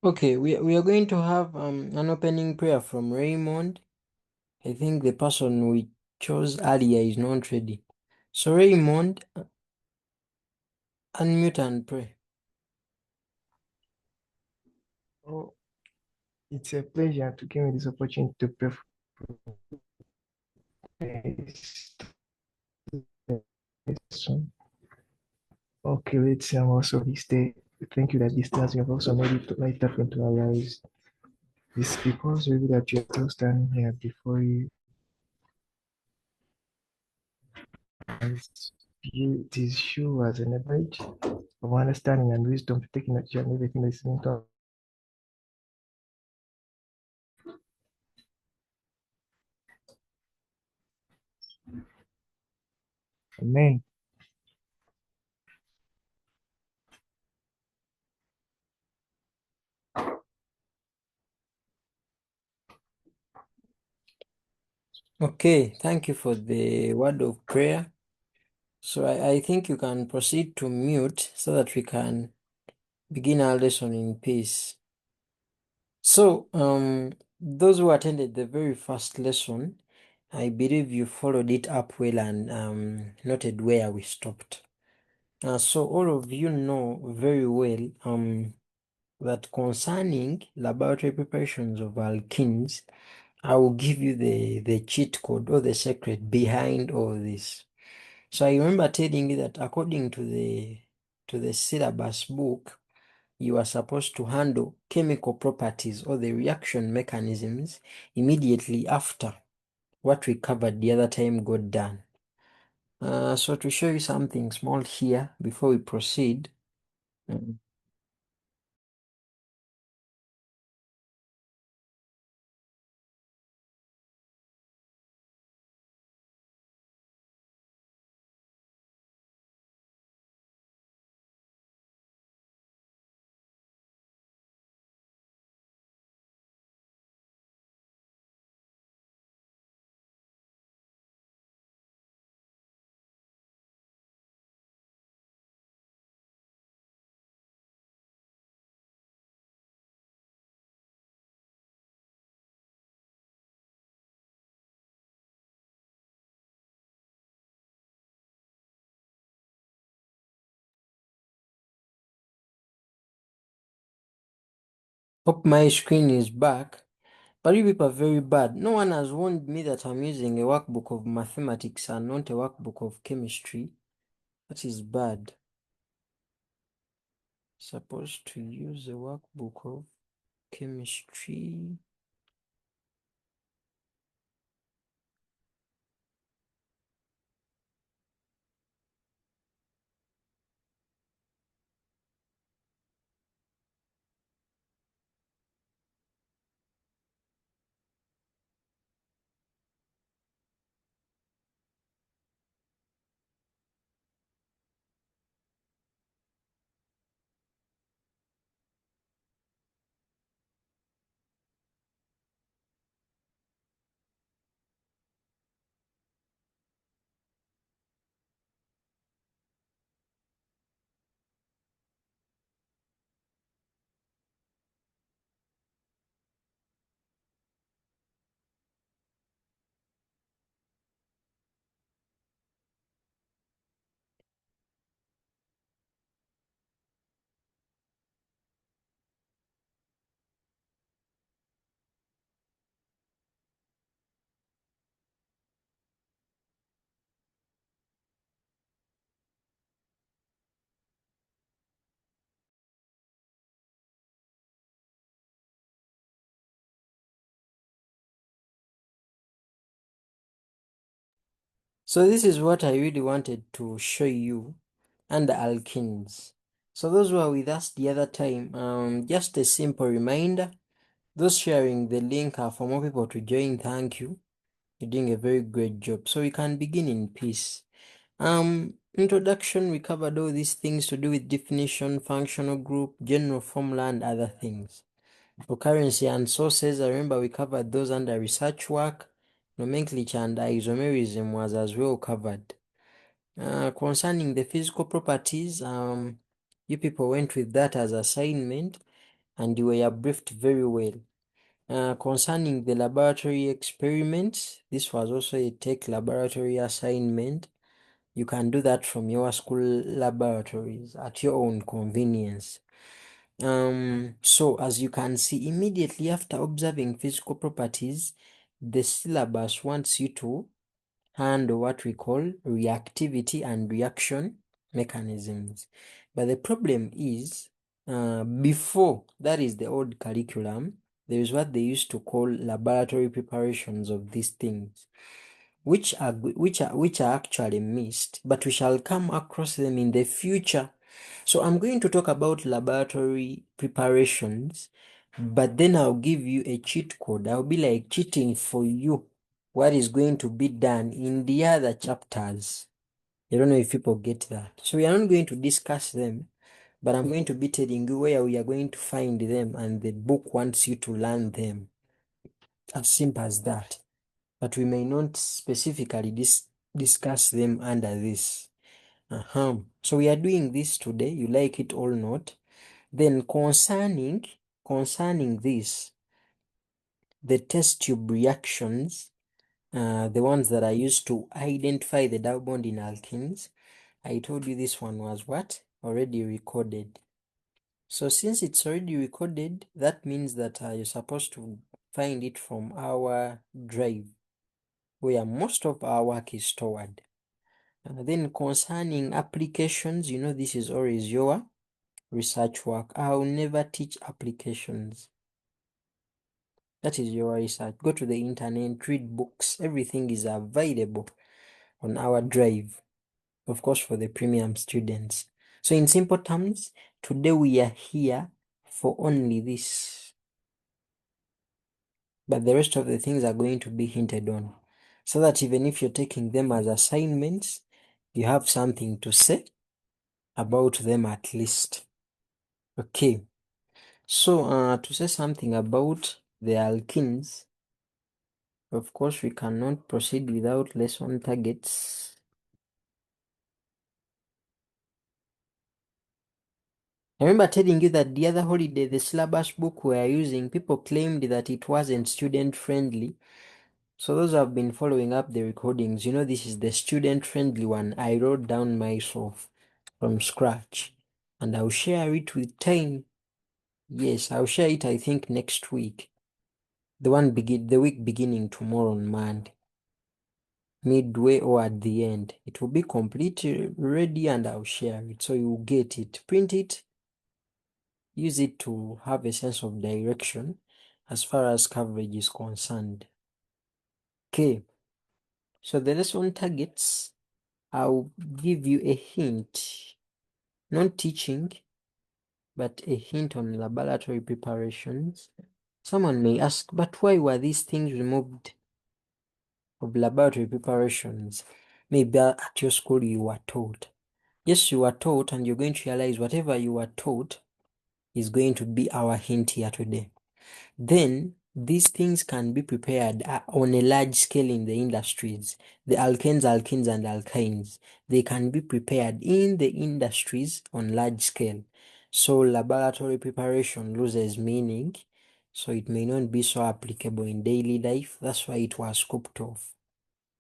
Okay, we are going to have an opening prayer from Raymond. I think the person we chose earlier is not ready. So Raymond, unmute and pray. Oh, it's a pleasure to give me this opportunity to pray for this lesson. Okay, let's also this day. Thank you that this day you have also made it to light up into our lives. It's because maybe that you're still standing here before you. It is you as an bridge of understanding and wisdom to taking that you and everything that's in to. Amen. Okay, thank you for the word of prayer. So I think you can proceed to mute so that we can begin our lesson in peace. So, those who attended the very first lesson, I believe you followed it up well and noted where we stopped. So all of you know very well that concerning laboratory preparations of alkenes, I will give you the cheat code or the secret behind all this. So I remember telling you that according to the syllabus book, you are supposed to handle chemical properties or the reaction mechanisms immediately after what we covered the other time got done. So to show you something small here before we proceed. mm, Hope my screen is back. But you people are very bad. No one has warned me that I'm using a workbook of mathematics and not a workbook of chemistry. That is bad. Supposed to use a workbook of chemistry. So this is what I really wanted to show you and the alkenes. So those who are with us the other time, just a simple reminder, those sharing the link are for more people to join. Thank you. You're doing a very great job. So we can begin in peace. Introduction, we covered all these things to do with definition, functional group, general formula, and other things. For currency and sources, I remember we covered those under research work. Nomenclature and isomerism was as well covered. Concerning the physical properties, you people went with that as assignment. and you were briefed very well. Concerning the laboratory experiments, this was also a tech laboratory assignment. You can do that from your school laboratories at your own convenience. So as you can see, immediately after observing physical properties, the syllabus wants you to handle what we call reactivity and reaction mechanisms. But the problem is, before, that is the old curriculum, there is what they used to call laboratory preparations of these things, which are actually missed, but we shall come across them in the future. So I'm going to talk about laboratory preparations, but then I'll give you a cheat code. I'll be like cheating for you what is going to be done in the other chapters. I don't know if people get that. So we are not going to discuss them, but I'm going to be telling you where we are going to find them, and the book wants you to learn them. As simple as that. But we may not specifically discuss them under this. So we are doing this today. You like it or not? Then concerning this, the test tube reactions, the ones that are used to identify the double bond in alkenes, I told you this one was what? Already recorded. So since it's already recorded, that means that you're supposed to find it from our drive, where most of our work is stored. Then concerning applications, you know, this is always your research work. I'll never teach applications. That is your research. Go to the internet, read books. Everything is available on our drive, of course, for the premium students. So in simple terms, today we are here for only this, but the rest of the things are going to be hinted on, so that even if you're taking them as assignments, you have something to say about them at least. Okay, so to say something about the alkenes, of course, we cannot proceed without lesson targets. I remember telling you that the other holiday, the syllabus book we are using, people claimed that it wasn't student friendly. So those who have been following up the recordings, you know, this is the student friendly one I wrote down myself from scratch, and I'll share it with time. Yes, I'll share it, I think, next week. The week beginning tomorrow on Monday. Midway or at the end. It will be completely ready and I'll share it. So you get it. Print it. Use it to have a sense of direction as far as coverage is concerned. Okay. So the lesson targets, I'll give you a hint. Not teaching, but a hint on laboratory preparations. Someone may ask, but why were these things removed of laboratory preparations? Maybe at your school you were taught. Yes, you were taught, and you're going to realize whatever you were taught is going to be our hint here today. Then these things can be prepared on a large scale in the industries. The alkanes, alkenes, and alkynes, they can be prepared in the industries on large scale. So laboratory preparation loses meaning, so it may not be so applicable in daily life. That's why it was scooped off.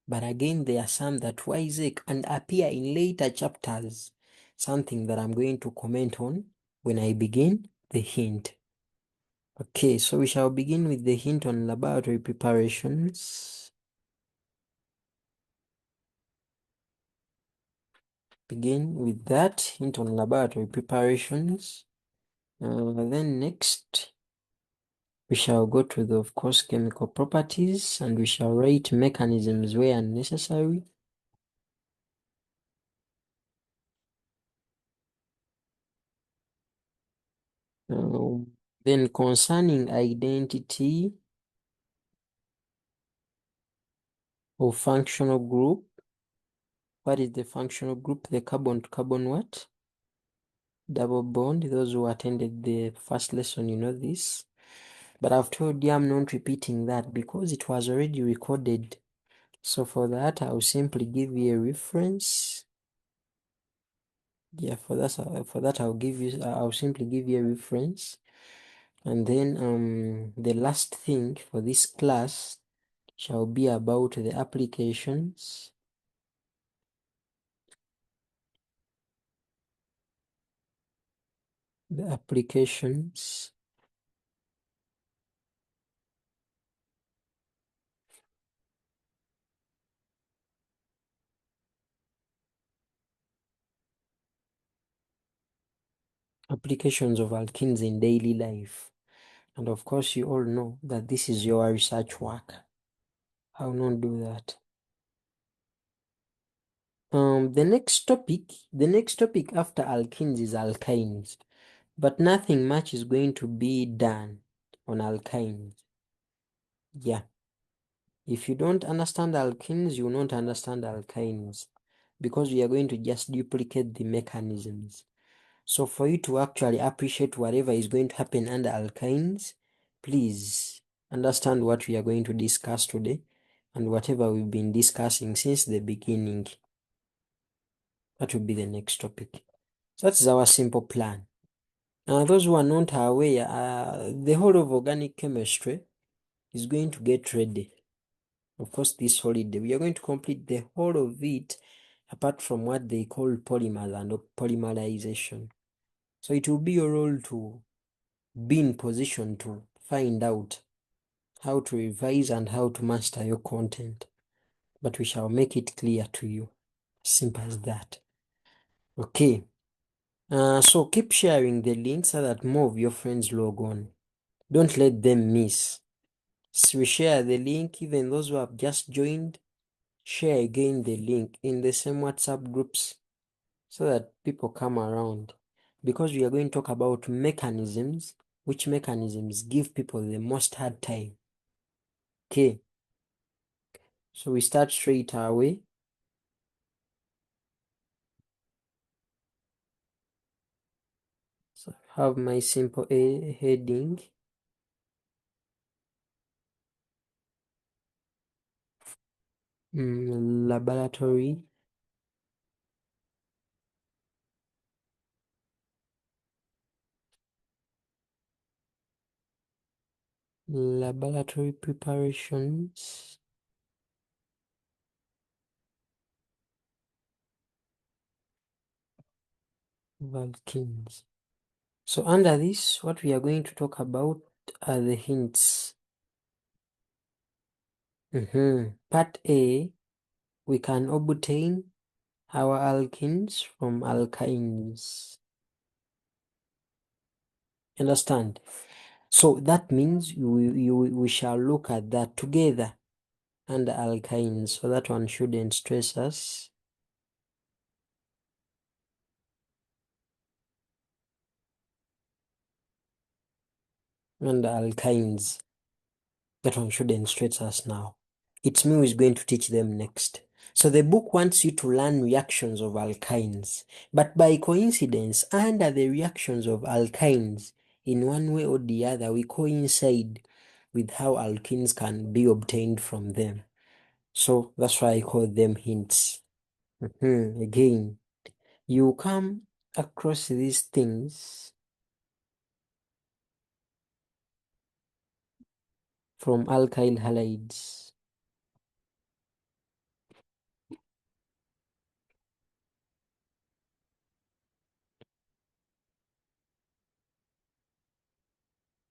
But again, there are some that Isaac and appear in later chapters, something that I'm going to comment on when I begin the hint. Okay, so we shall begin with the hint on laboratory preparations. Begin with that hint on laboratory preparations. Then next, we shall go to the, of course, chemical properties, and we shall write mechanisms where necessary. Then concerning identity of functional group, what is the functional group? The carbon to carbon what? Double bond. Those who attended the first lesson, you know this. But I've told you I'm not repeating that because it was already recorded. So for that, I'll simply give you a reference. Yeah, for that I'll simply give you a reference. And then the last thing for this class shall be about the applications. The applications applications of alkenes in daily life. And of course, you all know that this is your research work. I will not do that. The next topic after alkenes is alkynes, but nothing much is going to be done on alkynes. Yeah. If you don't understand alkenes, you will not understand alkynes, because we are going to just duplicate the mechanisms. So for you to actually appreciate whatever is going to happen under alkynes, please understand what we are going to discuss today and whatever we've been discussing since the beginning. That will be the next topic. So that is our simple plan. Now, those who are not aware, the whole of organic chemistry is going to get ready. Of course, this holiday, we are going to complete the whole of it, apart from what they call polymers and polymerization. So it will be your role to be in position to find out how to revise and how to master your content. But we shall make it clear to you. Simple as that. Okay. So keep sharing the link so that more of your friends log on. Don't let them miss. So we share the link, even those who have just joined, share again the link in the same WhatsApp groups so that people come around. Because we are going to talk about mechanisms, which mechanisms give people the most hard time. Okay. So we start straight away. So I have my simple A heading. Laboratory preparations of alkenes. So under this, what we are going to talk about are the hints. Part A, we can obtain our alkenes from alkynes. Understand? So that means we shall look at that together under alkynes. So that one shouldn't stress us. Under alkynes. That one shouldn't stress us now. It's me who is going to teach them next. So the book wants you to learn reactions of alkynes. But by coincidence, under the reactions of alkynes, in one way or the other, we coincide with how alkenes can be obtained from them. So that's why I call them hints. Again, you come across these things from alkyl halides.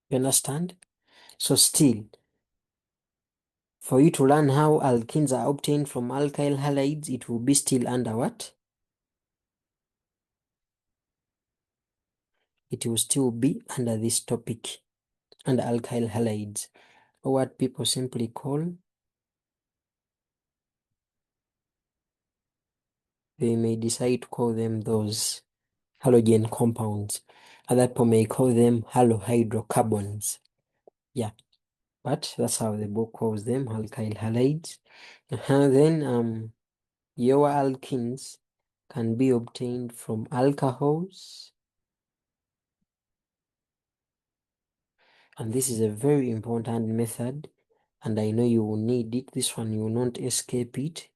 You understand? So still, for you to learn how alkenes are obtained from alkyl halides, it will be still under what? It will still be under this topic, under alkyl halides, or what people simply call, they may decide to call them those halogen compounds. Other people may call them halohydrocarbons. Yeah, but that's how the book calls them, alkyl halides. Then your alkenes can be obtained from alcohols. And this is a very important method, and I know you will need it. This one, you will not escape it.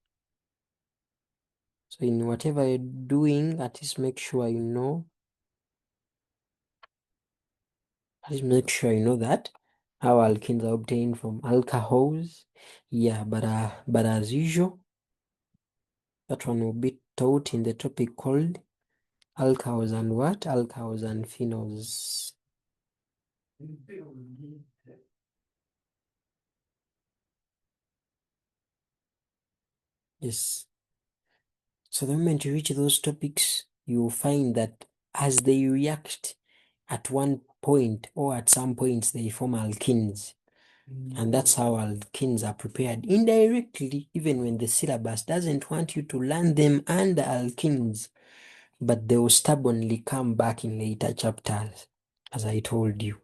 So in whatever you're doing, at least make sure you know Please make sure you know that how alkenes are obtained from alcohols. Yeah, but as usual, that one will be taught in the topic called alcohols and what? Alcohols and phenols. Yes. So the moment you reach those topics, you will find that as they react at one point or at some points, they form alkenes. And that's how alkenes are prepared indirectly, even when the syllabus doesn't want you to learn them under alkenes, but they will stubbornly come back in later chapters, as I told you.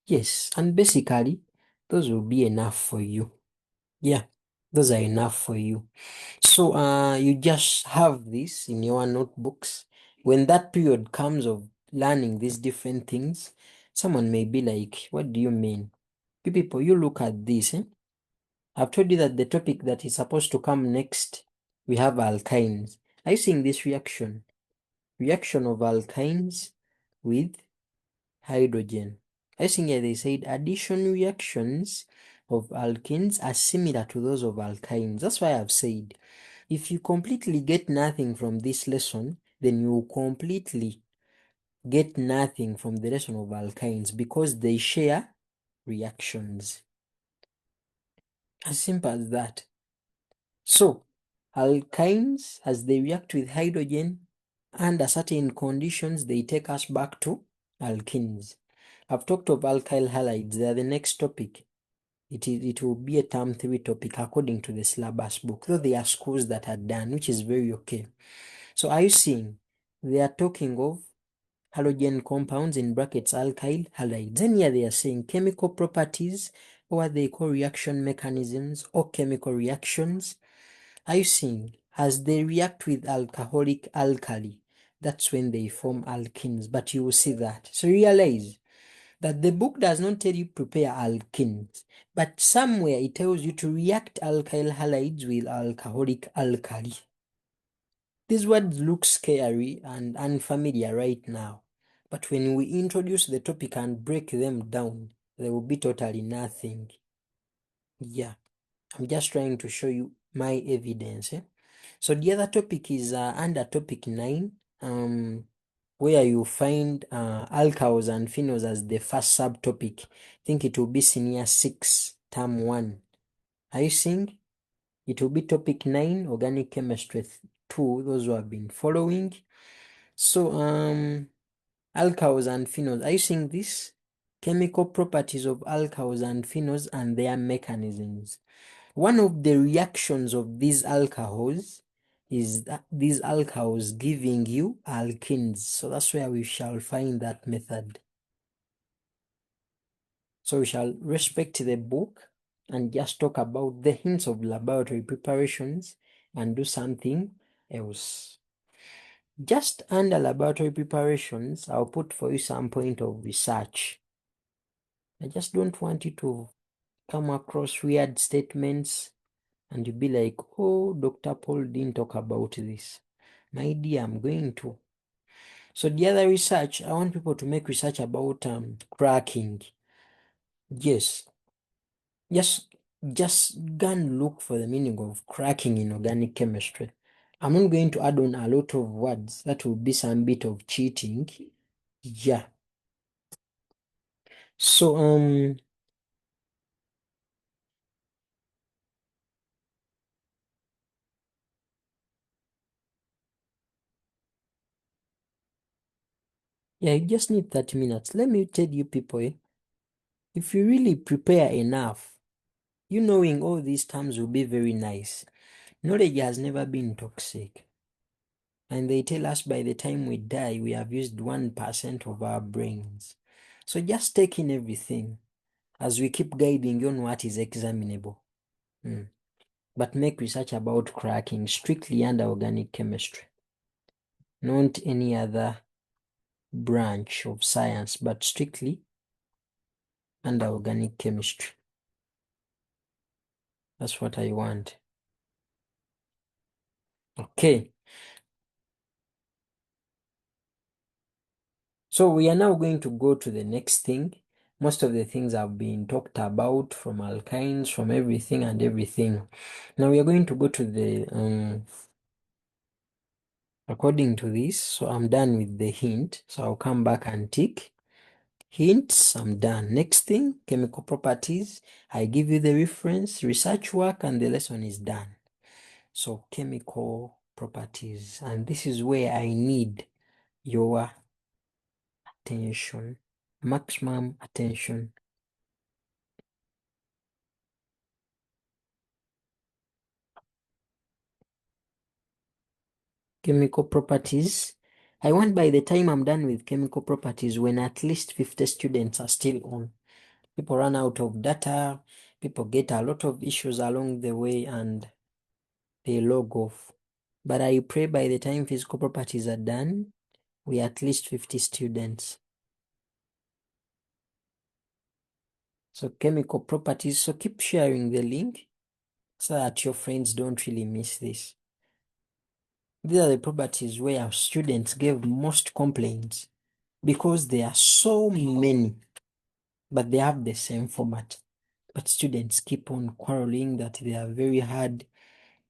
Yes, and basically, those will be enough for you. Yeah, those are enough for you. So you just have this in your notebooks. When that period comes of learning these different things, someone may be like, what do you mean? You people, you look at this. I've told you that the topic that is supposed to come next, we have alkynes. Are you seeing this reaction? Reaction of alkynes with hydrogen. Are you seeing here they said addition reactions of alkenes are similar to those of alkynes. That's why I've said if you completely get nothing from this lesson, then you completely get nothing from the lesson of alkynes because they share reactions. As simple as that. So, alkynes, as they react with hydrogen, under certain conditions, they take us back to alkenes. I've talked of alkyl halides. They are the next topic. It will be a term 3 topic according to the syllabus book, though there are schools that are done, which is very okay. So are you seeing? They are talking of halogen compounds in brackets alkyl halides. Then here they are saying chemical properties, or what they call reaction mechanisms or chemical reactions. Are you seeing? As they react with alcoholic alkali, that's when they form alkenes, but you will see that. So realize that the book does not tell you prepare alkenes, but somewhere it tells you to react alkyl halides with alcoholic alkali. These words look scary and unfamiliar right now, but when we introduce the topic and break them down, there will be totally nothing. Yeah, I'm just trying to show you my evidence. So the other topic is under topic 9, where you find alcohols and phenols as the first subtopic. I think it will be senior 6, term 1. Are you seeing? It will be topic 9, organic chemistry 2, those who have been following. So, alcohols and phenols. Are you seeing this? Chemical properties of alcohols and phenols and their mechanisms. One of the reactions of these alcohols is that these alcohols giving you alkenes. So that's where we shall find that method. So we shall respect the book and just talk about the hints of laboratory preparations and do something else. Just under laboratory preparations, I'll put for you some point of research. I just don't want you to come across weird statements and you be like, oh, Dr. Paul didn't talk about this. My dear, I'm going to. So the other research, I want people to make research about cracking. Yes, just go and look for the meaning of cracking in organic chemistry. I'm not going to add on a lot of words. That will be some bit of cheating. Yeah. So yeah, you just need 30 minutes. Let me tell you people, if you really prepare enough, you knowing all these terms will be very nice. Knowledge has never been toxic. And they tell us by the time we die, we have used 1% of our brains. So just take in everything as we keep guiding you on what is examinable. But make research about cracking strictly under organic chemistry, not any other branch of science, but strictly under organic chemistry. That's what I want. Okay. So we are now going to go to the next thing. Most of the things have been talked about, from alkynes, from everything and everything. Now we are going to go to the according to this. So I'm done with the hint. So I'll come back and tick. Hints, I'm done. Next thing, chemical properties. I give you the reference, research work, and the lesson is done. So chemical properties. And this is where I need your attention, maximum attention. Chemical properties. I want by the time I'm done with chemical properties, when at least 50 students are still on. People run out of data, people get a lot of issues along the way and they log off. But I pray by the time physical properties are done, we are at least 50 students. So chemical properties, so keep sharing the link so that your friends don't really miss this. These are the properties where our students gave most complaints because there are so many, but they have the same format. But students keep on quarreling that they are very hard,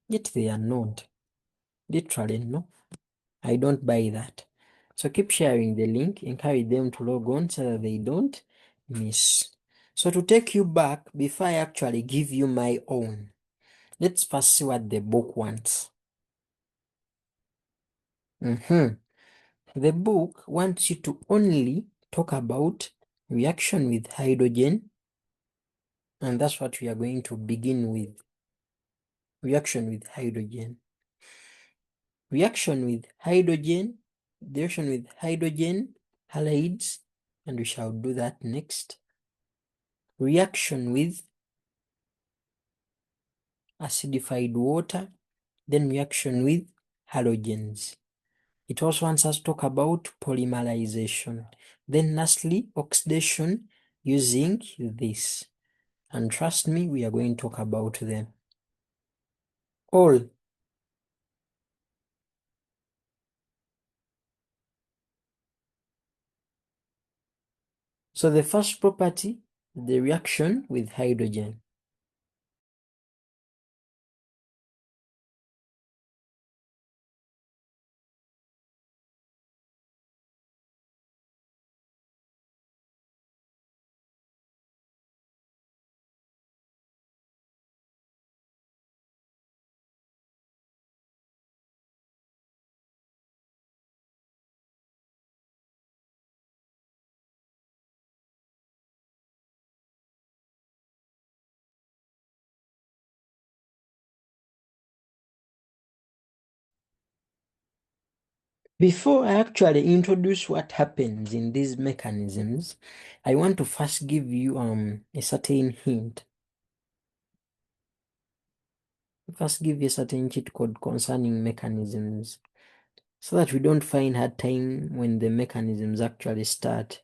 yet they are not. Literally, no. I don't buy that. So keep sharing the link, encourage them to log on so that they don't miss. So to take you back, before I actually give you my own, let's first see what the book wants. The book wants you to only talk about reaction with hydrogen, and that's what we are going to begin with. Reaction with hydrogen. Reaction with hydrogen, the reaction with hydrogen halides, and we shall do that next. Reaction with acidified water, then reaction with halogens. It also wants us to talk about polymerization. Then lastly, oxidation using this. And trust me, we are going to talk about them all. So the first property, the reaction with hydrogen. Before I actually introduce what happens in these mechanisms, I want to first give you a certain hint. First give you a certain cheat code concerning mechanisms so that we don't find hard time when the mechanisms actually start.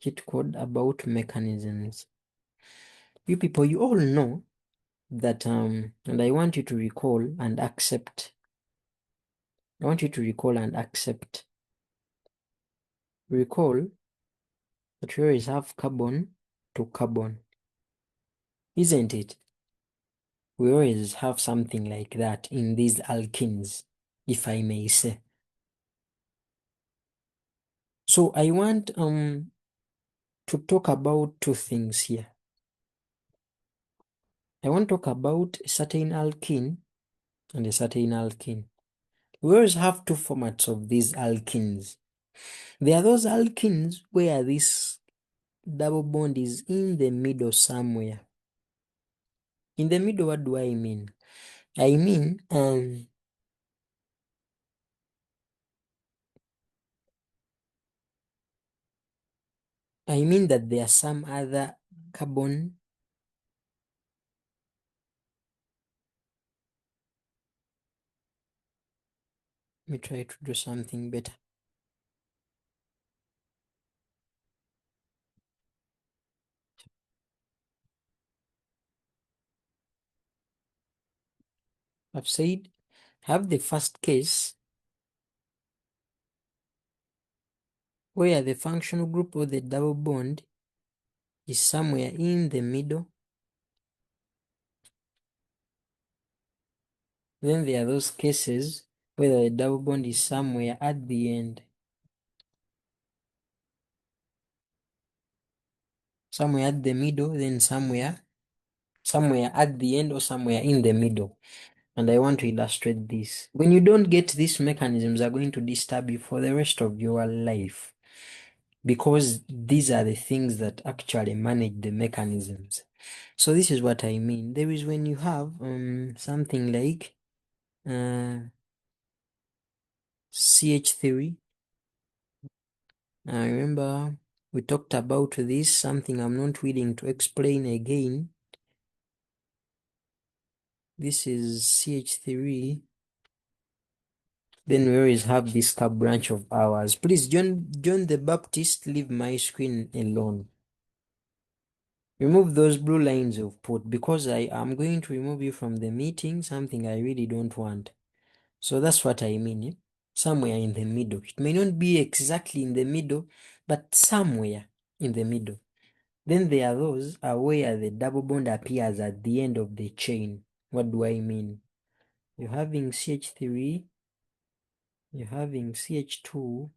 Cheat code about mechanisms. You people, you all know that and I want you to recall and accept. I want you to recall and accept. Recall that we always have carbon to carbon, isn't it? We always have something like that in these alkenes, if I may say. So I want to talk about two things here. I want to talk about a certain alkene and a certain alkene. We always have two formats of these alkenes. There are those alkenes where this double bond is in the middle somewhere. In the middle, what do I mean? I mean, that there are some other carbon. Let me try to do something better. I've said have the first case where the functional group or the double bond is somewhere in the middle. Then there are those cases where the double bond is somewhere at the end. Somewhere at the middle, then somewhere at the end or somewhere in the middle. And I want to illustrate this. When you don't get these mechanisms are going to disturb you for the rest of your life, because these are the things that actually manage the mechanisms. So this is what I mean. There is when you have something like CH3. I remember we talked about this, something I'm not willing to explain again. This is CH3. Then we always have this sub branch of ours. Please, John the Baptist, leave my screen alone. Remove those blue lines of put, because I am going to remove you from the meeting, something I really don't want. So that's what I mean. Somewhere in the middle. It may not be exactly in the middle, but somewhere in the middle. Then there are those where the double bond appears at the end of the chain. What do I mean? You're having CH3, you're having CH2,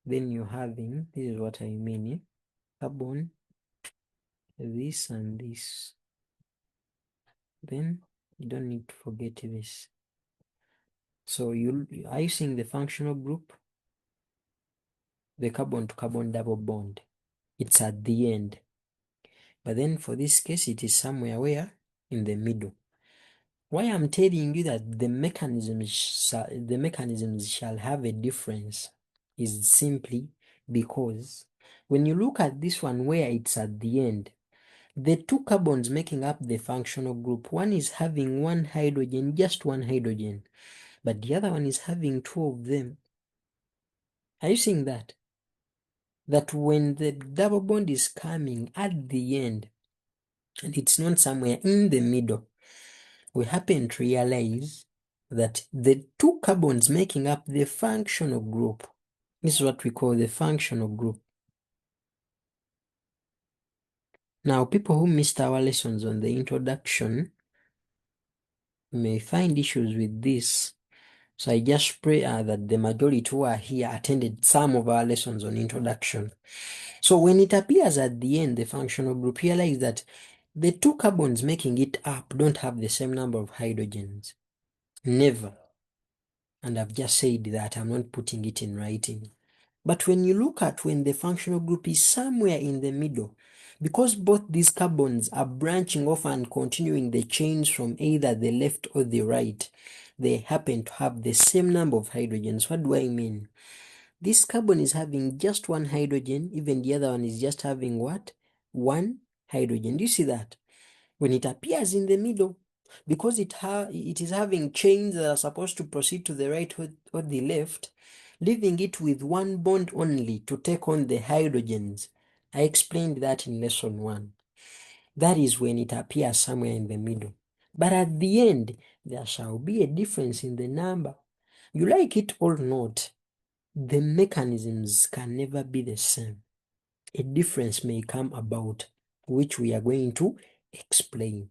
then you're having, this is what I mean, carbon, this and this. Then you don't need to forget this. So are you seeing the functional group? The carbon to carbon double bond. It's at the end. But then for this case, it is somewhere where? In the middle. Why I'm telling you that the mechanisms shall have a difference is simply because when you look at this one where it's at the end, the two carbons making up the functional group, one is having one hydrogen, just one hydrogen, but the other one is having two of them. Are you seeing that? That when the double bond is coming at the end, and it's not somewhere in the middle, we happen to realize that the two carbons making up the functional group, this is what we call the functional group. Now, people who missed our lessons on the introduction may find issues with this. So I just pray that the majority who are here attended some of our lessons on introduction. So when it appears at the end, the functional group, realize that the two carbons making it up don't have the same number of hydrogens. Never. And I've just said that, I'm not putting it in writing. But when you look at when the functional group is somewhere in the middle, because both these carbons are branching off and continuing the chains from either the left or the right, they happen to have the same number of hydrogens. What do I mean? This carbon is having just one hydrogen, even the other one is just having what? One hydrogen. Do you see that? When it appears in the middle, because it is having chains that are supposed to proceed to the right or the left, leaving it with one bond only to take on the hydrogens. I explained that in lesson 1. That is when it appears somewhere in the middle. But at the end, there shall be a difference in the number. You like it or not, the mechanisms can never be the same. A difference may come about, which we are going to explain.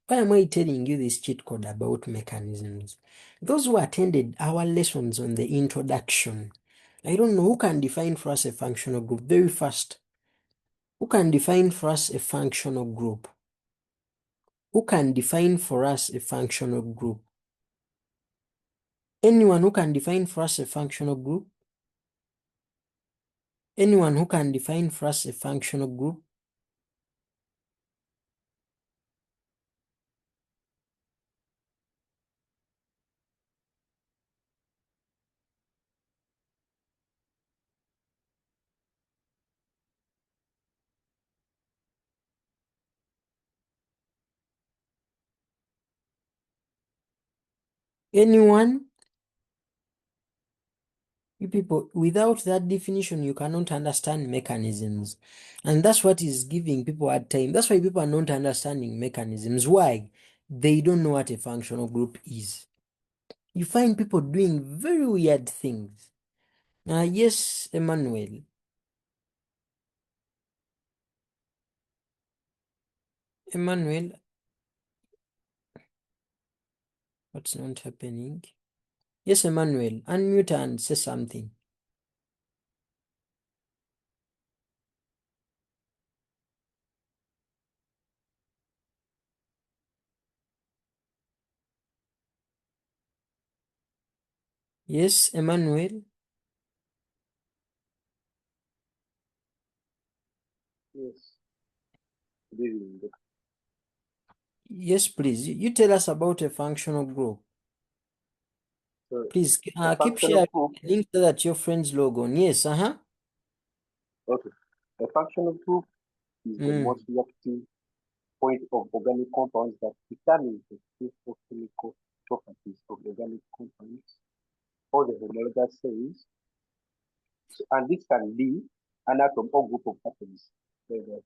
Why am I telling you this cheat code about mechanisms? Those who attended our lessons on the introduction, I don't know who can define for us a functional group very fast. Who can define for us a functional group? Who can define for us a functional group? Anyone who can define for us a functional group? Anyone who can define for us a functional group? Anyone? You people, without that definition, you cannot understand mechanisms. And that's what is giving people a hard time. That's why people are not understanding mechanisms. Why? They don't know what a functional group is. You find people doing very weird things. Yes, Emmanuel. Emmanuel, what's not happening? Yes, Emmanuel, unmute and say something. Yes, Emmanuel. Yes. Good evening, Doctor. Yes, please. You tell us about a functional group. So Please a keep functional sharing group, the link so that your friends log on. Yes, okay. A functional group is the Mm. most reactive point of organic compounds that determines the physicochemical properties of organic compounds or the homologous cells. So, and this can be an atom or group of atoms. Very well.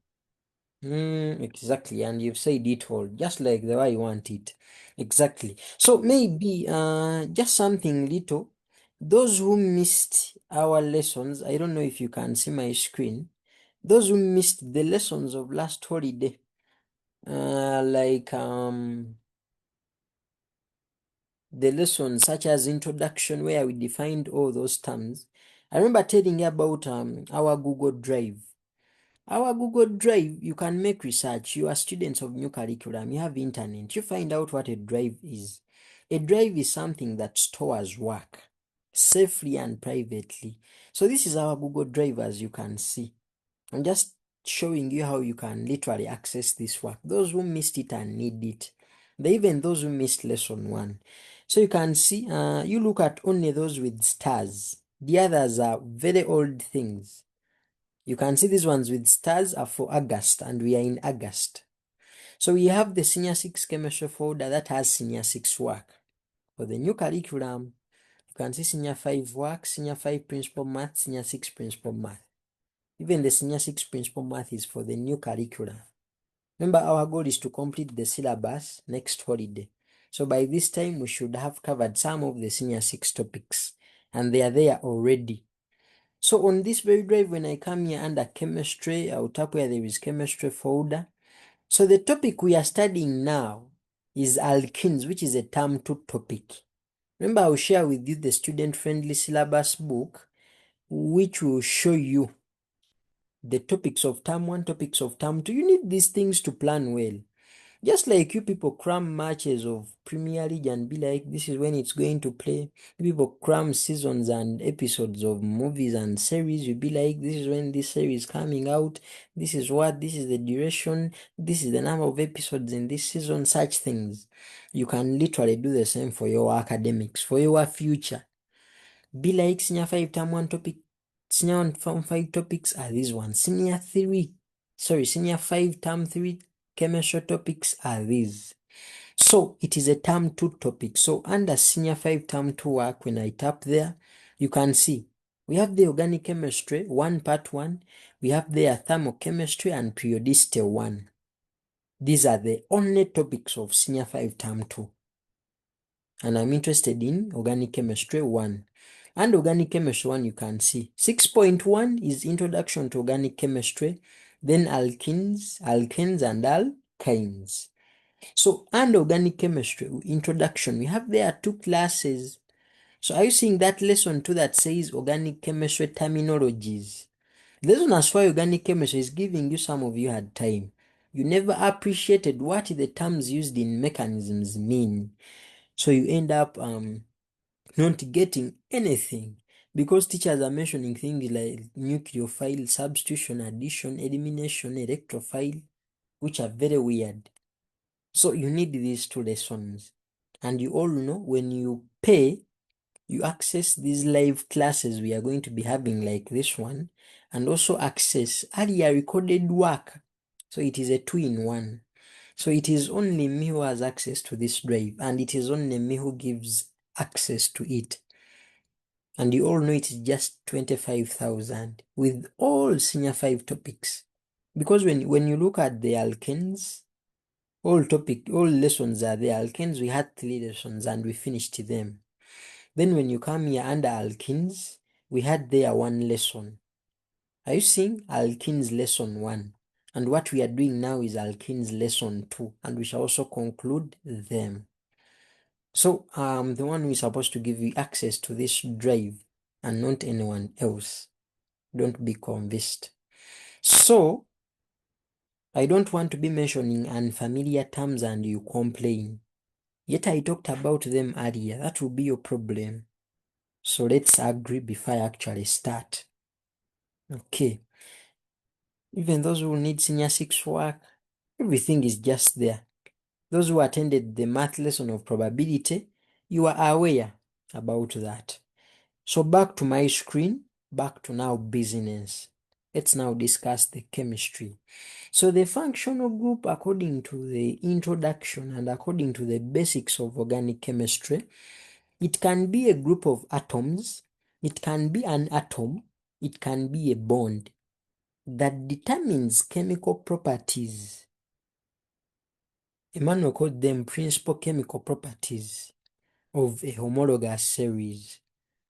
Exactly, and you've said it all, just like the way you want it. Exactly. So maybe just something little. Those who missed our lessons, I don't know if you can see my screen. Those who missed the lessons of last holiday, like the lessons such as introduction, where we defined all those terms. I remember telling you about our Google Drive. Our Google Drive, you can make research. You are students of new curriculum, you have internet, you find out what a drive is. A drive is something that stores work safely and privately. So this is our Google Drive, as you can see. I'm just showing you how you can literally access this work. Those who missed it and need it. Even those who missed lesson 1. So you can see, you look at only those with stars. The others are very old things. You can see these ones with stars are for August, and we are in August. So we have the Senior 6 chemistry folder that has Senior 6 work. For the new curriculum, you can see Senior 5 work, Senior 5 principal math, Senior 6 principal math. Even the Senior 6 principal math is for the new curriculum. Remember, our goal is to complete the syllabus next holiday. So by this time, we should have covered some of the Senior 6 topics, and they are there already. So on this very drive, when I come here under chemistry, I'll tap where there is chemistry folder. So the topic we are studying now is alkenes, which is a term 2 topic. Remember, I'll share with you the student-friendly syllabus book, which will show you the topics of term 1, topics of term 2. You need these things to plan well. Just like you people cram matches of Premier League and be like, this is when it's going to play. You people cram seasons and episodes of movies and series. You be like, this is when this series is coming out. This is the duration. This is the number of episodes in this season, such things. You can literally do the same for your academics, for your future. Be like senior 5 term 1 topic. Senior 1 term 5 topics are these ones. Senior 5 term 3 chemistry topics are these. So it is a term 2 topic. So under senior 5 term 2 work, when I tap there, you can see we have the organic chemistry 1 part 1. We have there thermochemistry and periodicity 1. These are the only topics of senior 5 term 2. And I'm interested in organic chemistry 1. And organic chemistry 1, you can see 6.1 is introduction to organic chemistry, then alkenes, alkanes, and alkynes. So, and organic chemistry introduction, we have there 2 classes. So, are you seeing that lesson 2 that says organic chemistry terminologies? Lesson as far organic chemistry is giving you, some of you had time. You never appreciated what the terms used in mechanisms mean. So you end up not getting anything, because teachers are mentioning things like nucleophile, substitution, addition, elimination, electrophile, which are very weird. So you need these 2 lessons. And you all know, when you pay, you access these live classes we are going to be having, like this one, and also access earlier recorded work. So it is a 2-in-1. So it is only me who has access to this drive, and it is only me who gives access to it. And you all know it is just 25,000 with all senior 5 topics. Because when you look at the alkenes, all lessons are there. Alkenes, we had 3 lessons and we finished them. Then when you come here under alkenes, we had there one lesson. Are you seeing alkenes lesson 1? And what we are doing now is alkenes lesson 2, and we shall also conclude them. So the one who is supposed to give you access to this drive and not anyone else. Don't be convinced. So I don't want to be mentioning unfamiliar terms and you complain. Yet I talked about them earlier. That will be your problem. So let's agree before I actually start. Okay. Even those who need senior 6 work, everything is just there. Those who attended the math lesson of probability, you are aware about that. So back to my screen, back to now business. Let's now discuss the chemistry. So the functional group, according to the introduction and according to the basics of organic chemistry, it can be a group of atoms, it can be an atom, it can be a bond that determines chemical properties. Emmanuel called them principal chemical properties of a homologous series.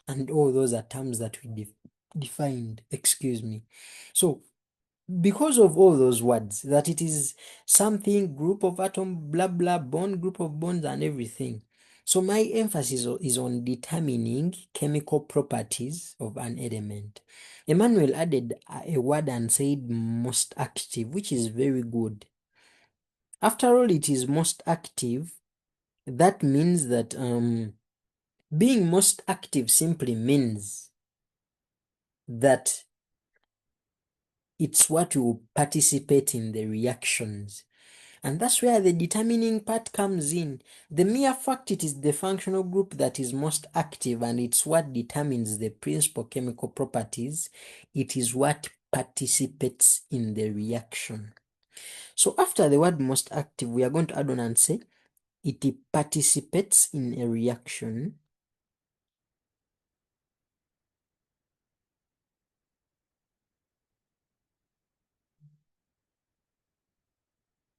And all those are terms that we defined, excuse me. So because of all those words, that it is something, group of atom, blah, blah, bond, group of bonds and everything. So my emphasis is on determining chemical properties of an element. Emmanuel added a word and said most active, which is very good. After all, it is most active. That means that being most active simply means that it's what will participate in the reactions. And that's where the determining part comes in. The mere fact it is the functional group that is most active and it's what determines the principal chemical properties, it is what participates in the reaction. So after the word most active, we are going to add on and say it participates in a reaction.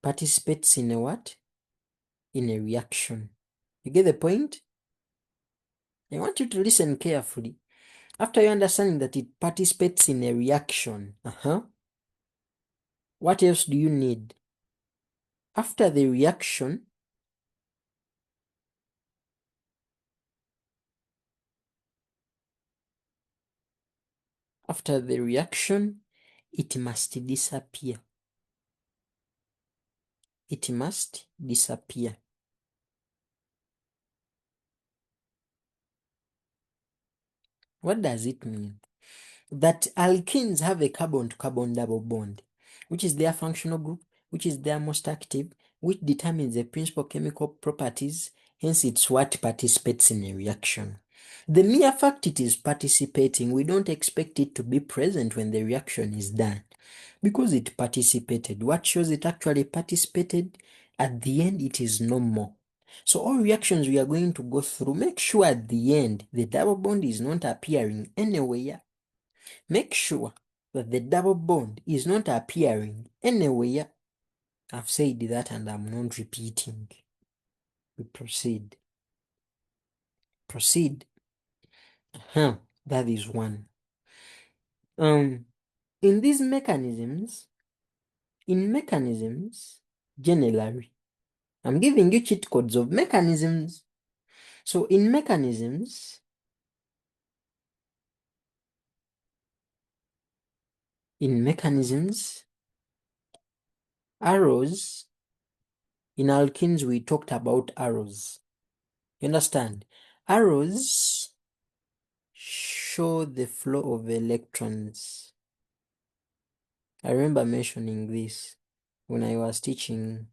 Participates in a what? In a reaction. You get the point? I want you to listen carefully. After you understanding that it participates in a reaction, what else do you need? After the reaction, it must disappear. It must disappear. What does it mean? That alkenes have a carbon-to-carbon double bond, which is their functional group, which is their most active, which determines the principal chemical properties, hence it's what participates in a reaction. The mere fact it is participating, we don't expect it to be present when the reaction is done, because it participated. What shows it actually participated? At the end, it is no more. So all reactions we are going to go through, make sure at the end, the double bond is not appearing anywhere. Make sure that the double bond is not appearing anywhere. I've said that and I'm not repeating. We proceed. Proceed. That is one. In these mechanisms, generally, I'm giving you cheat codes of mechanisms. So in mechanisms, arrows, in alkenes we talked about arrows. You understand? Arrows show the flow of electrons. I remember mentioning this when I was teaching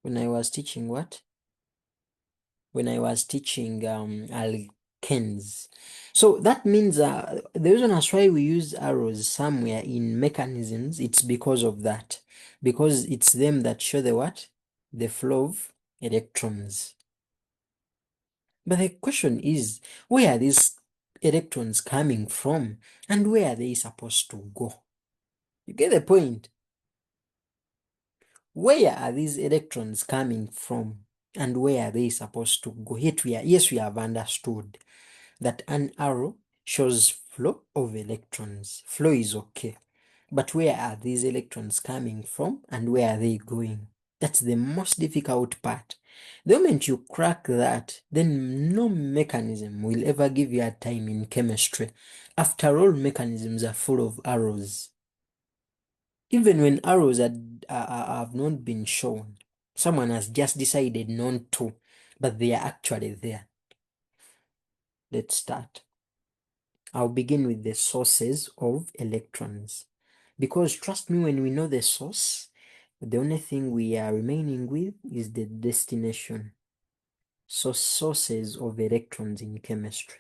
what? When I was teaching alkenes. So that means the reason that's why we use arrows somewhere in mechanisms, it's because of that. Because it's them that show the what? The flow of electrons. But the question is, where are these electrons coming from and where are they supposed to go? You get the point? Where are these electrons coming from and where are they supposed to go. Yes, we have understood that an arrow shows flow of electrons. Flow is okay. But where are these electrons coming from and where are they going? That's the most difficult part. The moment you crack that, then no mechanism will ever give you a time in chemistry. After all, mechanisms are full of arrows. Even when arrows have not been shown, someone has just decided not to, but they are actually there. Let's start. I'll begin with the sources of electrons. Because trust me, when we know the source, the only thing we are remaining with is the destination. So sources of electrons in chemistry.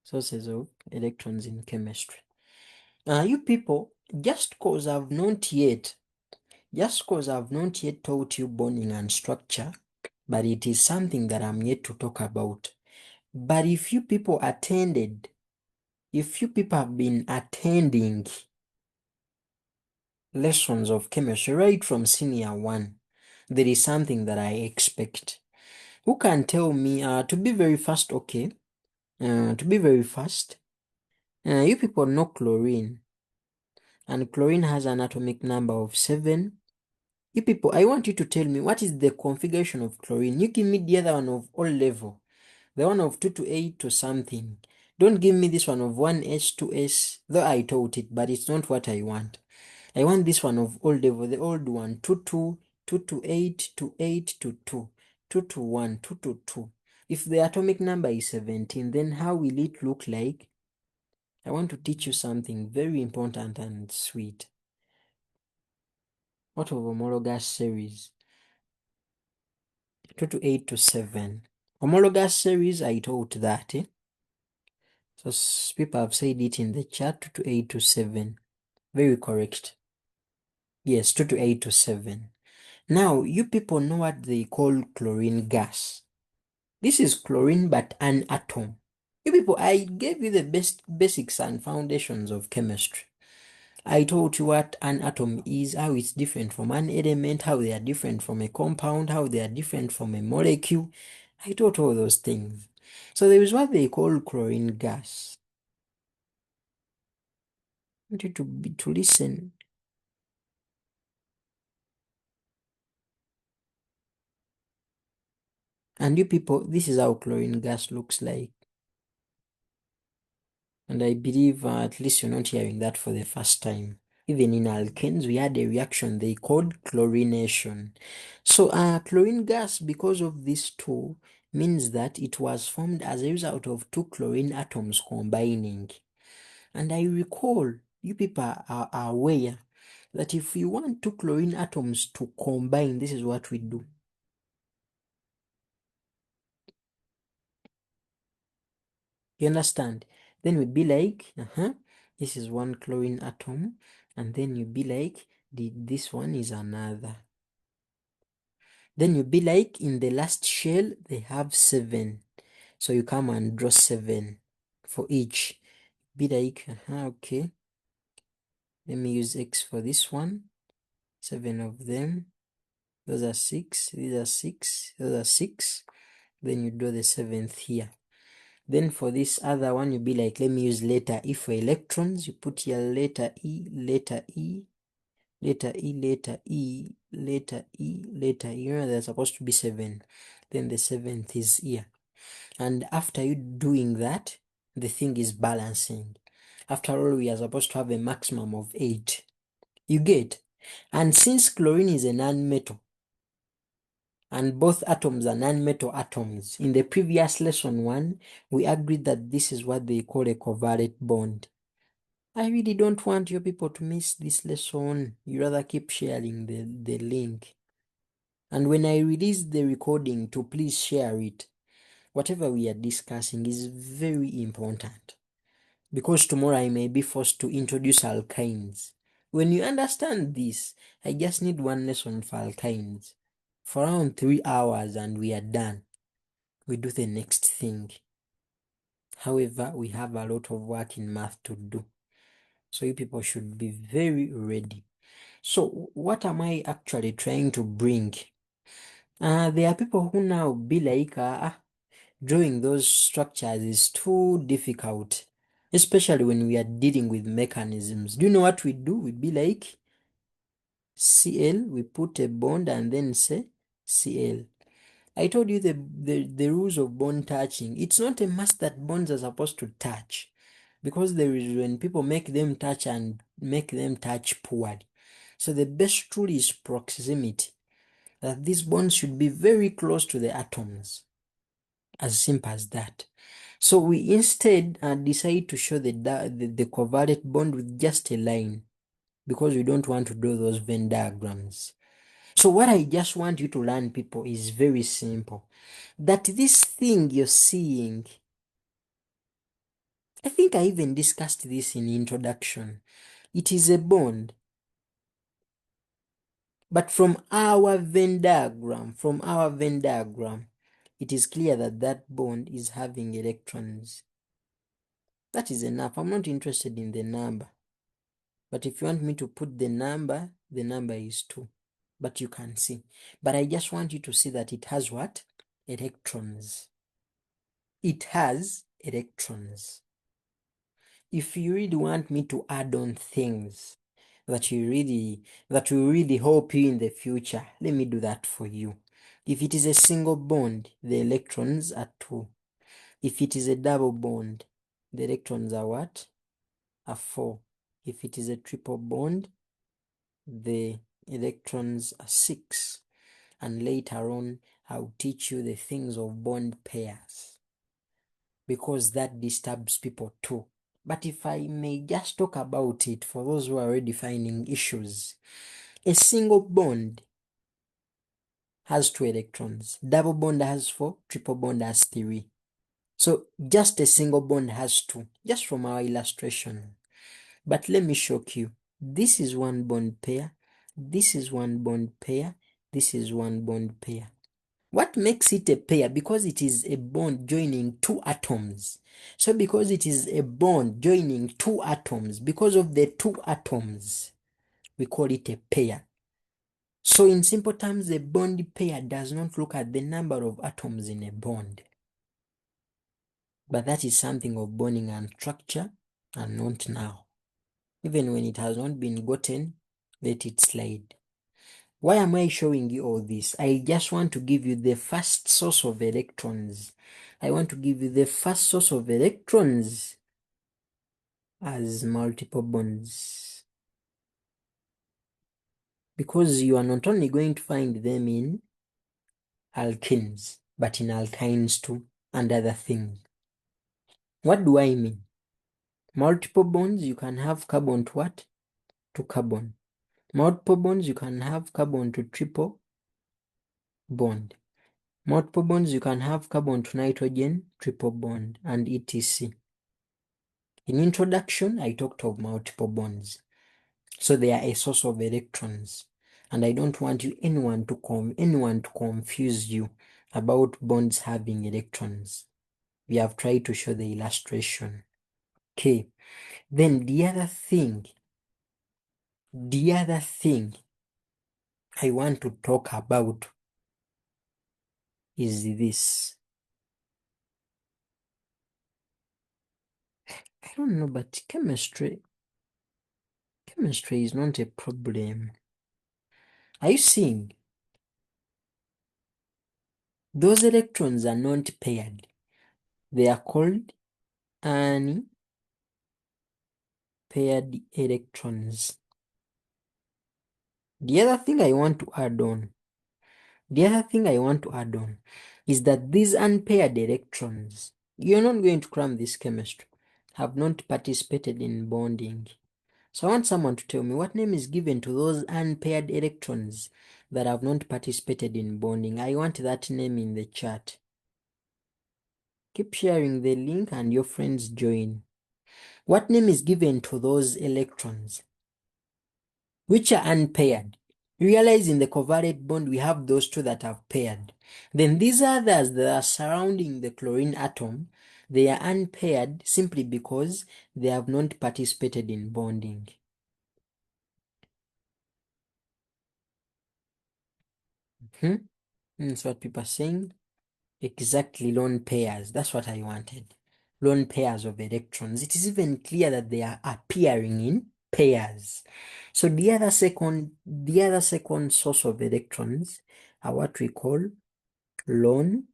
Sources of electrons in chemistry. You people, just cause I've not yet taught you bonding and structure, but it is something that I'm yet to talk about. But if you people have been attending lessons of chemistry right from senior 1, there is something that I expect. Who can tell me, to be very fast, okay? To be very fast, you people know chlorine, and chlorine has an atomic number of 7. You people, I want you to tell me what is the configuration of chlorine. You give me the other one of all level, the one of 2 to 8 to something. Don't give me this one of 1s, 2s, though I taught it, but it's not what I want. I want this one of old level, the old one, 2 to 2 to 8 to 8 to 2, 2 to 1, 2 to 2. If the atomic number is 17, then how will it look like? I want to teach you something very important and sweet. What of homologous series? 2 to 8 to 7. Homologous series, I taught that. So people have said it in the chat, 2 to 8 to 7. Very correct. Yes, 2 to 8 to 7. Now, you people know what they call chlorine gas. This is chlorine, but an atom. You people, I gave you the basics and foundations of chemistry. I told you what an atom is, how it's different from an element, how they are different from a compound, how they are different from a molecule. I taught all those things. So there is what they call chlorine gas. I want you to listen. And you people, this is how chlorine gas looks like. And I believe at least you're not hearing that for the first time. Even in alkanes, we had a reaction they called chlorination. So chlorine gas, because of this two, means that it was formed as a result of 2 chlorine atoms combining. And I recall, you people are aware that if we want 2 chlorine atoms to combine, this is what we do. You understand? Then we'd be like, this is 1 chlorine atom, and then you'd be like, this one is another. Then you'd be like, in the last shell, they have 7. So you come and draw 7 for each. Be like, okay. Let me use X for this one. 7 of them. Those are 6. These are 6. Those are 6. Then you draw the 7th here. Then for this other one, you be like, let me use letter E for electrons. You put here letter E, letter E, letter E, letter E, letter E, letter E. You know, there's supposed to be 7. Then the 7th is here. And after you doing that, the thing is balancing. After all, we are supposed to have a maximum of 8. You get? And since chlorine is a non-metal, and both atoms are non-metal atoms. In the previous lesson 1, we agreed that this is what they call a covalent bond. I really don't want your people to miss this lesson. You rather keep sharing the link. And when I release the recording, to please share it. Whatever we are discussing is very important. Because tomorrow I may be forced to introduce alkynes. When you understand this, I just need 1 lesson for alkynes. For around 3 hours and we are done. We do the next thing. However, we have a lot of work in math to do. So you people should be very ready. So what am I actually trying to bring? There are people who now be like, drawing those structures is too difficult, especially when we are dealing with mechanisms. Do you know what we do? We be like, Cl, we put a bond and then say Cl. I told you the rules of bond touching. It's not a must that bonds are supposed to touch, because there is when people make them touch and make them touch poorly. So the best rule is proximity, that these bonds should be very close to the atoms. As simple as that. So we instead decide to show the covalent bond with just a line, because we don't want to draw those Venn diagrams. So what I just want you to learn, people, is very simple. That this thing you're seeing, I think I even discussed this in introduction. It is a bond. But from our Venn diagram, it is clear that that bond is having electrons. That is enough. I'm not interested in the number. But if you want me to put the number is 2. But you can see. But I just want you to see that it has what? Electrons. It has electrons. If you really want me to add on things that will really help you in the future, let me do that for you. If it is a single bond, the electrons are 2. If it is a double bond, the electrons are what? Are 4. If it is a triple bond, the electrons are 6. And later on, I'll teach you the things of bond pairs, because that disturbs people too. But if I may just talk about it for those who are already finding issues, a single bond has 2 electrons, double bond has 4, triple bond has 3. So just a single bond has 2, just from our illustration. But let me shock you. This is one bond pair, this is one bond pair, this is one bond pair. What makes it a pair? Because it is a bond joining 2 atoms. So because it is a bond joining 2 atoms, because of the 2 atoms, we call it a pair. So in simple terms, a bond pair does not look at the number of atoms in a bond. But that is something of bonding and structure, and not now. Even when it has not been gotten, let it slide. Why am I showing you all this? I just want to give you the first source of electrons. I want to give you the first source of electrons as multiple bonds. Because you are not only going to find them in alkenes, but in alkynes too, and other things. What do I mean? Multiple bonds, you can have carbon to what? To carbon. Multiple bonds, you can have carbon to triple bond. Multiple bonds, you can have carbon to nitrogen, triple bond, and etc. In introduction, I talked of multiple bonds. So they are a source of electrons. And I don't want anyone to confuse you about bonds having electrons. We have tried to show the illustration. Okay. Then the other thing I want to talk about is this. I don't know, but chemistry is not a problem. Are you seeing? Those electrons are not paired. They are called unpaired electrons. The other thing I want to add on is that these unpaired electrons, you're not going to cram this chemistry, have not participated in bonding. So I want someone to tell me what name is given to those unpaired electrons that have not participated in bonding. I want that name in the chat. Keep sharing the link and your friends join. What name is given to those electrons which are unpaired? Realize in the covalent bond we have those 2 that have paired. Then these others that are surrounding the chlorine atom, They are unpaired simply because they have not participated in bonding. That's what people are saying. Exactly, lone pairs. That's what I wanted. Lone pairs of electrons. It is even clear that they are appearing in pairs. So the other second source of electrons are what we call lone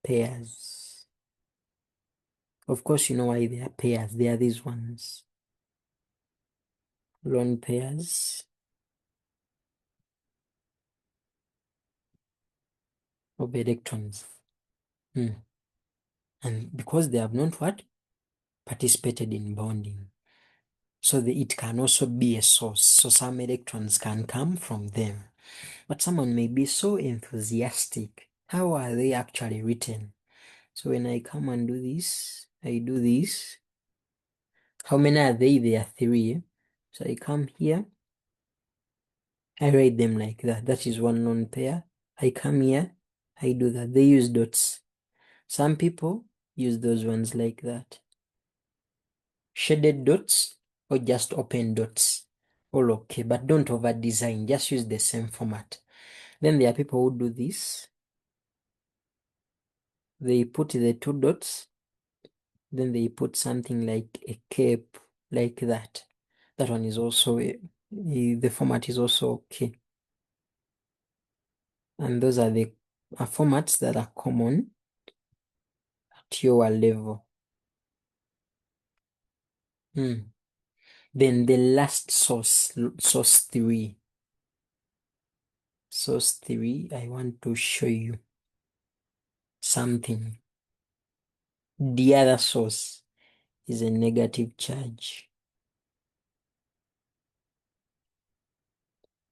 pairs. Of course, you know why they are pairs. They are these ones. Lone pairs of electrons. And because they have not what? Participated in bonding. So it can also be a source. So some electrons can come from them. But someone may be so enthusiastic. How are they actually written? So when I come and do this, I do this. How many are they? There are 3. So I come here. I write them like that. That is one lone pair. I come here. I do that. They use dots. Some people use those ones like that. Shaded dots or just open dots. All okay, but don't over design. Just use the same format. Then there are people who do this. They put the 2 dots. Then they put something like a cape like that. That one is also, the format is also okay. And those are the formats that are common at your level. Then the last source 3. Source 3, I want to show you something. The other source is a negative charge.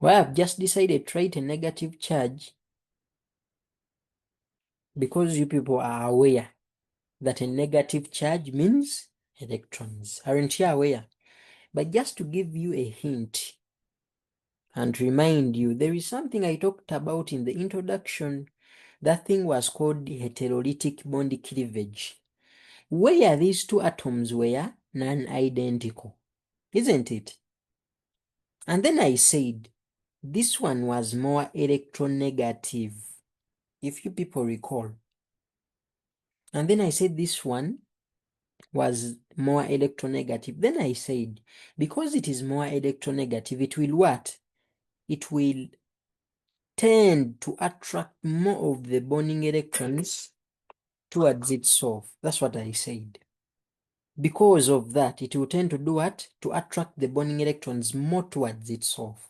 Well, I've just decided to write a negative charge because you people are aware that a negative charge means electrons. Aren't you aware? But just to give you a hint and remind you, there is something I talked about in the introduction. That thing was called heterolytic bond cleavage, where these 2 atoms were non-identical, isn't it? And then I said, this one was more electronegative, if you people recall. And then I said this one was more electronegative. Then I said, because it is more electronegative, it will what? It will tend to attract more of the bonding electrons towards itself. That's what I said. Because of that, it will tend to do what? To attract the bonding electrons more towards itself.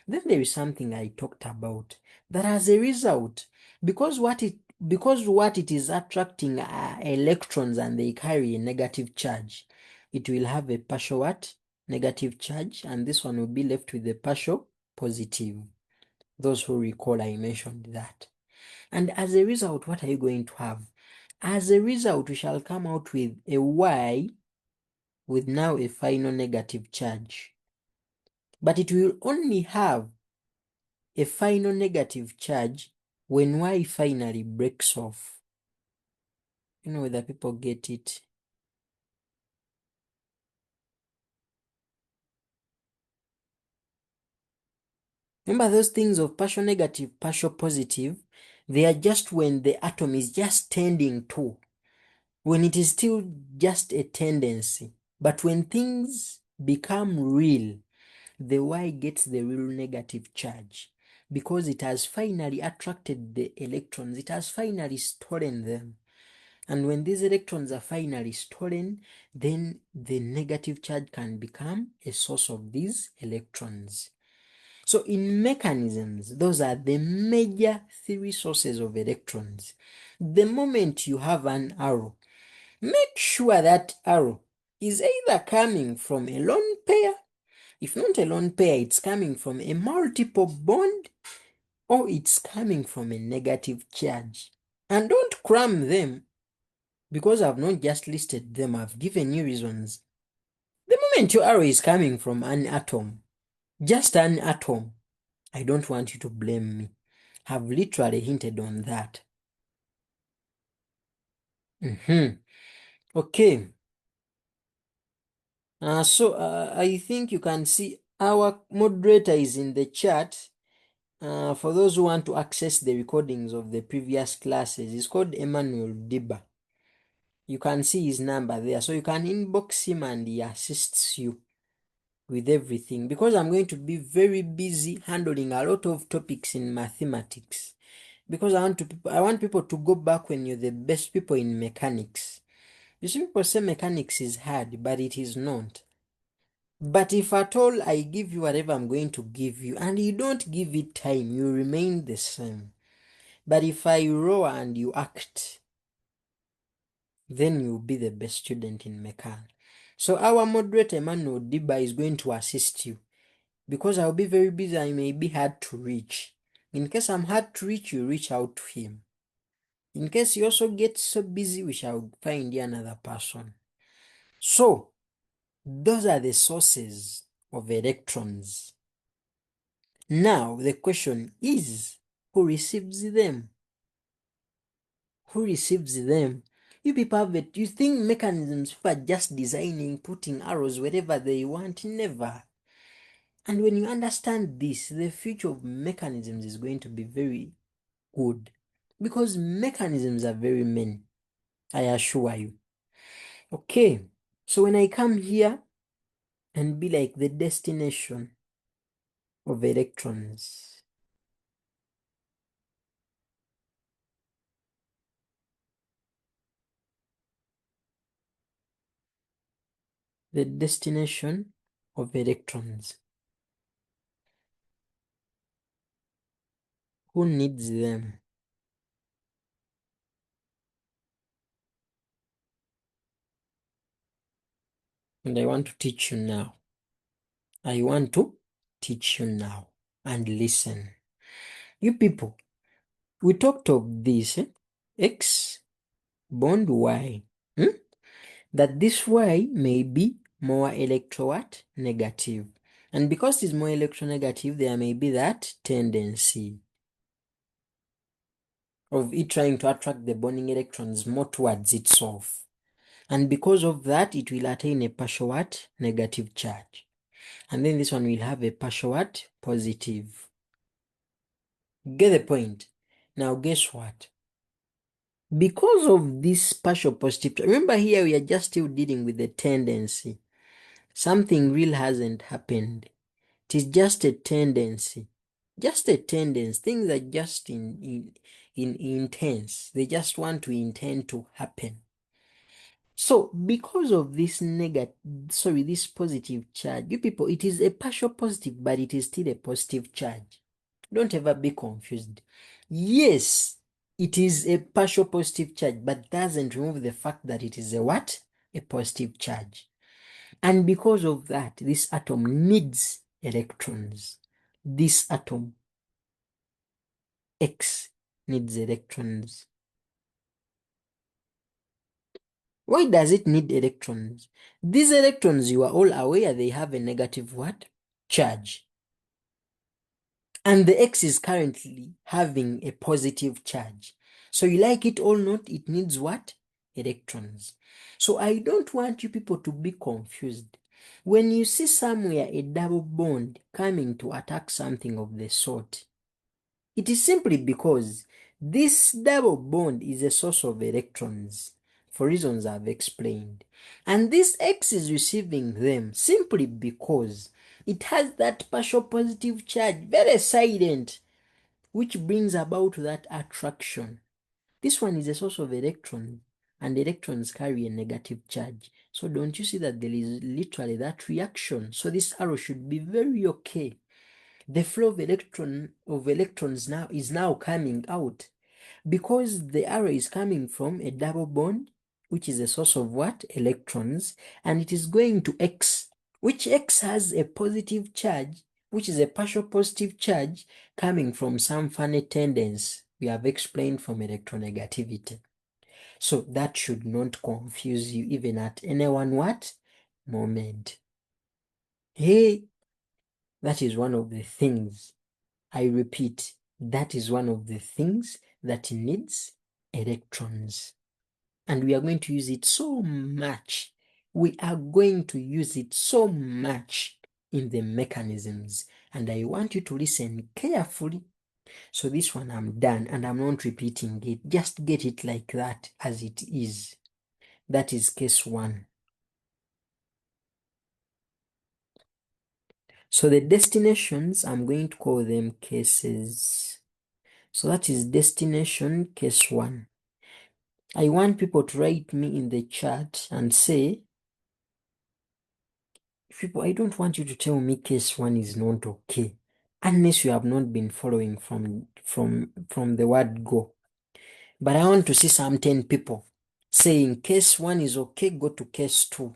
Then there is something I talked about that as a result, because what it is attracting are electrons and they carry a negative charge, it will have a partial what? Negative charge, and this one will be left with a partial positive. Those who recall, I mentioned that. And as a result, what are you going to have? As a result, we shall come out with a Y with now a final negative charge. But it will only have a final negative charge when Y finally breaks off. You know whether people get it. Remember those things of partial negative, partial positive? They are just when the atom is just tending to, when it is still just a tendency. But when things become real, the Y gets the real negative charge because it has finally attracted the electrons. It has finally stolen them. And when these electrons are finally stolen, then the negative charge can become a source of these electrons. So in mechanisms, those are the major 3 sources of electrons. The moment you have an arrow, make sure that arrow is either coming from a lone pair. If not a lone pair, it's coming from a multiple bond, or it's coming from a negative charge. And don't cram them, because I've not just listed them, I've given you reasons. The moment your arrow is coming from an atom, just an atom, I don't want you to blame me. I've literally hinted on that. Okay. So I think you can see our moderator is in the chat. For those who want to access the recordings of the previous classes, it's called Emmanuel Diba. You can see his number there. So you can inbox him and he assists you with everything. Because I'm going to be very busy handling a lot of topics in mathematics. Because I want people to go back when you're the best people in mechanics. You see, people say mechanics is hard, but it is not. But if at all I give you whatever I'm going to give you and you don't give it time, you remain the same. But if I roar and you act, then you'll be the best student in Mechan. So our moderator Emmanuel Diba is going to assist you. Because I'll be very busy, I may be hard to reach. In case I'm hard to reach, you reach out to him. In case you also get so busy, we shall find you another person. So, those are the sources of electrons. Now, the question is, who receives them? Who receives them? You people have it. You think mechanisms are just designing, putting arrows wherever they want? Never. And when you understand this, the future of mechanisms is going to be very good. Because mechanisms are very many, I assure you. Okay, so when I come here and be like the destination of electrons, the destination of electrons, who needs them? And I want to teach you now. I want to teach you now and listen. You people, we talked of this, X bond Y, that this Y may be more electro negative. And because it's more electronegative, there may be that tendency of it trying to attract the bonding electrons more towards itself. And because of that, it will attain a partial negative charge. And then this one will have a partial positive. Get the point? Now, guess what? Because of this partial positive, remember here we are just still dealing with the tendency. Something real hasn't happened. It is just a tendency. Just a tendency. Things are just in intense. They just want to intend to happen. So because of this this positive charge, you people, it is a partial positive, but it is still a positive charge. Don't ever be confused. Yes, it is a partial positive charge, but doesn't remove the fact that it is a what? A positive charge. And because of that, this atom needs electrons. This atom, X, needs electrons. Why does it need electrons? These electrons, you are all aware, they have a negative what? Charge. And the X is currently having a positive charge. So you like it or not, it needs what? Electrons. So I don't want you people to be confused. When you see somewhere a double bond coming to attack something of the sort, it is simply because this double bond is a source of electrons for reasons I've explained. And this X is receiving them simply because it has that partial positive charge, very silent, which brings about that attraction. This one is a source of electrons, and electrons carry a negative charge. So don't you see that there is literally that reaction? So this arrow should be very okay. The flow of electrons now is now coming out because the arrow is coming from a double bond, which is a source of what? Electrons, and it is going to X, which X has a positive charge, which is a partial positive charge coming from some funny tendency we have explained from electronegativity. So that should not confuse you even at any one what? Moment. Hey, that is one of the things. I repeat, that is one of the things that needs electrons. and we are going to use it so much. We are going to use it so much in the mechanisms, and I want you to listen carefully. So this one I'm done, and I'm not repeating it. Just get it like that as it is. That is case 1. So the destinations, I'm going to call them cases. So that is destination case 1. I want people to write me in the chat and say, people, I don't want you to tell me case 1 is not okay, unless you have not been following from the word go. But I want to see some 10 people saying case 1 is okay, go to case 2.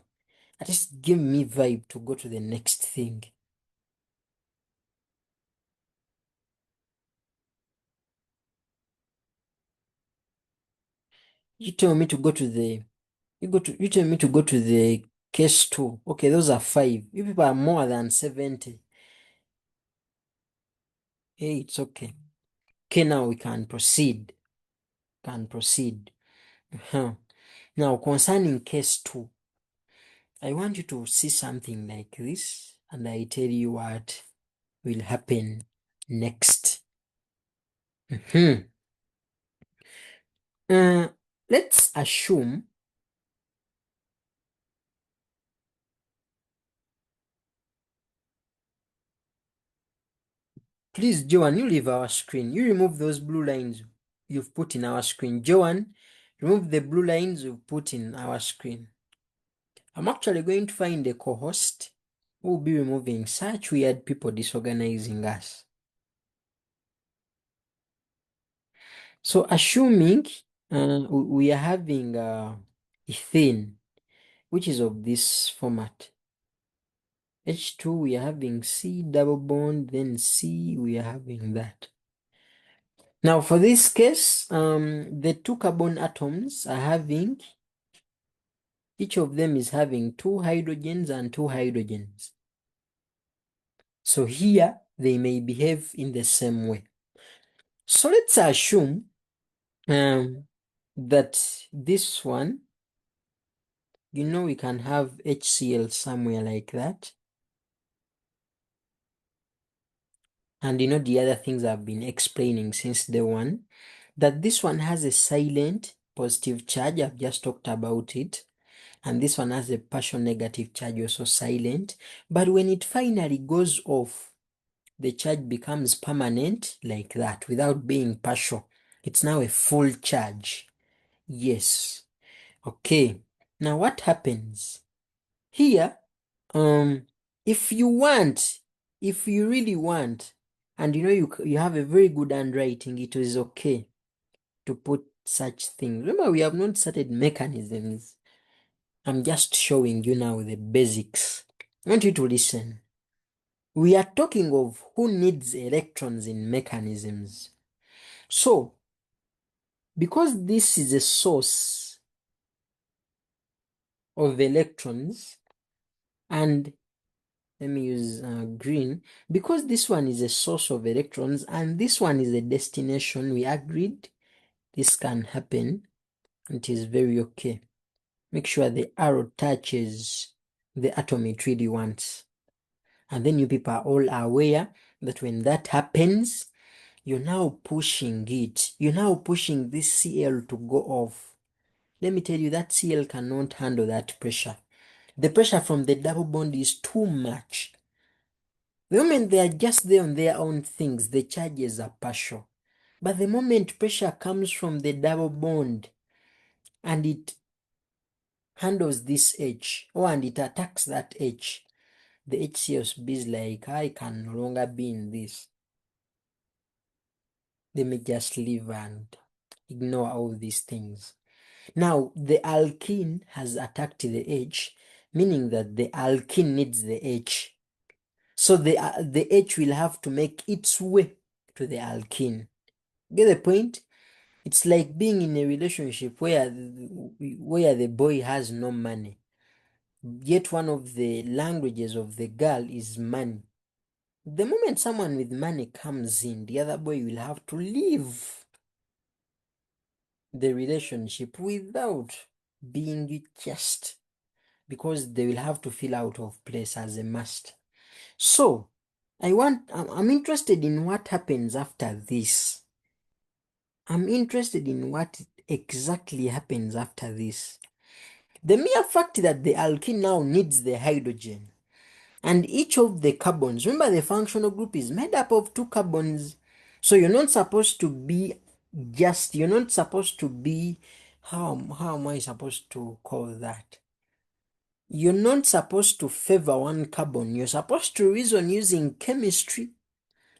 At least give me vibe to go to the next thing. You tell me to go to the you tell me to go to the case 2. Okay, those are 5. You people are more than 70. Hey, it's okay. Okay, now we can proceed. Now, concerning case 2, I want you to see something like this, and I tell you what will happen next. Let's assume please, Joan, you leave our screen. You remove those blue lines you've put in our screen. Joan, remove the blue lines you've put in our screen. I'm actually going to find a co-host who will be removing such weird people disorganizing us. So assuming we are having ethane, which is of this format. H2, we are having C double bond, then C, we are having that. Now for this case, the 2 carbon atoms are having, each of them is having 2 hydrogens and 2 hydrogens. So here, they may behave in the same way. So let's assume that this one, we can have HCl somewhere like that. And the other things I've been explaining since day one, that this one has a silent positive charge, I've just talked about it. And this one has a partial negative charge, also silent. But when it finally goes off, the charge becomes permanent like that, without being partial. It's now a full charge. Yes. Okay. Now what happens? Here, if you really want, and you have a very good handwriting, it is okay to put such things. Remember, we have not started mechanisms. I'm just showing you now the basics. I want you to listen. We are talking of who needs electrons in mechanisms. So, because this is a source of electrons, and let me use green, because this one is a source of electrons and this one is a destination, we agreed this can happen. It is very okay. Make sure the arrow touches the atom it really wants. And then you people are all aware that when that happens, you're now pushing it. You're now pushing this Cl to go off. Let me tell you, that Cl cannot handle that pressure. The pressure from the double bond is too much. The moment they are just there on their own things, the charges are partial. But the moment pressure comes from the double bond and it handles this H, and it attacks that H, the HCl is like, I can no longer be in this. Let me just leave and ignore all these things. Now, the alkene has attacked the H, meaning that the alkene needs the H. So the H will have to make its way to the alkene. Get the point? It's like being in a relationship where the boy has no money. Yet one of the languages of the girl is money. The moment someone with money comes in, the other boy will have to leave. the relationship without being just, because they will have to feel out of place as a must. So I'm interested in what happens after this. I'm interested in what exactly happens after this. The mere fact that the alkene now needs the hydrogen, and each of the carbons, remember the functional group is made up of 2 carbons. So you're not supposed to be you're not supposed to be, how am I supposed to call that? You're not supposed to favor one carbon. You're supposed to reason using chemistry.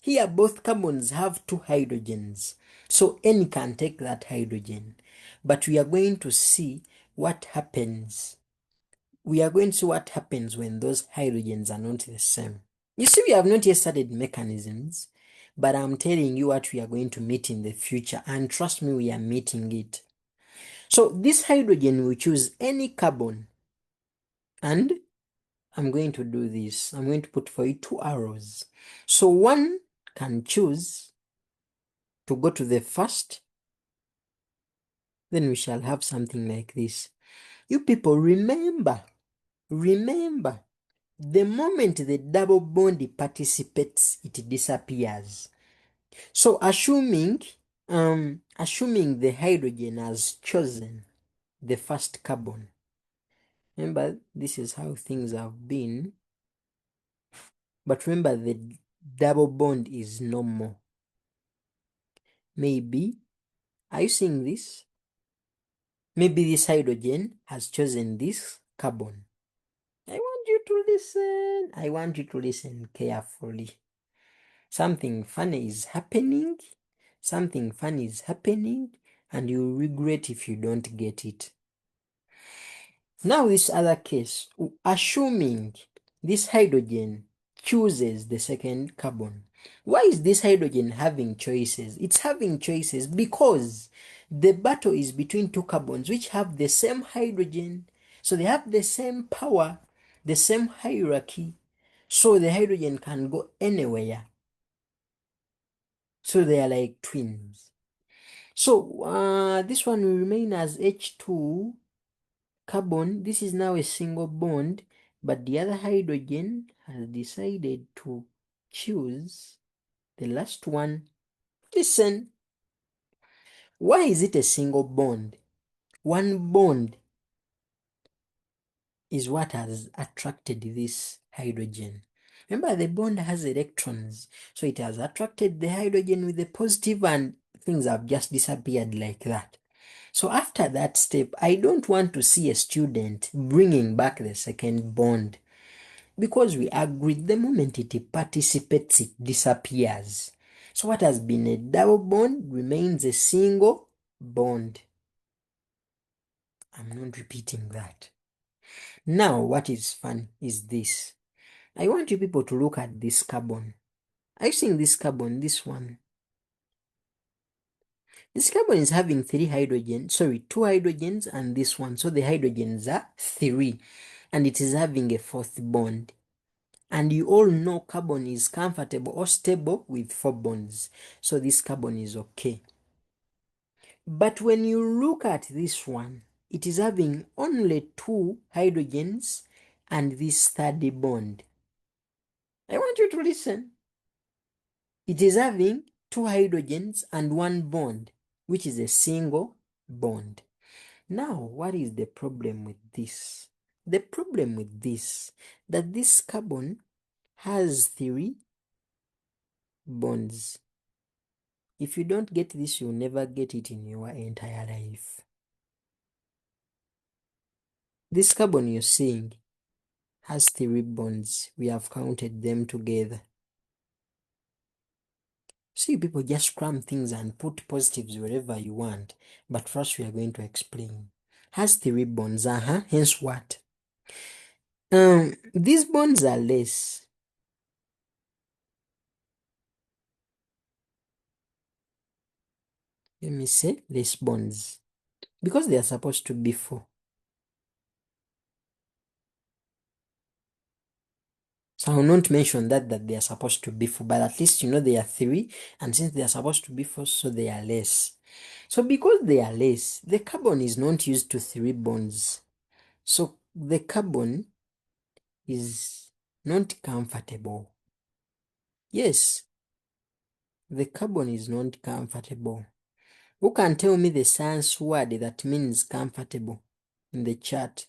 Here both carbons have 2 hydrogens. So N can take that hydrogen. But we are going to see what happens. We are going to see what happens when those hydrogens are not the same. You see, we have not yet studied mechanisms, but I'm telling you what we are going to meet in the future, and trust me, we are meeting it. So this hydrogen will choose any carbon, and I'm going to do this. I'm going to put for you 2 arrows. So one can choose to go to the first, then we shall have something like this. You people remember, the moment the double bond participates, it disappears. So assuming the hydrogen has chosen the first carbon, remember this is how things have been, but remember the double bond is normal. Maybe, are you seeing this? Maybe this hydrogen has chosen this carbon. I want you to listen. I want you to listen carefully. Something funny is happening. Something funny is happening, and you'll regret if you don't get it. Now this other case, assuming this hydrogen chooses the second carbon. Why is this hydrogen having choices? It's having choices because the battle is between 2 carbons which have the same hydrogen. So they have the same power, the same hierarchy. So the hydrogen can go anywhere. So they are like twins. So this one will remain as H2 carbon. This is now a single bond, but the other hydrogen has decided to choose the last one. Listen, why is it a single bond? One bond is what has attracted this hydrogen. Remember, the bond has electrons, so it has attracted the hydrogen with the positive, and things have just disappeared like that. So after that step, I don't want to see a student bringing back the second bond, because we agreed the moment it participates, it disappears. So what has been a double bond remains a single bond. I'm not repeating that. Now, what is fun is this. I want you people to look at this carbon. Are you seeing this carbon, this one? This carbon is having 2 hydrogens and this one. So the hydrogens are 3, and it is having a 4th bond. And you all know carbon is comfortable or stable with 4 bonds. So this carbon is okay. But when you look at this one, it is having only 2 hydrogens and this 3rd bond. I want you to listen. It is having 2 hydrogens and 1 bond, which is a single bond. Now, what is the problem with this? The problem with this, that this carbon has 3 bonds. If you don't get this, you'll never get it in your entire life. This carbon you're seeing has 3 bonds. We have counted them together. See, people just cram things and put positives wherever you want. But first we are going to explain. Has 3 bonds, hence what? These bonds are less. Let me say less bonds. Because they are supposed to be 4. So I will not mention that they are supposed to be 4, but at least you know they are 3, and since they are supposed to be 4, so they are less. So because they are less, the carbon is not used to 3 bonds. So the carbon is not comfortable. Yes, the carbon is not comfortable. Who can tell me the science word that means comfortable in the chat?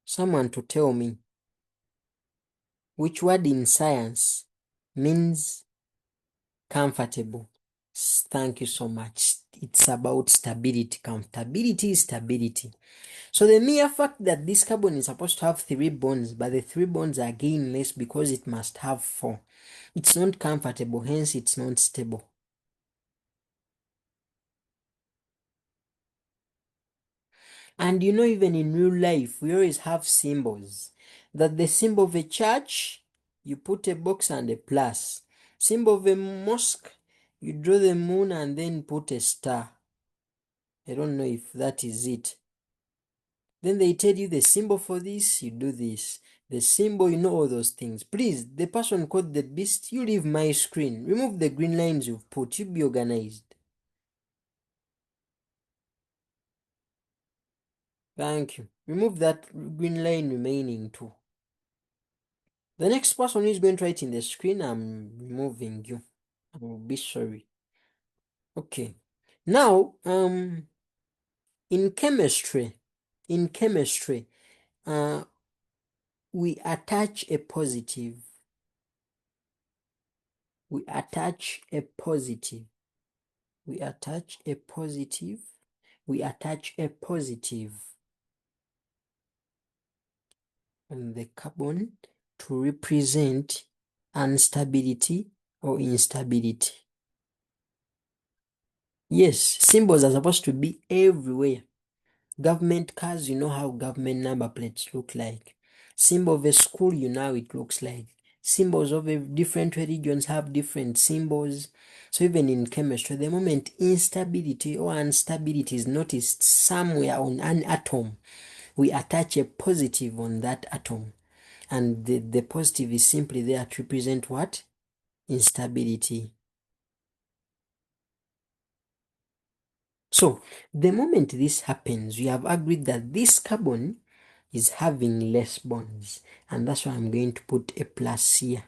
Someone to tell me which word in science means comfortable. Thank you so much. It's about stability. Comfortability is stability. So the mere fact that this carbon is supposed to have 3 bonds, but the 3 bonds are again less because it must have 4. It's not comfortable, hence it's not stable. And you know, even in real life, we always have symbols. That the symbol of a church, you put a box and a plus. Symbol of a mosque, you draw the moon and then put a star. I don't know if that is it. Then they tell you the symbol for this, you do this. The symbol, you know all those things. Please, the person called the beast, you leave my screen. Remove the green lines you've put. You be organized. Thank you. Remove that green line remaining too. The next person who is going to write in the screen, I'm removing you. I will be sorry. Okay. Now, in chemistry, we attach a positive. We attach a positive. We attach a positive. We attach a positive on the carbon to represent instability or instability. Yes, symbols are supposed to be everywhere. Government cars, you know how government number plates look like. Symbol of a school, you know how it looks like. Symbols of different religions have different symbols. So even in chemistry, the moment instability or instability is noticed somewhere on an atom, we attach a positive on that atom. And the positive is simply there to represent what? Instability. So the moment this happens, we have agreed that this carbon is having less bonds, and that's why I'm going to put a plus here.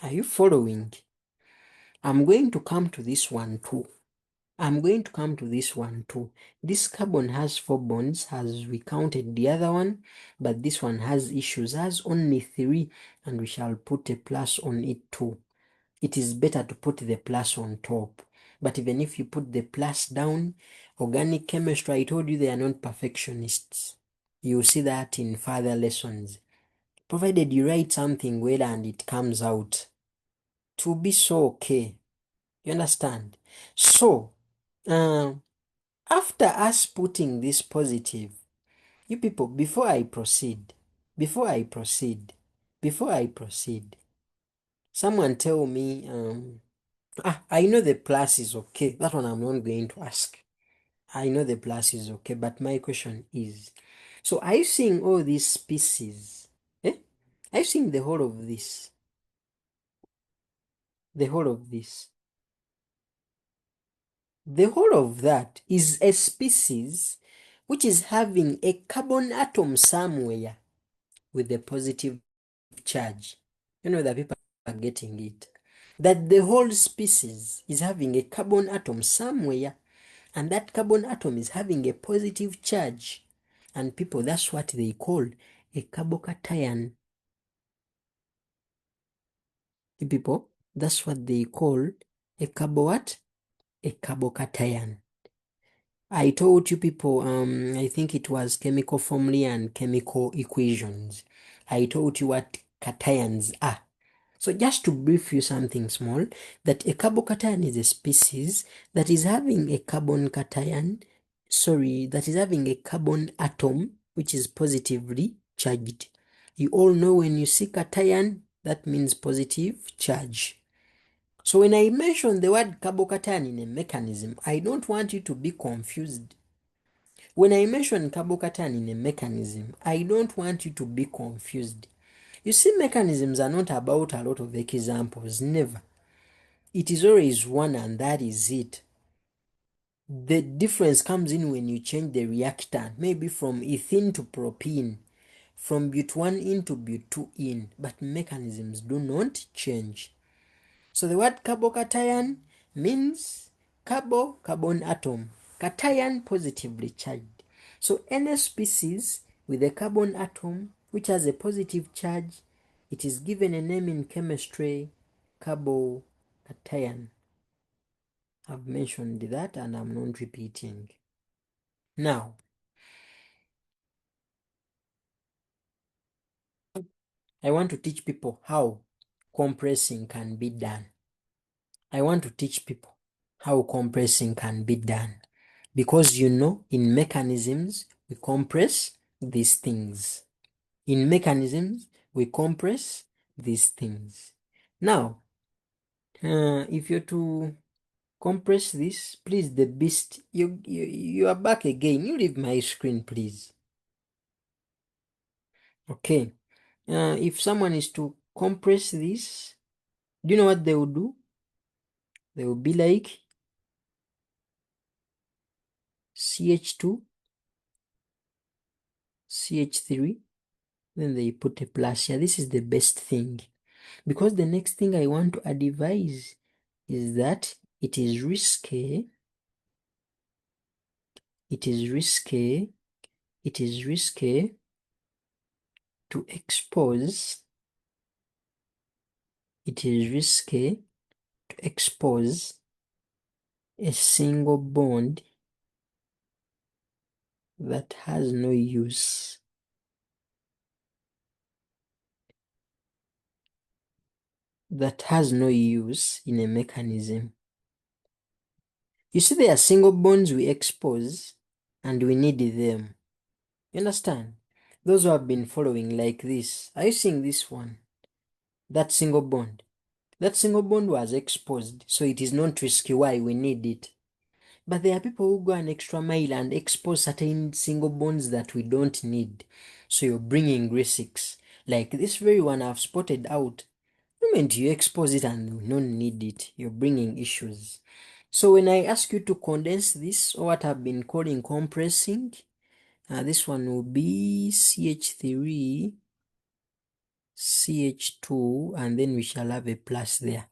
Are you following? I'm going to come to this one too. This carbon has 4 bonds, as we counted the other one, but this one has issues, has only 3, and we shall put a plus on it too. It is better to put the plus on top. But even if you put the plus down, organic chemistry, I told you they are not perfectionists. You'll see that in further lessons. Provided you write something well and it comes out, to be so okay. You understand? So, after us putting this positive, you people, before I proceed, someone tell me, I know the plus is okay. That one I'm not going to ask. I know the plus is okay, but my question is, so are you seeing all these species? Are you seeing the whole of this? The whole of this. The whole of that is a species which is having a carbon atom somewhere with a positive charge. You know that people are getting it. That the whole species is having a carbon atom somewhere, and that carbon atom is having a positive charge. And people, that's what they call a carbocation. People, that's what they call a what? A carbocation. I told you people, I think it was chemical formula and chemical equations. I told you what cations are. So just to brief you something small, that a carbocation is a species that is having a carbon cation, that is having a carbon atom which is positively charged. You all know when you see cation, that means positive charge. So when I mention the word carbocation in a mechanism, I don't want you to be confused. When I mention carbocation in a mechanism, I don't want you to be confused. You see, mechanisms are not about a lot of examples, never. It is always one and that is it. The difference comes in when you change the reactant, maybe from ethene to propene, from but1 to but2, but mechanisms do not change. So the word carbocation means carbon atom, cation positively charged. So any species with a carbon atom which has a positive charge, it is given a name in chemistry, carbocation. I've mentioned that and I'm not repeating. Now, I want to teach people how compressing can be done. Because you know, in mechanisms, we compress these things. Now, if you're to compress this, please, the beast, you are back again. You leave my screen, please. Okay. If someone is to compress this, do you know what they will do? They will be like CH2, CH3, then they put a plus here. This is the best thing, because the next thing I want to advise is that it is risky to expose a single bond that has no use. In a mechanism. You see, there are single bonds we expose and we need them. You understand? Those who have been following, like this. Are you seeing this one? That single bond. That single bond was exposed, so it is not risky. Why? We need it. But there are people who go an extra mile and expose certain single bonds that we don't need. So you're bringing risks. Like this very one I've spotted out. The moment you expose it and you don't need it, you're bringing issues. So when I ask you to condense this, or what I've been calling compressing, this one will be CH3, CH2, and then we shall have a plus there.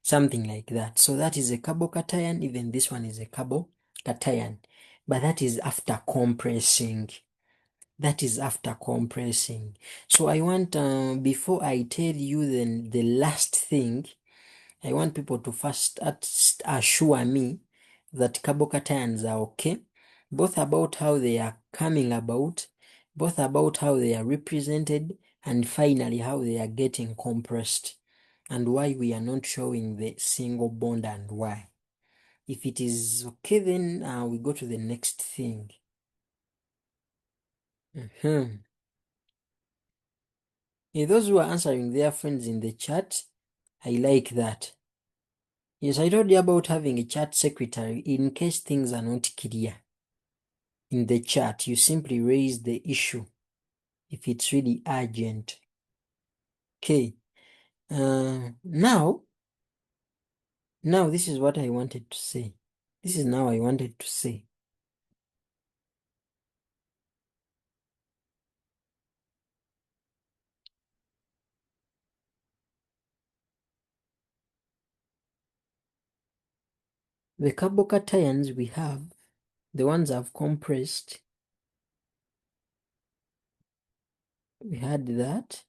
Something like that. So that is a carbocation, even this one is a carbocation. But that is after compressing. So I want, before I tell you the last thing, I want people to first assure me that carbocations are okay, both about how they are coming about, both about how they are represented, and finally how they are getting compressed, and why we are not showing the single bond and why. If it is okay, then we go to the next thing. Those who are answering their friends in the chat, I like that. Yes, I told you about having a chat secretary in case things are not clear. In the chat, you simply raise the issue if it's really urgent. Okay. Now this is what I wanted to say. The carbocations we have, the ones I've compressed, we had that.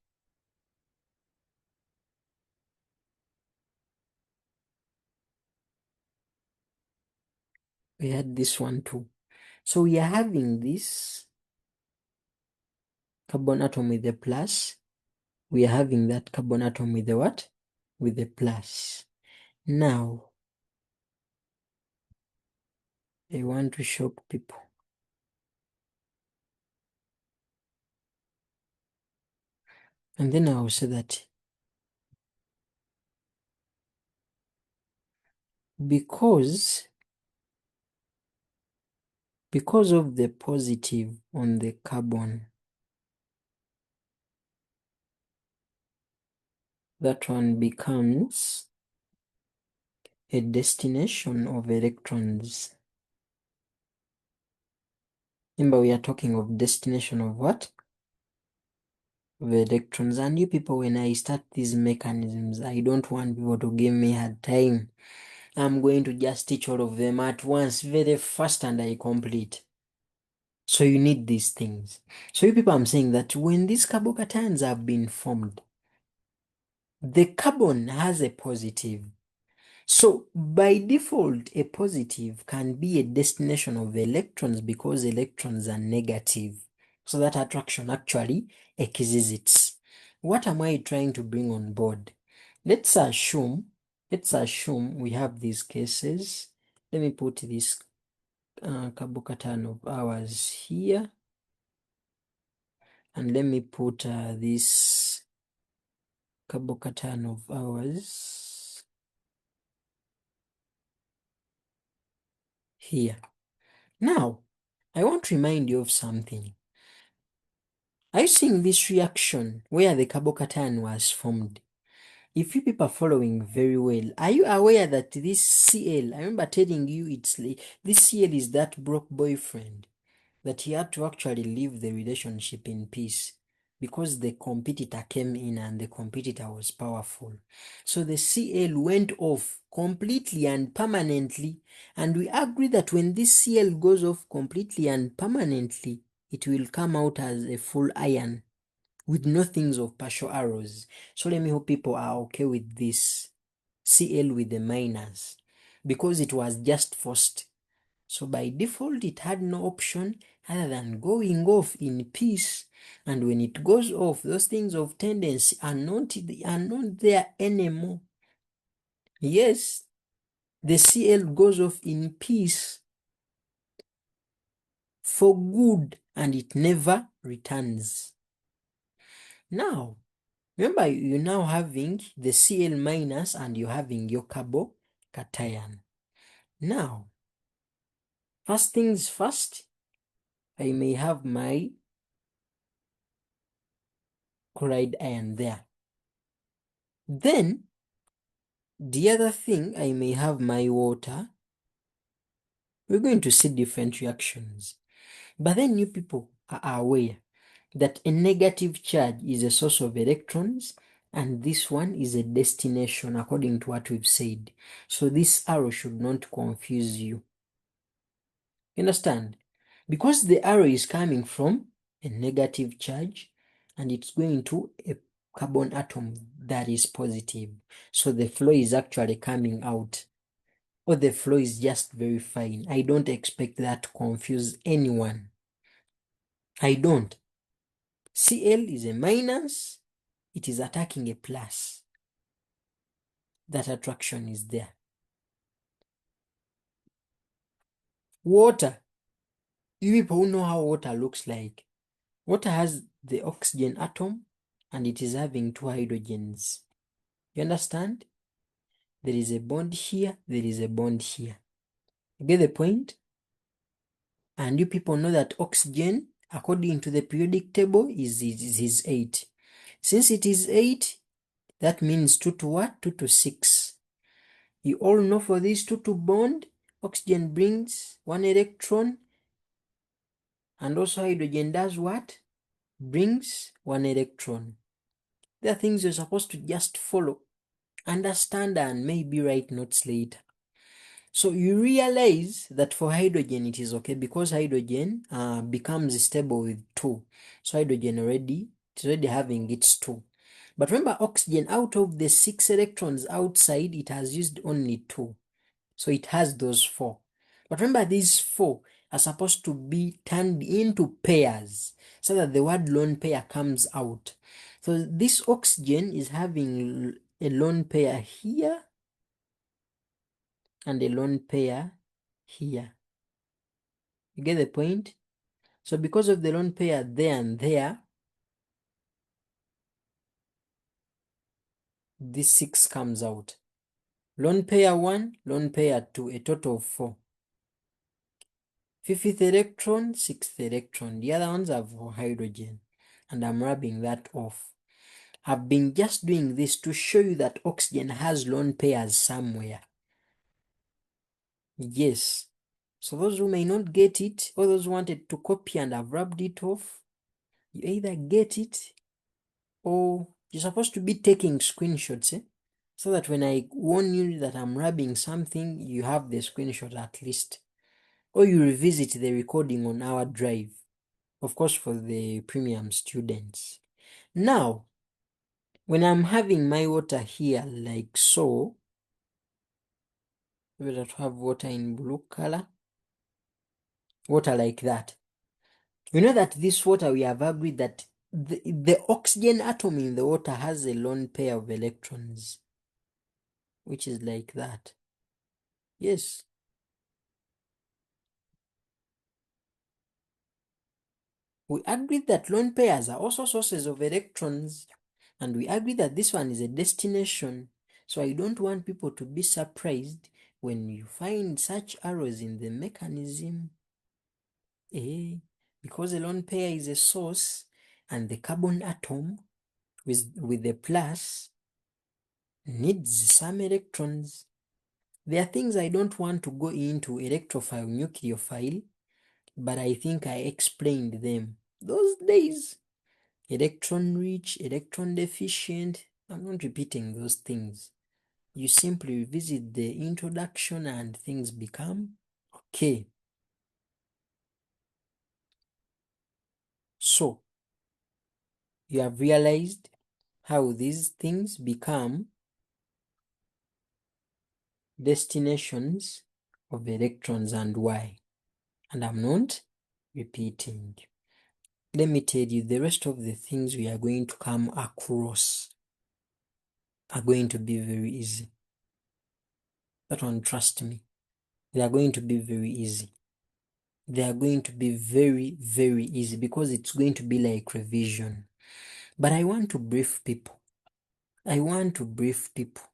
We had this one too. So we are having this carbon atom with the plus. We are having that carbon atom with the what? With the plus. Now, I want to shock people. And then I will say that because of the positive on the carbon, that one becomes a destination of electrons. Remember, we are talking of destination of what? Of electrons. And you people, when I start these mechanisms, I don't want people to give me hard time. I'm going to just teach all of them at once, very fast, and I complete. So you need these things. So you people, I'm saying that when these carbocations have been formed, the carbon has a positive. So by default, a positive can be a destination of electrons because electrons are negative. So that attraction actually exists. What am I trying to bring on board? Let's assume we have these cases. Let me put this carbocation of ours here. And let me put this carbocation of ours here. Now, I want to remind you of something. Are you seeing this reaction where the carbocation was formed? If you people are following very well, are you aware that this Cl, I remember telling you this Cl is that broke boyfriend, that he had to actually leave the relationship in peace because the competitor came in and the competitor was powerful. So the Cl went off completely and permanently, and we agree that when this Cl goes off completely and permanently, it will come out as a full iron with no things of partial arrows. So let me hope people are okay with this Cl with the minus because it was just forced. So by default, it had no option other than going off in peace. And when it goes off, those things of tendency are not there anymore. Yes, the Cl goes off in peace for good and it never returns. Now, remember, you're now having the Cl minus and you're having your carbocation. Now, first things first, I may have my chloride ion there. Then, the other thing, I may have my water. We're going to see different reactions. But then you people are aware that a negative charge is a source of electrons and this one is a destination according to what we've said. So this arrow should not confuse you. You understand? Because the arrow is coming from a negative charge and it's going to a carbon atom that is positive. So the flow is actually coming out. Or the flow is just very fine. I don't expect that to confuse anyone. I don't. Cl is a minus. It is attacking a plus. That attraction is there. Water. You people know how water looks like. Water has the oxygen atom and it is having two hydrogens. You understand? There is a bond here, there is a bond here. You get the point? And you people know that oxygen, according to the periodic table, is 8. Since it is 8, that means 2 to what? 2 to 6. You all know for this 2 to bond, oxygen brings 1 electron, and also hydrogen does what? Brings 1 electron. There are things you're supposed to just follow, understand, and maybe write notes later. So you realize that for hydrogen it is okay because hydrogen becomes stable with 2. So hydrogen it's already having its 2. But remember, oxygen, out of the 6 electrons outside, it has used only 2. So it has those 4. But remember, these 4 are supposed to be turned into pairs so that the word lone pair comes out. So this oxygen is having a lone pair here and a lone pair here. You get the point? So because of the lone pair there and there, this 6 comes out. Lone pair 1, lone pair 2, a total of 4. 5th electron, 6th electron. The other ones are for hydrogen. And I'm rubbing that off. I've been just doing this to show you that oxygen has lone pairs somewhere. Yes. So those who may not get it, or those who wanted to copy and have rubbed it off, you either get it or you're supposed to be taking screenshots, so that when I warn you that I'm rubbing something, you have the screenshot at least. Or you revisit the recording on our drive, of course, for the premium students. Now, when I'm having my water here like so, we will have water in blue color, water like that. You know that this water, we have agreed that the oxygen atom in the water has a lone pair of electrons, which is like that. Yes. We agreed that lone pairs are also sources of electrons, and we agreed that this one is a destination. So I don't want people to be surprised when you find such arrows in the mechanism. Because a lone pair is a source, and the carbon atom with the plus needs some electrons. There are things I don't want to go into, electrophile, nucleophile, but I think I explained them those days. Electron rich, electron deficient. I'm not repeating those things. You simply revisit the introduction and things become okay. So, you have realized how these things become destinations of electrons and why. And I'm not repeating. Let me tell you, the rest of the things we are going to come across are going to be very easy. That one, trust me. They are going to be very easy. They are going to be very, very easy because it's going to be like revision. But I want to brief people. I want to brief people.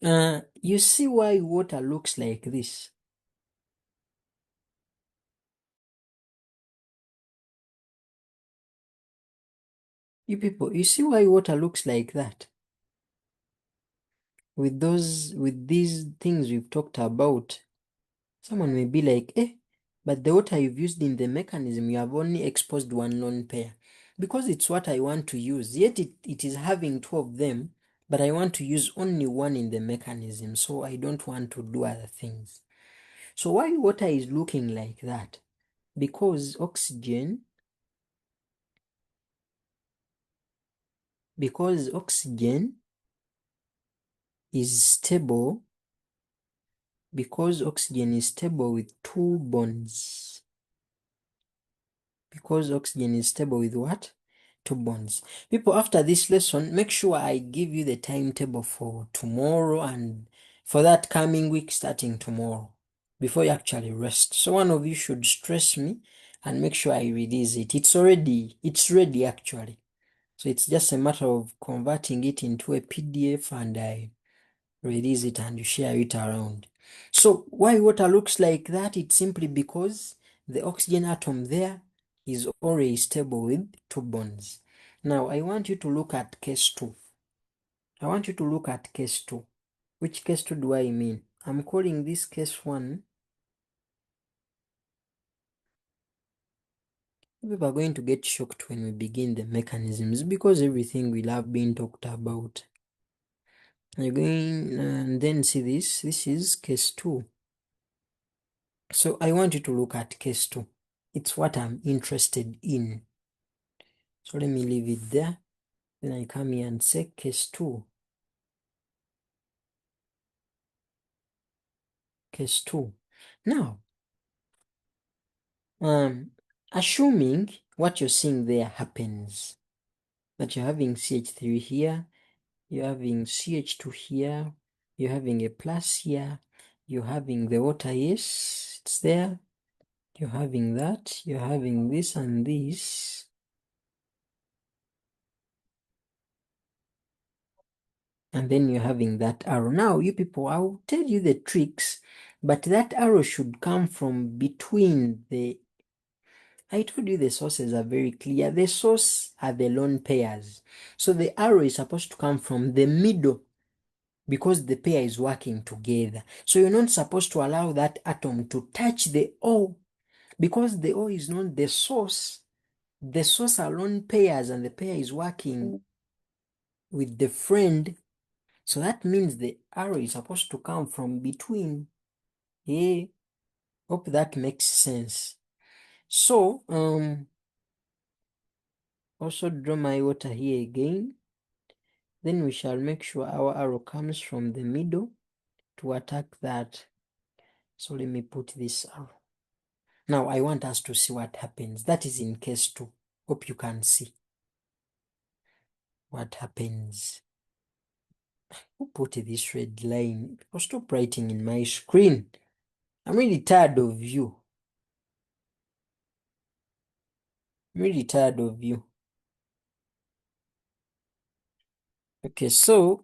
You see why water looks like this? You people, you see why water looks like that? With these things we've talked about, someone may be like, but the water you've used in the mechanism, you have only exposed one lone pair. Because it's what I want to use, yet it is having two of them, but I want to use only one in the mechanism, so I don't want to do other things. So why water is looking like that? Because oxygen is stable, with two bonds. Because oxygen is stable with what? Two bonds. People, after this lesson, make sure I give you the timetable for tomorrow and for that coming week starting tomorrow before you actually rest. So one of you should stress me and make sure I release it. It's ready actually. So it's just a matter of converting it into a PDF and I release it and you share it around. So why water looks like that? It's simply because the oxygen atom there is already stable with two bonds. Now I want you to look at case 2. Which case 2 do I mean? I'm calling this case 1. People are going to get shocked when we begin the mechanisms because everything will have been talked about. You're going and then see this. This is case 2. So I want you to look at case 2. It's what I'm interested in. So let me leave it there. Then I come here and say case 2. Case 2. Now, assuming what you're seeing there happens, that you're having CH3 here, you're having CH2 here, you're having a plus here, you're having the water, yes, it's there. You're having that, you're having this and this. And then you're having that arrow. Now, you people, I'll tell you the tricks, but that arrow should come from between the I told you the sources are very clear. The source are the lone pairs. So the arrow is supposed to come from the middle because the pair is working together. So you're not supposed to allow that atom to touch the O because the O is not the source. The source are lone pairs and the pair is working with the friend. So that means the arrow is supposed to come from between. Yeah. Hope that makes sense. So, also draw my water here again. Then we shall make sure our arrow comes from the middle to attack that. So let me put this arrow. Now I want us to see what happens. That is in case 2. Hope you can see what happens. Who put this red line? People stop writing in my screen. I'm really tired of you. I'm really tired of you. Okay, so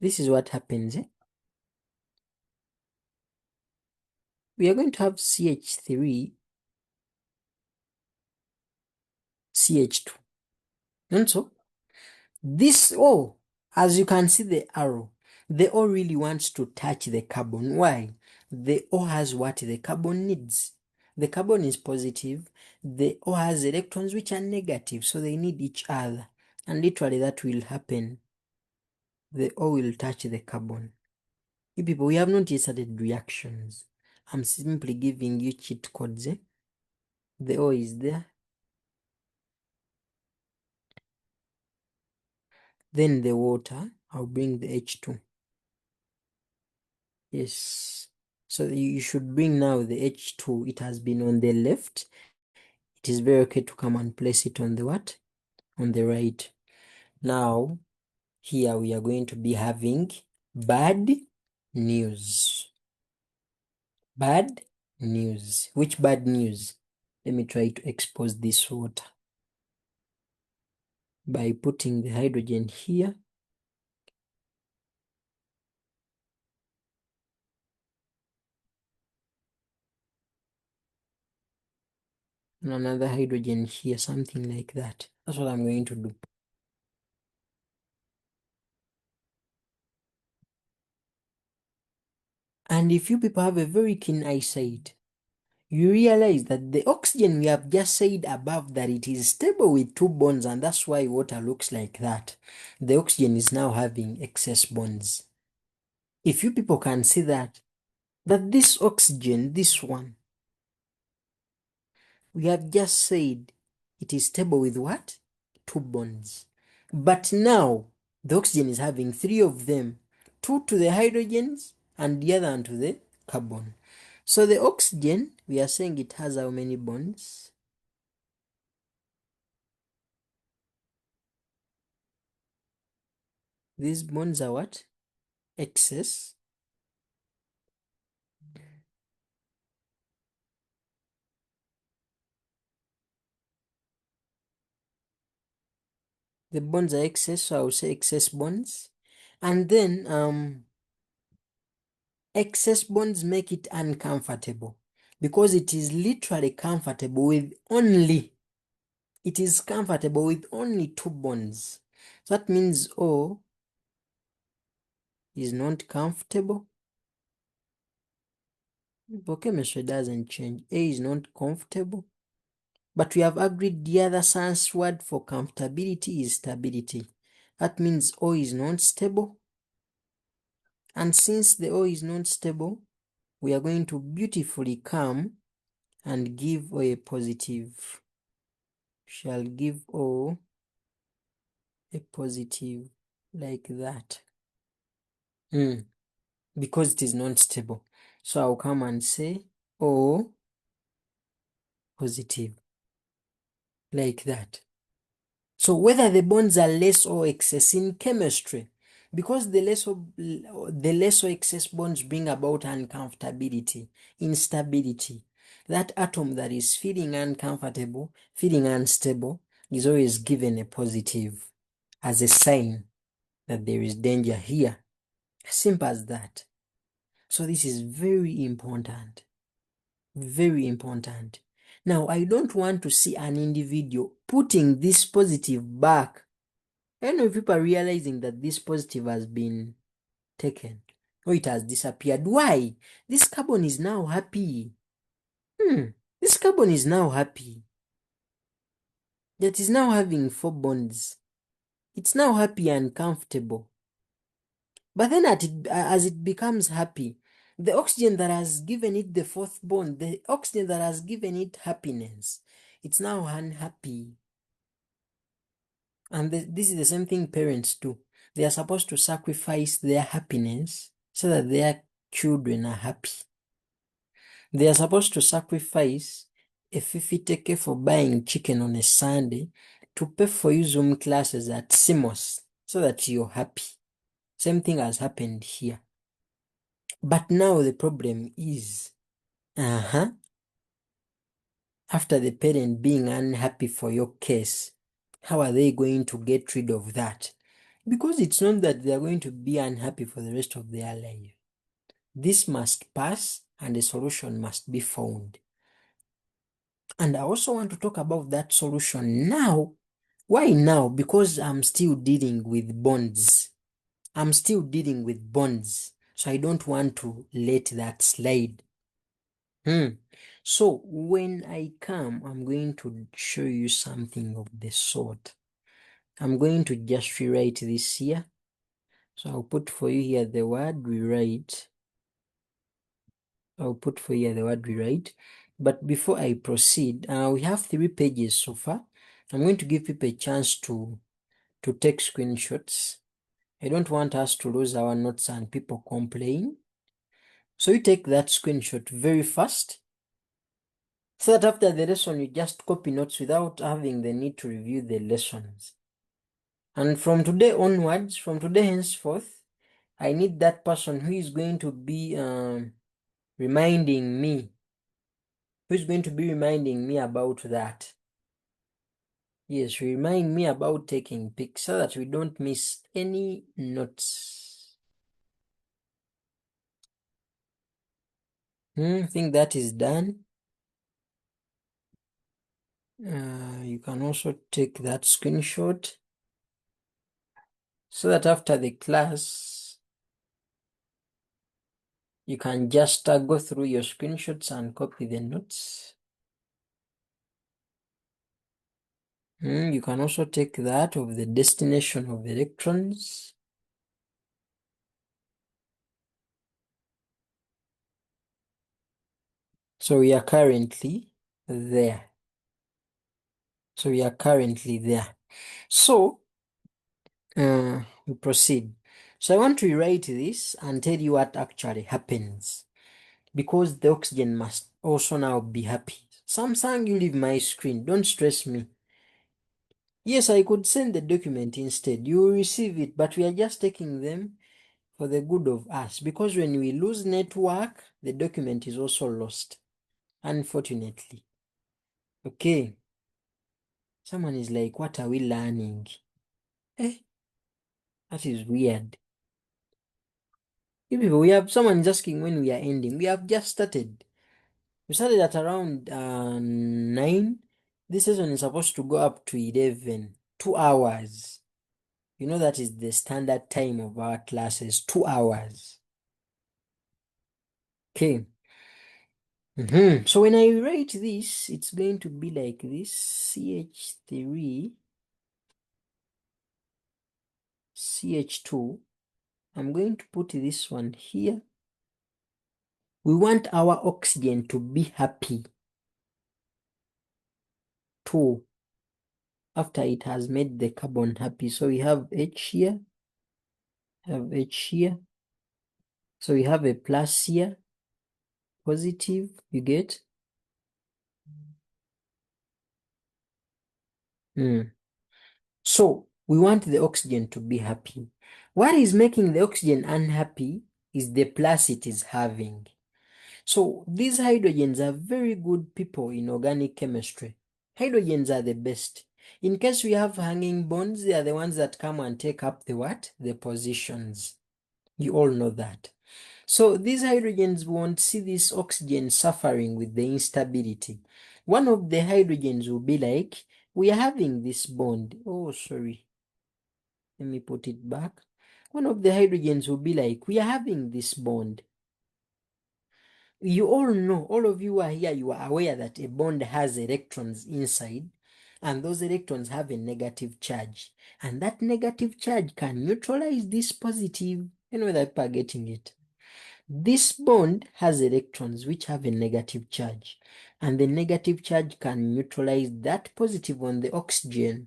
this is what happens. We are going to have CH3, CH2. And so this O, as you can see the arrow, the O really wants to touch the carbon. Why? The O has what the carbon needs. The carbon is positive. The O has electrons which are negative, so they need each other. And literally that will happen. The O will touch the carbon. You people, we have not yet started reactions. I'm simply giving you cheat codes. The O is there. Then the water, I'll bring the H2. Yes. So you should bring now the H2. It has been on the left. It is very okay to come and place it on the what? On the right. Now, here we are going to be having bad news. Bad news. Which bad news? Let me try to expose this water by putting the hydrogen here. And another hydrogen here, something like that. That's what I'm going to do. And if you people have a very keen eyesight, you realize that the oxygen we have just said above that it is stable with 2 bonds, and that's why water looks like that. The oxygen is now having excess bonds. If you people can see that this oxygen, this one, we have just said it is stable with what? 2 bonds. But now the oxygen is having 3 of them, 2 to the hydrogens and the other one to the carbon. So the oxygen, we are saying it has how many bonds? These bonds are what? Excess. The bonds are excess, so I will say excess bonds. And then excess bonds make it uncomfortable because it is literally comfortable with only, it is comfortable with only 2 bonds. So that means O is not comfortable. Biochemistry doesn't change. A is not comfortable. But we have agreed the other science word for comfortability is stability. That means O is not stable. And since the O is not stable, we are going to beautifully come and give O a positive. Shall give O a positive like that. Because it is not stable. So I'll come and say O positive like that. So whether the bonds are less or excess in chemistry, because the less or excess bonds bring about uncomfortability, instability. That atom that is feeling uncomfortable, feeling unstable, is always given a positive as a sign that there is danger here. Simple as that. So this is very important. Very important. Now, I don't want to see an individual putting this positive back. I don't know if people are realizing that this positive has been taken or it has disappeared. Why? This carbon is now happy. This carbon is now happy. That is now having 4 bonds. It's now happy and comfortable. But then as it becomes happy, the oxygen that has given it the 4th bond, the oxygen that has given it happiness, it's now unhappy. And this is the same thing parents do. They are supposed to sacrifice their happiness so that their children are happy. They are supposed to sacrifice a 50k for buying chicken on a Sunday to pay for your Zoom classes at Simos so that you're happy. Same thing has happened here. But now the problem is, after the parent being unhappy for your case, how are they going to get rid of that? Because it's not that they are going to be unhappy for the rest of their life. This must pass and a solution must be found. And I also want to talk about that solution now. Why now? Because I'm still dealing with bonds. I'm still dealing with bonds. So I don't want to let that slide. So when I come, I'm going to show you something of the sort. I'm going to just rewrite this here. So I'll put for you here the word rewrite. I'll put for you the word rewrite. But before I proceed, we have 3 pages so far. I'm going to give people a chance to take screenshots. I don't want us to lose our notes and people complain. So you take that screenshot very fast, so that after the lesson you just copy notes without having the need to review the lessons. And from today onwards, from today henceforth, I need that person who is going to be reminding me. Who's going to be reminding me about that? Yes, remind me about taking pics so that we don't miss any notes. I think that is done. You can also take that screenshot so that after the class, you can just go through your screenshots and copy the notes. You can also take that of the destination of electrons. So we are currently there. So we proceed. So I want to rewrite this and tell you what actually happens, because the oxygen must also now be happy. Samsung, you leave my screen. Don't stress me. Yes, I could send the document instead. You will receive it, but we are just taking them for the good of us, because when we lose network, the document is also lost, unfortunately. Okay. Someone is like, what are we learning? That is weird. You people, someone is asking when we are ending. We have just started. We started at around 9. This session is supposed to go up to 11. 2 hours. You know that is the standard time of our classes. 2 hours. Okay. So when I write this, it's going to be like this. CH3, CH2. I'm going to put this one here. We want our oxygen to be happy too, after it has made the carbon happy. So we have H here, have H here. So we have a plus here, positive, you get? So we want the oxygen to be happy. What is making the oxygen unhappy is the plus it is having. So these hydrogens are very good people in organic chemistry. Hydrogens are the best. In case we have hanging bonds, they are the ones that come and take up the what? The positions. You all know that. So these hydrogens won't see this oxygen suffering with the instability. One of the hydrogens will be like, we are having this bond. Oh, sorry. Let me put it back. One of the hydrogens will be like, we are having this bond. You all know, all of you are here, you are aware that a bond has electrons inside, and those electrons have a negative charge. And that negative charge can neutralize this positive. You know that people are getting it. This bond has electrons which have a negative charge, and the negative charge can neutralize that positive on the oxygen.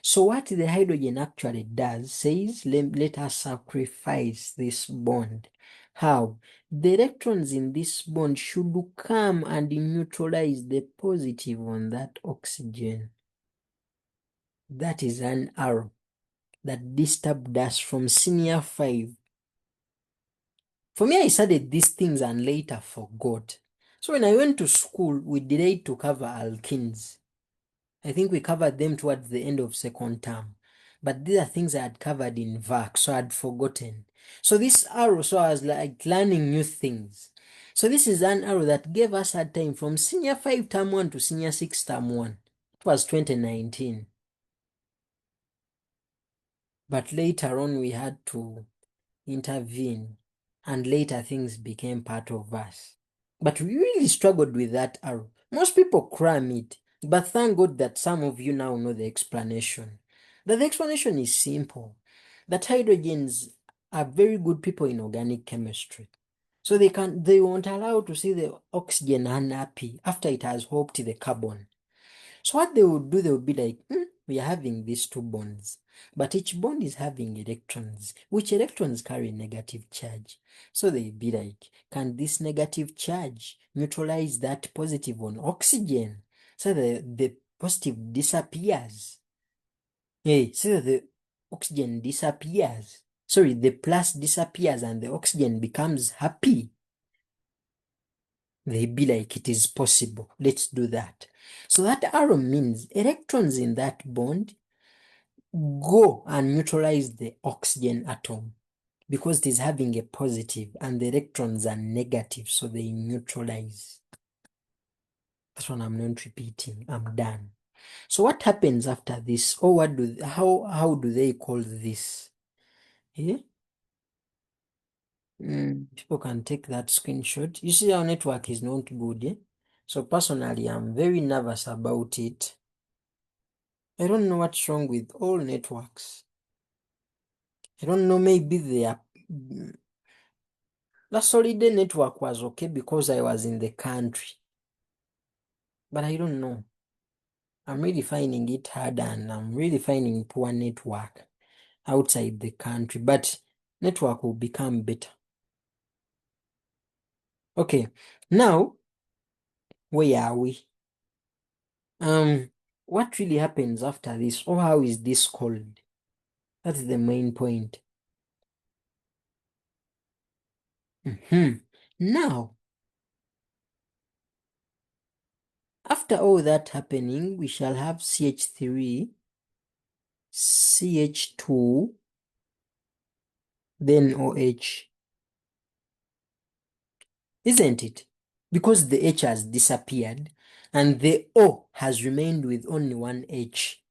So what the hydrogen actually does says, let us sacrifice this bond. How? The electrons in this bond should come and neutralize the positive on that oxygen. That is an arrow that disturbed us from senior 5. For me, I studied these things and later forgot. So when I went to school, we delayed to cover alkenes. I think we covered them towards the end of second term. But these are things I had covered in VAC, so I had forgotten. So this arrow, so I was like learning new things. So this is an arrow that gave us a time from senior 5 term 1 to senior 6 term 1. It was 2019. But later on we had to intervene, and later things became part of us. But we really struggled with that arrow. Most people cram it, but thank God that some of you now know the explanation. The explanation is simple. That hydrogens are very good people in organic chemistry. So they won't allow to see the oxygen unhappy after it has hopped the carbon. So what they would do, they would be like, we are having these two bonds, but each bond is having electrons, which electrons carry negative charge. So they'd be like, can this negative charge neutralize that positive on oxygen? So the positive disappears. Hey, so the oxygen disappears. Sorry, the plus disappears and the oxygen becomes happy. They be like, it is possible. Let's do that. So that arrow means electrons in that bond go and neutralize the oxygen atom because it is having a positive and the electrons are negative, so they neutralize. That's one I'm not repeating. I'm done. So what happens after this? Or how do they call this? Yeah? People can take that screenshot. You see, our network is not good. Yeah? So personally, I'm very nervous about it. I don't know what's wrong with all networks. I don't know, maybe they are. The Soliday network was okay because I was in the country. But I don't know. I'm really finding it hard, and I'm really finding poor network outside the country. But network will become better. Okay, now where are we? What really happens after this, or how is this called? That's the main point. Now, after all that happening, we shall have CH3, CH2, then OH. Isn't it? Because the H has disappeared and the O has remained with only one H.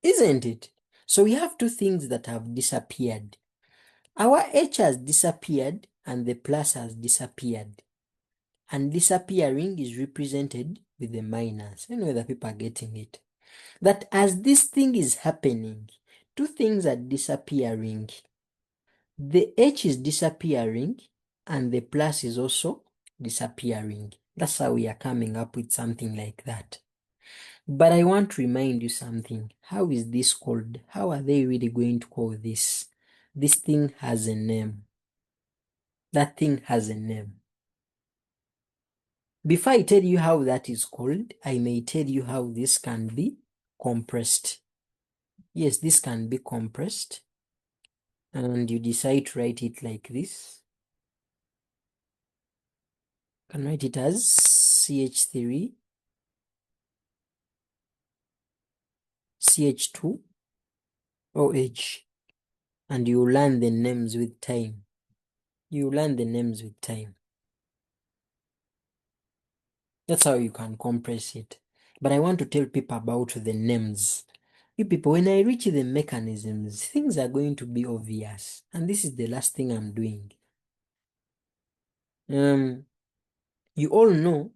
Isn't it? So we have two things that have disappeared. Our H has disappeared and the plus has disappeared. And disappearing is represented with the minus. I know that people are getting it. That as this thing is happening, two things are disappearing. The H is disappearing and the plus is also disappearing. That's how we are coming up with something like that. But I want to remind you something. How is this called? How are they really going to call this? This thing has a name. That thing has a name. Before I tell you how that is called, I may tell you how this can be compressed. Yes, this can be compressed. And you decide to write it like this. You can write it as CH3, CH2, OH. and you learn the names with time. You learn the names with time. That's how you can compress it. But I want to tell people about the names. You people, when I reach the mechanisms, things are going to be obvious. And this is the last thing I'm doing. You all know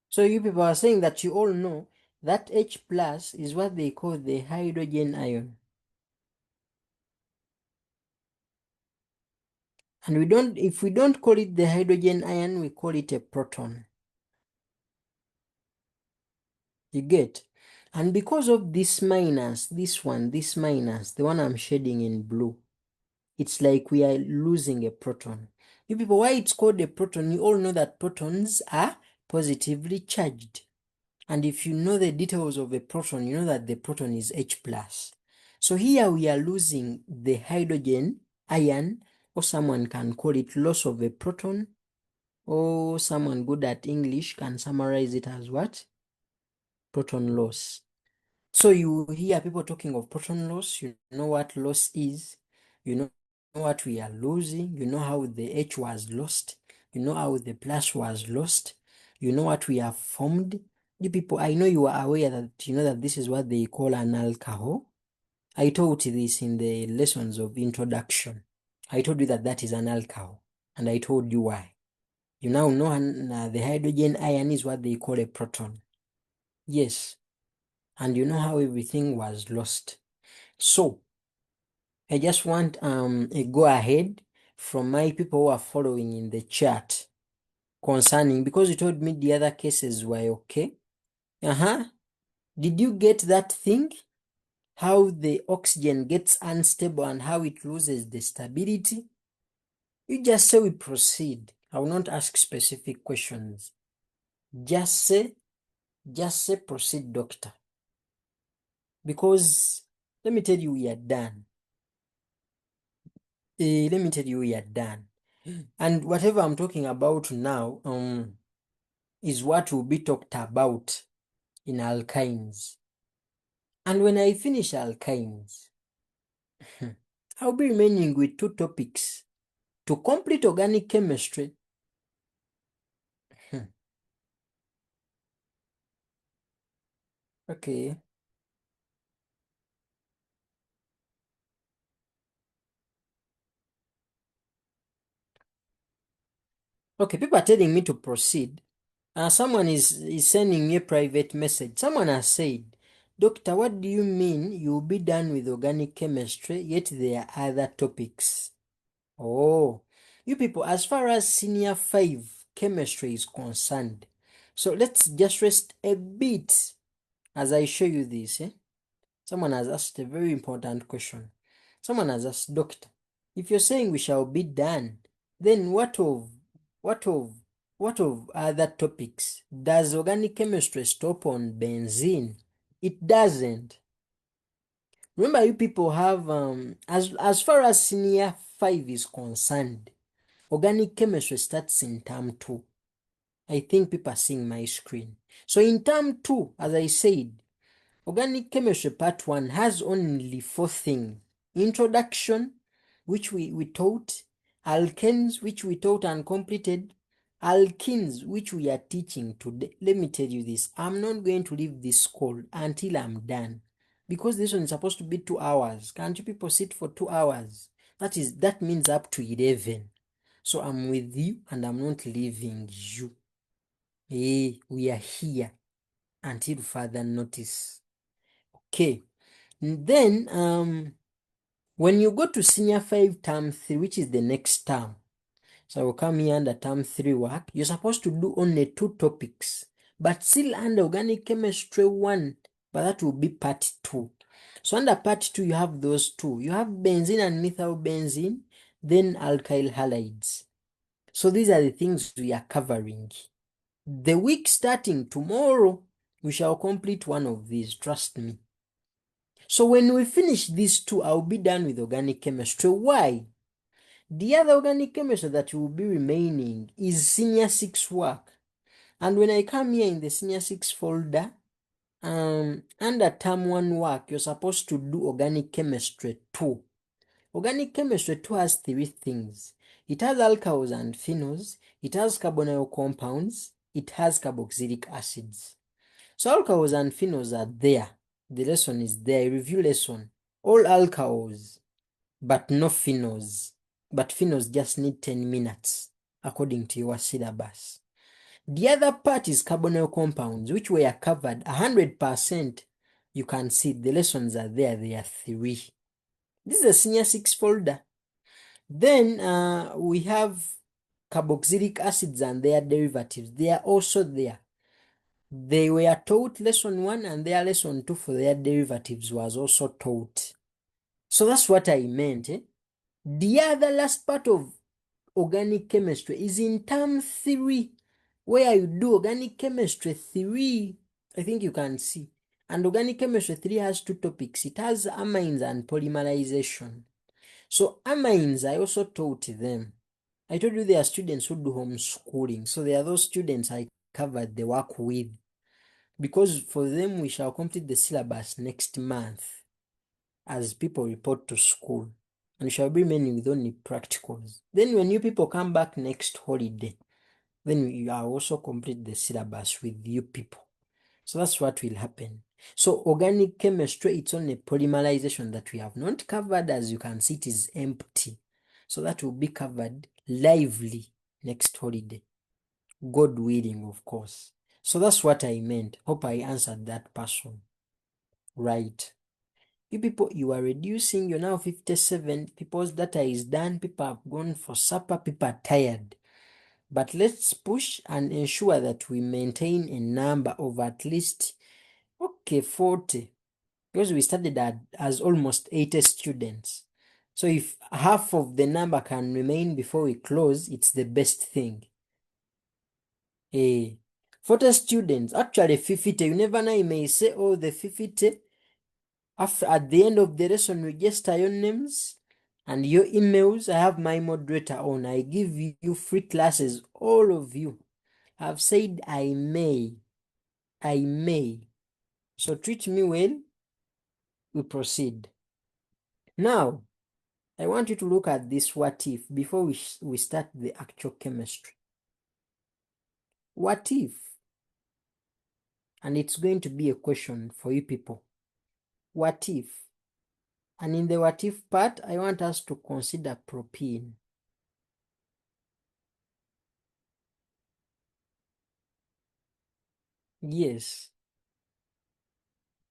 So you people are saying that you all know that H plus is what they call the hydrogen ion. And if we don't call it the hydrogen ion, we call it a proton. You get? And because of this minus, this minus, the one I'm shading in blue, it's like we are losing a proton. You people, why it's called a proton? You all know that protons are positively charged. And if you know the details of a proton, you know that the proton is H plus. So here we are losing the hydrogen ion, or someone can call it loss of a proton, or someone good at English can summarize it as what? Proton loss. So you hear people talking of proton loss, you know what loss is, you know what we are losing, you know how the H was lost, you know how the plus was lost, you know what we have formed. You people, I know you are aware that you know that this is what they call an alcohol. I taught this in the lessons of introduction. I told you that that is an alcohol, and I told you why. You now know the hydrogen ion is what they call a proton. Yes, and you know how everything was lost. So I just want a go ahead from my people who are following in the chat concerning, because you told me the other cases were okay. Did you get that thing? How the oxygen gets unstable and how it loses the stability? You just say we proceed. I will not ask specific questions. Just say proceed, doctor. Because let me tell you, we are done. Let me tell you, we are done. And whatever I'm talking about now is what will be talked about in alkynes. And when I finish alkynes, I'll be remaining with 2 topics to complete organic chemistry. Okay. Okay, people are telling me to proceed. Someone is sending me a private message. Someone has said, Doctor, what do you mean you'll be done with organic chemistry, yet there are other topics? Oh, you people, as far as senior 5 chemistry is concerned, so let's just rest a bit as I show you this. Someone has asked a very important question. Someone has asked, Doctor, if you're saying we shall be done, then what of other topics? Does organic chemistry stop on benzene? It doesn't. Remember, you people have as far as senior 5 is concerned, organic chemistry starts in term 2. I think people are seeing my screen. So in term 2, as I said, organic chemistry part 1 has only 4 things. Introduction, which we taught, alkanes, which we taught and completed, alkenes, which we are teaching today. Let me tell you this, I'm not going to leave this call until I'm done, because this one is supposed to be 2 hours. Can't you people sit for 2 hours? That means up to 11. So I'm with you and I'm not leaving you. Hey, we are here until further notice. Okay. Then when you go to senior 5 term 3, which is the next term, so we'll come here under term 3 work, you're supposed to do only 2 topics, but still under organic chemistry 1, but that will be part 2. So under part 2, you have those 2. You have benzene and methylbenzene, then alkyl halides. So these are the things we are covering. The week starting tomorrow, we shall complete one of these, trust me. So when we finish these 2, I'll be done with organic chemistry. Why? The other organic chemistry that will be remaining is senior 6 work. And when I come here in the senior 6 folder, under term 1 work, you're supposed to do organic chemistry 2. Organic chemistry 2 has 3 things. It has alcohols and phenols, it has carbonyl compounds, it has carboxylic acids. So alcohols and phenols are there. The lesson is there, a review lesson. All alcohols, but no phenols. But phenols just need 10 minutes, according to your syllabus. The other part is carbonyl compounds, which were covered 100%. You can see the lessons are there, they are 3. This is a senior 6 folder. Then we have carboxylic acids and their derivatives. They are also there. They were taught lesson 1 and their lesson 2 for their derivatives was also taught. So that's what I meant. The other last part of organic chemistry is in term 3, where you do organic chemistry 3. I think you can see. And organic chemistry 3 has 2 topics. It has amines and polymerization. So amines, I also taught them. I told you there are students who do homeschooling. So there are those students I covered the work with. Because for them, we shall complete the syllabus next month as people report to school. And we shall be remaining with only practicals. Then when you people come back next holiday, then you are also complete the syllabus with you people. So that's what will happen. So organic chemistry, it's only polymerization that we have not covered. As you can see, it is empty. So that will be covered lively next holiday. God willing, of course. So that's what I meant. Hope I answered that person. Right. You people, you are reducing. You're now 57. People's data is done. People have gone for supper. People are tired. But let's push and ensure that we maintain a number of at least, 40. Because we started as almost 80 students. So if half of the number can remain before we close, it's the best thing. 40 students, actually 50. You never know, you may say, oh, the 50. At the end of the lesson, register your names and your emails. I have my moderator on. I give you free classes, all of you. I've said I may. So treat me well. We proceed. Now, I want you to look at this what if before we start the actual chemistry. What if? And it's going to be a question for you people. What if? And in the what if part, I want us to consider propene. Yes.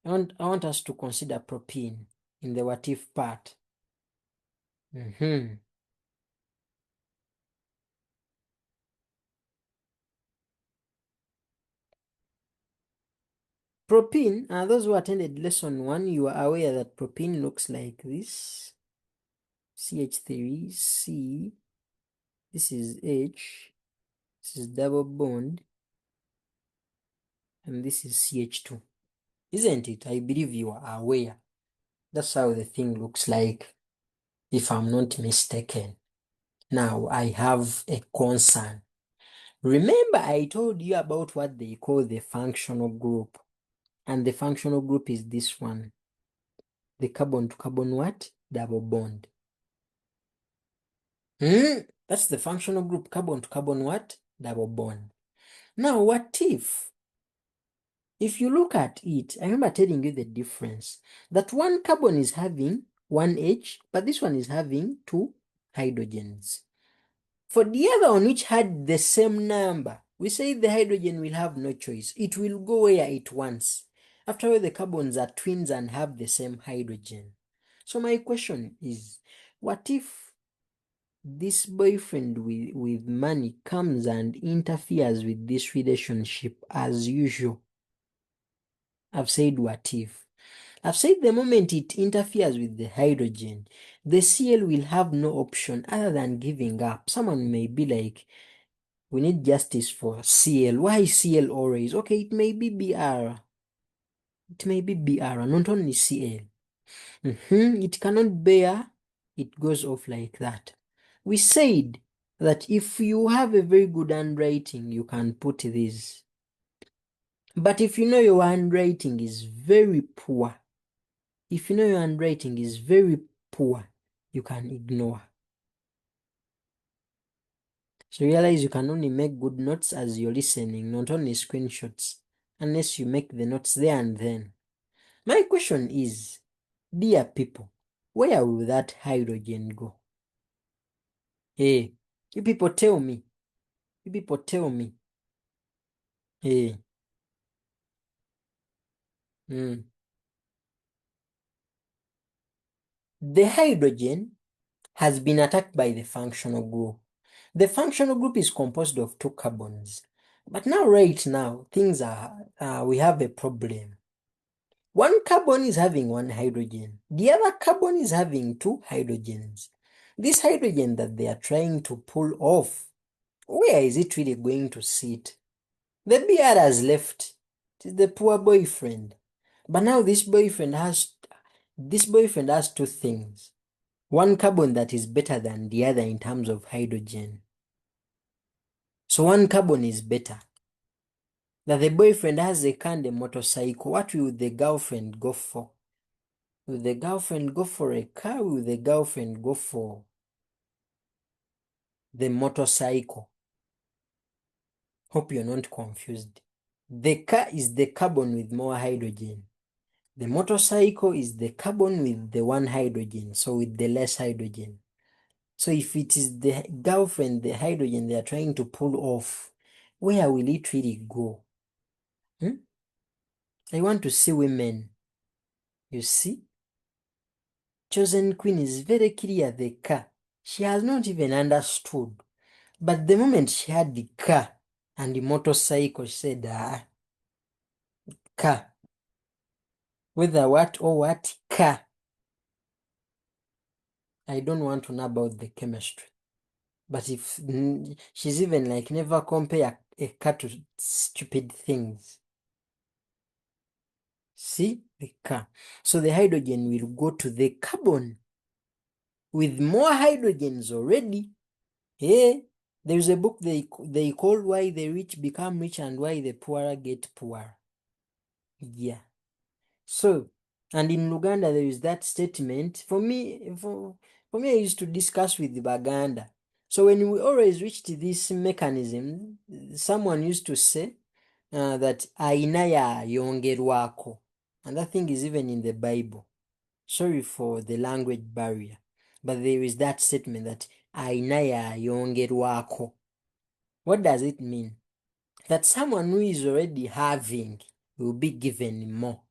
I want us to consider propene in the what if part. Propene, those who attended lesson 1, you are aware that propene looks like this. CH3C. This is H. This is double bond. And this is CH2. Isn't it? I believe you are aware. That's how the thing looks like, if I'm not mistaken. Now, I have a concern. Remember, I told you about what they call the functional group. And the functional group is this one. The carbon to carbon what? Double bond. That's the functional group, carbon to carbon what? Double bond. Now, what if you look at it, I remember telling you the difference. That one carbon is having one H, but this one is having 2 hydrogens. For the other one, which had the same number, we say the hydrogen will have no choice. It will go where it wants. After all, the carbons are twins and have the same hydrogen. So my question is, what if this boyfriend with money comes and interferes with this relationship as usual? I've said what if. I've said the moment it interferes with the hydrogen, the Cl will have no option other than giving up. Someone may be like, we need justice for Cl. Why Cl always? Okay, it may be Br. It may be Br, not only Cl. It cannot bear, it goes off like that. We said that if you have a very good handwriting, you can put this. But if you know your handwriting is very poor, you can ignore. So realize you can only make good notes as you're listening, not only screenshots, unless you make the notes there and then. My question is, dear people, where will that hydrogen go? Hey, you people tell me. Hey. The hydrogen has been attacked by the functional group. The functional group is composed of 2 carbons. But now, right now, things are, we have a problem. 1 carbon is having 1 hydrogen. The other carbon is having 2 hydrogens. This hydrogen that they are trying to pull off, where is it really going to sit? The Br has left. It is the poor boyfriend. But now this boyfriend has 2 things. 1 carbon that is better than the other in terms of hydrogen. So 1 carbon is better. That the boyfriend has a car and a motorcycle. What will the girlfriend go for? Will the girlfriend go for a car? Will the girlfriend go for the motorcycle? Hope you're not confused. The car is the carbon with more hydrogen. The motorcycle is the carbon with the 1 hydrogen, so with the less hydrogen. So if it is the girlfriend, the hydrogen they are trying to pull off, where will it really go? I want to see women. You see? Chosen Queen is very clear, the car. She has not even understood. But the moment she had the car and the motorcycle, she said, car. Whether what or what, car. I don't want to know about the chemistry. But if she's even like, never compare a car to stupid things. See? The car. So the hydrogen will go to the carbon with more hydrogens already. Hey, there's a book they call Why the Rich Become Rich and Why the Poor Get Poor. Yeah. So, and in Luganda there is that statement. For me, I used to discuss with the Baganda. So when we always reached this mechanism, someone used to say that ainaya yongerwako. And that thing is even in the Bible. Sorry for the language barrier. But there is that statement that ainaya yongerwako. What does it mean? That someone who is already having will be given more.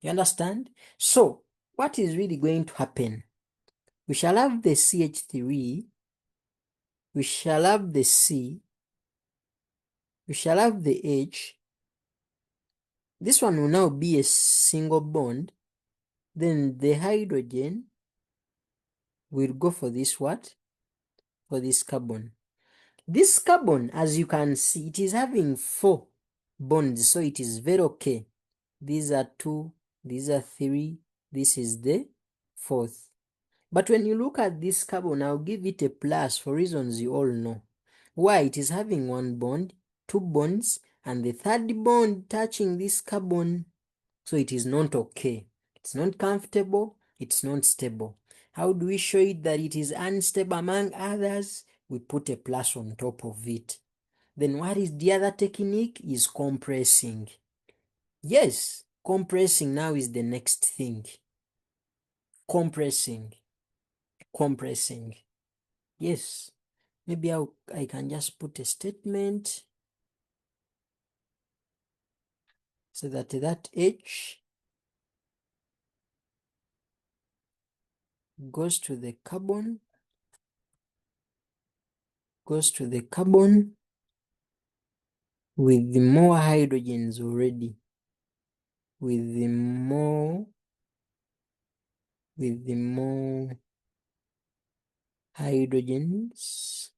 You understand? So, what is really going to happen? We shall have the CH3, we shall have the C, we shall have the H. This one will now be a single bond. Then the hydrogen will go for this what? For this carbon. This carbon, as you can see, it is having 4 bonds, so it is very okay. These are 2, these are 3, this is the 4th. But when you look at this carbon, I'll give it a plus for reasons you all know. Why? It is having 1 bond, 2 bonds, and the 3rd bond touching this carbon. So it is not okay. It's not comfortable, it's not stable. How do we show it that it is unstable among others? We put a plus on top of it. Then what is the other technique? Is compressing. Yes, compressing now is the next thing. Compressing. Yes. Maybe I can just put a statement. so that that H goes to the carbon, with the more hydrogens already, with the more hydrogens,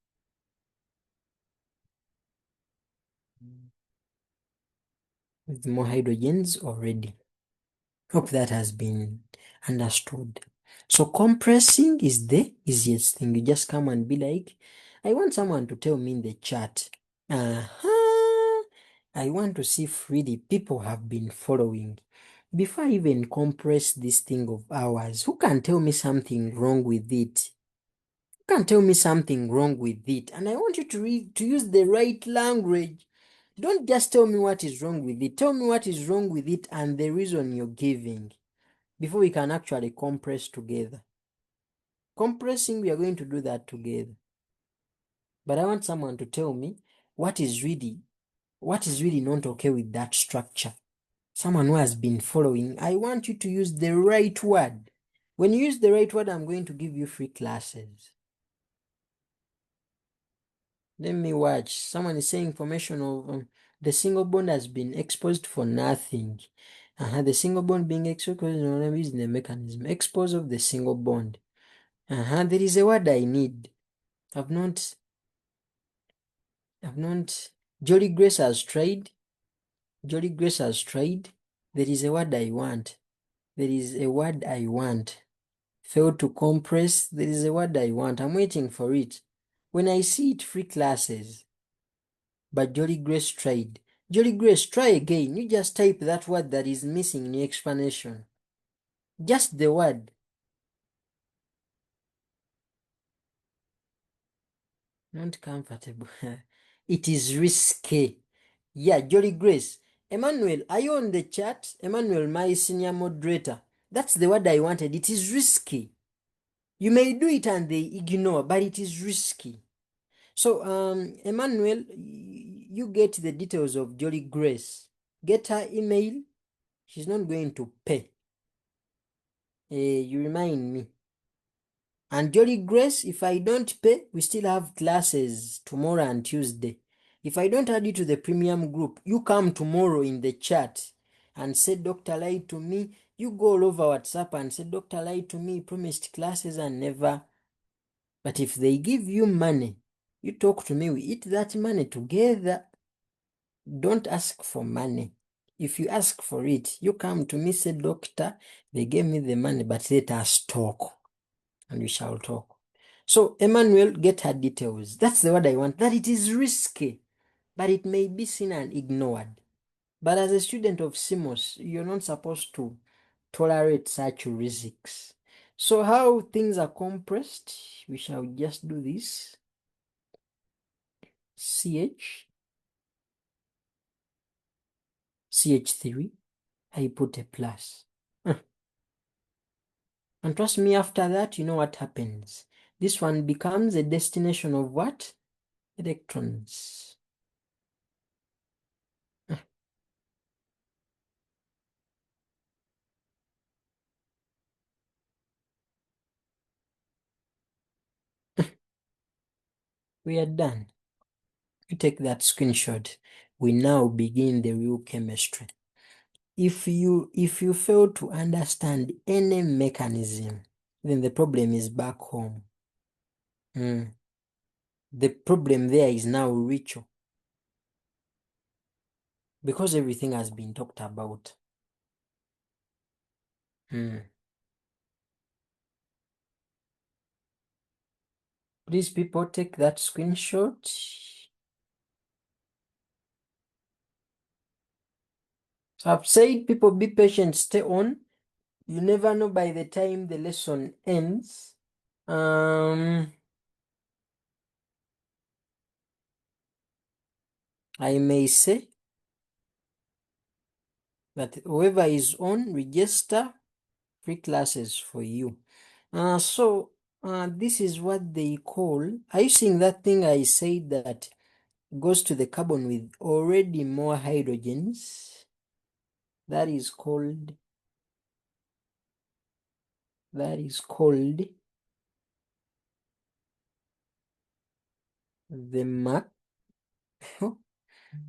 already. Hope that has been understood. So compressing is the easiest thing. You just come and be like, I want someone to tell me in the chat. I want to see if really people have been following. Before I even compress this thing of ours, who can tell me something wrong with it? Who can tell me something wrong with it? And I want you to use the right language. Don't just tell me what is wrong with it. Tell me what is wrong with it and the reason you're giving before we can actually compress together. Compressing, we are going to do that together. But I want someone to tell me what is really not okay with that structure. Someone who has been following, I want you to use the right word. When you use the right word, I'm going to give you free classes. Let me watch. Someone is saying formation of the single bond has been exposed for nothing. The single bond being exposed is the mechanism. Expose of the single bond. There is a word I need. I've not. Jolly Grace has tried. There is a word I want. Fail to compress. There is a word I want. I'm waiting for it. When I see it, free classes. But Jolly Grace tried. Jolly Grace, try again. You just type that word that is missing in your explanation. Just the word. Not comfortable. It is risky. Yeah, Jolly Grace. Emmanuel, are you on the chat? Emmanuel, my senior moderator. That's the word I wanted. It is risky. You may do it and they ignore, but it is risky. So, Emmanuel, you get the details of Jolly Grace. Get her email. She's not going to pay. You remind me. And Jolly Grace, if I don't pay, we still have classes tomorrow and Tuesday. If I don't add you to the premium group, you come tomorrow in the chat and say, Dr. lied to me. You go all over WhatsApp and say, Dr. lied to me, he promised classes and never. But if they give you money, you talk to me, we eat that money together. Don't ask for money. If you ask for it, you come to me, say, Doctor, they gave me the money, but let us talk. And we shall talk. So, Emmanuel, get her details. That's the word I want. That it is risky, but it may be seen and ignored. But as a student of CMOS, you're not supposed to tolerate such risks. So, how things are compressed, we shall just do this. CH3, I put a plus. And trust me, after that, you know what happens. This one becomes a destination of what? Electrons. We are done. You take that screenshot. We now begin the real chemistry. If you fail to understand any mechanism, then the problem is back home. The problem there is now ritual. Because everything has been talked about. Please, people, take that screenshot. So I've said, people, be patient, stay on. You never know by the time the lesson ends. I may say that whoever is on, register, free classes for you. This is what they call, are you seeing that thing I said that goes to the carbon with already more hydrogens? that is called the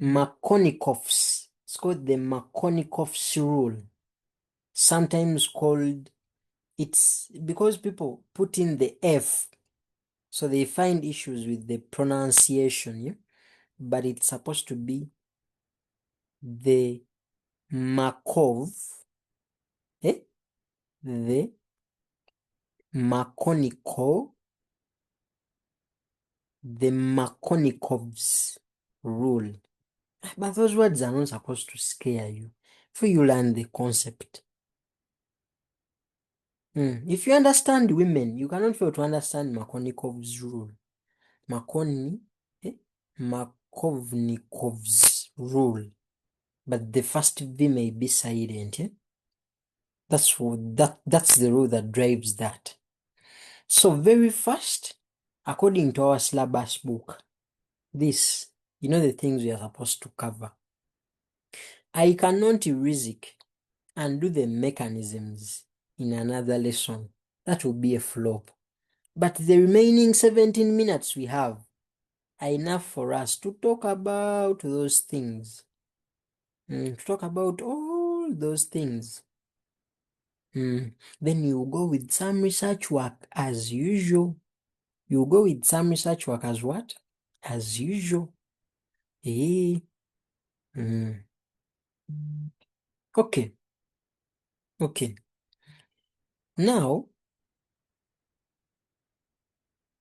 Markovnikov's. It's called the Markovnikov's rule. Sometimes called, it's because people put in the F, so they find issues with the pronunciation, yeah? But it's supposed to be the Markov, eh? The Markovnikov, the Markovnikov's rule. But those words are not supposed to scare you. If you learn the concept. If you understand women, you cannot fail to understand Markovnikov's rule. Markovnikov's rule. But the first V may be silent. That's the rule that drives that. So very first, according to our syllabus book, this, the things we are supposed to cover. I cannot erase it and do the mechanisms in another lesson. That will be a flop. But the remaining 17 minutes we have are enough for us to talk about those things. To talk about all those things. Then you go with some research work as usual. You go with some research work as what? As usual. Eh. Okay. Okay. Now,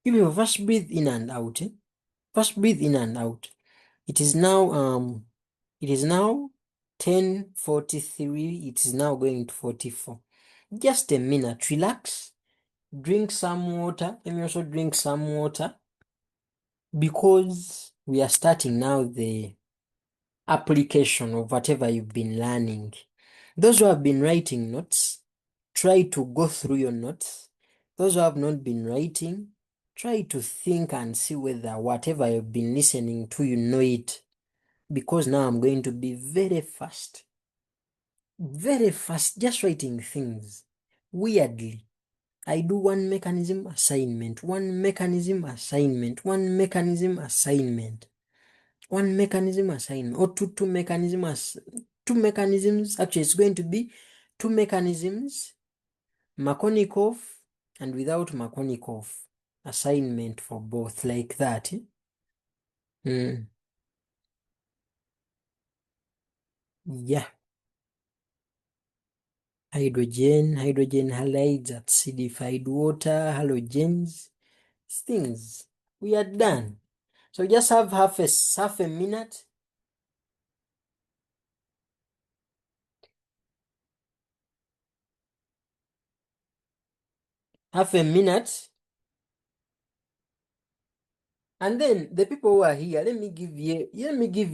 if you first breathe in and out, first breathe in and out. It is now 10:43. It is now going to 44. Just a minute. Relax. Drink some water. Let me also drink some water. Because we are starting now the application of whatever you've been learning. Those who have been writing notes, try to go through your notes. Those who have not been writing, try to think and see whether whatever you've been listening to, you know it. Because now I'm going to be very fast, just writing things. Weirdly, I do one mechanism assignment, one mechanism assignment, one mechanism assignment, one mechanism assignment, or two mechanisms. Actually, it's going to be two mechanisms, Markovnikov and without Markovnikov assignment for both, like that. Yeah. Hydrogen halides, acidified water, halogens, things. We are done. So just have half a minute. Half a minute. And then the people who are here, let me give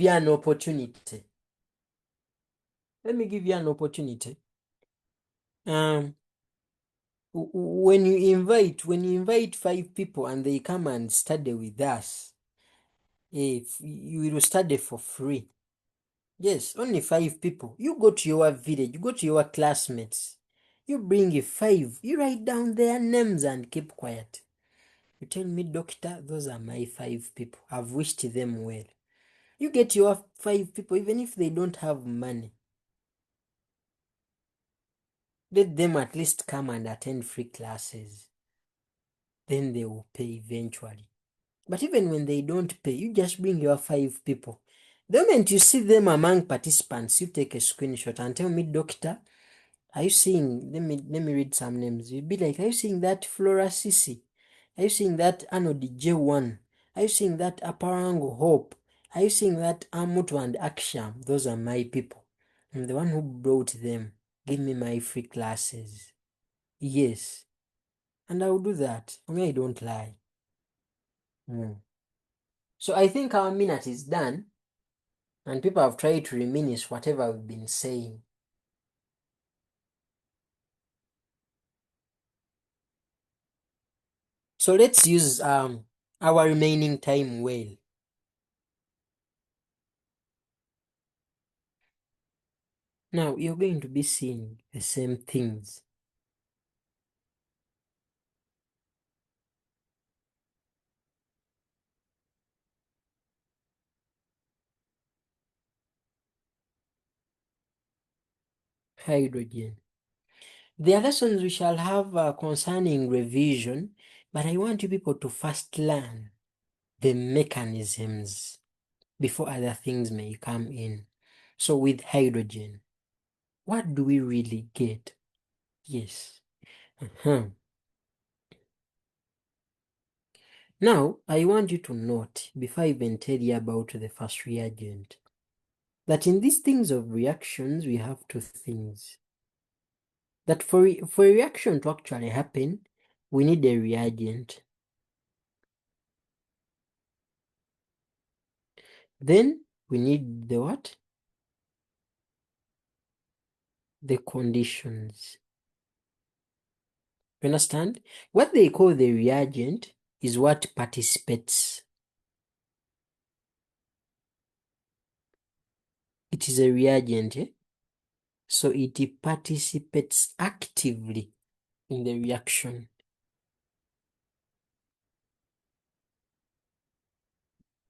you an opportunity. Let me give you an opportunity. When you invite 5 people and they come and study with us, if you will study for free. Yes, only 5 people. You go to your village, you go to your classmates, you bring 5, you write down their names and keep quiet. You tell me, doctor, those are my 5 people. I've wished them well. You get your 5 people, even if they don't have money. Let them at least come and attend free classes. Then they will pay eventually. But even when they don't pay, you just bring your 5 people. The moment you see them among participants, you take a screenshot and tell me, doctor, are you seeing, let me read some names. You'll be like, are you seeing that Flora Sisi? Are you seeing that Anodi J1? Are you seeing that Aparango Hope? Are you seeing that Amutu and Aksham? Those are my people. I'm the one who brought them. Give me my free classes. Yes. And I will do that. I mean, I don't lie. So I think our minute is done. And people have tried to reminisce whatever we've been saying. So let's use our remaining time well. Now you're going to be seeing the same things. Hydrogen. The lessons we shall have concerning revision, but I want you people to first learn the mechanisms before other things may come in. So with hydrogen, what do we really get? Yes. Now, I want you to note, before I even tell you about the first reagent, that in these things of reactions, we have two things. That for a reaction to actually happen, we need a reagent. Then we need the what? The conditions. You understand? What they call the reagent is what participates. It is a reagent, eh? So it participates actively in the reaction.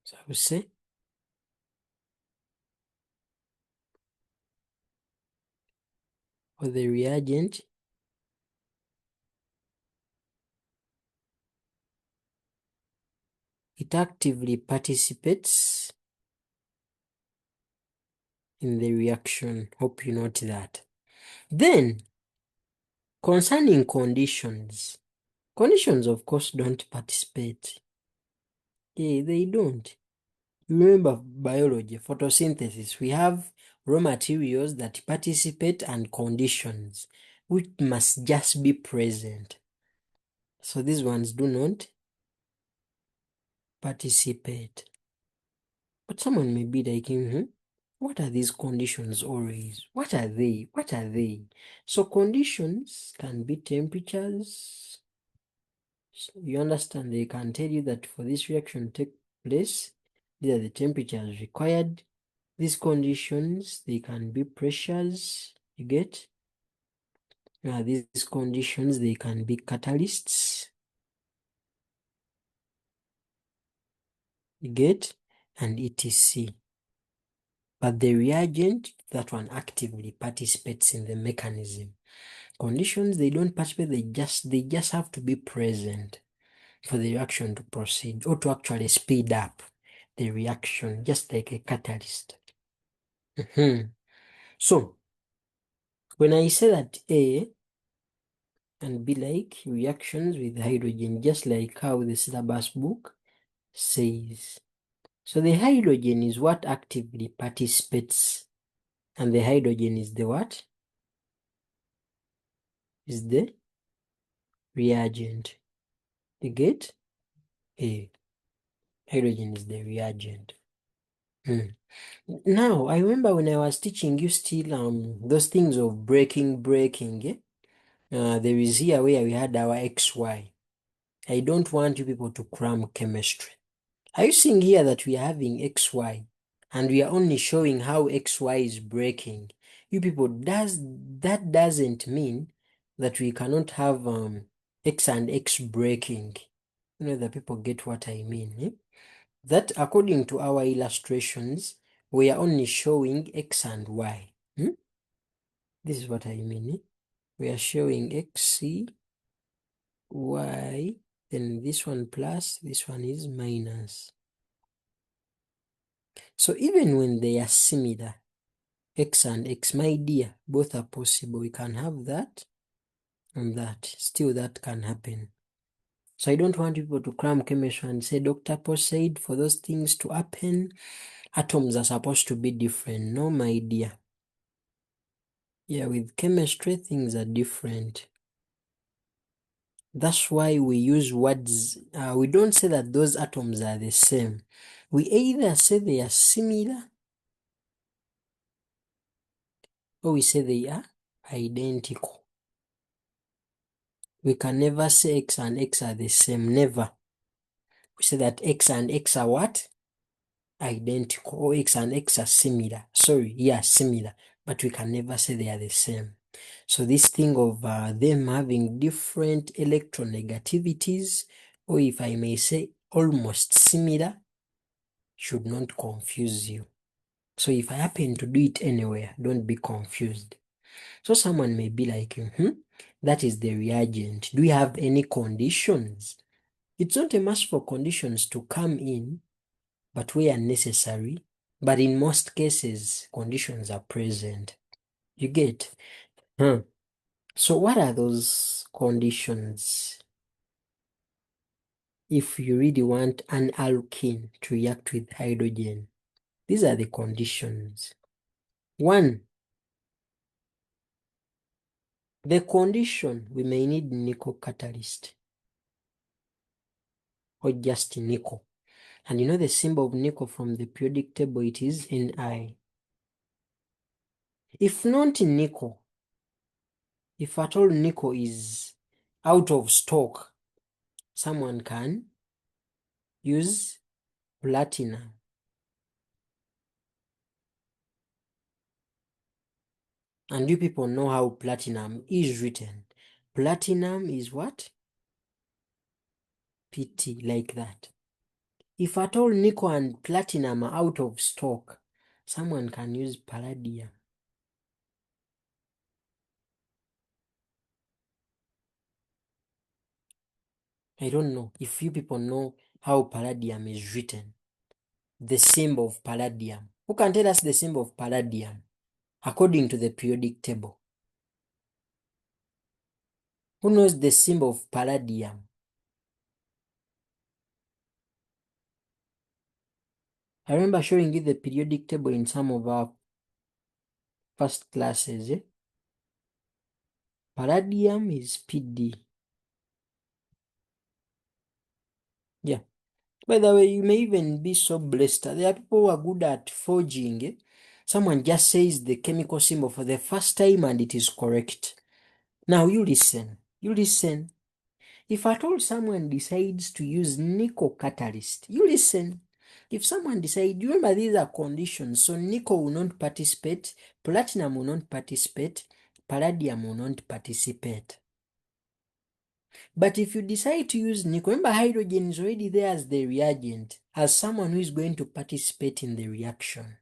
So I would say for the reagent, it actively participates in the reaction. Hope you note that. Then, concerning conditions, conditions of course don't participate. They don't. Remember biology, photosynthesis, we have raw materials that participate and conditions which must just be present. So these ones do not participate. But someone may be like, what are these conditions always? What are they? What are they? So conditions can be temperatures. So you understand, they can tell you that for this reaction to take place, these are the temperatures required. These conditions, they can be pressures, you get? These conditions, they can be catalysts, you get? And etc. But the reagent, that one actively participates in the mechanism. Conditions, they don't participate, they just have to be present for the reaction to proceed or to actually speed up the reaction, just like a catalyst. So, when I say that A and B like reactions with hydrogen, just like how the syllabus book says. So the hydrogen is what actively participates, and the hydrogen is the what? Is the reagent. You get? A. Hydrogen is the reagent. Now, I remember when I was teaching you still those things of breaking, eh? There is here where we had our XY. I don't want you people to cram chemistry. Are you seeing here that we are having XY and we are only showing how XY is breaking? You people, that doesn't mean that we cannot have X and X breaking. You know, the people get what I mean. Eh? That according to our illustrations, we are only showing X and Y. This is what I mean. Eh? We are showing X, C, Y, then this one plus, this one is minus. So even when they are similar, X and X, my dear, both are possible. We can have that and that. Still that can happen. So I don't want people to cram chemistry and say, Dr. Paul said for those things to happen, atoms are supposed to be different. No, my dear. Yeah, with chemistry, things are different. That's why we use words. We don't say that those atoms are the same. We either say they are similar or we say they are identical. We can never say X and X are the same. Never. We say that X and X are what? Identical. Or X and X are similar. Sorry, yeah, similar. but we can never say they are the same. So this thing of them having different electronegativities, or if I may say almost similar, should not confuse you. So if I happen to do it anywhere, don't be confused. So someone may be like, that is the reagent. Do we have any conditions? It's not a must for conditions to come in, but where necessary. But in most cases, conditions are present. You get? So what are those conditions? If you really want an alkene to react with hydrogen, these are the conditions. 1, the condition we may need nickel catalyst or just nickel. And you know the symbol of nickel from the periodic table, it is Ni. If not nickel, if at all nickel is out of stock, someone can use platinum. And you people know how platinum is written. Platinum is what? PT, like that. If at all nickel and platinum are out of stock, someone can use palladium. I don't know if you people know how palladium is written. The symbol of palladium. Who can tell us the symbol of palladium according to the periodic table? Who knows the symbol of palladium? I remember showing you the periodic table in some of our first classes. Palladium is PD. Yeah. By the way, you may even be so blessed. There are people who are good at forging. Someone just says the chemical symbol for the first time and it is correct. Now you listen. You listen. If at all someone decides to use nickel catalyst, you listen. If someone decides, you remember these are conditions. So nickel will not participate, platinum will not participate, palladium will not participate. But if you decide to use nickel, remember hydrogen is already there as the reagent, as someone who is going to participate in the reaction.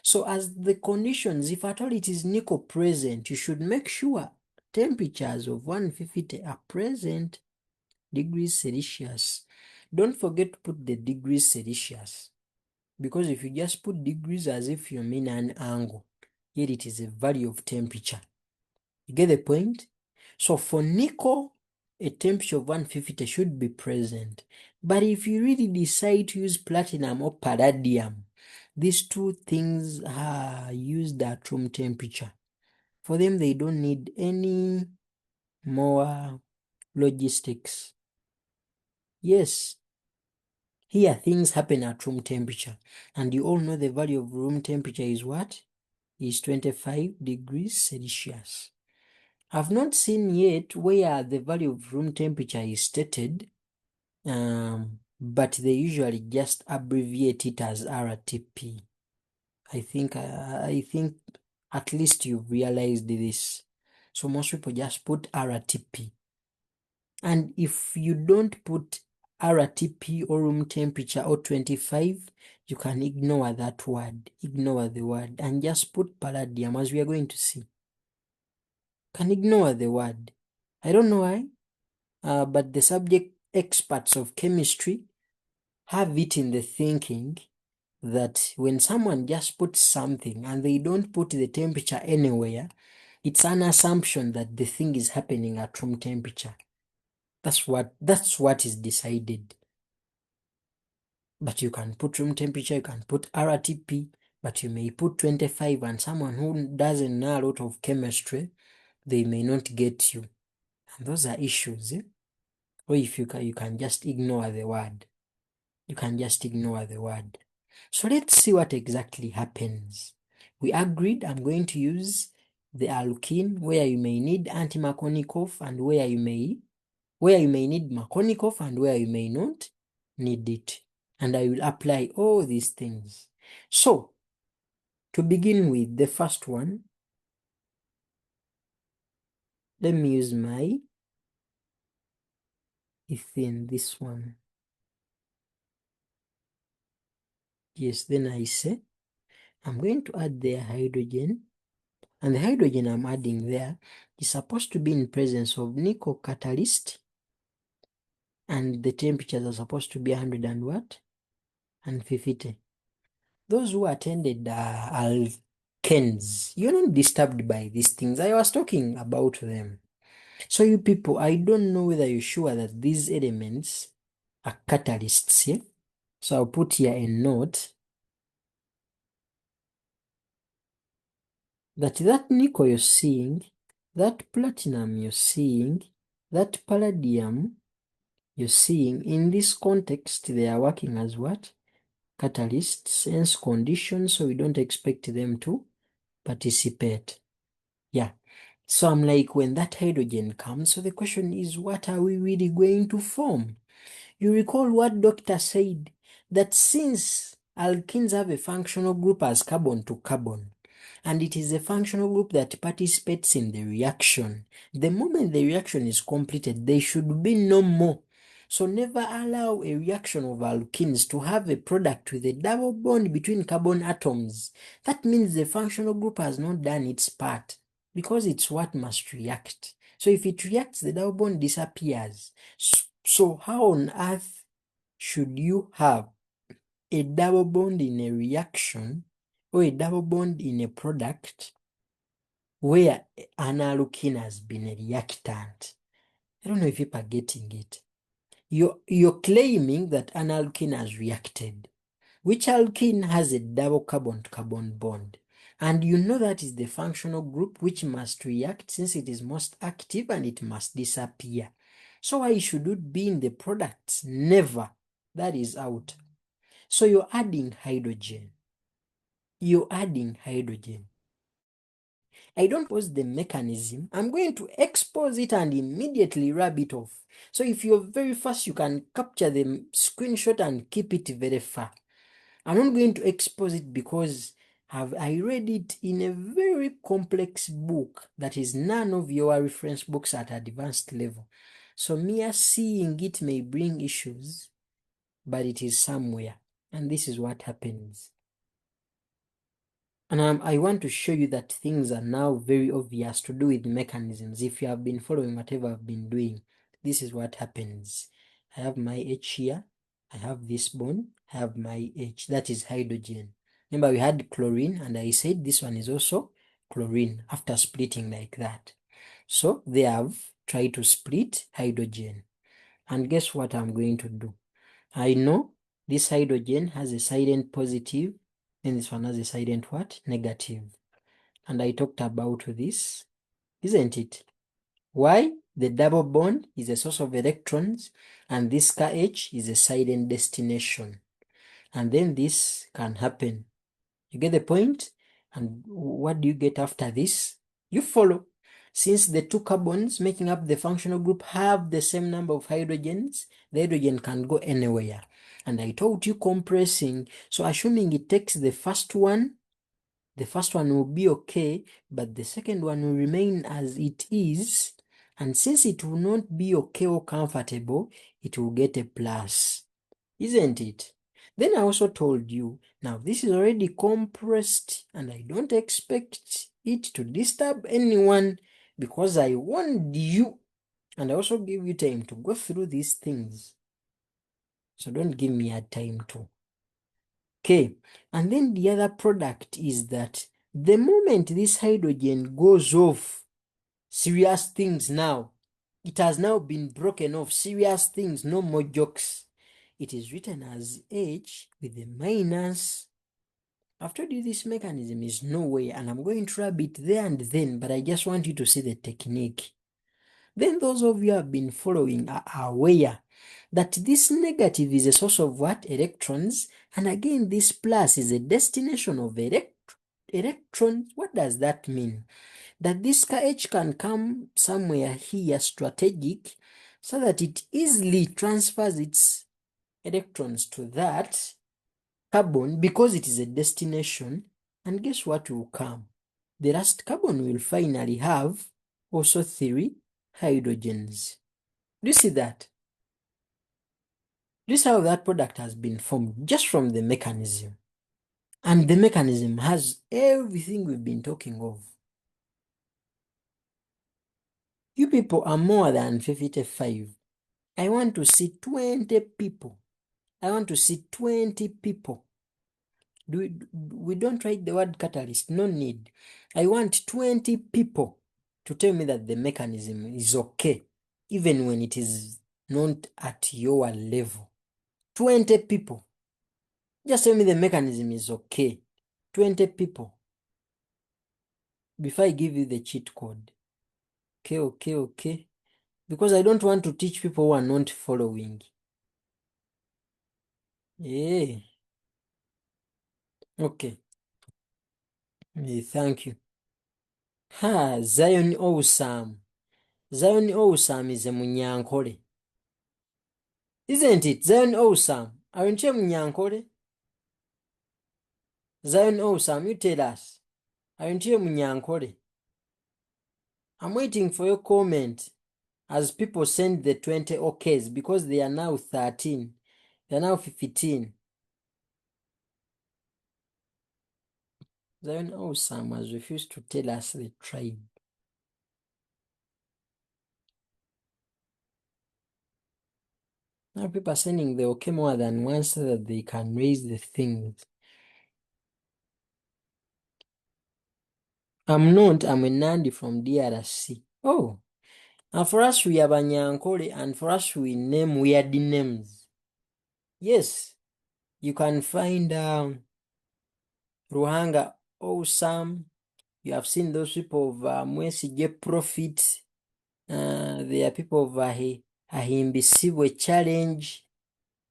So as the conditions, if at all it is nickel present, you should make sure temperatures of 150 are present, degrees Celsius. Don't forget to put the degrees Celsius, because if you just put degrees as if you mean an angle, yet it is a value of temperature. You get the point? So for nickel, a temperature of 150 should be present. But if you really decide to use platinum or palladium, these two things are used at room temperature. For them, they don't need any more logistics. Yes, here things happen at room temperature. And you all know the value of room temperature is what? Is 25 degrees Celsius. I've not seen yet where the value of room temperature is stated, but they usually just abbreviate it as RTP. I think at least you've realized this. So most people just put RTP. And if you don't put RTP or room temperature or 25, you can ignore that word, ignore the word, and just put palladium, as we are going to see. Can ignore the word. I don't know why, but the subject experts of chemistry have it in the thinking that when someone just puts something and they don't put the temperature anywhere, it's an assumption that the thing is happening at room temperature. That's what is decided. But you can put room temperature, you can put RTP, but you may put 25, and someone who doesn't know a lot of chemistry, they may not get you. And those are issues. Or if you can just ignore the word. You can just ignore the word. So let's see what exactly happens. We agreed I'm going to use the alkene where you may need anti-Markovnikov and where you may need Markovnikov and where you may not need it. And I will apply all these things. So To begin with, the first one, let me use my ethane, this one. Yes, then I say, I'm going to add their hydrogen, and the hydrogen I'm adding there is supposed to be in presence of nickel catalyst, and the temperatures are supposed to be 100 and what? And 50. Those who attended alkenes, you're not disturbed by these things. I was talking about them. So you people, I don't know whether you're sure that these elements are catalysts, yeah? So I'll put here a note that nickel you're seeing, that platinum you're seeing, that palladium you're seeing, in this context, they are working as what? Catalysts, hence conditions, so we don't expect them to participate. Yeah. So I'm like, when that hydrogen comes, so the question is, what are we really going to form? You recall what doctor said, that since alkenes have a functional group as carbon to carbon, and it is a functional group that participates in the reaction, the moment the reaction is completed, there should be no more. So never allow a reaction of alkenes to have a product with a double bond between carbon atoms. That means the functional group has not done its part, because it's what must react. So if it reacts, the double bond disappears. So how on earth should you have a double bond in a reaction or a double bond in a product where an alkene has been a reactant? I don't know if people are getting it. You're claiming that an alkene has reacted, which alkene has a double carbon-to-carbon bond. And you know that is the functional group which must react since it is most active and it must disappear. So why should it be in the products? Never. That is out. So you're adding hydrogen. You're adding hydrogen. I don't pose the mechanism. I'm going to expose it and immediately rub it off. So if you're very fast, you can capture the screenshot and keep it very far. I'm not going to expose it because I read it in a very complex book that is none of your reference books at advanced level. So mere seeing it may bring issues, but it is somewhere. And this is what happens. And I want to show you that things are now very obvious to do with mechanisms. If you have been following whatever I've been doing, this is what happens. I have my H here. I have this bond. I have my H. That is hydrogen. Remember, we had chlorine, and I said this one is also chlorine after splitting like that. So they have tried to split hydrogen. And guess what I'm going to do? I know this hydrogen has a silent positive, and this one has a silent what? Negative. And I talked about this, isn't it? Why? The double bond is a source of electrons, and this KH is a silent destination. And then this can happen. You get the point? And what do you get after this? You follow. Since the two carbons making up the functional group have the same number of hydrogens, the hydrogen can go anywhere. And I told you compressing. So assuming it takes the first one will be okay, but the second one will remain as it is. And since it will not be okay or comfortable, it will get a plus, isn't it? Then I also told you, now this is already compressed and I don't expect it to disturb anyone because I warned you and I also give you time to go through these things. So don't give me a time to. Okay, and then the other product is that the moment this hydrogen goes off, serious things now, it has now been broken off, serious things, no more jokes. It is written as H with a minus. I've told you this mechanism is no way, and I'm going to rub it there and then, but I just want you to see the technique. Then those of you who have been following are aware that this negative is a source of what? Electrons. And again, this plus is a destination of electrons. What does that mean? That this KH can come somewhere here, strategic, so that it easily transfers its electrons to that carbon because it is a destination, And guess what will come? The last carbon will finally have also 3 hydrogens. Do you see that? This is how that product has been formed, just from the mechanism. And the mechanism has everything we've been talking of. You people are more than 55. I want to see 20 people. I want to see 20 people. We don't write the word catalyst, no need. I want 20 people to tell me that the mechanism is okay, even when it is not at your level. 20 people. Just tell me the mechanism is okay. 20 people. Before I give you the cheat code. Okay. Because I don't want to teach people who are not following. Yeah. Okay. Thank you. Zion Awesome. Zion Awesome is a Munyankole. Isn't it? Zion Awesome. Aren't you Munyankole? Zion Awesome, you tell us. Aren't you Munyankole? I'm waiting for your comment as people send the 20 okays because they are now 13. They are now 15. Zion Awesome has refused to tell us the tribe. Now people are sending the okay more than once so that they can raise the things. I'm a Nandi from DRC. Oh, and for us we are Banyankole, and for us we name weird names. Yes, you can find Ruhanga Awesome. You have seen those people of Mwesige Prophet. They are people of Ahimbisiwe Challenge.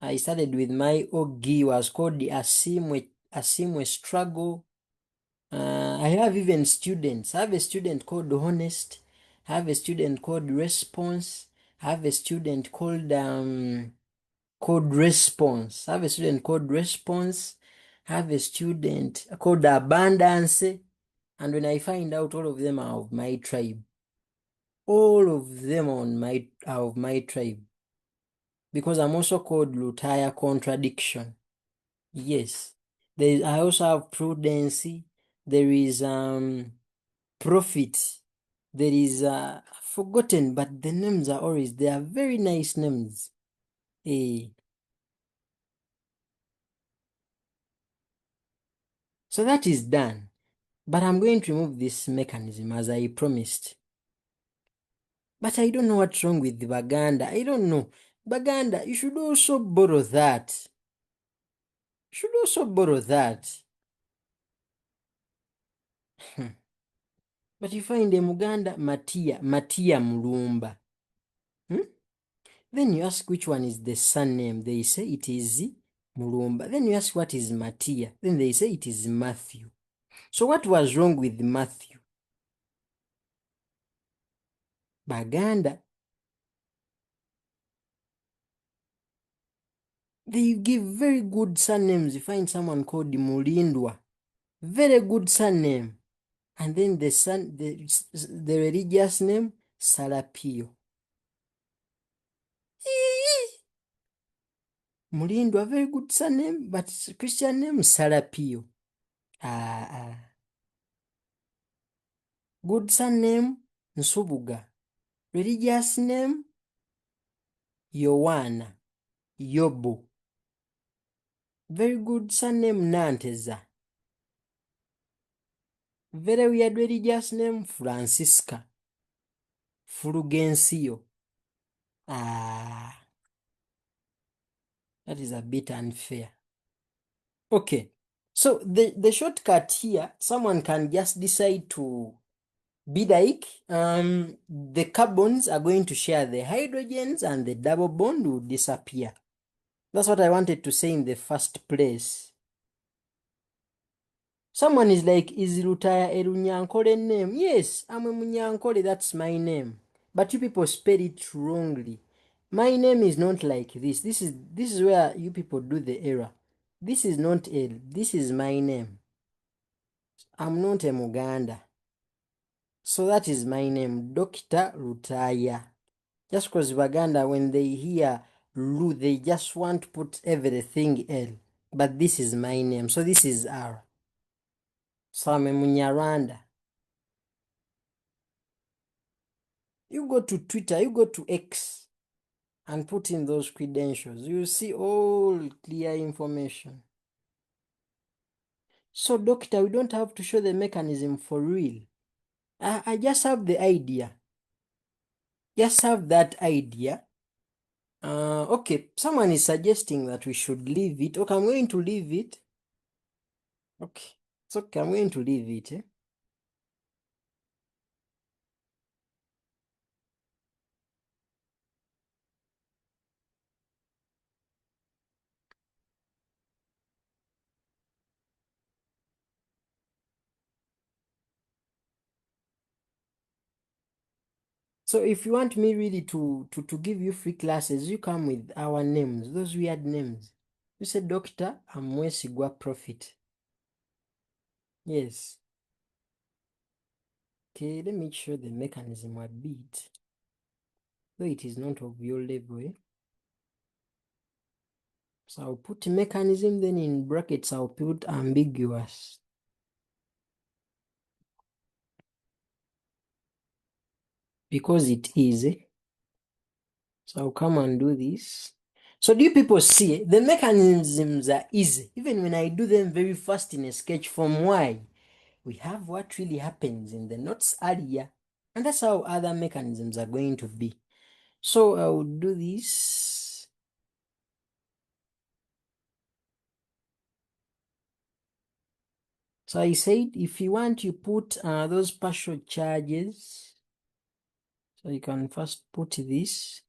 I started with my Ogi, was called the Asimwe Struggle. I have even students. I have a student called Honest. I have a student called Response. I have a student called Response. I have a student called Response. I have a student called Abundance. And when I find out all of them are of my tribe, all of them are of my tribe. Because I'm also called Lutaya Contradiction. Yes. I also have Prudency. There is Prophet. There is forgotten, but the names are always, they are very nice names. So that is done. But I'm going to remove this mechanism as I promised. But I don't know what's wrong with the Baganda. I don't know. Baganda, you should also borrow that. You should also borrow that. But you find a Muganda Matia Mulumba. Then you ask which one is the surname. They say it is Mulumba. Then you ask what is Matia. Then they say it is Matthew. So what was wrong with Matthew? Baganda. They give very good surnames. You find someone called Mulindwa. Very good surname. And then the religious name, Salapio. Mulindwa, very good surname, but Christian name, Salapio. Good surname, Nsubuga. Religious name, Yowana. Yobo. Very good surname, Nanteza. Very weird religious name, Francisca. Fulgencio. That is a bit unfair. Okay. So the shortcut here, someone can just decide to be like, the carbons are going to share the hydrogens and the double bond will disappear. That's what I wanted to say in the first place. Someone is like, is Lutaya a Runyankole name? Yes, I'm a Munyankole, that's my name. But you people spell it wrongly. My name is not like this. This is where you people do the error. This is not L. This is my name. I'm not a Muganda. So that is my name, Dr. Rutaya. Just because Baganda, when they hear Lu, they just want to put everything L. But this is my name, so this is R. So I'm a Munyarwanda. You go to Twitter, you go to X, and put in those credentials. You see all clear information. So, doctor, we don't have to show the mechanism for real. I just have the idea. Just have that idea. Okay, someone is suggesting that we should leave it. Okay, I'm going to leave it. Okay, it's okay, I'm going to leave it. So if you want me really to give you free classes, you come with our names, those weird names. You say, Doctor Amwesigwa Profit. Yes. Okay, let me show the mechanism a bit. Though it is not of your level. So I'll put mechanism, then in brackets I'll put ambiguous. Because it is. So I'll come and do this. So do you people see the mechanisms are easy, even when I do them very fast in a sketch form? Why? We have what really happens in the notes area, and that's how other mechanisms are going to be. So I will do this. So I said, if you want, you put those partial charges. So you can first put this.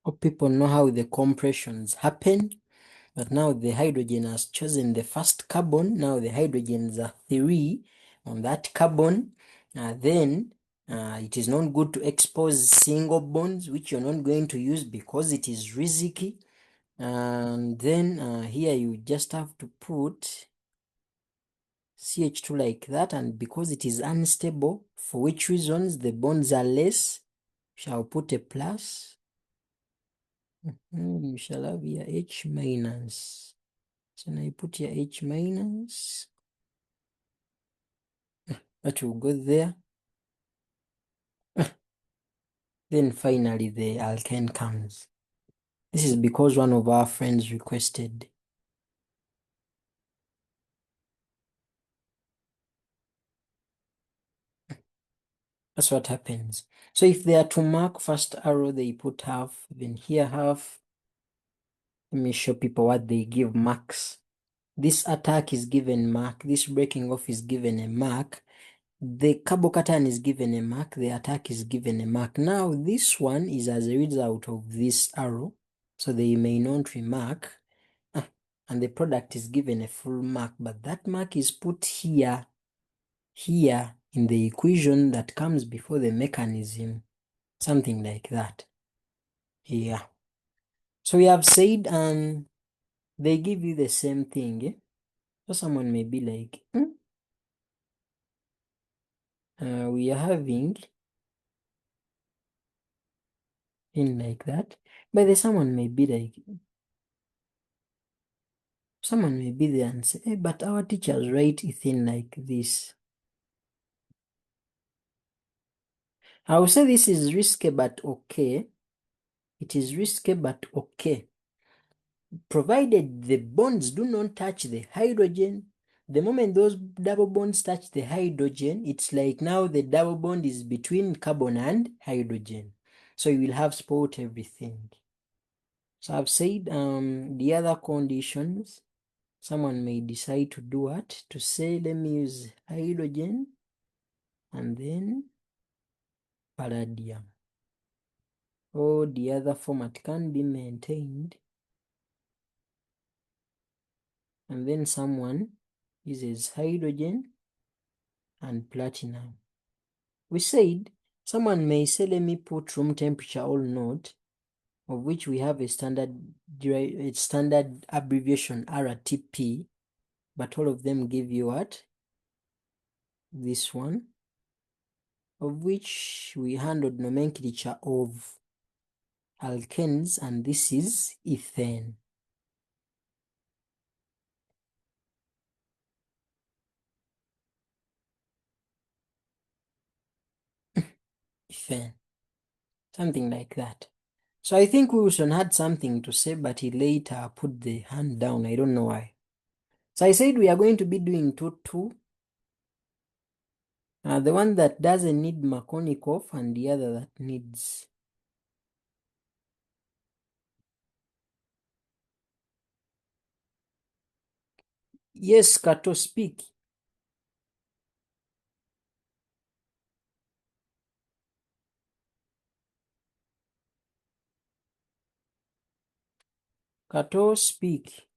Hope people know how the compressions happen. But now the hydrogen has chosen the first carbon. Now the hydrogens are 3 on that carbon. Then it is not good to expose single bonds, which you're not going to use because it is risky. And then here you just have to put CH2 like that. And because it is unstable, for which reasons the bonds are less, shall put a plus. You shall have here H minus. So now you put your H minus. That will go there. Then finally the alkane comes. This is because one of our friends requested. That's what happens. So if they are to mark first arrow, they put half. Then here half. Let me show people what they give marks. This attack is given mark. This breaking off is given a mark. The carbocation is given a mark. The attack is given a mark. Now this one is as a result of this arrow. So they may not remark. And the product is given a full mark. But that mark is put here in the equation that comes before the mechanism. Something like that. Yeah. So we have said they give you the same thing. So someone may be like, we are having in like that. But then someone may be like, someone may be there and say, hey, but our teachers write it in like this. I will say this is risky but okay. It is risky but okay. Provided the bonds do not touch the hydrogen. The moment those double bonds touch the hydrogen, it's like now the double bond is between carbon and hydrogen. So you will have spot everything. So I've said the other conditions. Someone may decide to do what? To say, let me use hydrogen and then palladium. Or the other format can be maintained. And then someone uses hydrogen and platinum. We said someone may say, let me put room temperature or not, of which we have a standard abbreviation RTP, but all of them give you what? This one, of which we handled nomenclature of alkanes, and this is ethane. Ethane, something like that. So I think Wilson had something to say, but he later put the hand down. I don't know why. So I said we are going to be doing 2-2. The one that doesn't need Markovnikov and the other that needs. Yes, Kato, speak. Kato, speak.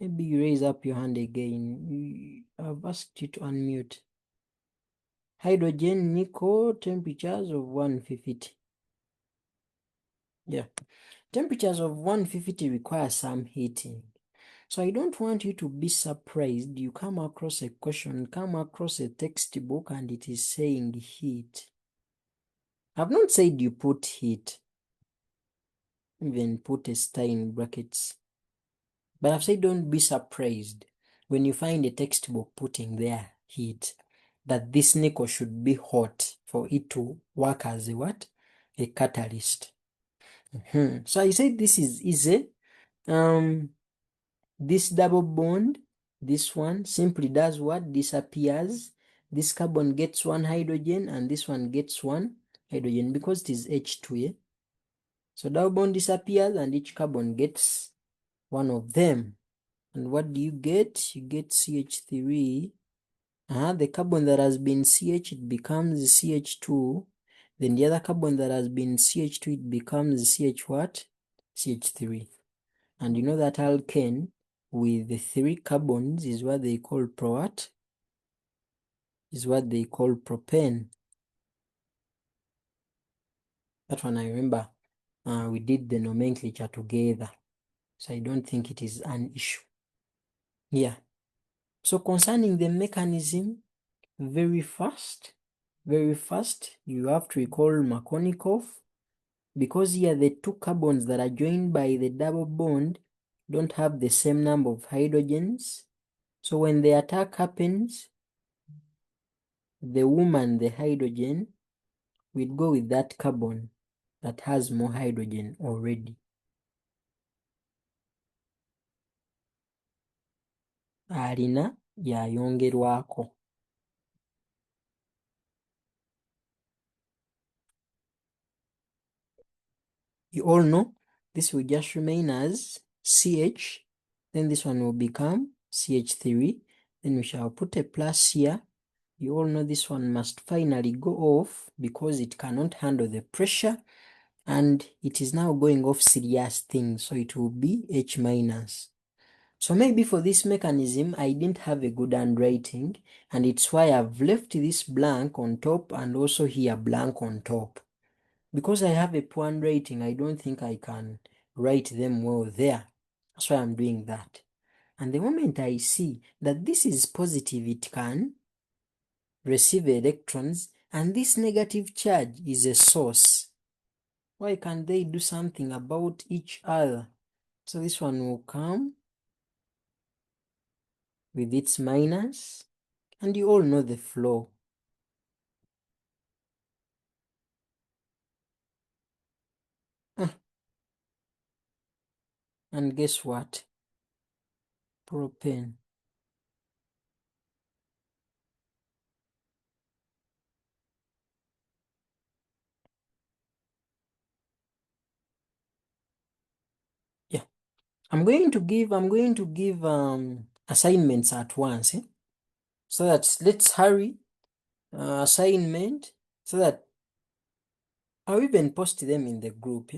Maybe you raise up your hand again. I've asked you to unmute. Hydrogen, nickel, temperatures of 150. Yeah. Temperatures of 150 require some heating. So I don't want you to be surprised. You come across a question, come across a textbook, and it is saying heat. I've not said you put heat, even put a star in brackets. But I've said don't be surprised when you find a textbook putting there heat, that this nickel should be hot for it to work as a what? A catalyst. So I said this is easy. This double bond, this one simply does what? Disappears. This carbon gets one hydrogen and this one gets one hydrogen because it is H2, yeah? So double bond disappears and each carbon gets one of them. And what do you get? You get CH3. The carbon that has been CH, it becomes CH2. Then the other carbon that has been CH2, it becomes CH what? CH3. And you know that alkane with the 3 carbons is what they call what? Is what they call propane. That one I remember we did the nomenclature together. So I don't think it is an issue. Yeah. So concerning the mechanism, very fast, you have to recall Markovnikov, because here the 2 carbons that are joined by the double bond don't have the same number of hydrogens. So when the attack happens, the woman, the hydrogen, will go with that carbon that has more hydrogen already. Alina yayongerwako. You all know this will just remain as CH, then this one will become CH3, then we shall put a plus here. You all know this one must finally go off because it cannot handle the pressure, and it is now going off serious things, so it will be H minus. So maybe for this mechanism, I didn't have a good handwriting, and it's why I've left this blank on top and also here blank on top. Because I have a poor handwriting, I don't think I can write them well there. That's why I'm doing that. And the moment I see that this is positive, it can receive electrons, and this negative charge is a source. Why can't they do something about each other? So this one will come with its minus, and you all know the flow. And guess what? Propane. Yeah. I'm going to give assignments at once. So that let's hurry assignment so that I'll even post them in the group.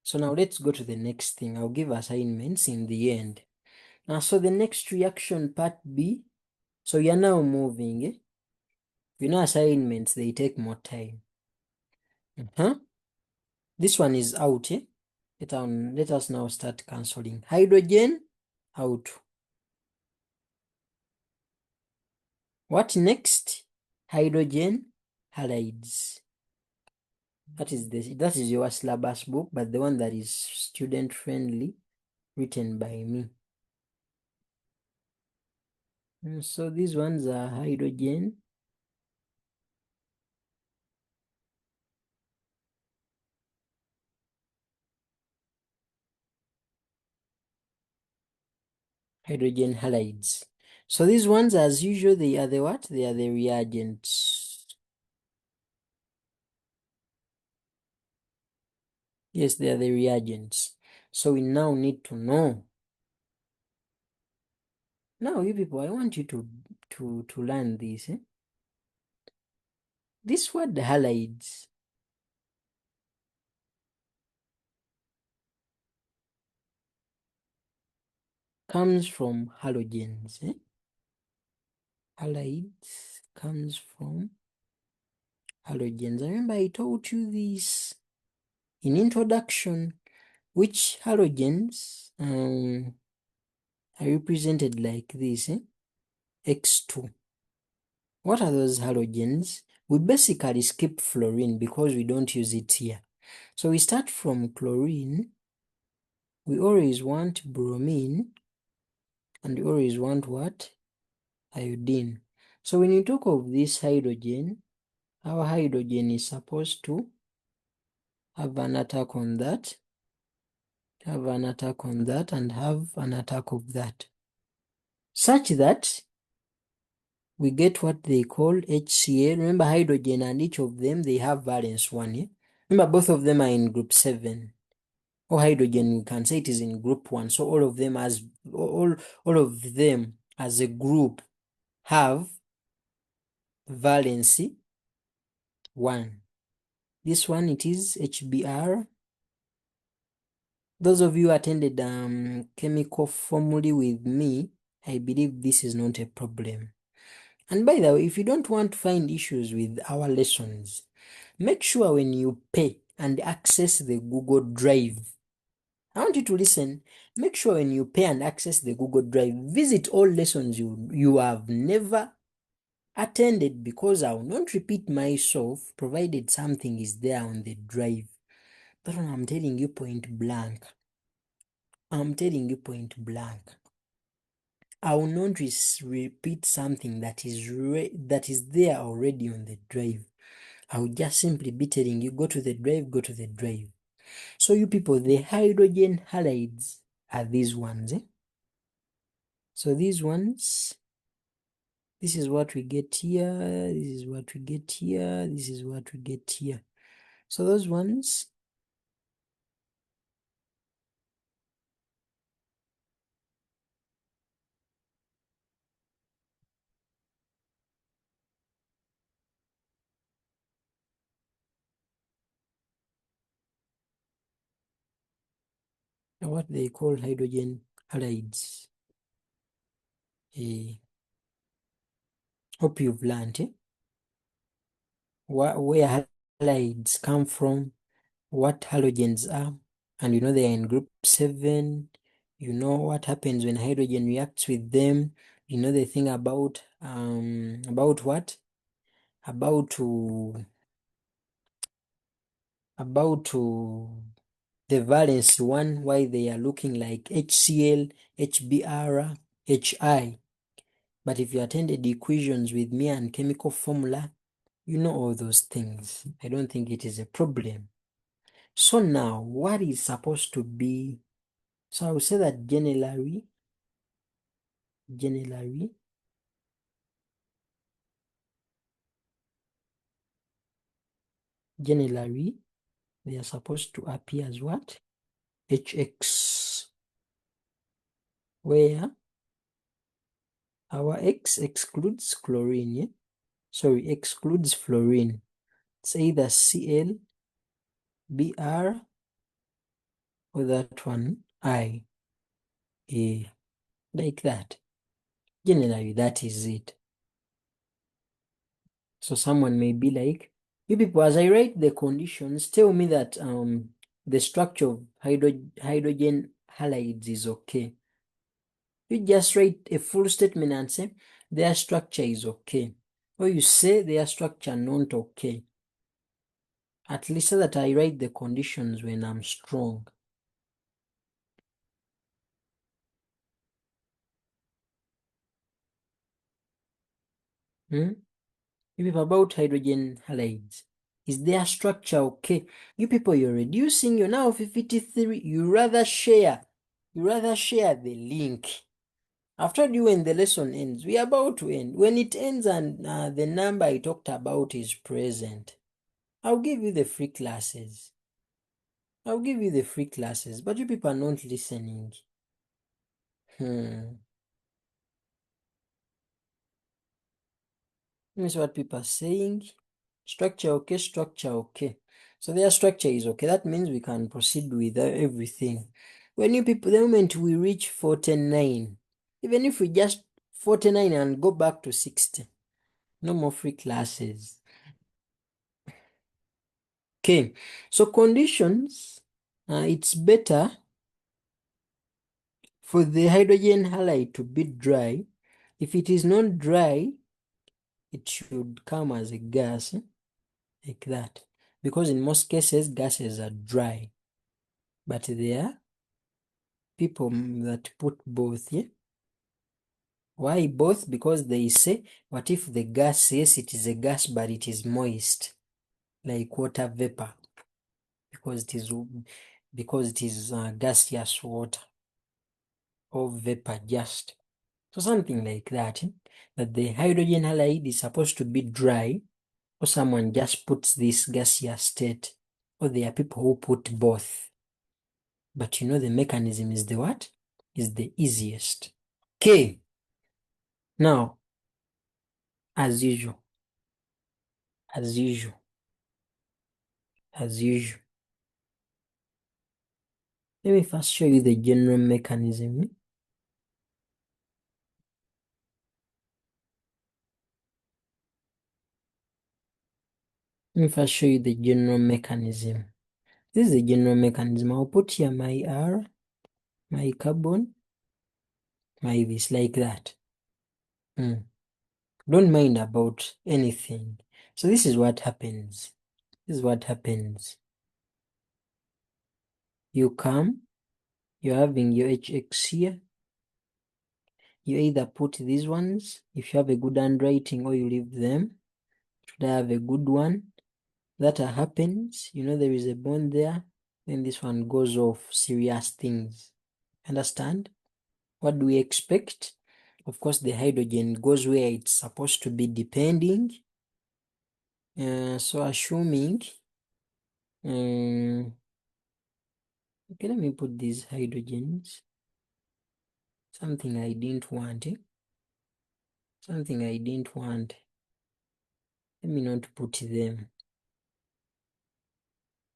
So now let's go to the next thing. I'll give assignments in the end. Now, so the next reaction part B. So you're now moving. You know, assignments, they take more time. This one is out. Let us now start cancelling. Hydrogen, out. What next? Hydrogen halides. That is your syllabus book, but the one that is student friendly, written by me. So these ones are hydrogen. Hydrogen halides. So these ones, as usual, they are the what? They are the reagents. Yes, they are the reagents. So we now need to know. Now, you people, I want you to learn this. This word halides comes from halogens. Halides comes from halogens. I remember I told you this in introduction, which halogens are represented like this, X2. What are those halogens? We basically skip fluorine because we don't use it here. So we start from chlorine. We always want bromine, and we always want what? Iodine. So when you talk of this hydrogen, our hydrogen is supposed to have an attack on that, have an attack on that, and have an attack of that, such that we get what they call HCl. Remember, hydrogen and each of them, they have valence 1. Remember, both of them are in group 7. Or hydrogen, you can say it is in group 1. So all of them as a group have valency 1. This one, it is HBr. Those of you who attended chemical formulae with me, I believe this is not a problem. And by the way, if you don't want to find issues with our lessons, make sure when you pay and access the Google Drive, I want you to listen. Make sure when you pay and access the Google Drive, visit all lessons you have never attended, because I will not repeat myself provided something is there on the drive. That one I'm telling you point blank. I'm telling you point blank. I will not repeat something that is there already on the drive. I will just simply be telling you, go to the drive, go to the drive. So you people, the hydrogen halides are these ones. So these ones, this is what we get here, this is what we get here, this is what we get here. So those ones, are what they call hydrogen halides. Hope you've learned where halides come from, what halogens are, and you know they are in group 7. You know what happens when hydrogen reacts with them. You know the thing about what? About the valence 1, why they are looking like HCl, HBr, HI. But if you attended the equations with me and chemical formula, you know all those things. I don't think it is a problem. So now, what is supposed to be? So I would say that generally, they are supposed to appear as what? HX. Where Our X excludes chlorine, yeah? Sorry, excludes fluorine. It's either Cl, Br, or that one, I. Like that. Generally, that is it. So someone may be like, you people, as I write the conditions, tell me that the structure of hydrogen halides is okay. You just write a full statement and say their structure is okay. Or you say their structure not okay. At least so that I write the conditions when I'm strong. You people, about hydrogen halides. Is their structure okay? You people, you're reducing, you're now 53. You rather share the link. I've told you when the lesson ends. We are about to end. When it ends and the number I talked about is present, I'll give you the free classes. But you people are not listening. That's what people are saying. Structure okay. So their structure is okay. That means we can proceed with everything. When you people, the moment we reach 49, even if we just 49 and go back to 60, no more free classes. Okay, so conditions, it's better for the hydrogen halide to be dry. If it is not dry, it should come as a gas, like that. Because in most cases, gases are dry. But there are people that put both, yeah? Why both? Because they say, what if the gas, yes, it is a gas, but it is moist, like water vapor, because it is gaseous water, or vapor just. So something like that, that the hydrogen halide is supposed to be dry, or someone just puts this gaseous state, or there are people who put both. But you know the mechanism is the what? Is the easiest. Okay. Now, as usual, let me first show you the general mechanism. Let me first show you the general mechanism. This is the general mechanism. I'll put here my R, my carbon, my this, like that. Don't mind about anything. So this is what happens. You come, you're having your HX here. You either put these ones, if you have a good handwriting, or you leave them. Should I have a good one? That happens, you know there is a bond there, then this one goes off, serious things. Understand? What do we expect? Of course, the hydrogen goes where it's supposed to be, depending. So assuming, okay, let me put these hydrogens. Something I didn't want. Let me not put them.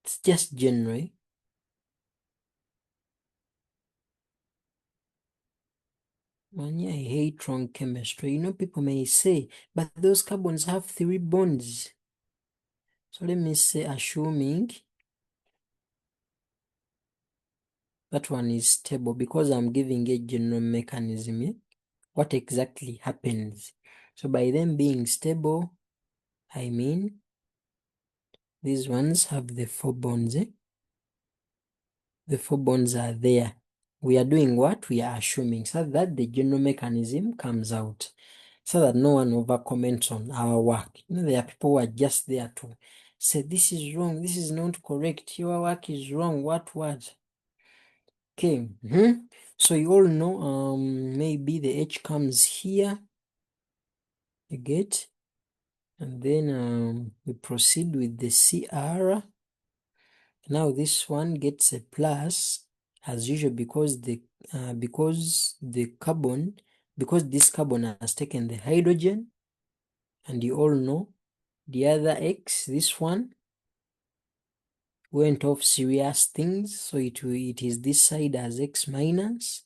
It's just general. Man, yeah, I hate strong chemistry. You know, people may say, but those carbons have 3 bonds. So let me say, assuming that one is stable, because I'm giving a general mechanism, what exactly happens. So by them being stable, I mean these ones have the 4 bonds. The 4 bonds are there. We are doing what? We are assuming, so that the general mechanism comes out, so that no one over comments on our work. You know, there are people who are just there to say, this is wrong, this is not correct, your work is wrong, what? Okay. So you all know, maybe the H comes here, you get, and then we proceed with the CR. Now this one gets a plus as usual, because the carbon because this carbon has taken the hydrogen, and you all know the other X, this one, went off serious things, so it is this side as X minus,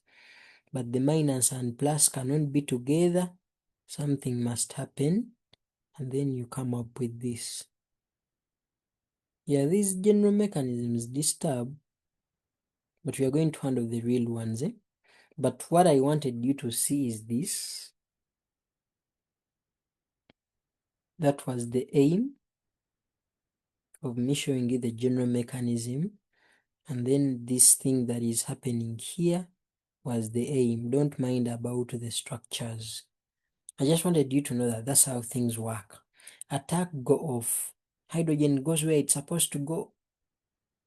but the minus and plus cannot be together. Something must happen, and then you come up with this. Yeah, these general mechanisms disturb, but we are going to handle the real ones, eh? But what I wanted you to see is this. That was the aim of me showing you the general mechanism, and then this thing that is happening here was the aim. Don't mind about the structures. I just wanted you to know that that's how things work. Attack, go off. Hydrogen goes where it's supposed to go.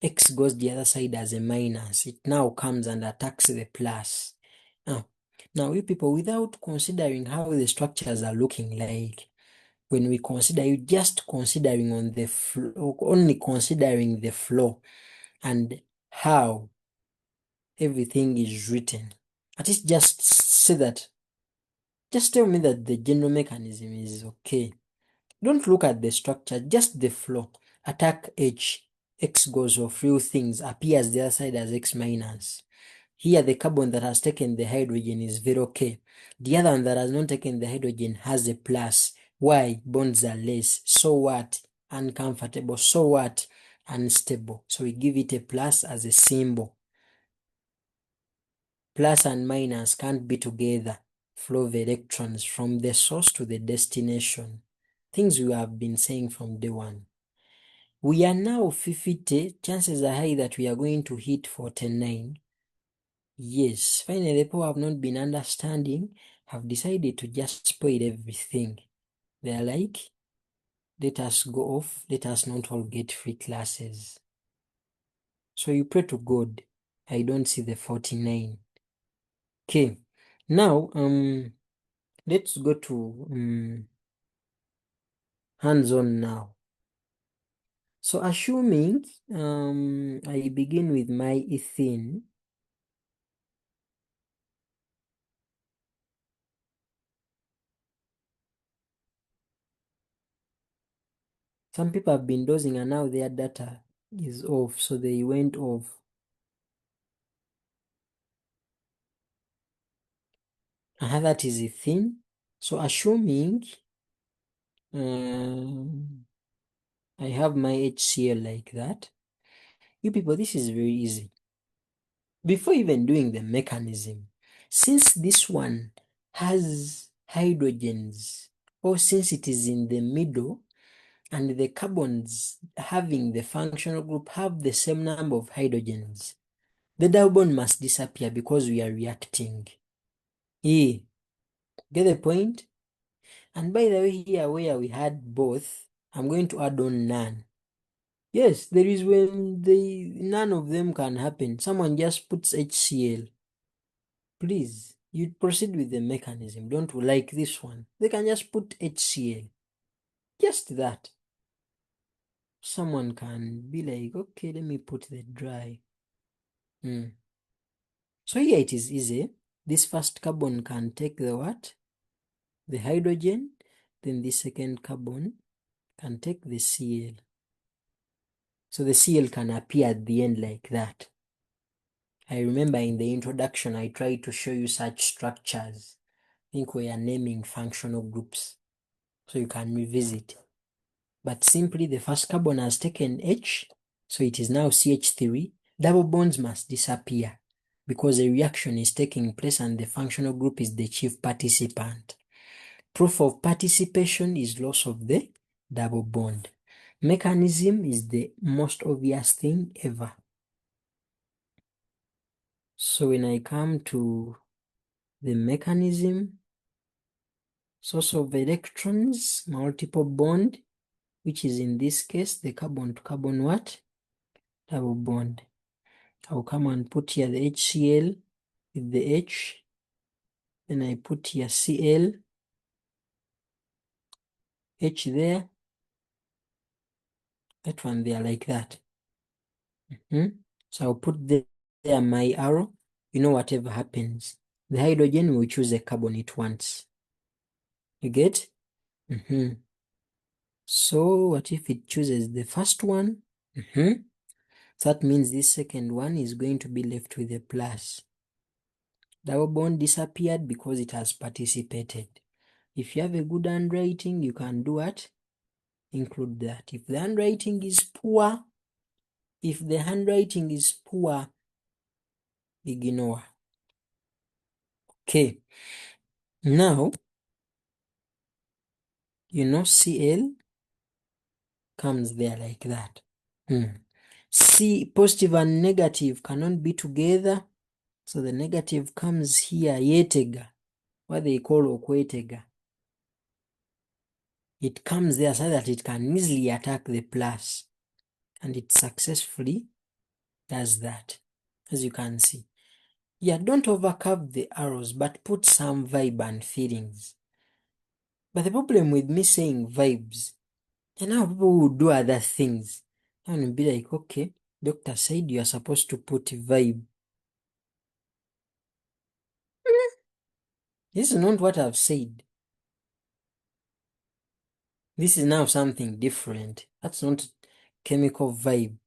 X goes the other side as a minus. It now comes and attacks the plus. Now you people, without considering how the structures are looking like, when we consider, you just considering on the flow, only considering the flow and how everything is written. At least just say that. Just tell me that the general mechanism is okay. Don't look at the structure, just the flow. Attack H, X goes off, real things, appears the other side as X minus. Here the carbon that has taken the hydrogen is very okay. The other one that has not taken the hydrogen has a plus. Why? Bonds are less. So what? Uncomfortable. So what? Unstable. So we give it a plus as a symbol. Plus and minus can't be together. Flow of electrons from the source to the destination. Things we have been saying from day one. We are now 50. Chances are high that we are going to hit 49. Yes, finally the people have not been understanding, have decided to just spoil everything. They are like, let us go off, let us not all get free classes. So you pray to God. I don't see the 49. Okay, now let's go to hands-on now. So assuming I begin with my ethene. Some people have been dozing and now their data is off, so they went off. That is a thing. So assuming I have my HCl like that, you people, this is very easy. Before even doing the mechanism, since this one has hydrogens, or since it is in the middle, and the carbons having the functional group have the same number of hydrogens, the double bond must disappear because we are reacting. Yeah, get the point? And by the way, here where we had both, I'm going to add on none. Yes, there is when none of them can happen. Someone just puts HCl. Please, you proceed with the mechanism. Don't like this one. They can just put HCl. Just that. Someone can be like, okay, let me put the dry. So here it is easy. This first carbon can take the what? The hydrogen. Then this second carbon can take the Cl. So the Cl can appear at the end like that. I remember in the introduction, I tried to show you such structures. I think we are naming functional groups, so you can revisit. But simply the first carbon has taken H, so it is now CH3. Double bonds must disappear because a reaction is taking place and the functional group is the chief participant. Proof of participation is loss of the double bond. Mechanism is the most obvious thing ever. So when I come to the mechanism, source of electrons, multiple bond, which is in this case the carbon to carbon what? Double bond. I'll come and put here the HCl with the H. Then I put here Cl, H there, that one there like that. So I'll put there my arrow. You know, whatever happens, The hydrogen will choose a carbon it wants. You get? So what if it chooses the first one? So that means this second one is going to be left with a plus. Double bond disappeared because it has participated. If you have a good handwriting, you can do what? Include that. If the handwriting is poor, ignore. Okay. Now, you know Cl comes there like that. C, positive and negative cannot be together. So the negative comes here, yetega, what they call okwetega. It comes there so that it can easily attack the plus. And it successfully does that, as you can see. Yeah, don't overcurve the arrows, but put some vibe and feelings. But the problem with me saying vibes, and now people will do other things. And will be like, okay, doctor said you are supposed to put vibe. This is not what I've said. This is now something different. That's not chemical vibe.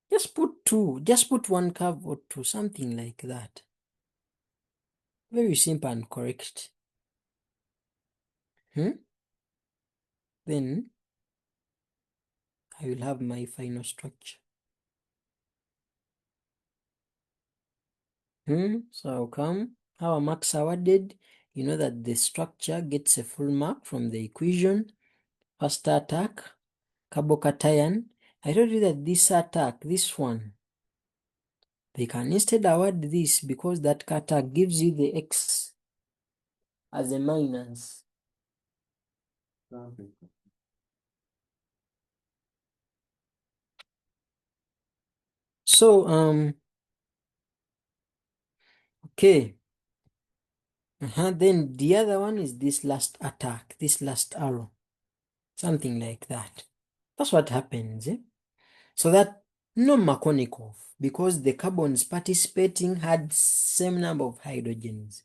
Just put two, just put one curve or two, something like that. Very simple and correct. Then I will have my final structure. So I'll come. How are marks awarded? You know that the structure gets a full mark from the equation. First attack, carbocation. I told you that this attack, this one, they can instead award this because that attack gives you the X as a minus. So, okay. Then the other one is this last attack, this last arrow. Something like that. That's what happens. So that no Markovnikov, because the carbons participating had same number of hydrogens.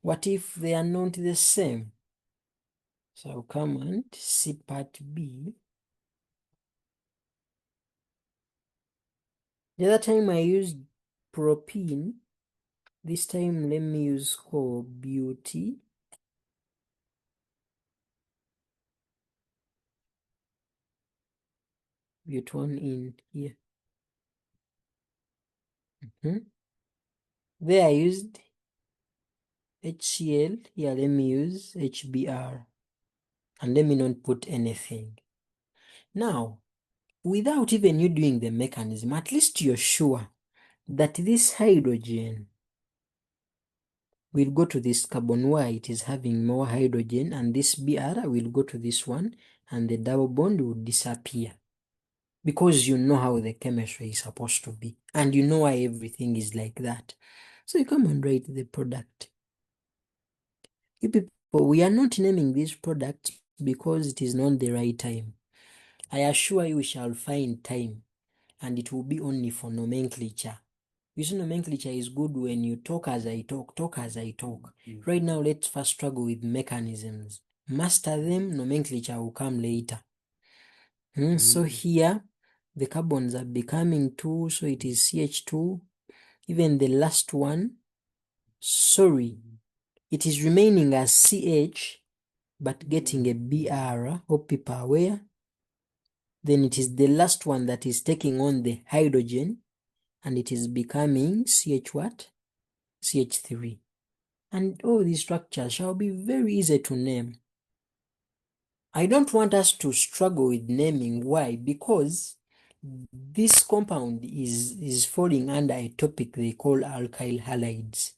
What if they are not the same? So I'll come and see part B. The other time I used propene. This time let me use co-beauty. Butone in here. There I used HCl. Here let me use HBr. And let me not put anything. Now, without even you doing the mechanism, at least you're sure that this hydrogen will go to this carbon where it is having more hydrogen, and this Br will go to this one, and the double bond will disappear. Because you know how the chemistry is supposed to be, and you know why everything is like that. So you come and write the product. You people, we are not naming this product because it is not the right time. I assure you we shall find time, and it will be only for nomenclature. You see, nomenclature is good when you talk as I talk as I talk. Right now, let's first struggle with mechanisms. Master them, nomenclature will come later. So here, the carbons are becoming 2, so it is CH2. Even the last one, sorry, it is remaining as CH, but getting a BR, hope people are aware. Then it is the last one that is taking on the hydrogen, and it is becoming CH what? CH3. And all these structures shall be very easy to name. I don't want us to struggle with naming. Why? Because this compound is falling under a topic they call alkyl halides.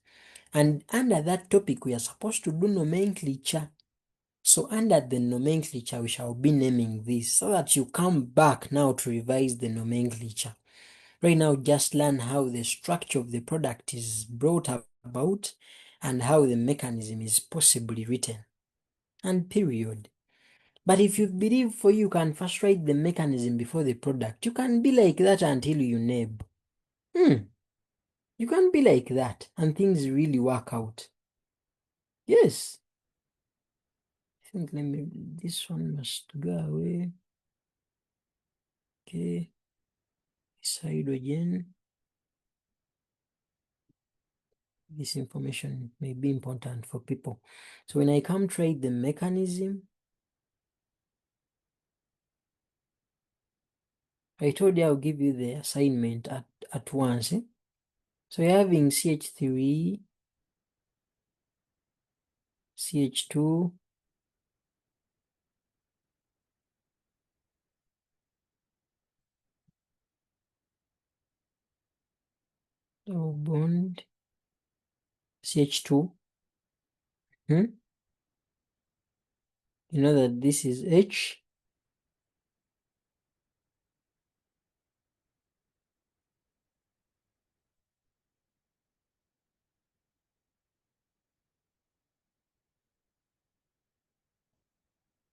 And under that topic, we are supposed to do nomenclature. So under the nomenclature, we shall be naming this so that you come back now to revise the nomenclature. Right now, just learn how the structure of the product is brought about and how the mechanism is possibly written. And period. But if you believe for you can first write the mechanism before the product, you can be like that until you nab. You can be like that and things really work out. Yes. I think this one must go away. Okay. This hydrogen. This information may be important for people. So when I come try the mechanism, I told you I'll give you the assignment at once. So you're having CH3, CH2, double bond, CH2. You know that this is H.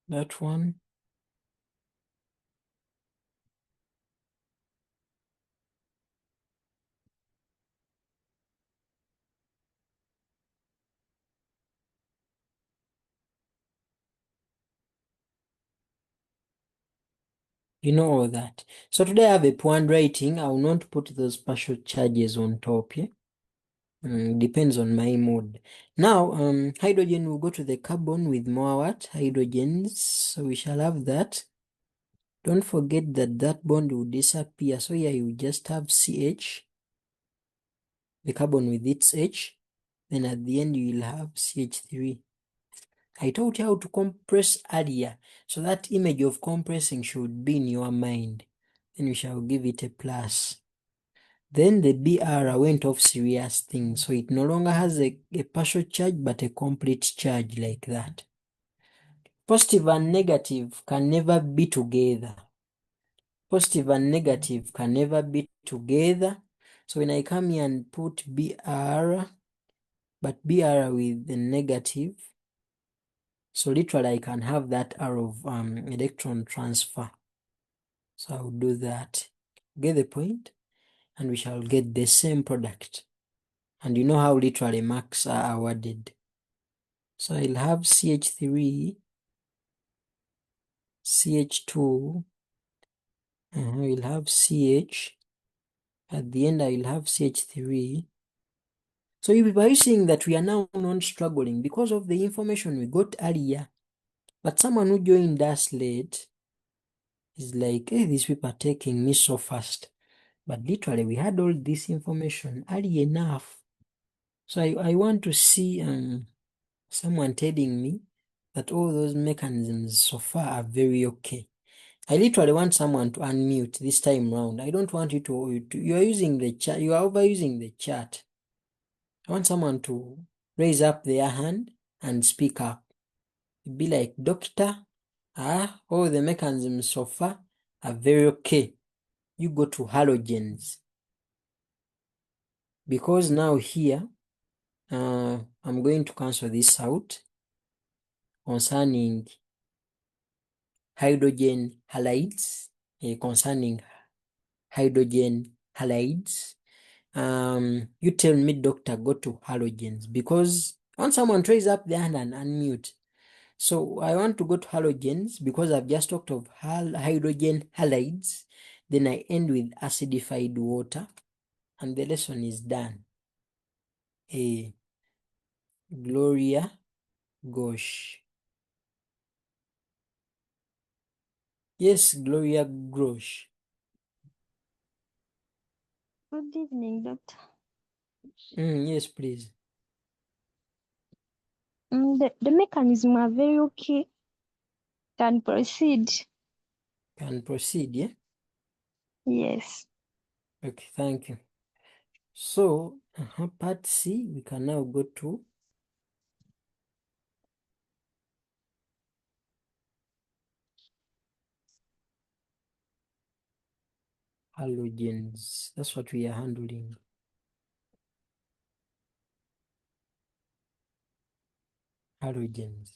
That one. You know all that. So today I have a point writing. I will not put those partial charges on top, yeah? Depends on my mood. Now, hydrogen will go to the carbon with more what? Hydrogens. So we shall have that. Don't forget that that bond will disappear. So here you just have CH, the carbon with its H. Then at the end you will have CH3. I taught you how to compress earlier. So that image of compressing should be in your mind. Then we shall give it a plus. Then the BR went off serious thing. So it no longer has a partial charge but a complete charge like that. Positive and negative can never be together. Positive and negative can never be together. So when I come here and put BR, but BR with the negative, so literally I can have that arrow of electron transfer. So I'll do that. Get the point? And we shall get the same product. And you know how literally marks are awarded. So I'll have CH3, CH2, we'll have CH. At the end I will have CH3. So you are seeing that we are now not struggling because of the information we got earlier. But someone who joined us late is like, hey, these people are taking me so fast. But literally, we had all this information early enough. So I want to see someone telling me that all those mechanisms so far are very okay. I literally want someone to unmute this time round. I don't want you to you are using the chat, you are overusing the chat. I want someone to raise up their hand and speak up. Be like, doctor, all the mechanisms so far are very okay. You go to halogens. Because now here, I'm going to cancel this out concerning hydrogen halides, concerning hydrogen halides. You tell me, doctor, go to halogens because I want someone to raise up their hand and unmute. So I want to go to halogens because I've just talked of hydrogen halides. Then I end with acidified water and the lesson is done. Gloria Gosh. Yes, Gloria Grosh. Good evening, Doctor. Yes, please. The mechanism are very okay. Can proceed. Can proceed, yeah? Yes. Okay, thank you. So, part C, we can now go to halogens. That's what we are handling. Halogens.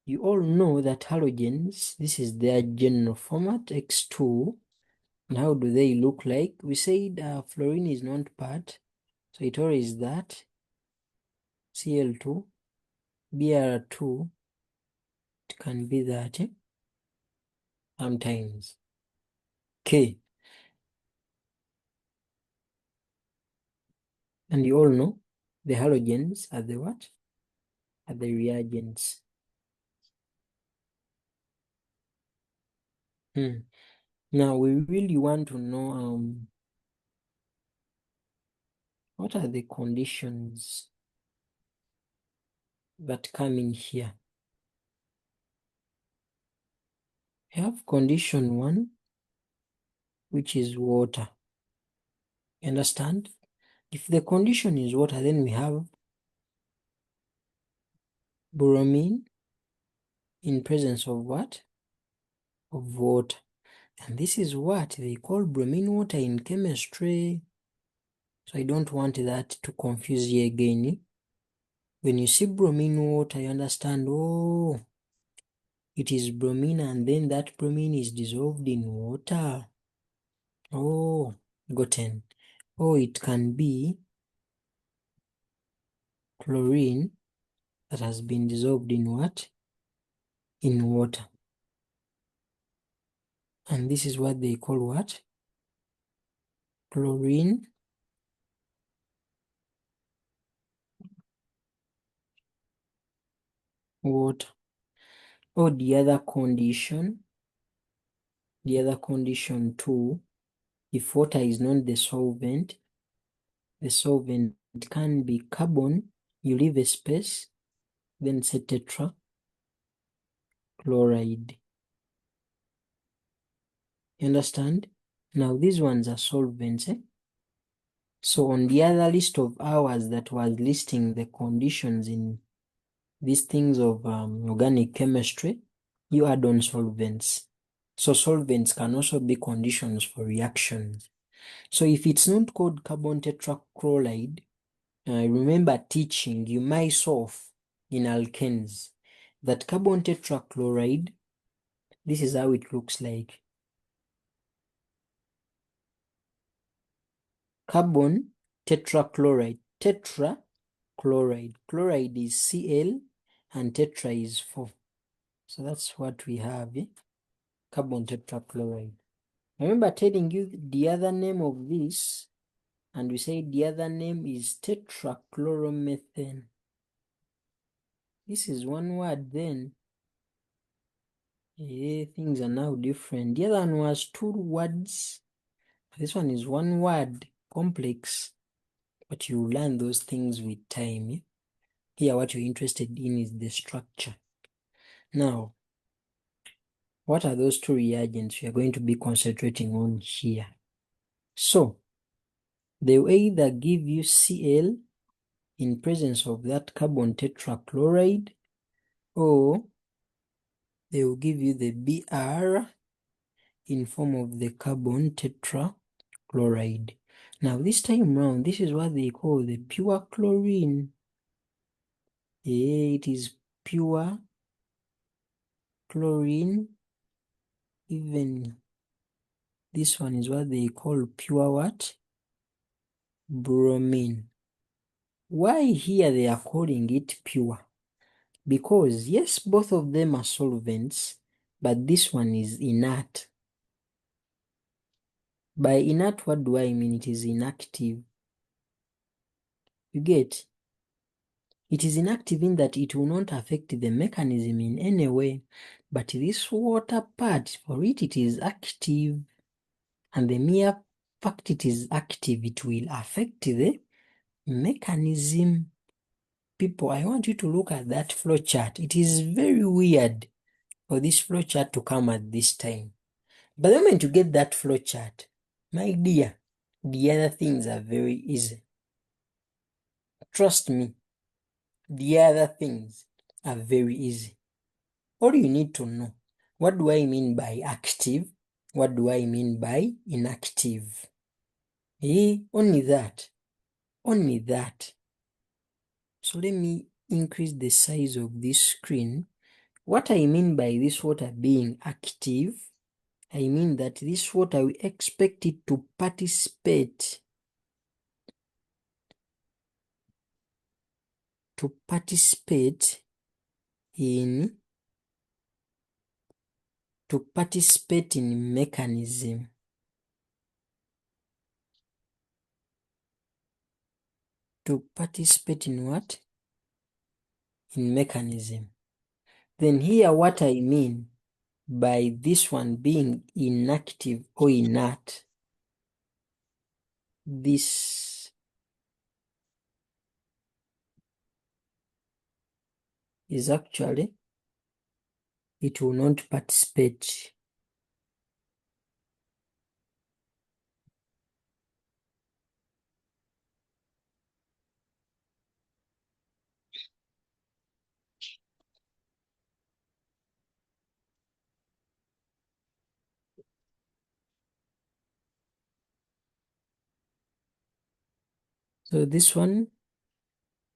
You all know that halogens, this is their general format, X2. And how do they look like? We said fluorine is not part, so it always that, Cl2, Br2, it can be that sometimes. Okay. And you all know the halogens are the what? Are the reagents. Now we really want to know what are the conditions that come in here. We have condition 1, which is water. You understand? If the condition is water, then we have bromine in presence of what? Of water. And this is what they call bromine water in chemistry. So I don't want that to confuse you again. When you see bromine water, you understand, oh, it is bromine and then that bromine is dissolved in water. Oh, gotten. Oh, it can be chlorine that has been dissolved in what? In water. And this is what they call what? Chlorine water. Or the other condition 2, if water is not the solvent can be carbon, you leave a space, then say tetrachloride. You understand? Now these ones are solvents. So on the other list of hours that was listing the conditions in these things of organic chemistry, you add on solvents. So solvents can also be conditions for reactions. So if it's not called carbon tetrachloride, I remember teaching you myself in alkanes that carbon tetrachloride, this is how it looks like. Carbon tetrachloride, tetrachloride. Chloride is Cl and tetra is 4. So that's what we have, carbon tetrachloride. I remember telling you the other name of this, and we say the other name is tetrachloromethane. This is one word then. Things are now different. The other one was 2 words. This one is 1 word, complex. But you learn those things with time. Here what you're interested in is the structure. Now, what are those 2 reagents we are going to be concentrating on here? So, they will either give you Cl in presence of that carbon tetrachloride, or they will give you the Br in form of the carbon tetrachloride. Now this time round, this is what they call the pure chlorine. It is pure chlorine. Even this one is what they call pure what? Bromine. Why here they are calling it pure? Because yes, both of them are solvents, but this one is inert. By inert, what do I mean? It is inactive. You get? It is inactive in that it will not affect the mechanism in any way, but this water part, for it is active, and the mere fact it is active, it will affect the mechanism. People, I want you to look at that flow chart. It is very weird for this flow chart to come at this time. But the moment you get that flow chart, my dear, the other things are very easy. Trust me, the other things are very easy. All you need to know, what do I mean by active? What do I mean by inactive? Only that. Only that. So let me increase the size of this screen. What I mean by this water being active, I mean that this water, we expect it to participate. in to participate in mechanism. To participate in what? In mechanism. Then here what I mean by this one being inactive or inert, this is actually, it will not participate. So this one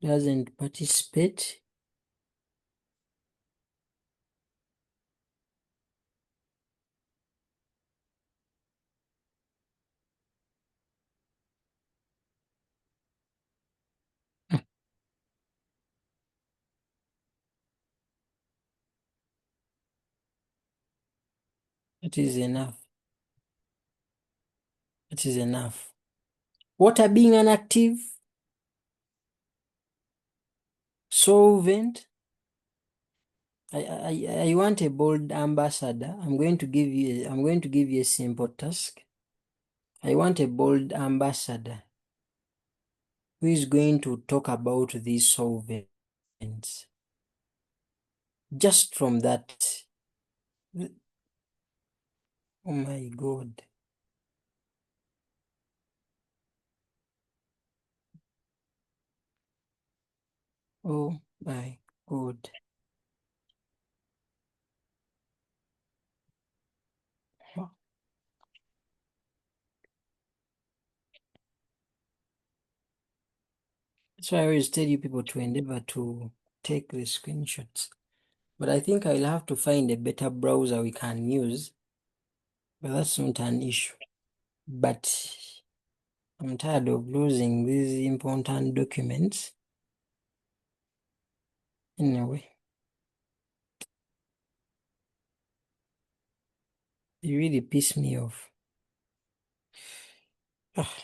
doesn't participate. That is enough. That is enough. Water being an active solvent. I want a bold ambassador. I'm going to give you a simple task. I want a bold ambassador who is going to talk about these solvents. Just from that. Oh my God. Oh my God. So I always tell you people to endeavor to take the screenshots. But I think I'll have to find a better browser we can use. But that's not an issue. But I'm tired of losing these important documents. Anyway, they really piss me off. Ah,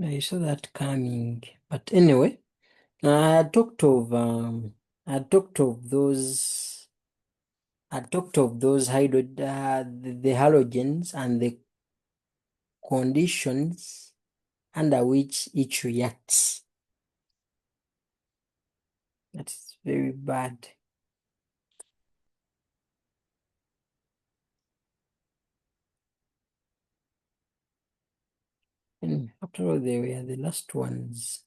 I saw that coming. But anyway, I talked of those the halogens and the conditions under which each reacts. That's very bad. And after all, they were the last ones.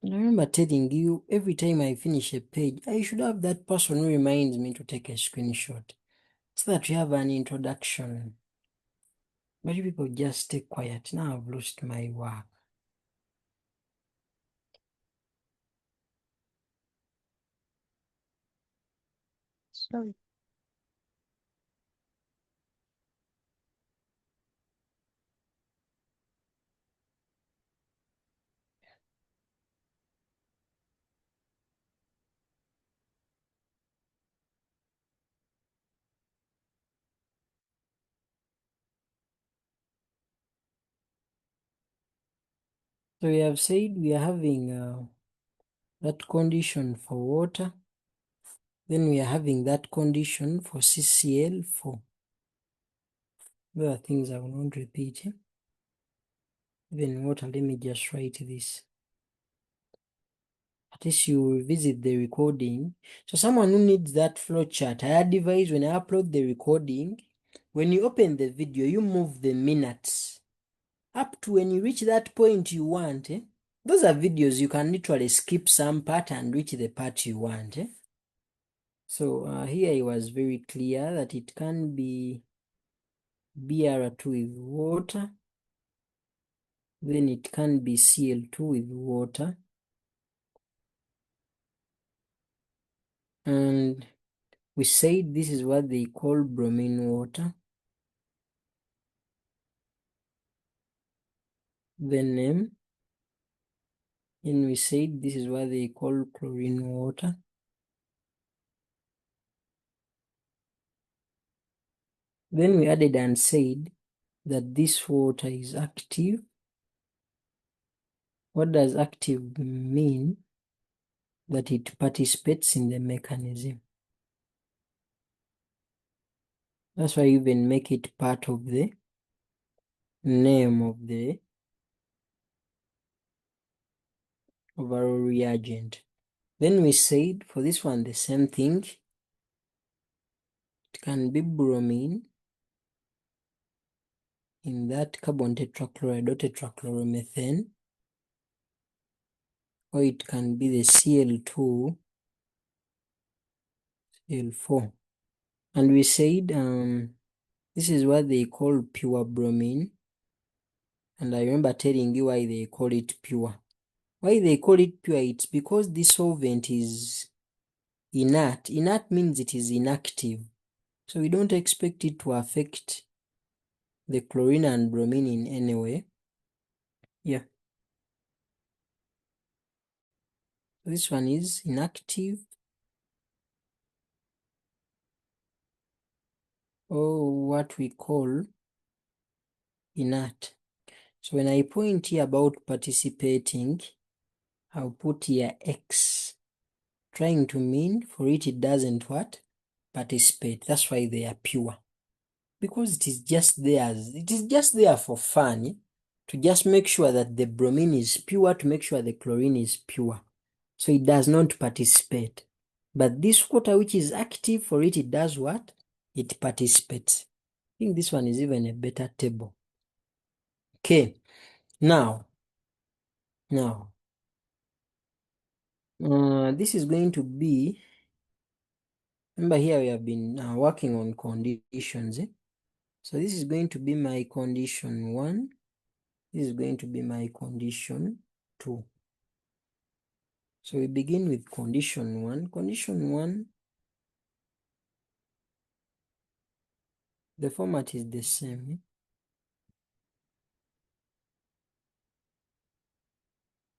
And I remember telling you every time I finish a page, I should have that person who reminds me to take a screenshot so that we have an introduction. But you people just stay quiet. Now I've lost my work. Sorry. So we have said we are having that condition for water. Then we are having that condition for CCl4. There are things I will not repeat. Even water, let me just write this. At least you will visit the recording. So someone who needs that flowchart, I advise when I upload the recording, when you open the video, you move the minutes up to when you reach that point you want. Those are videos you can literally skip some part and reach the part you want. So here it was very clear that it can be Br2 with water, then it can be Cl2 with water, and we said this is what they call bromine water. The name, and we said this is what they call chlorine water. Then we added and said that this water is active. What does active mean? That it participates in the mechanism. That's why you even make it part of the name of the overall reagent. Then we said for this one the same thing. It can be bromine in that carbon tetrachloride or tetrachloromethane, or it can be the Cl2, Cl4. And we said this is what they call pure bromine. And I remember telling you why they call it pure. Why they call it pure? It's because this solvent is inert. Inert means it is inactive. So we don't expect it to affect the chlorine and bromine in any way. Yeah. This one is inactive, or what we call inert. So when I point here about participating, I'll put here X, trying to mean for it doesn't what? Participate. That's why they are pure. Because it is just there for fun, to just make sure that the bromine is pure, to make sure the chlorine is pure. So it does not participate. But this water which is active, for it does what? It participates. I think this one is even a better table. Okay, now, this is going to be, remember here we have been working on conditions. So this is going to be my condition 1. This is going to be my condition 2. So we begin with condition 1. Condition 1, the format is the same.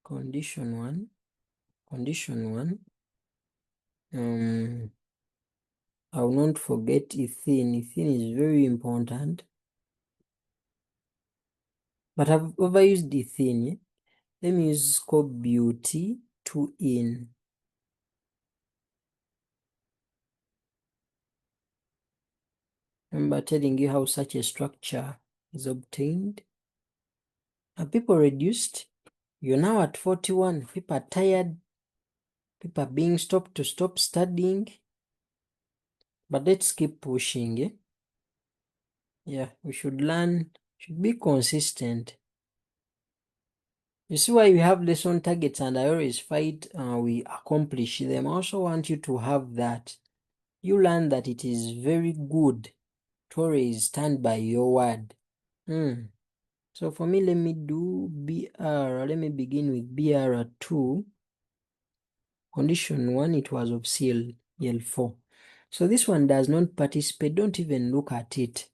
Condition 1. I will not forget ethene. Ethene is very important. But I've overused ethene. Let me use cobut 2-ene. Remember telling you how such a structure is obtained? Are people reduced? You're now at 41. People are tired. People are being stopped to stop studying. But let's keep pushing. Yeah, we should learn, should be consistent. You see why we have lesson targets, and I always fight we accomplish them. I also want you to have that. You learn that it is very good to always stand by your word. So for me, let me do BR. Let me begin with BR2. Condition 1, it was of Cl4. So this one does not participate. Don't even look at it.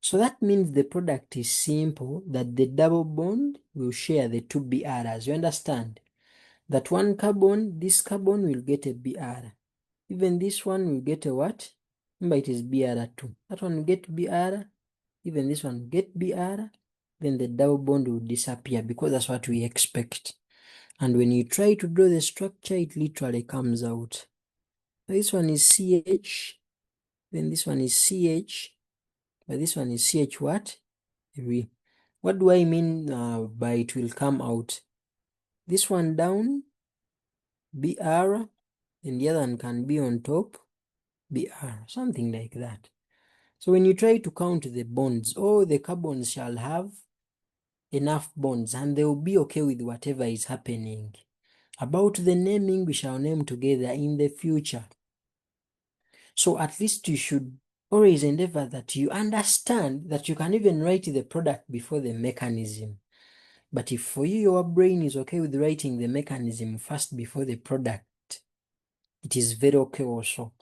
So that means the product is simple, that the double bond will share the two BRs. You understand? That one carbon, this carbon will get a BR. Even this one will get a what? Remember, it is BR2. That one will get BR. Even this one will get BR. Then the double bond will disappear, because that's what we expect. And when you try to draw the structure, it literally comes out. This one is CH. Then this one is CH. But this one is CH what? What do I mean by it will come out? This one down, BR, and the other one can be on top, BR, something like that. So when you try to count the bonds, all the carbons shall have enough bonds, and they will be okay with whatever is happening. About the naming, we shall name together in the future. So at least you should always endeavor that you understand that you can even write the product before the mechanism. But if for you, your brain is okay with writing the mechanism first before the product, it is very okay also,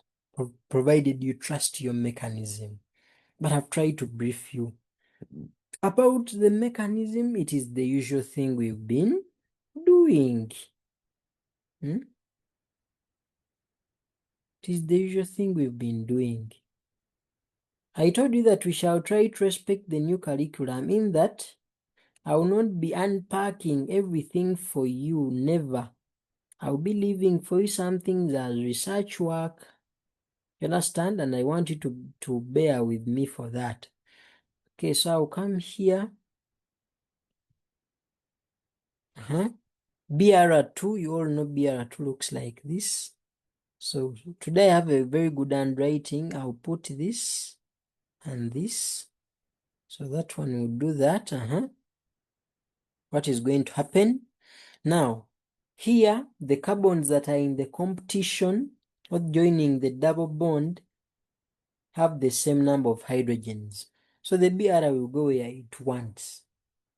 provided you trust your mechanism. But I've tried to brief you about the mechanism. It is the usual thing we've been doing. It is the usual thing we've been doing. I told you that we shall try to respect the new curriculum, in that I will not be unpacking everything for you, never. I'll be leaving for you something as research work. You understand? And I want you to bear with me for that. Okay, so I'll come here. BR2, you all know BR2 looks like this. So today I have a very good handwriting. I'll put this and this. So that one will do that. What is going to happen? Now, here, the carbons that are in the competition or joining the double bond have the same number of hydrogens. So the BR will go where it wants.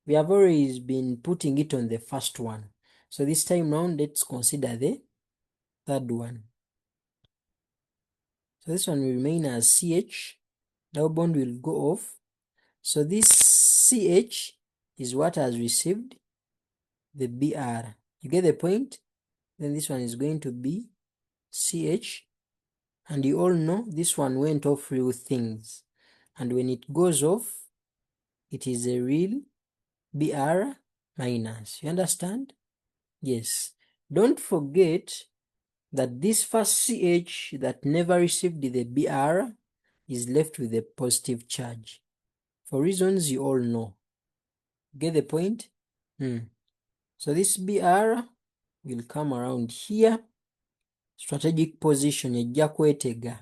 We have always been putting it on the first one. So this time round, let's consider the third one. So this one will remain as CH. Double bond will go off. So this CH is what has received the BR. You get the point? Then this one is going to be CH. And you all know this one went off real things. And when it goes off, it is a real BR minus. You understand? Yes. Don't forget that this first CH that never received the BR is left with a positive charge. For reasons you all know. Get the point? So this BR will come around here. Strategic position ejja kwetega,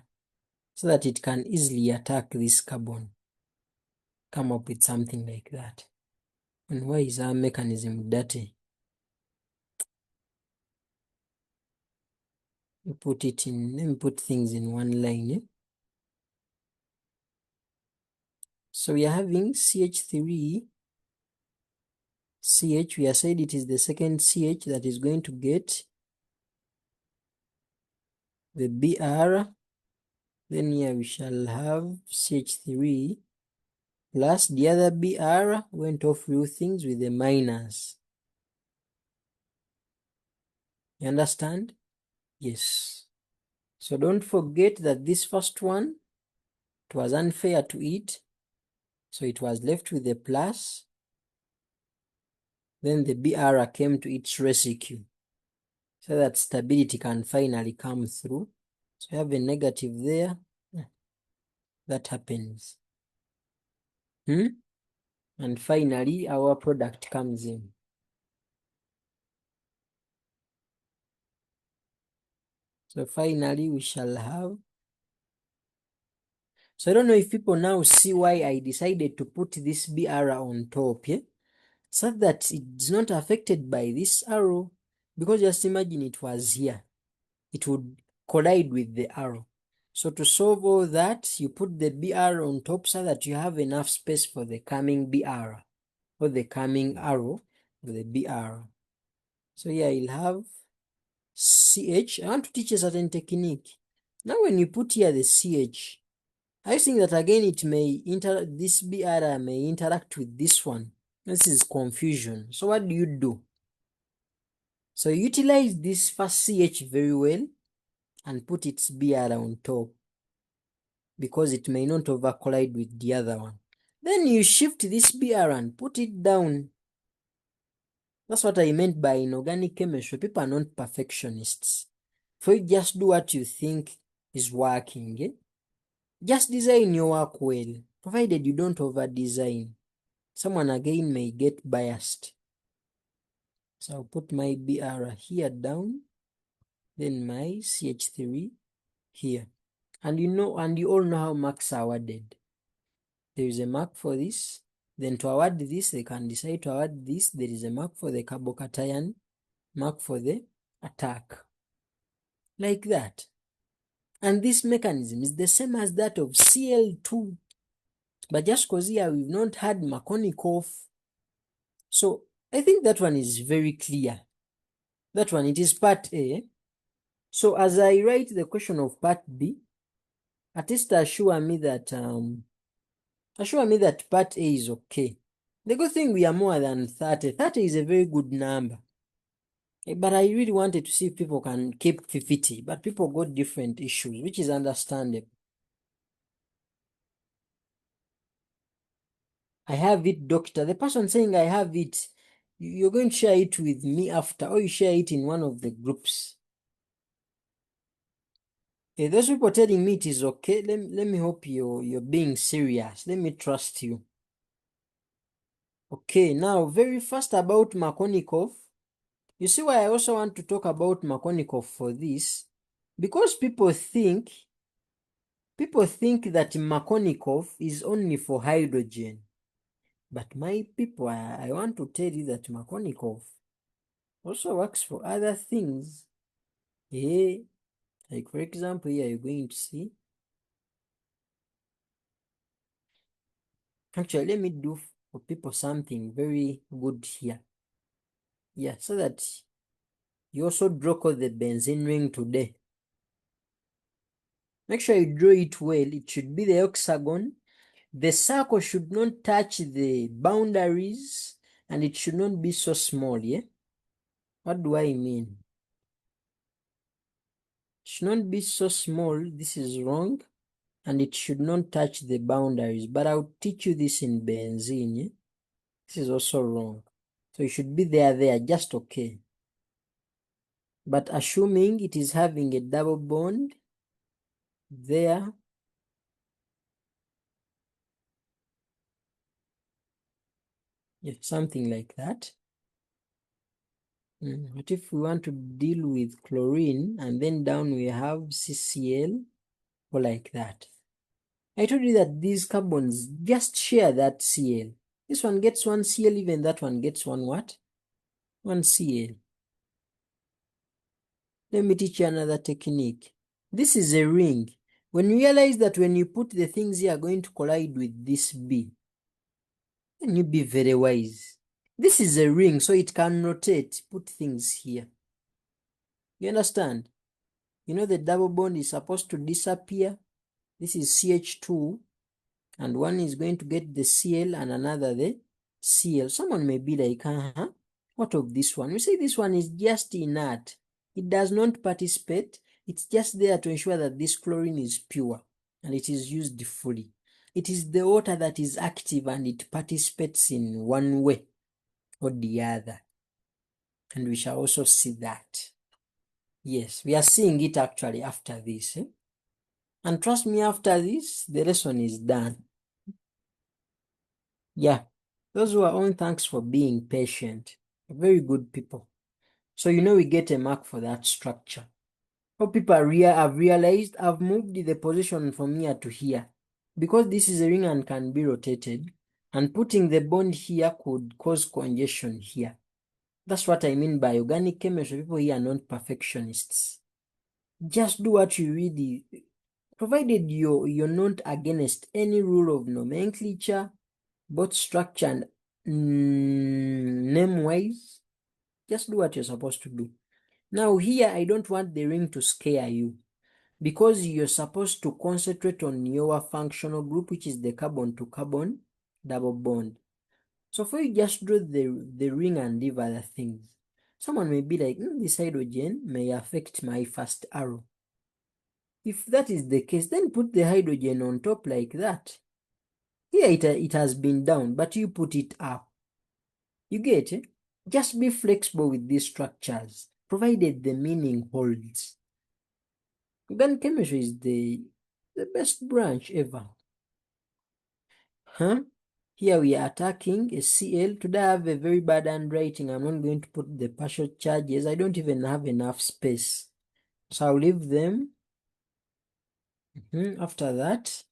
so that it can easily attack this carbon. Come up with something like that. And why is our mechanism dirty? You put it in, let me put things in one line. So we are having CH3, CH, we have said it is the second CH that is going to get the BR. Then here we shall have CH3 plus the other BR went off real things with the minus. You understand? Yes. So don't forget that this first one, it was unfair to it. So it was left with a plus. Then the BR came to its rescue, so that stability can finally come through. So you have a negative there. That happens. And finally, our product comes in. So finally, we shall have. So I don't know if people now see why I decided to put this BR on top, so that it's not affected by this arrow. Because just imagine it was here. It would collide with the arrow. So to solve all that, you put the BR on top so that you have enough space for the coming BR or the coming arrow of the BR. So here you'll have CH. I want to teach a certain technique. Now when you put here the CH, I think that again it may this BR may interact with this one. This is confusion. So what do? So utilize this first CH very well and put its BR on top, because it may not over collide with the other one. Then you shift this BR and put it down. That's what I meant by in organic chemistry. People are not perfectionists. So you just do what you think is working. Just design your work well, provided you don't over design. Someone again may get biased. So I'll put my BR here down, then my CH3 here. And you all know how marks are awarded. There is a mark for this. Then to award this, they can decide to award this. There is a mark for the carbocation, mark for the attack. Like that. And this mechanism is the same as that of Cl2. But just because here we've not had Markovnikov. So I think that one is very clear. That one, it is part A. So as I write the question of part B, at least assure me that part A is okay. The good thing we are more than 30. 30 is a very good number. But I really wanted to see if people can keep 50, but people got different issues, which is understandable. I have it, doctor. The person saying I have it, you're going to share it with me after, or you share it in one of the groups. Those people telling me it is okay, let me hope you're being serious. Let me trust you. Okay, now very fast about Markovnikov. You see why I also want to talk about Markovnikov for this? Because people think that Markovnikov is only for hydrogen. But my people, I want to tell you that Markovnikov also works for other things. Like for example, here you're going to see. Actually, let me do for people something very good here. Yeah, so that you also draw the benzene ring today. Make sure you draw it well. It should be the hexagon. The circle should not touch the boundaries, and it should not be so small, yeah? What do I mean? It should not be so small. This is wrong. And it should not touch the boundaries. But I'll teach you this in benzene, yeah? This is also wrong. So it should be there, just okay. But assuming it is having a double bond there, yeah, something like that. What if we want to deal with chlorine and then down we have CCl or like that? I told you that these carbons just share that Cl. This one gets one Cl, even that one gets one what? One Cl. Let me teach you another technique. This is a ring. When you realize that when you put the things here are going to collide with this B, then you be very wise. This is a ring, so it can rotate. Put things here. You understand? You know the double bond is supposed to disappear. This is CH2, and one is going to get the Cl and another the Cl. Someone may be like, what of this one? We say this one is just inert. It does not participate. It's just there to ensure that this chlorine is pure and it is used fully. It is the water that is active and it participates in one way or the other. And we shall also see that. Yes, we are seeing it actually after this. And trust me, after this, the lesson is done. Yeah, those who are on, thanks for being patient. Very good people. So you know we get a mark for that structure. Hope people have realized I've moved the position from here to here. Because this is a ring and can be rotated, and putting the bond here could cause congestion here. That's what I mean by organic chemistry. People here are not perfectionists. Just do what you really, provided you're not against any rule of nomenclature, both structure and name-wise. Just do what you're supposed to do. Now here, I don't want the ring to scare you, because you're supposed to concentrate on your functional group, which is the carbon-to-carbon double bond. So for you, just draw the ring and leave other things. Someone may be like, this hydrogen may affect my first arrow. If that is the case, then put the hydrogen on top like that. Here it has been down, but you put it up. You get it? Just be flexible with these structures, provided the meaning holds. Organic chemistry is the best branch ever. Here we are attacking a Cl. Today I have a very bad handwriting. I'm not going to put the partial charges. I don't even have enough space. So I'll leave them. After that,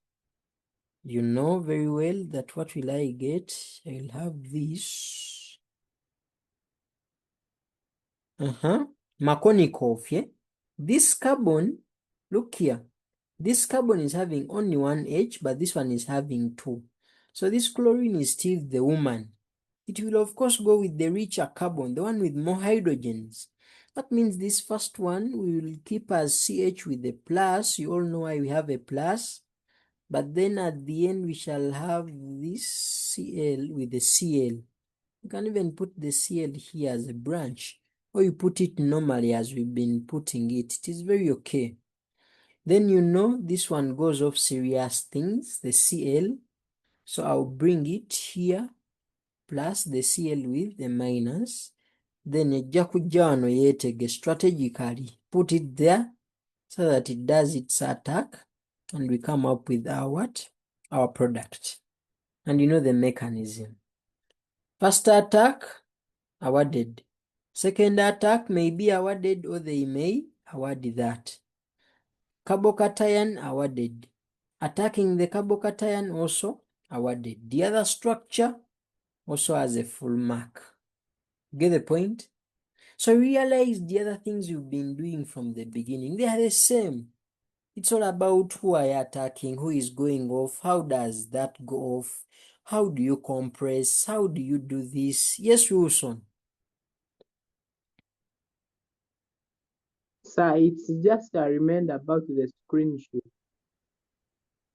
you know very well that what will I get? I'll have this. Markovnikov, yeah? This carbon, look here. This carbon is having only one H, but this one is having two. So this chlorine is still the woman. It will of course go with the richer carbon, the one with more hydrogens. That means this first one we will keep as CH with a plus. You all know why we have a plus. But then at the end we shall have this Cl with the Cl. You can even put the Cl here as a branch, or you put it normally as we've been putting it. It is very okay. Then you know this one goes off serious things, the Cl. So I'll bring it here plus the Cl with the minus. Then ejja kujja wano yeetege strategically put it there so that it does its attack and we come up with our what? Our product. And you know the mechanism. First attack awarded. Second attack may be awarded or they may award that. Carbocation awarded. Attacking the carbocation also awarded. The other structure also has a full mark. Get the point? So realize the other things you've been doing from the beginning. They are the same. It's all about who are you attacking, who is going off, how does that go off, how do you compress, how do you do this? Yes, Wilson. Sir, it's just a reminder about the screenshot.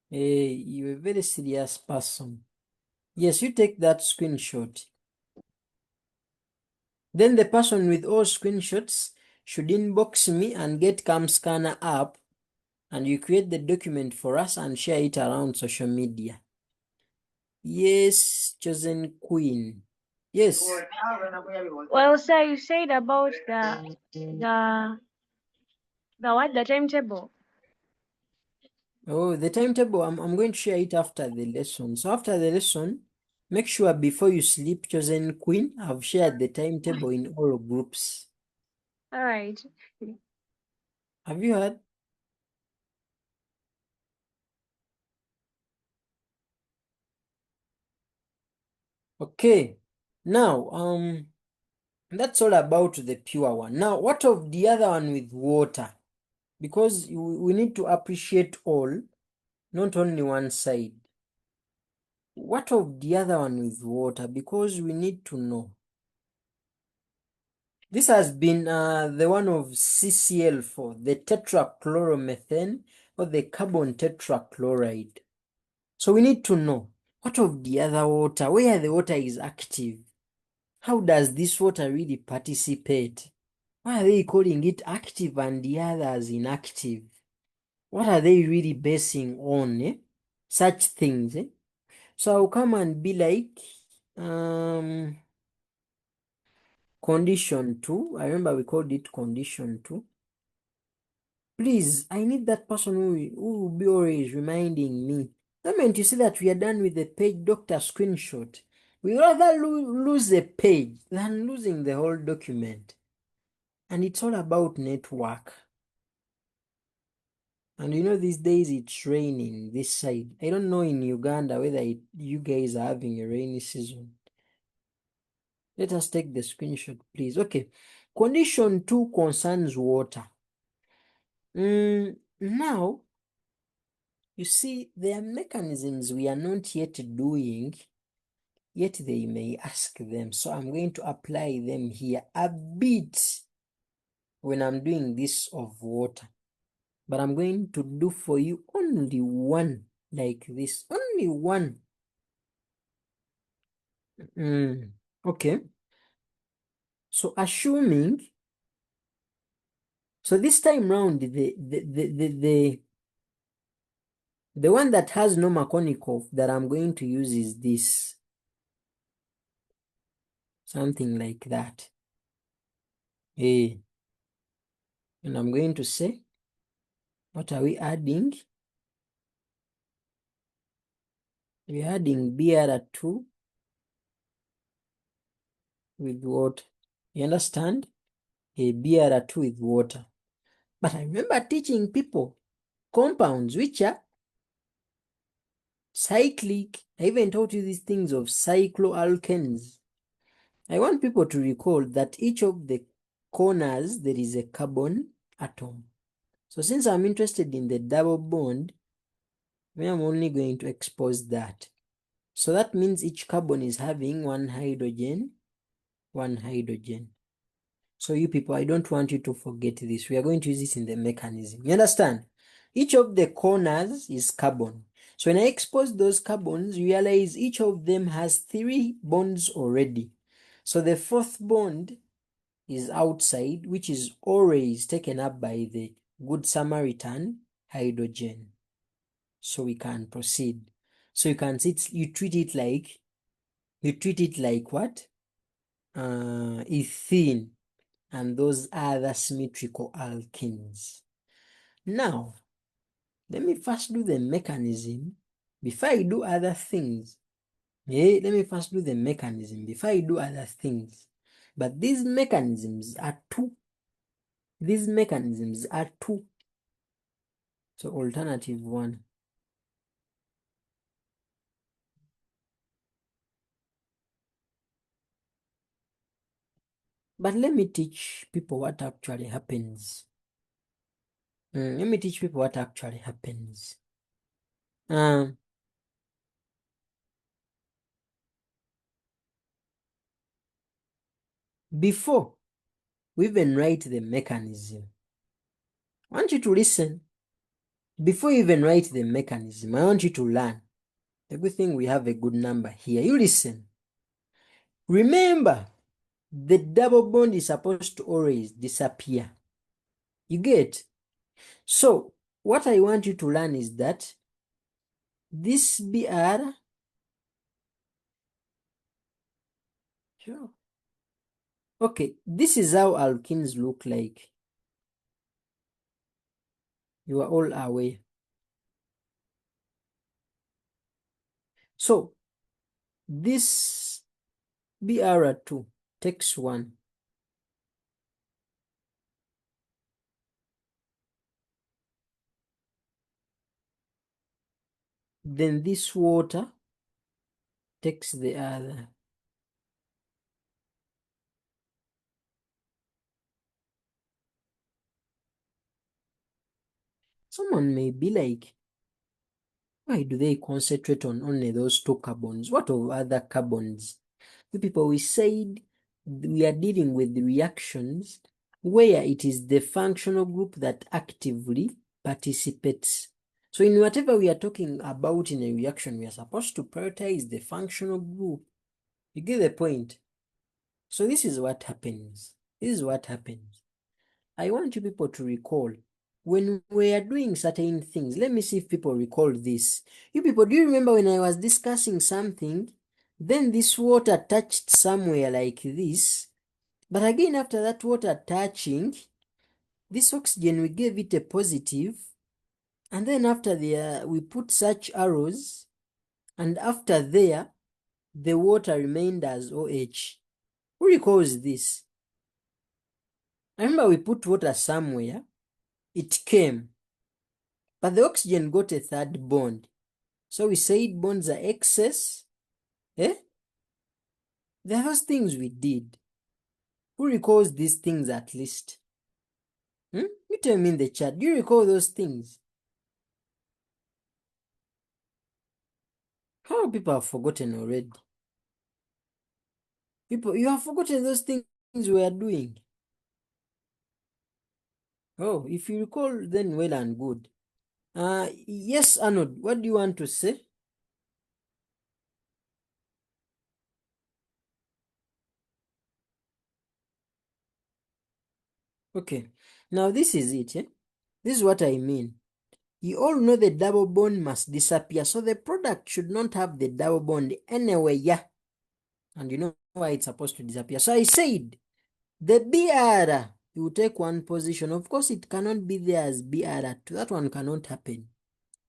You're a very serious person. Yes, you take that screenshot. Then the person with all screenshots should inbox me and get CamScanner app, and you create the document for us and share it around social media. Yes, chosen queen. Yes. Well, sir, you said about the timetable. Oh, the timetable, I'm going to share it after the lesson. So after the lesson, make sure before you sleep, chosen queen, I've shared the timetable in all groups. All right. Have you heard? Okay. Now, that's all about the pure one. Now, what of the other one with water? Because we need to appreciate all, not only one side. What of the other one with water? Because we need to know. This has been the one of CCl4, the tetrachloromethane or the carbon tetrachloride. So we need to know, what of the other water, where the water is active? How does this water really participate? Why are they calling it active and the others inactive? What are they really basing on? Such things. So I'll come and be like, condition 2. I remember we called it condition 2. Please, I need that person who will be always reminding me. The moment you see that we are done with the page doctor screenshot, we rather lose a page than losing the whole document. And it's all about network. And you know, these days it's raining this side. I don't know in Uganda whether you guys are having a rainy season. Let us take the screenshot, please. Okay. Condition 2 concerns water. Now, you see, there are mechanisms we are not yet doing, yet they may ask them. So I'm going to apply them here a bit when I'm doing this of water. But I'm going to do for you only one like this. Only one. Okay. So assuming, so this time round, the one that has no Markovnikov that I'm going to use is this. Something like that. And I'm going to say, what are we adding? We're adding BR2 with water. You understand? A BR2 with water. But I remember teaching people compounds which are cyclic. I even taught you these things of cycloalkanes. I want people to recall that each of the corners there is a carbon atom. So since I'm interested in the double bond, I'm only going to expose that. So that means each carbon is having one hydrogen. So you people, I don't want you to forget this. We are going to use this in the mechanism. You understand? Each of the corners is carbon. So when I expose those carbons, you realize each of them has 3 bonds already. So the 4th bond is outside, which is always taken up by the Good Samaritan hydrogen. So we can proceed. So you can see you treat it like what? Ethene and those other symmetrical alkenes. Now, let me first do the mechanism before I do other things. Let me first do the mechanism before I do other things. But these mechanisms are two. So alternative 1. But let me teach people what actually happens. Before we even write the mechanism, I want you to listen. Before you even write the mechanism, I want you to learn. Everything we have a good number here. You listen. Remember, the double bond is supposed to always disappear. You get? So, what I want you to learn is that this Br, sure. Okay, this is how alkenes look like. You are all aware. So, this Br2 takes 1. Then this water takes the other. Someone may be like, why do they concentrate on only those 2 carbons? What of other carbons? You people, we said we are dealing with the reactions where it is the functional group that actively participates. So in whatever we are talking about in a reaction, we are supposed to prioritize the functional group. You get the point? So this is what happens. I want you people to recall when we are doing certain things. Let me see if people recall this. You people, do you remember when I was discussing something? Then this water touched somewhere like this. But again, after that water touching, this oxygen, we gave it a positive. And then after there, we put such arrows. And after there, the water remained as OH. Who recalls this? I remember we put water somewhere. It came. But the oxygen got a 3rd bond. So we said bonds are excess. There are those things we did. Who recalls these things at least? You tell me in the chat. Do you recall those things? How people have forgotten already? People, you have forgotten those things we are doing. Oh, if you recall, then well and good. Yes, Arnold, what do you want to say? Okay, now this is it. This is what I mean. You all know the double bond must disappear, so the product should not have the double bond anyway, yeah. And you know why it's supposed to disappear. So I said, the BR, you take 1 position. Of course, it cannot be there as BR2. That one cannot happen.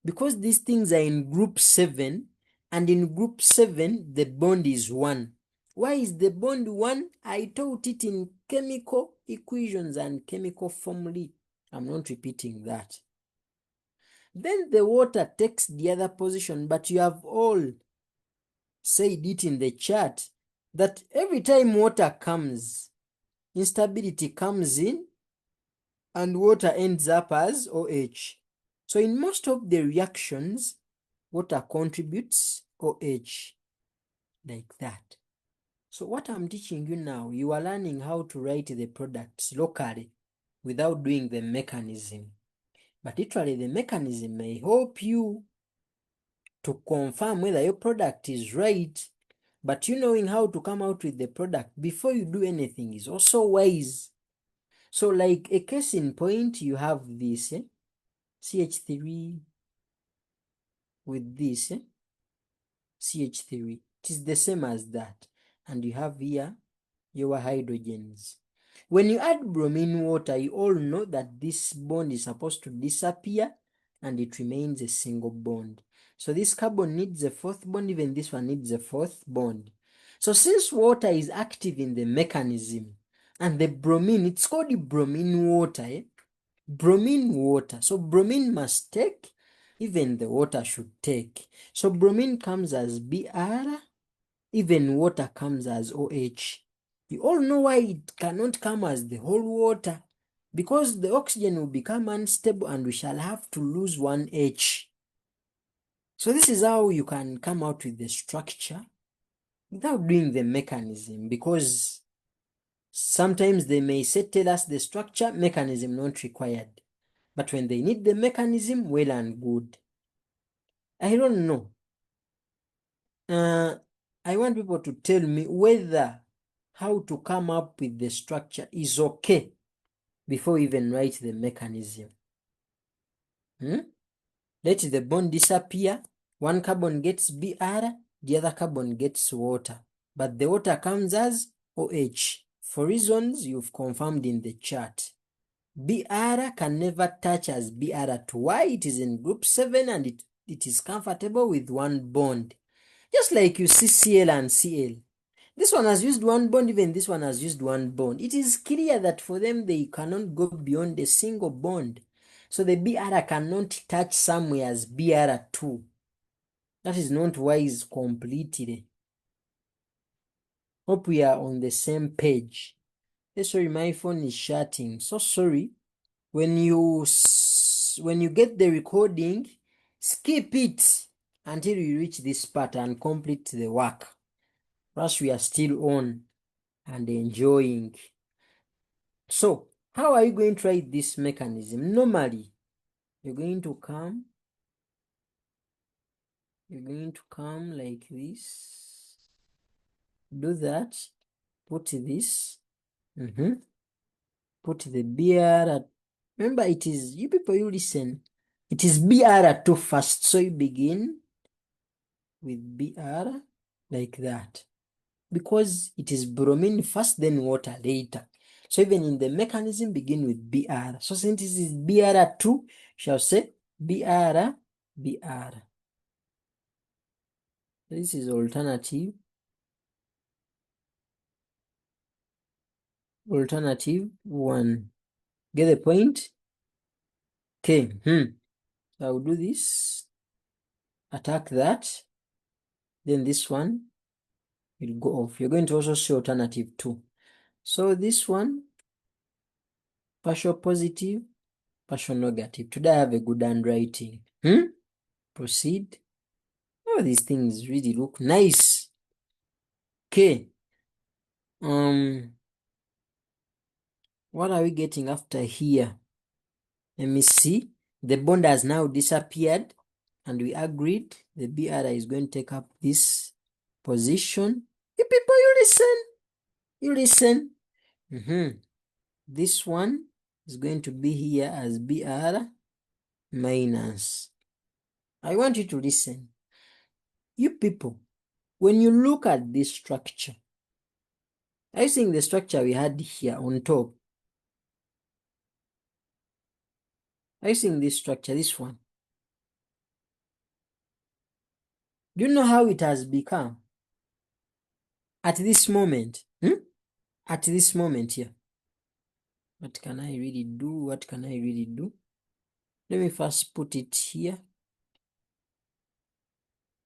Because these things are in group 7, and in group 7, the bond is 1. Why is the bond 1? I taught it in chemical equations and chemical formulae. I'm not repeating that. Then the water takes the other position, but you have all said it in the chat that every time water comes, instability comes in, and water ends up as OH. So in most of the reactions, water contributes OH, like that. So what I'm teaching you now, you are learning how to write the products locally without doing the mechanism. But literally the mechanism may help you to confirm whether your product is right. But you knowing how to come out with the product before you do anything is also wise. So like a case in point, you have this CH3 with this CH3. It is the same as that. And you have here your hydrogens. When you add bromine water, you all know that this bond is supposed to disappear and it remains a single bond. So this carbon needs a fourth bond, even this one needs a fourth bond. So since water is active in the mechanism and the bromine, it's called bromine water, bromine water. So bromine must take, even the water should take. So bromine comes as Br, even water comes as OH. You all know why it cannot come as the whole water, because the oxygen will become unstable and we shall have to lose one H. So this is how you can come out with the structure without doing the mechanism, because sometimes they may tell us the structure, mechanism not required. But when they need the mechanism, well and good. I don't know. I want people to tell me whether how to come up with the structure is okay before we even write the mechanism. Let the bond disappear. One carbon gets Br, the other carbon gets water. But the water comes as OH for reasons you've confirmed in the chart. Br can never touch as Br2. Why? It is in group 7 and it is comfortable with one bond. Just like you see Cl and Cl. This one has used one bond, even this one has used one bond. It is clear that for them, they cannot go beyond a single bond. So the Br cannot touch somewhere as Br2. That is not wise completely. Hope we are on the same page. Sorry, my phone is shutting. So sorry. When you get the recording, skip it until you reach this part and complete the work. Plus, we are still on and enjoying. So, how are you going to write this mechanism? Normally, you're going to come like this. Do that. Put this. Put the Br. Remember, it is, you people, you listen. It is Br2 first. So you begin with Br like that. Because it is bromine first, then water later. So even in the mechanism, begin with Br. So since this is Br2, shall say Br. This is alternative 1. Get the point? Okay. I'll do this. Attack that. Then this one will go off. You're going to also see alternative 2. So this one, partial positive, partial negative. Today I have a good handwriting. Proceed. Oh, these things really look nice. Okay. What are we getting after here? Let me see. The bond has now disappeared and we agreed the Br is going to take up this position. You people, you listen. You listen. This one is going to be here as Br minus. I want you to listen. You people, when you look at this structure, are you seeing the structure we had here on top? Are you seeing this structure, this one? Do you know how it has become? At this moment, At this moment here. What can I really do? What can I really do? Let me first put it here.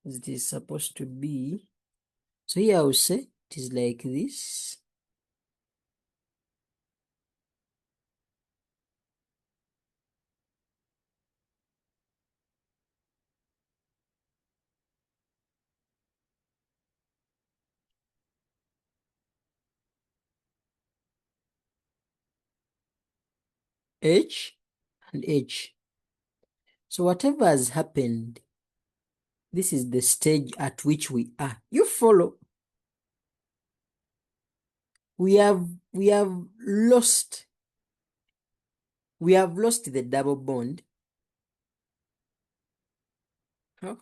It is supposed to be. So here I will say it is like this. H, and H. So whatever has happened, this is the stage at which we are. You follow? We have lost the double bond. Huh?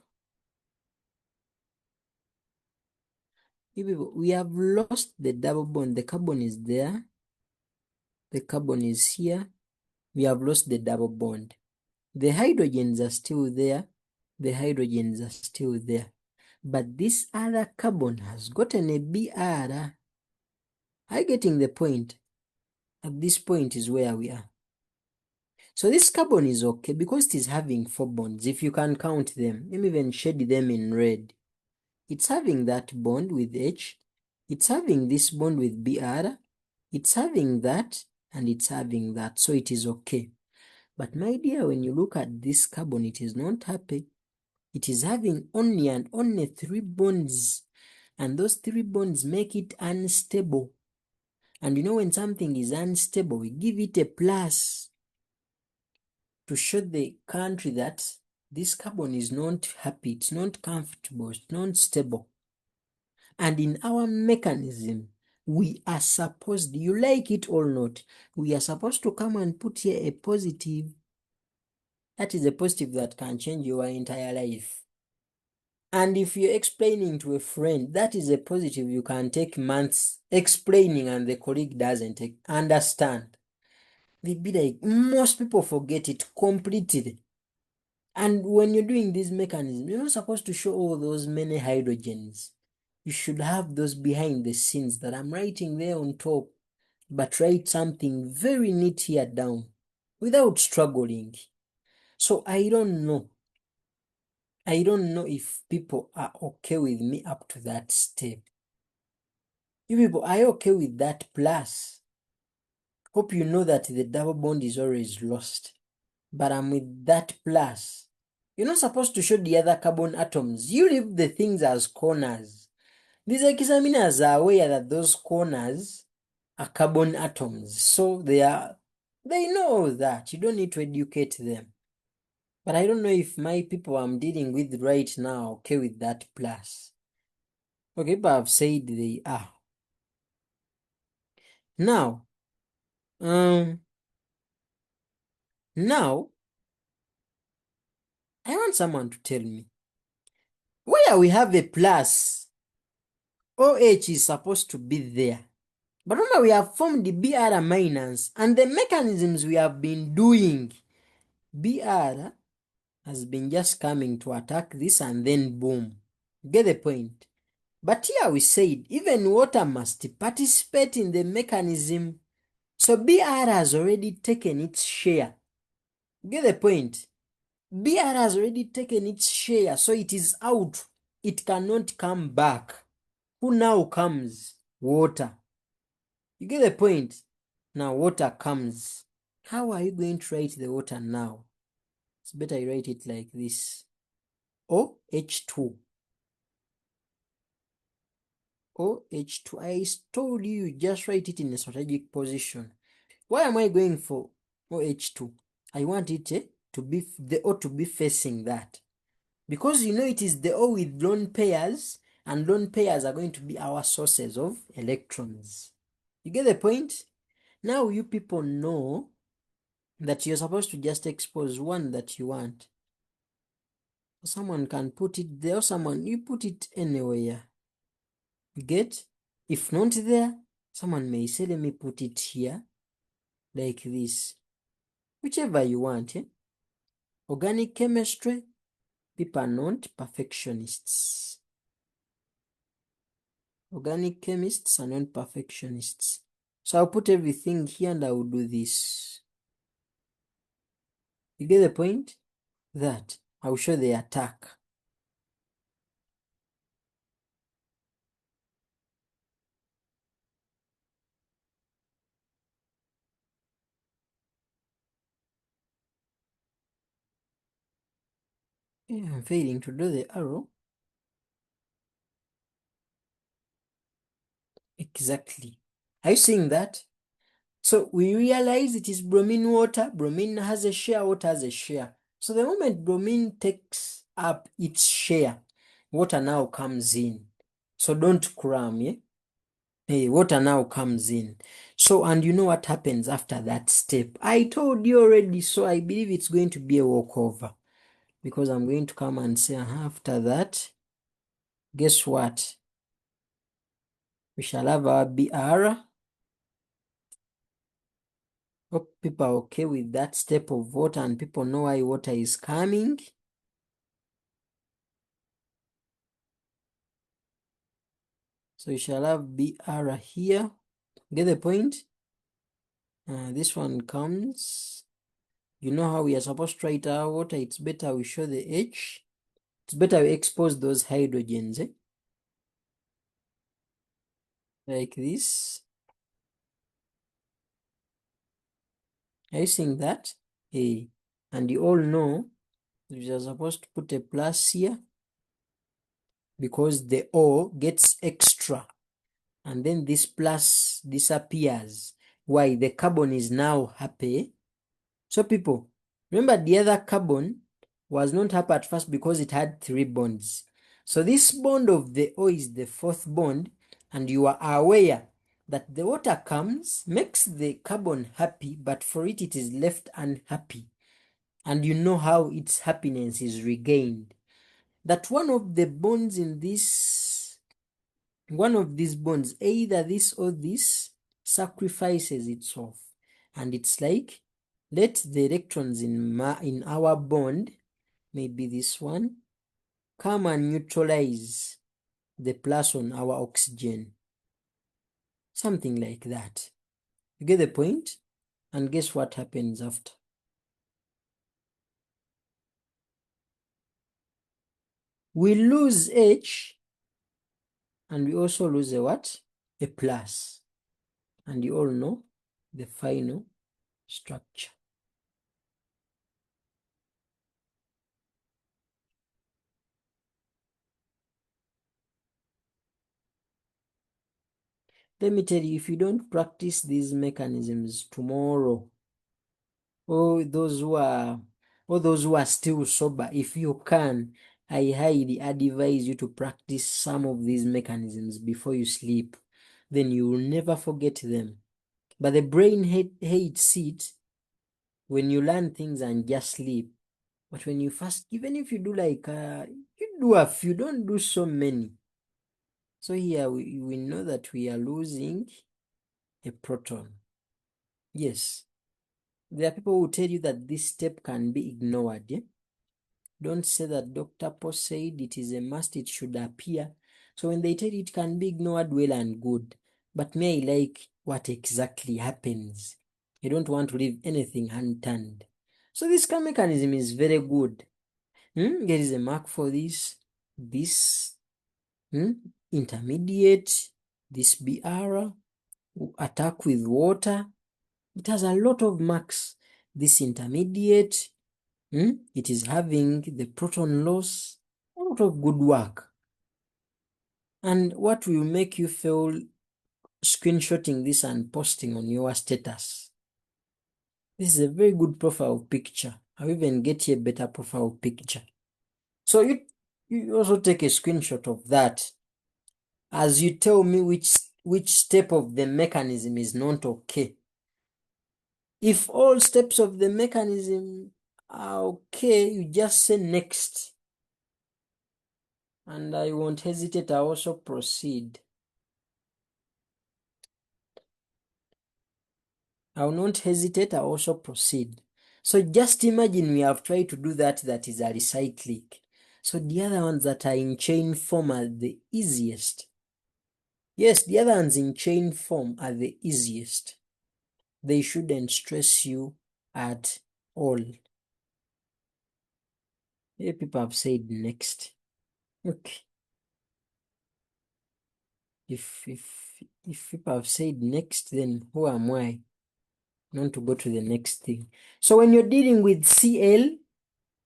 You people, we have lost the double bond. The carbon is there. The carbon is here. We have lost the double bond. The hydrogens are still there. The hydrogens are still there. But this other carbon has gotten a Br. Are you getting the point? At this point is where we are. So this carbon is okay because it is having 4 bonds. If you can count them, let me even shade them in red. It's having that bond with H. It's having this bond with Br. It's having that, and it's having that. So it is okay. But my dear, when you look at this carbon, it is not happy. It is having only and only 3 bonds. And those 3 bonds make it unstable. And you know, when something is unstable, we give it a plus to show the country that this carbon is not happy, it's not comfortable, it's not stable. And in our mechanism, we are supposed, you like it or not, we are supposed to come and put here a positive. That is a positive that can change your entire life. And if you're explaining to a friend, that is a positive you can take months explaining and the colleague doesn't understand. They'd be like, most people forget it completely. And when you're doing this mechanism, you're not supposed to show all those many hydrogens. You should have those behind the scenes that I'm writing there on top, but write something very neat here down without struggling. So I don't know. I don't know if people are okay with me up to that step. You people, are you okay with that plus? Hope you know that the double bond is always lost. But I'm with that plus. You're not supposed to show the other carbon atoms. You leave the things as corners. These examiners are aware that those corners are carbon atoms. So they know that. You don't need to educate them. But I don't know if my people I'm dealing with right now are okay with that plus. Okay, but I've said they are. Now, now, I want someone to tell me, where we have a plus, OH is supposed to be there. But remember, we have formed the Br minus, and the mechanisms we have been doing, Br has been just coming to attack this and then boom. Get the point? But here we said, even water must participate in the mechanism. So Br has already taken its share. Get the point? Br has already taken its share, so it is out. It cannot come back. Who now comes? Water. You get the point? Now water comes. How are you going to write the water now? It's better you write it like this. OH2. OH2. I told you just write it in a strategic position. Why am I going for OH2? I want it to be the O to be facing that. Because you know it is the O with lone pairs, and lone pairs are going to be our sources of electrons. You get the point? Now you people know that you're supposed to just expose one that you want. Someone can put it there, or someone, you put it anywhere. You get? If not there, someone may say, let me put it here, like this. Whichever you want, eh? Organic chemistry, people are not perfectionists. Organic chemists are not perfectionists. So I'll put everything here and I will do this. You get the point? That I'll show the attack. I'm failing to do the arrow. Exactly. Are you seeing that? So we realize it is bromine water. Bromine has a share, water has a share. So the moment bromine takes up its share, water now comes in. So don't cram, yeah? Hey, water now comes in. So, and you know what happens after that step? I told you already, so I believe it's going to be a walkover. Because I'm going to come and say, after that, guess what? We shall have our BR. Hope people are okay with that step of water and people know why water is coming. So you shall have BR here. Get the point? This one comes. You know how we are supposed to write our water. It's better we show the H. It's better we expose those hydrogens, eh? Like this. Are you seeing that? Hey. And you all know we are supposed to put a plus here because the O gets extra. And then this plus disappears. Why? The carbon is now happy. So people, remember the other carbon was not happy at first because it had 3 bonds. So this bond of the O is the 4th bond, and you are aware that the water comes, makes the carbon happy, but for it, it is left unhappy. And you know how its happiness is regained. That one of the bonds in this, one of these bonds, either this or this, sacrifices itself. And it's like, let the electrons in our bond, maybe this one, come and neutralize the plus on our oxygen. Something like that. You get the point? And guess what happens after? We lose H, and we also lose a what? A plus. And you all know the final structure. Let me tell you, if you don't practice these mechanisms tomorrow, or those who are still sober, if you can, I highly advise you to practice some of these mechanisms before you sleep. Then you will never forget them. But the brain hates it when you learn things and just sleep. But when you fast, even if you do like you do a few, don't do so many. So here we know that we are losing a proton. Yes. There are people who tell you that this step can be ignored. Yeah? Don't say that Dr. Post said it is a must, it should appear. So when they tell you it can be ignored, well and good. But may I like what exactly happens? I don't want to leave anything unturned. So this mechanism is very good. There is a mark for this. This intermediate, this BR, attack with water. It has a lot of marks. This intermediate, it is having the proton loss, a lot of good work. And what will make you feel screenshotting this and posting on your status? This is a very good profile picture. I'll even get you a better profile picture. So you also take a screenshot of that as you tell me which step of the mechanism is not okay. If all steps of the mechanism are okay, you just say next. And I won't hesitate, I also proceed. I will not hesitate, I also proceed. So just imagine we have tried to do that is a recyclic. So the other ones that are in chain form are the easiest. Yes, the other ones in chain form are the easiest. They shouldn't stress you at all. Here people have said next. Okay. If people have said next, then who am I not to go to the next thing? So when you're dealing with CL,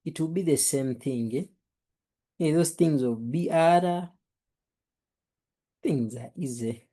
it will be the same thing. Eh? Yeah, those things of BR, things are easy.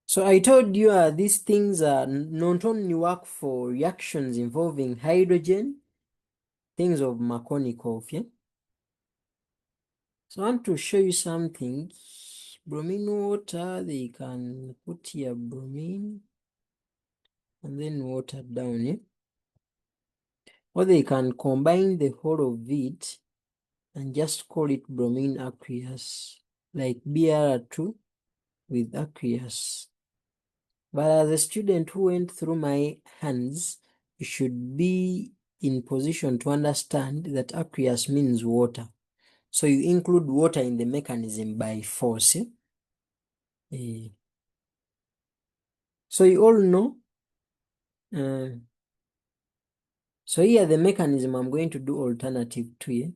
So I told you these things not only work for reactions involving hydrogen, things of Markovnikov, yeah? So I want to show you something. Bromine water, they can put here bromine and then water down, yeah? Or they can combine the whole of it and just call it bromine aqueous, like Br2 with aqueous. But as a student who went through my hands, you should be in position to understand that aqueous means water. So you include water in the mechanism by force. So you all know. So here the mechanism I'm going to do alternative 2. Yeah?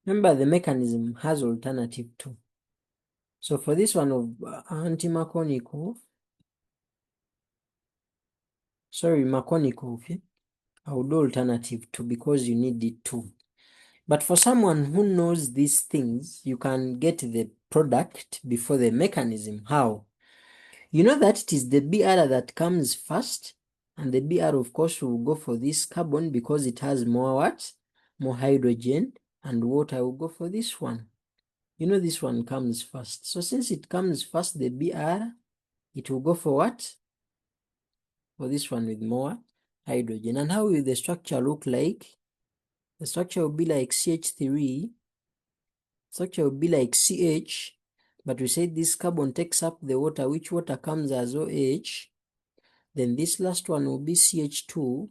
Remember the mechanism has alternative 2. So for this one of anti-Markovnikov, Markovnikov, yeah? I will do alternative 2 because you need it 2. But for someone who knows these things, you can get the product before the mechanism. How? You know that it is the Br that comes first, and the Br, of course, will go for this carbon because it has more what? More hydrogen, and water will go for this one. You know this one comes first. So since it comes first, the Br, it will go for what? For this one with more hydrogen. And how will the structure look like? The structure will be like CH3. Structure will be like CH, but we said this carbon takes up the water, which water comes as OH. Then this last one will be CH2.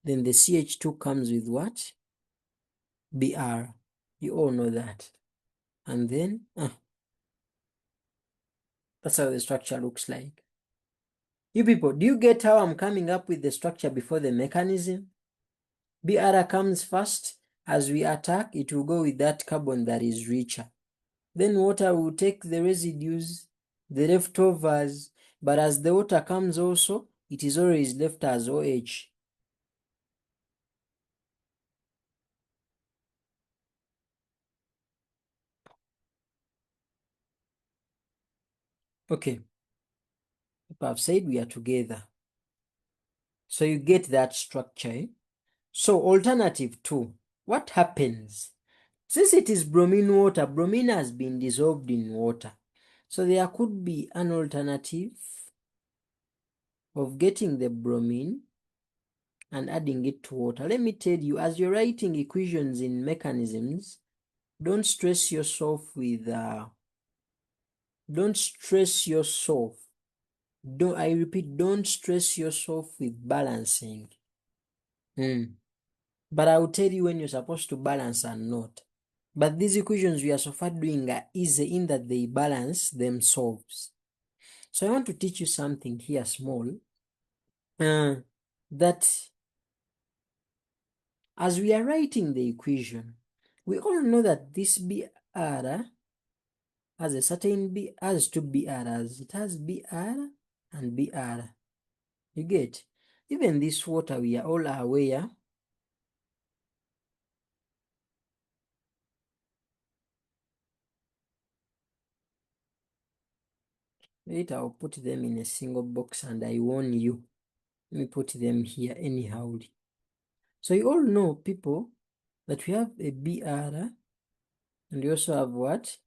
Then the CH2 comes with what? Br. You all know that. And then, that's how the structure looks like. You people, do you get how I'm coming up with the structure before the mechanism? Br comes first. As we attack, it will go with that carbon that is richer. Then water will take the residues, the leftovers, but as the water comes also, it is always left as OH. Okay, I've said we are together. So you get that structure. Eh? So alternative 2, what happens? Since it is bromine water, bromine has been dissolved in water. So there could be an alternative of getting the bromine and adding it to water. Let me tell you, as you're writing equations in mechanisms, don't stress yourself with don't stress yourself. I repeat, don't stress yourself with balancing. But I will tell you when you're supposed to balance and not. But these equations we are so far doing are easy in that they balance themselves. So I want to teach you something here small. That as we are writing the equation, we all know that this BR has a certain B, has two BRs. It has BR and BR. You get? Even this water, we are all aware. Wait, I'll put them in a single box and I warn you. Let me put them here anyhow. So you all know, people, that we have a BR and we also have what?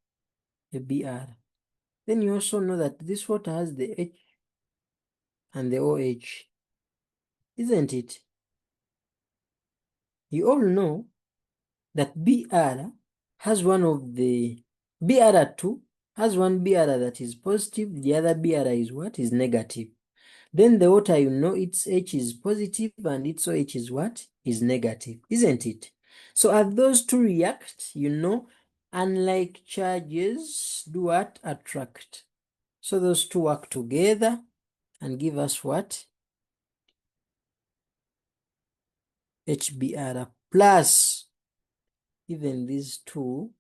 A BR. Then you also know that this water has the H and the OH, isn't it? You all know that BR has one of the BR2 has one BR that is positive, the other BR is what? Is negative. Then the water, you know, its H is positive and its OH is what? Is negative, isn't it? So as those two react, you know, unlike charges do what? Attract. So those two work together and give us what? HBr plus even these two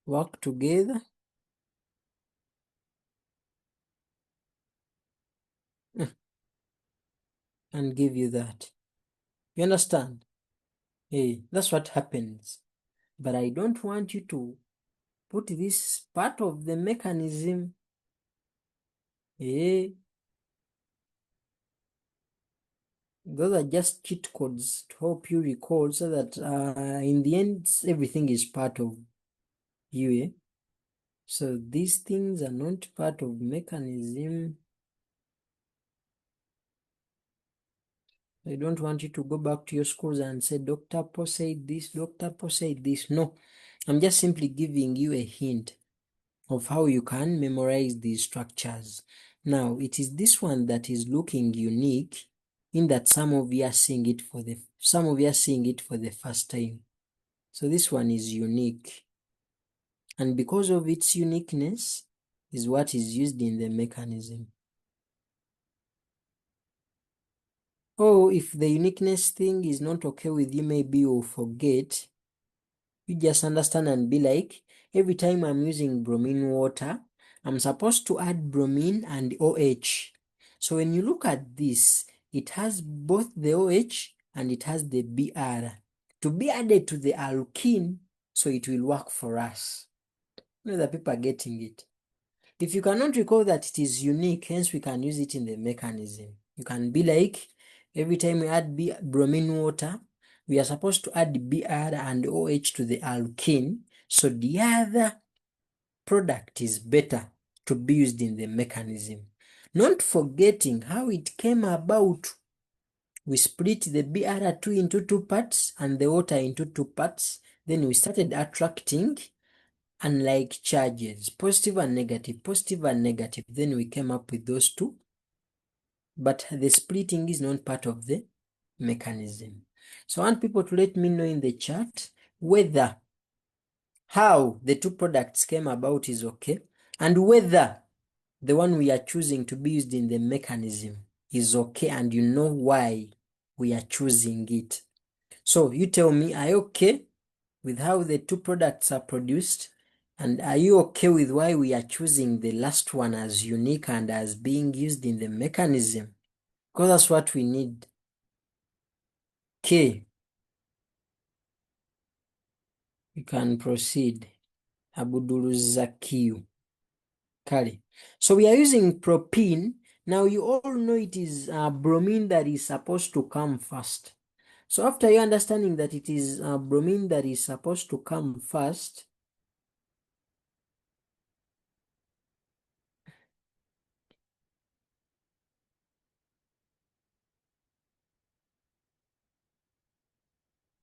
work together and give you that. You understand? Hey, that's what happens. But I don't want you to put this part of the mechanism. Hey, those are just cheat codes to help you recall so that in the end, everything is part of you. Eh? So these things are not part of mechanism. I don't want you to go back to your schools and say, Dr. Po said this, Dr. Po said this. No, I'm just simply giving you a hint of how you can memorize these structures. Now, it is this one that is looking unique in that some of you are seeing it for the first time. So this one is unique. And because of its uniqueness is what is used in the mechanism. Oh, if the uniqueness thing is not okay with you, maybe you'll forget. You just understand and be like, every time I'm using bromine water, I'm supposed to add bromine and OH. So when you look at this, it has both the OH and it has the Br to be added to the alkene, so it will work for us. You know that people are getting it. If you cannot recall that it is unique, hence we can use it in the mechanism. You can be like, every time we add bromine water, we are supposed to add Br and OH to the alkene, so the other product is better to be used in the mechanism. Not forgetting how it came about. We split the Br2 into 2 parts and the water into 2 parts. Then we started attracting unlike charges, positive and negative, positive and negative. Then we came up with those two. But the splitting is not part of the mechanism. So I want people to let me know in the chat whether how the two products came about is okay, and whether the one we are choosing to be used in the mechanism is okay, and you know why we are choosing it. So you tell me, are you okay with how the two products are produced? And are you okay with why we are choosing the last one as unique and as being used in the mechanism? Because that's what we need. Okay, you can proceed. Abudul Zakiu. Kali. So we are using propene. Now you all know it is bromine that is supposed to come first. So after you understanding that it is bromine that is supposed to come first,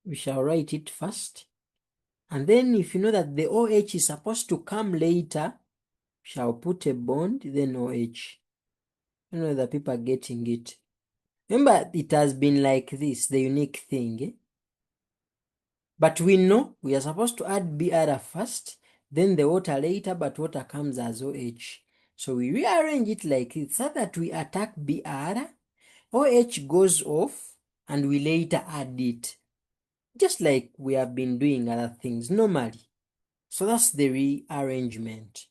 we shall write it first. And then if you know that the OH is supposed to come later, we shall put a bond, then OH. You know that people are getting it. Remember, it has been like this, the unique thing. Eh? But we know we are supposed to add Br first, then the water later, but water comes as OH. So we rearrange it like this so that we attack Br, OH goes off, and we later add it. Just like we have been doing other things normally. So that's the rearrangement.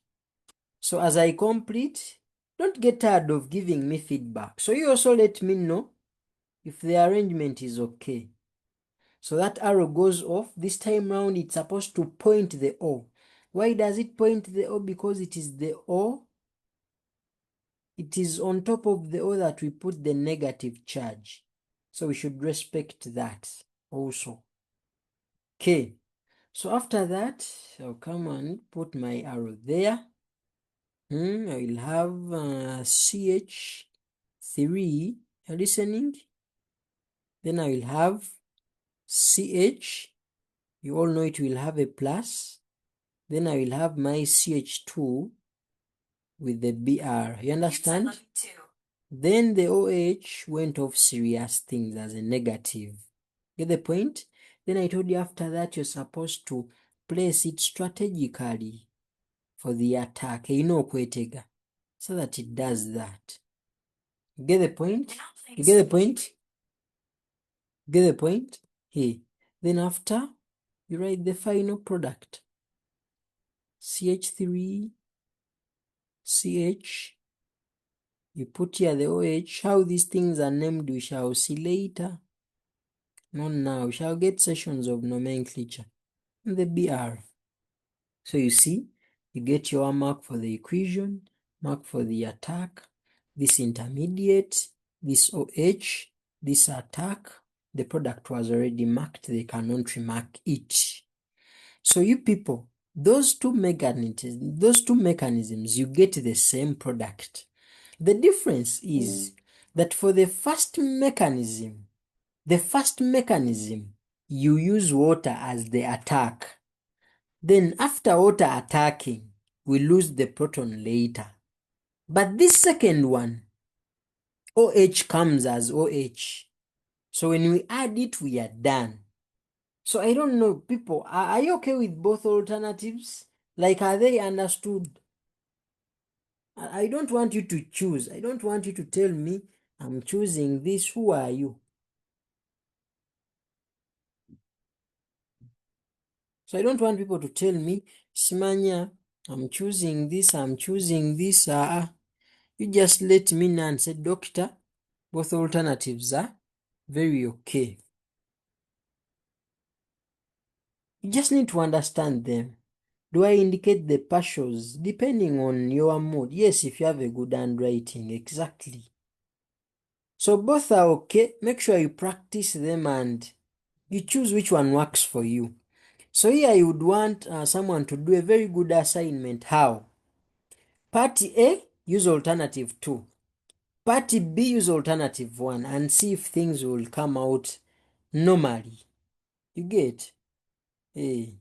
So as I complete, don't get tired of giving me feedback. So you also let me know if the arrangement is okay. So that arrow goes off. This time round, it's supposed to point the O. Why does it point the O? Because it is the O. It is on top of the O that we put the negative charge. So we should respect that also. Okay. So after that, I'll come and put my arrow there. I will have CH3. Are you listening? Then I will have CH. You all know it will have a plus. Then I will have my CH2 with the BR. You understand? Then the OH went off serious things as a negative. Get the point? Then I told you after that you're supposed to place it strategically for the attack. You know, Kwetega. So that it does that. Get the point? You get the point? Get the point? Here. Then after, you write the final product. CH3, CH, You put here the OH. How these things are named, we shall see later. Not now. We shall get sessions of nomenclature. And the BR. So you see, you get your mark for the equation, mark for the attack, this intermediate, this OH, this attack. The product was already marked. They cannot remark it. So you people, those two mechanisms, you get the same product. The difference is that for the first mechanism, you use water as the attack. Then after water attacking, we lose the proton later. But this second one, OH comes as OH. So when we add it, we are done. So I don't know, people, are you okay with both alternatives? Like, are they understood? I don't want you to choose. I don't want you to tell me, I'm choosing this. Who are you? So I don't want people to tell me, Simanya, I'm choosing this, I'm choosing this. You just let me know and say, Doctor, both alternatives are very okay. You just need to understand them. Do I indicate the partials? Depending on your mood. Yes, if you have a good handwriting, exactly. So both are okay. Make sure you practice them and you choose which one works for you. So here you would want someone to do a very good assignment. How? Part A, use alternative 2. Part B, use alternative 1 and see if things will come out normally. You get? Hey.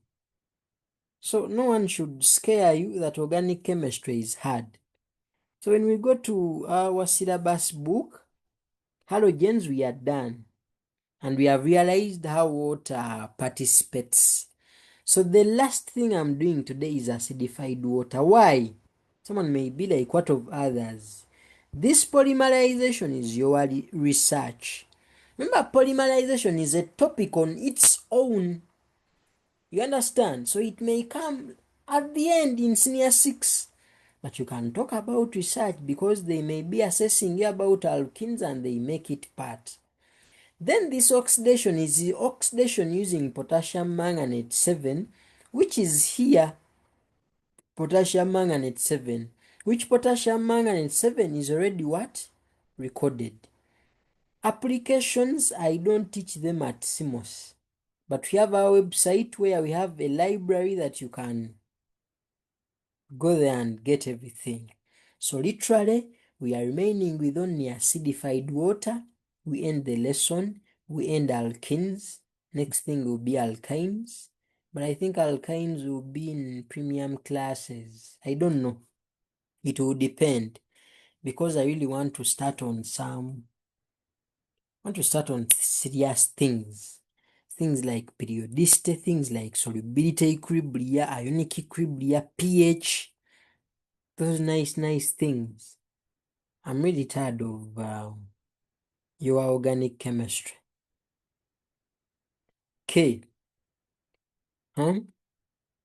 So no one should scare you that organic chemistry is hard. So when we go to our syllabus book, halogens, we are done. And we have realized how water participates. So the last thing I'm doing today is acidified water. Why? Someone may be like, what of others? This polymerization is your research. Remember, polymerization is a topic on its own. You understand? So it may come at the end in senior 6. But you can talk about research because they may be assessing you about alkenes and they make it part. Then this oxidation is the oxidation using potassium manganate 7, which is here, potassium manganate 7, which potassium manganate 7 is already what? Recorded. Applications, I don't teach them at CMOS, but we have our website where we have a library that you can go there and get everything. So literally, we are remaining with only acidified water. We end the lesson. We end alkenes. Next thing will be alkynes. But I think alkynes will be in premium classes. I don't know. It will depend. Because I really want to start on serious things. Things like periodicity, things like solubility equilibria, ionic equilibria, pH. Those nice things. I'm really tired of your organic chemistry. Okay.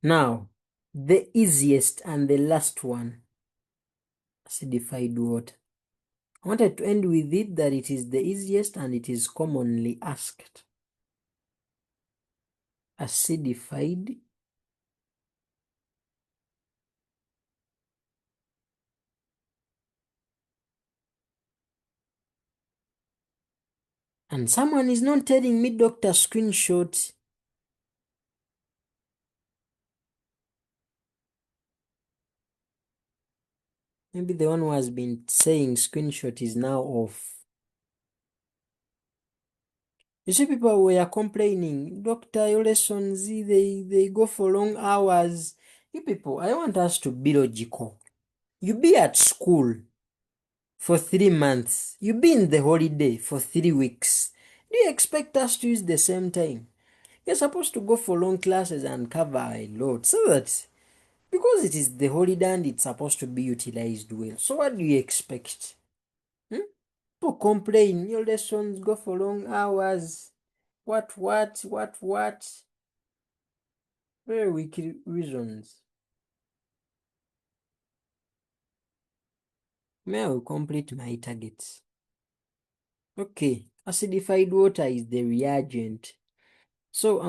Now, the easiest and the last one, acidified water. I wanted to end with it that it is the easiest and it is commonly asked. Acidified and someone is not telling me, Dr. Screenshot. Maybe the one who has been saying screenshot is now off. You see, people were complaining, Doctor, your lessons, they go for long hours. You people, I want us to be logical. You be at school for 3 months. You be in the holiday for 3 weeks. Do you expect us to use the same time? You're supposed to go for long classes and cover a lot so that because it is the holiday and it's supposed to be utilized well. So what do you expect? People complain, your lessons go for long hours. What? Very weak reasons. May I will complete my targets. Okay, acidified water is the reagent. So,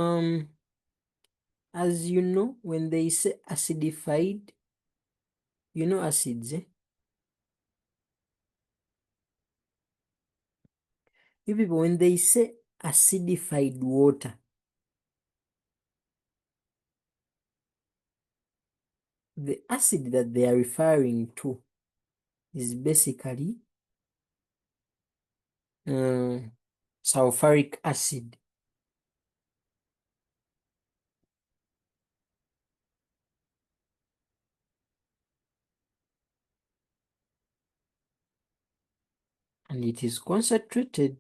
as you know, when they say acidified, you know acids, eh? You people, when they say acidified water, the acid that they are referring to is basically sulfuric acid. And it is concentrated.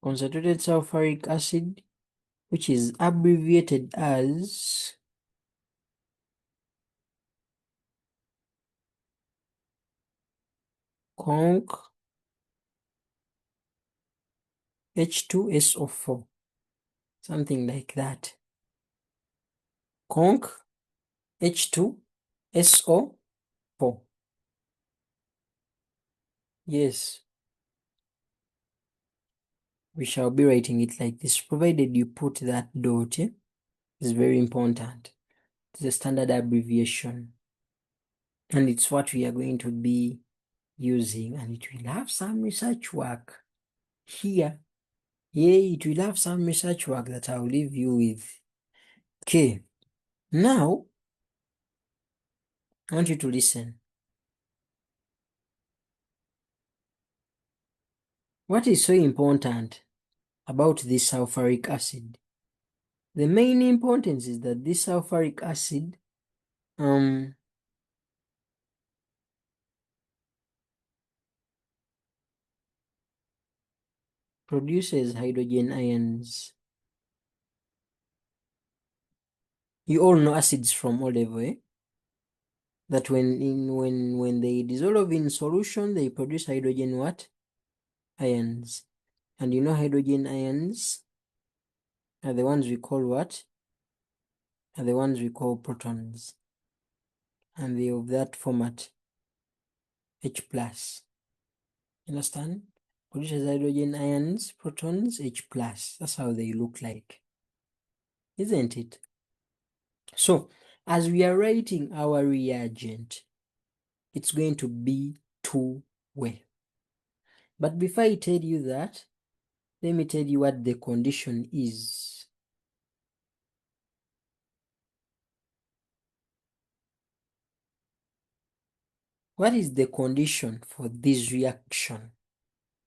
Concentrated sulfuric acid, which is abbreviated as conc H2SO4, something like that. Conc H2SO4. Yes, we shall be writing it like this, provided you put that dot. It's very important. It's a standard abbreviation, and it's what we are going to be using, and it will have some research work here. Yeah, it will have some research work that I'll leave you with. Okay, now I want you to listen. What is so important about this sulfuric acid? The main importance is that this sulfuric acid produces hydrogen ions. You all know acids from O level, eh? That when they dissolve in solution, they produce hydrogen what? Ions. And you know hydrogen ions are the ones we call what? Are the ones we call protons. And they of that format, H plus. Understand? Produces hydrogen ions, protons, H plus. That's how they look like. Isn't it? So, as we are writing our reagent, it's going to be two-way. But before I tell you that, let me tell you what the condition is. What is the condition for this reaction?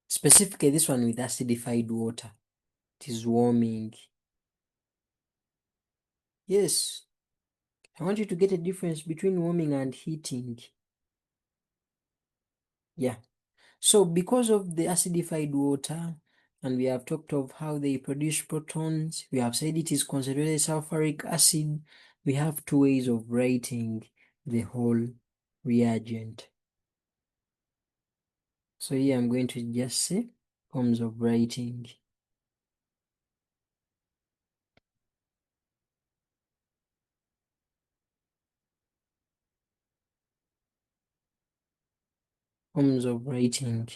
Specifically this one with acidified water. It is warming. Yes, I want you to get a difference between warming and heating. Yeah. So because of the acidified water, and we have talked of how they produce protons, we have said it is concentrated sulfuric acid, we have two ways of writing the whole reagent. So here I'm going to just say forms of writing. Forms of writing.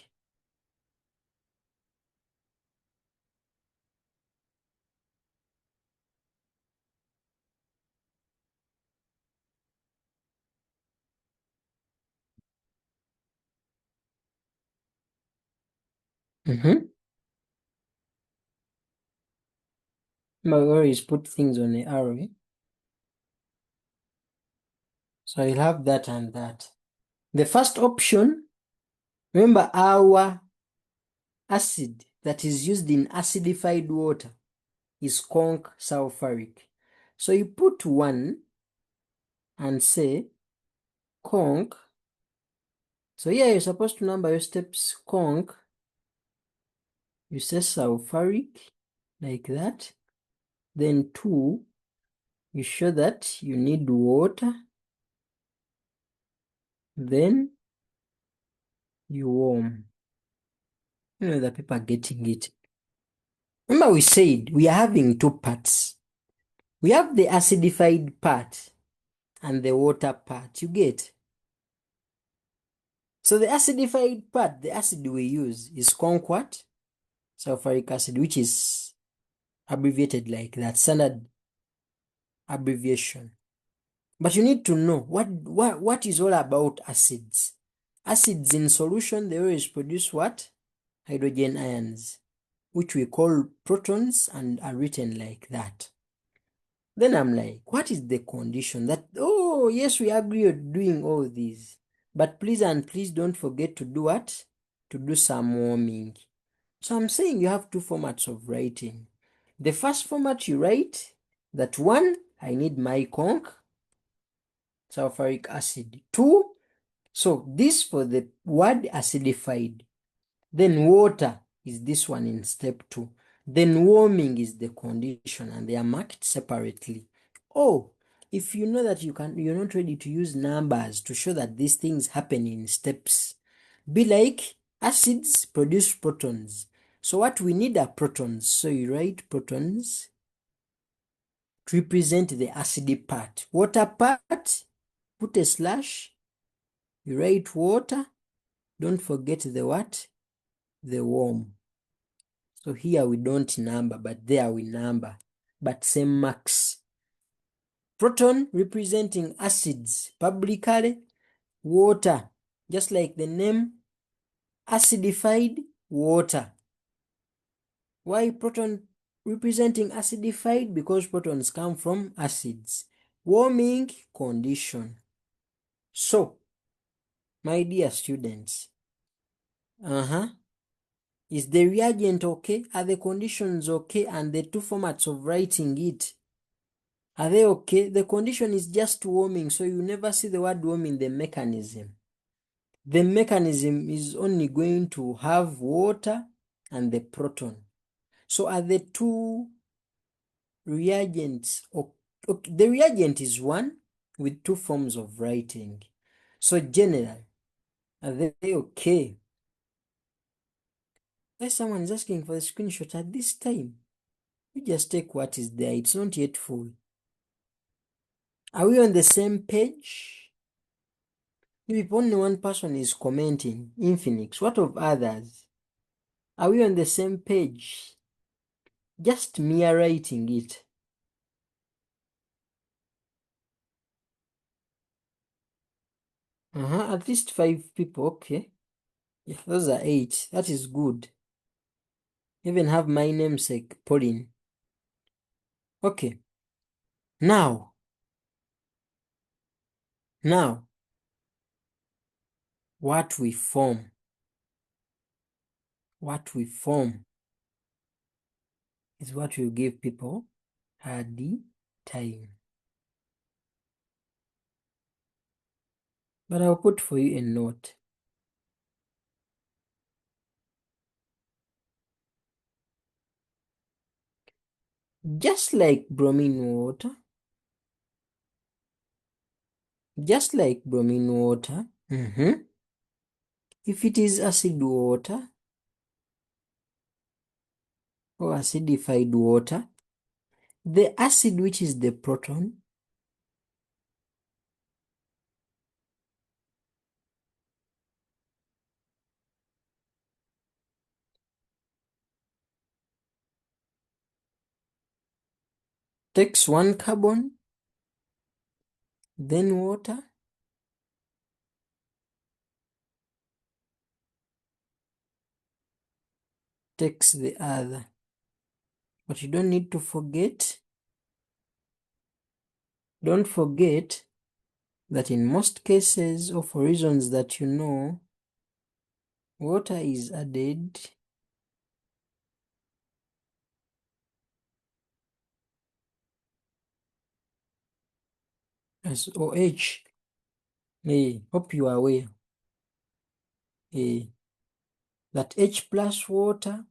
My always put things on the arrow. So I'll have that and that. The first option, remember our acid that is used in acidified water is conc sulfuric. So you put 1 and say conc. So here you're supposed to number your steps. Conc, you say sulfuric like that. Then 2, you show that you need water. Then you warm. You know the people are getting it. Remember we said we are having two parts. We have the acidified part and the water part. You get? So the acidified part, the acid we use is conquat sulfuric acid, which is abbreviated like that, standard abbreviation. But you need to know what is all about acids. Acids in solution, they always produce what? Hydrogen ions, which we call protons and are written like that. Then I'm like, what is the condition that, oh, yes, we agree on doing all these. But please and please don't forget to do what? To do some warming. So I'm saying you have two formats of writing. The first format you write, that one, I need my conc, sulfuric acid. Two, so this for the word acidified. Then water is this one in step 2. Then warming is the condition and they are marked separately. Oh, if you know that you're not ready to use numbers to show that these things happen in steps, be like acids produce protons. So what we need are protons. So you write protons to represent the acidic part. Water part, put a slash, you write water, don't forget the what? The warm. So here we don't number, but there we number, but same marks. Proton representing acids, publicly, water, just like the name, acidified water. Why proton representing acidified? Because protons come from acids. Warming condition. So, my dear students, is the reagent okay? Are the conditions okay? And the two formats of writing it, are they okay? The condition is just warming, so you never see the word warming, the mechanism. The mechanism is only going to have water and the proton. So are the two reagents, okay, the reagent is one with two forms of writing. So general, are they okay? If someone is asking for the screenshot at this time, you just take what is there. It's not yet full. Are we on the same page? If only one person is commenting, Infinix, what of others? Are we on the same page? Just mere writing it. At least 5 people, okay. Yeah, those are 8. That is good. Even have my namesake, Pauline. Okay. Now, what we form is what will give people the time. But I'll put for you a note. Just like bromine water, if it is acid water or acidified water, the acid, which is the proton, takes 1 carbon, then water, takes the other. But you don't need to forget, don't forget that in most cases, or for reasons that you know, water is added as OH. Hope you are aware. That H plus water,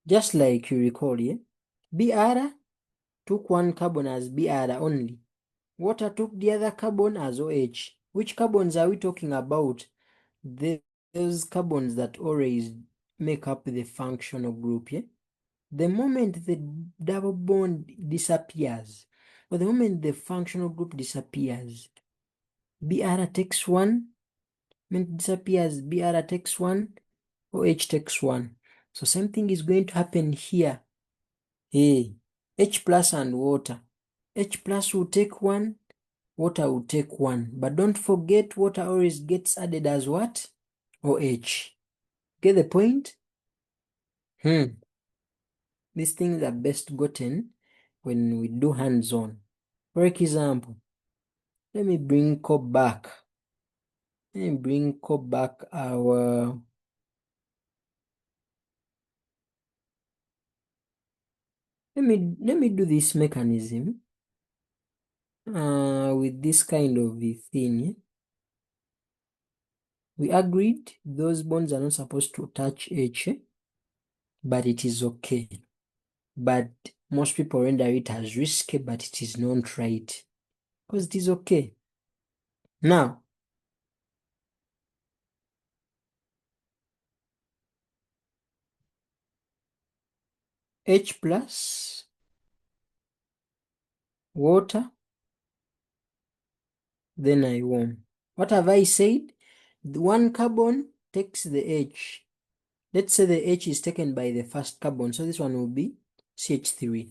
just like you recall, Br took 1 carbon as Br only. Water took the other carbon as OH. Which carbons are we talking about? Those carbons that always make up the functional group, yeah? The moment the double bond disappears, or the moment the functional group disappears, Br takes 1, when it disappears, Br takes 1, OH takes 1. So same thing is going to happen here. Hey, H plus and water. H plus will take 1, water will take 1. But don't forget, water always gets added as what? OH. Get the point? These things are best gotten when we do hands-on. For example, let me bring Cobb back. Let me bring Cobb back our... Let me do this mechanism with this kind of a thing. We agreed those bonds are not supposed to touch H, but it is okay. But most people render it as risky, but it is not right. Because it is okay. Now, H plus, water, then I won. What have I said? The one carbon takes the H. Let's say the H is taken by the first carbon, so this one will be CH3.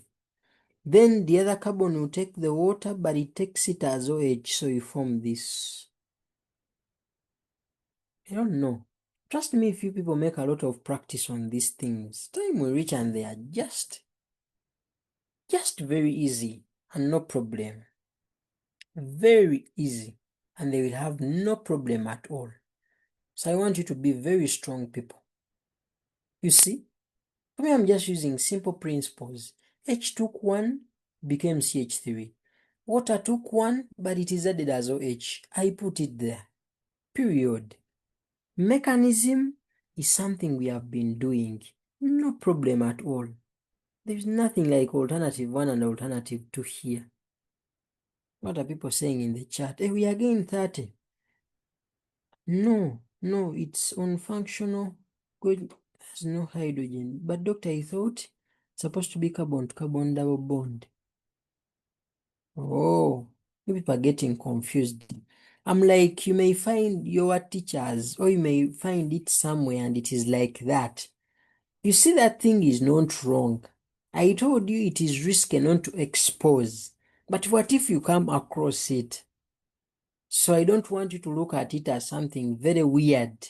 Then the other carbon will take the water, but it takes it as OH, so you form this. I don't know. Trust me, if you people make a lot of practice on these things, time will reach and they are just very easy and no problem. Very easy, and they will have no problem at all. So I want you to be very strong people. You see, for me, I'm just using simple principles. H took 1, became CH3. Water took 1, but it is added as OH. I put it there. Period. Mechanism is something we have been doing. No problem at all. There's nothing like alternative 1 and alternative 2 here. What are people saying in the chat? Hey, we are getting 30. No, it's unfunctional. Good, there's no hydrogen. But doctor, I thought it's supposed to be carbon to carbon double bond. Oh, you people are getting confused. I'm like, you may find your teachers, or you may find it somewhere and it is like that. You see, that thing is not wrong. I told you it is risky not to expose. But what if you come across it? So I don't want you to look at it as something very weird.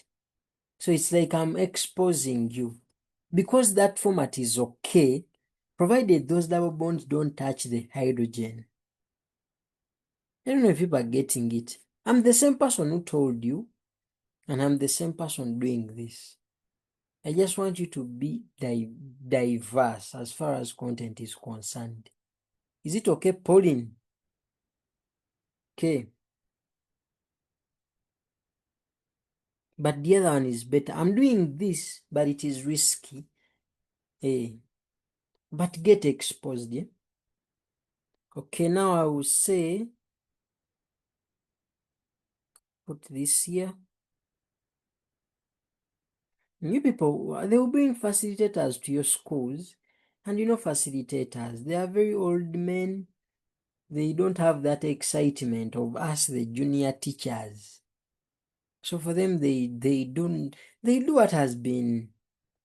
So it's like I'm exposing you. Because that format is okay, provided those double bonds don't touch the hydrogen. I don't know if people are getting it. I'm the same person who told you, and I'm the same person doing this. I just want you to be diverse as far as content is concerned. Is it okay, Pauline? Okay. But the other one is better. I'm doing this, but it is risky. Hey. But get exposed, yeah? Okay, now I will say, put this here. You people, they will bring facilitators to your schools. And you know facilitators, they are very old men. They don't have that excitement of us, the junior teachers. So for them, they do what has been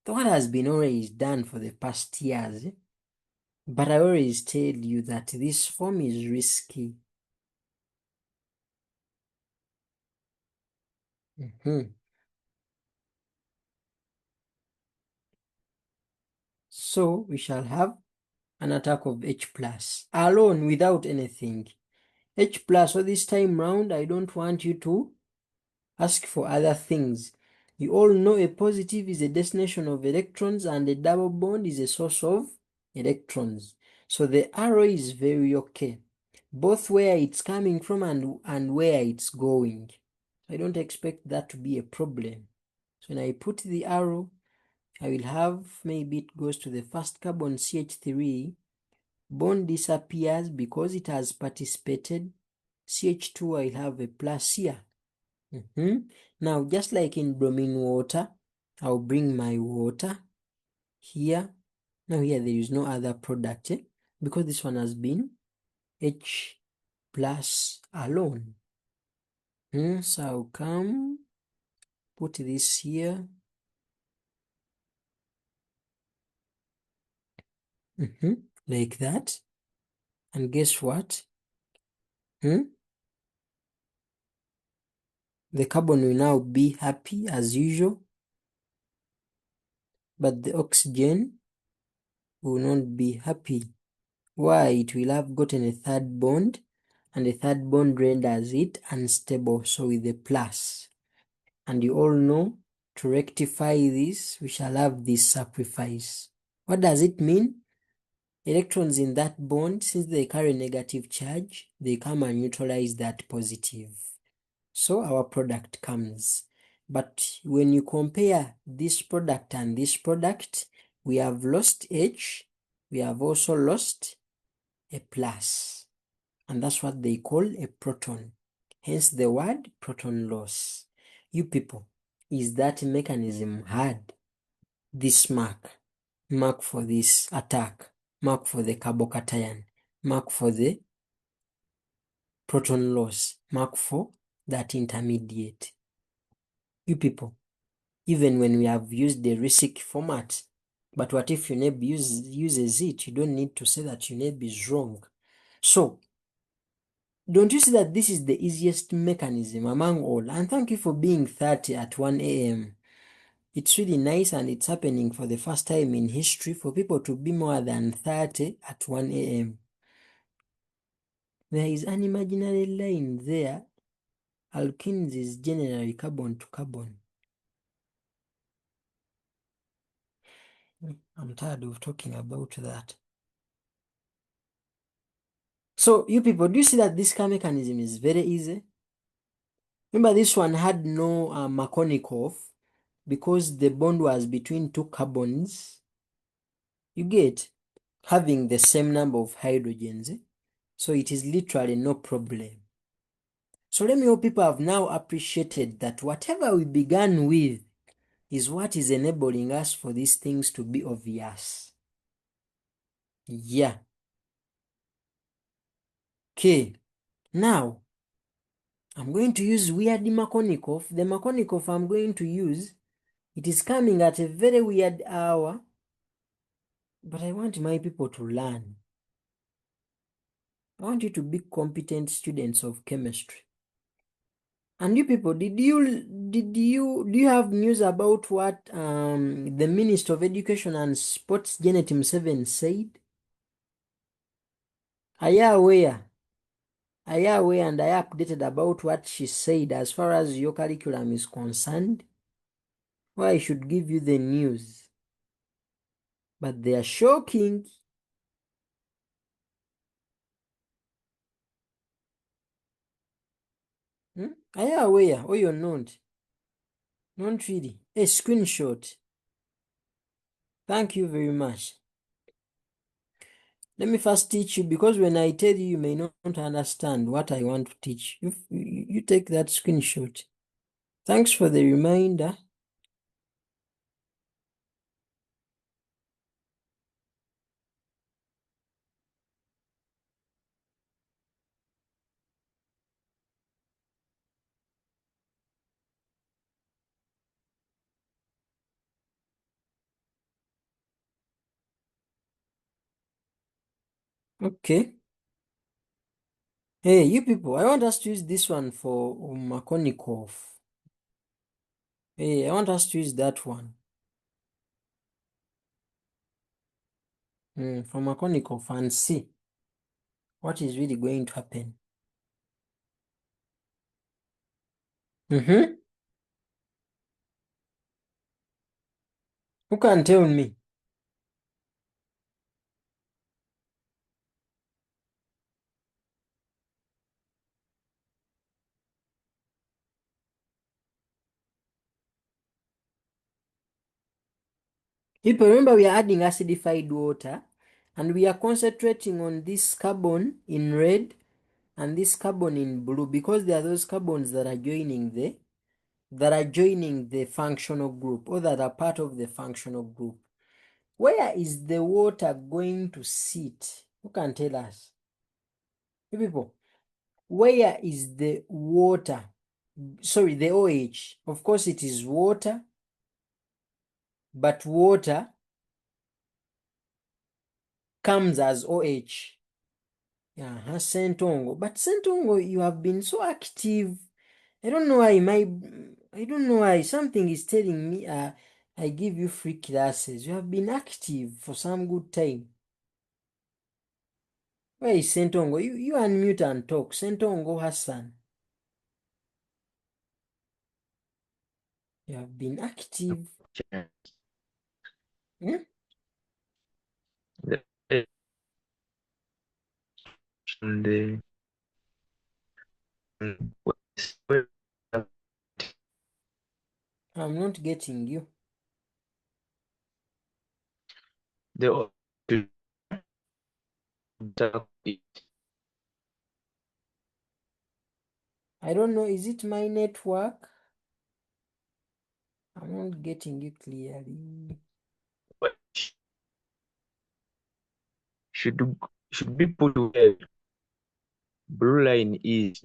always done for the past years. But I always tell you that this form is risky. So we shall have an attack of H plus alone without anything. H plus, so this time round, I don't want you to ask for other things. You all know a positive is a destination of electrons and a double bond is a source of electrons. So the arrow is very okay, both where it's coming from and where it's going. I don't expect that to be a problem. So when I put the arrow, I will have, maybe it goes to the first carbon CH3, bond disappears because it has participated. CH2, I'll have a plus here. Now, just like in bromine water, I'll bring my water here. Now here there is no other product because this one has been H plus alone. So I'll come put this here. Like that. And guess what? The carbon will now be happy as usual, but the oxygen will not be happy. Why? It will have gotten a third bond, and the third bond renders it unstable, so with a plus. And you all know, to rectify this, we shall have this sacrifice. What does it mean? Electrons in that bond, since they carry negative charge, they come and neutralize that positive. So our product comes. But when you compare this product and this product, we have lost H, we have also lost a plus. And that's what they call a proton. Hence the word proton loss. You people, is that mechanism hard? This mark for this attack, mark for the carbocation, mark for the proton loss, mark for that intermediate. You people, even when we have used the RISC format, but what if UNEB uses it? You don't need to say that UNEB is wrong. So, don't you see that this is the easiest mechanism among all? And thank you for being 30 at 1 a.m. It's really nice, and it's happening for the first time in history for people to be more than 30 at 1 a.m. There is an imaginary line there. Alkenes is generally carbon to carbon. I'm tired of talking about that. So you people, do you see that this car mechanism is very easy? Remember, this one had no Markovnikov because the bond was between two carbons. You get having the same number of hydrogens. So it is literally no problem. So let me hope people have now appreciated that whatever we began with is what is enabling us for these things to be obvious. Yeah. Okay. Now, I'm going to use weird Markovnikov. The Markovnikov I'm going to use, it is coming at a very weird hour, but I want my people to learn. I want you to be competent students of chemistry. And you people, do you have news about what the Minister of Education and Sports, Janet Museveni, said? Are you aware? Are you aware and are you updated about what she said as far as your curriculum is concerned? Well, I should give you the news. But they are shocking. Are you aware or you're not? Not really. A screenshot. Thank you very much. Let me first teach you, because when I tell you, you may not understand what I want to teach. You take that screenshot. Thanks for the reminder. Okay. Hey, you people, I want us to use this one for Markovnikov. Hey, I want us to use that one. For Markovnikov and see what is really going to happen. Who can tell me? People, remember we are adding acidified water and we are concentrating on this carbon in red and this carbon in blue because there are those carbons that are joining that are joining the functional group or that are part of the functional group. Where is the water going to sit? Who can tell us? You people, where is the water? Sorry, the OH. Of course, it is water, but water comes as OH. Yeah, Sentongo. But Sentongo, you have been so active. I don't know why I don't know why something is telling me I give you free classes. You have been active for some good time. Where is Sentongo? You unmute and talk. Sentongo Hassan. You have been active. Hmm? The I'm not getting you. I don't know. Is it my network? I'm not getting you clearly. should be put where blue line is.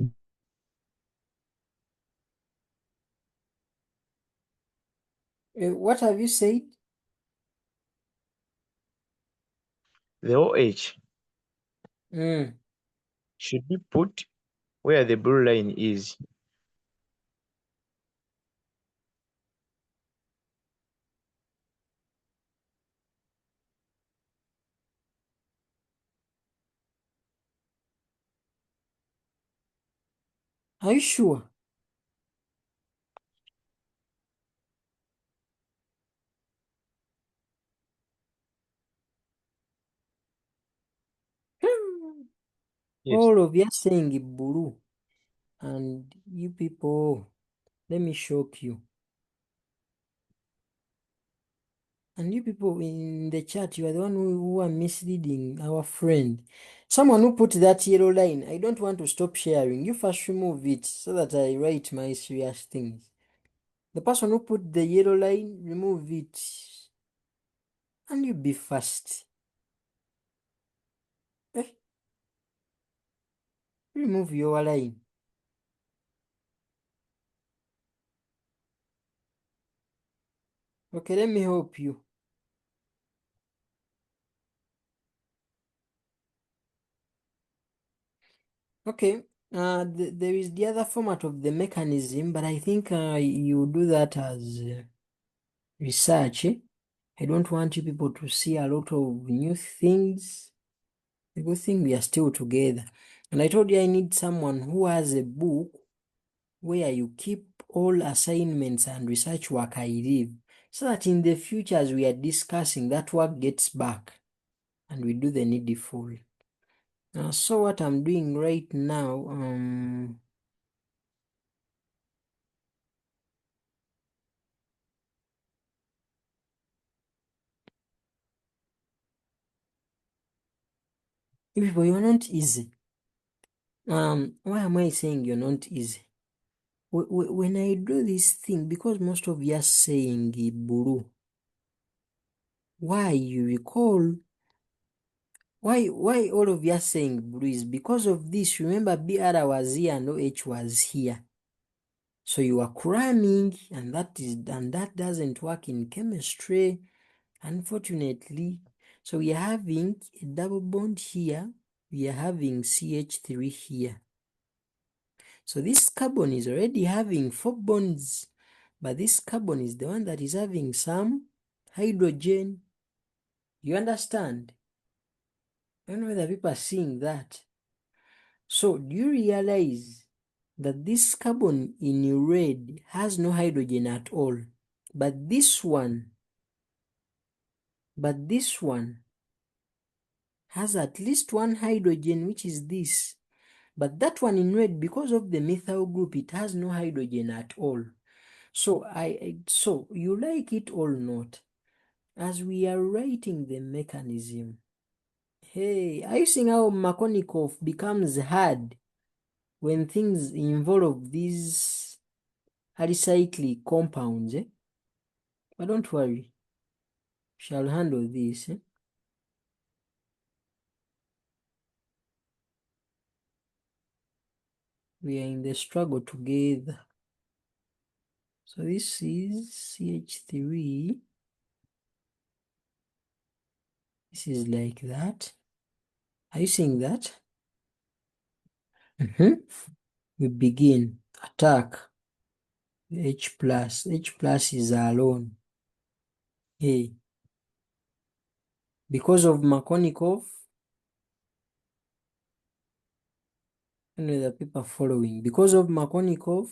What have you said? The OH should be put where the blue line is. Are you sure? Yes. All of you are saying Iburu. And you people, let me shock you. And you people in the chat, you are the one who are misleading our friend. Someone who put that yellow line, I don't want to stop sharing. You first remove it so that I write my serious things. The person who put the yellow line, remove it. And you be fast. Eh? Remove your line. Okay, let me help you. Okay, there is the other format of the mechanism, but I think you do that as research. I don't want you people to see a lot of new things. The good thing we are still together. And I told you I need someone who has a book where you keep all assignments and research work I leave, so that in the future as we are discussing, that work gets back and we do the needful. So what I'm doing right now, if you're not easy, why am I saying you're not easy? When I do this thing, because most of you are saying Iburu, why you recall, why all of you are saying Iburu is because of this. Remember, BR was here and OH was here. So you are cramming, and that doesn't work in chemistry, unfortunately. So we are having a double bond here. We are having CH3 here. So this carbon is already having 4 bonds, but this carbon is the one that is having some hydrogen. You understand? I don't know whether people are seeing that. So do you realize that this carbon in red has no hydrogen at all? But this one has at least 1 hydrogen, which is this. But that one in red, because of the methyl group, it has no hydrogen at all. So so you like it or not, as we are writing the mechanism, hey, are you seeing how Markovnikov becomes hard when things involve these alicyclic compounds, but don't worry, shall handle this. We are in the struggle together. So this is CH3. This is like that. Are you seeing that? We begin attack H plus. H plus is alone. Hey, because of Markovnikov, the paper following. Because of Markovnikov,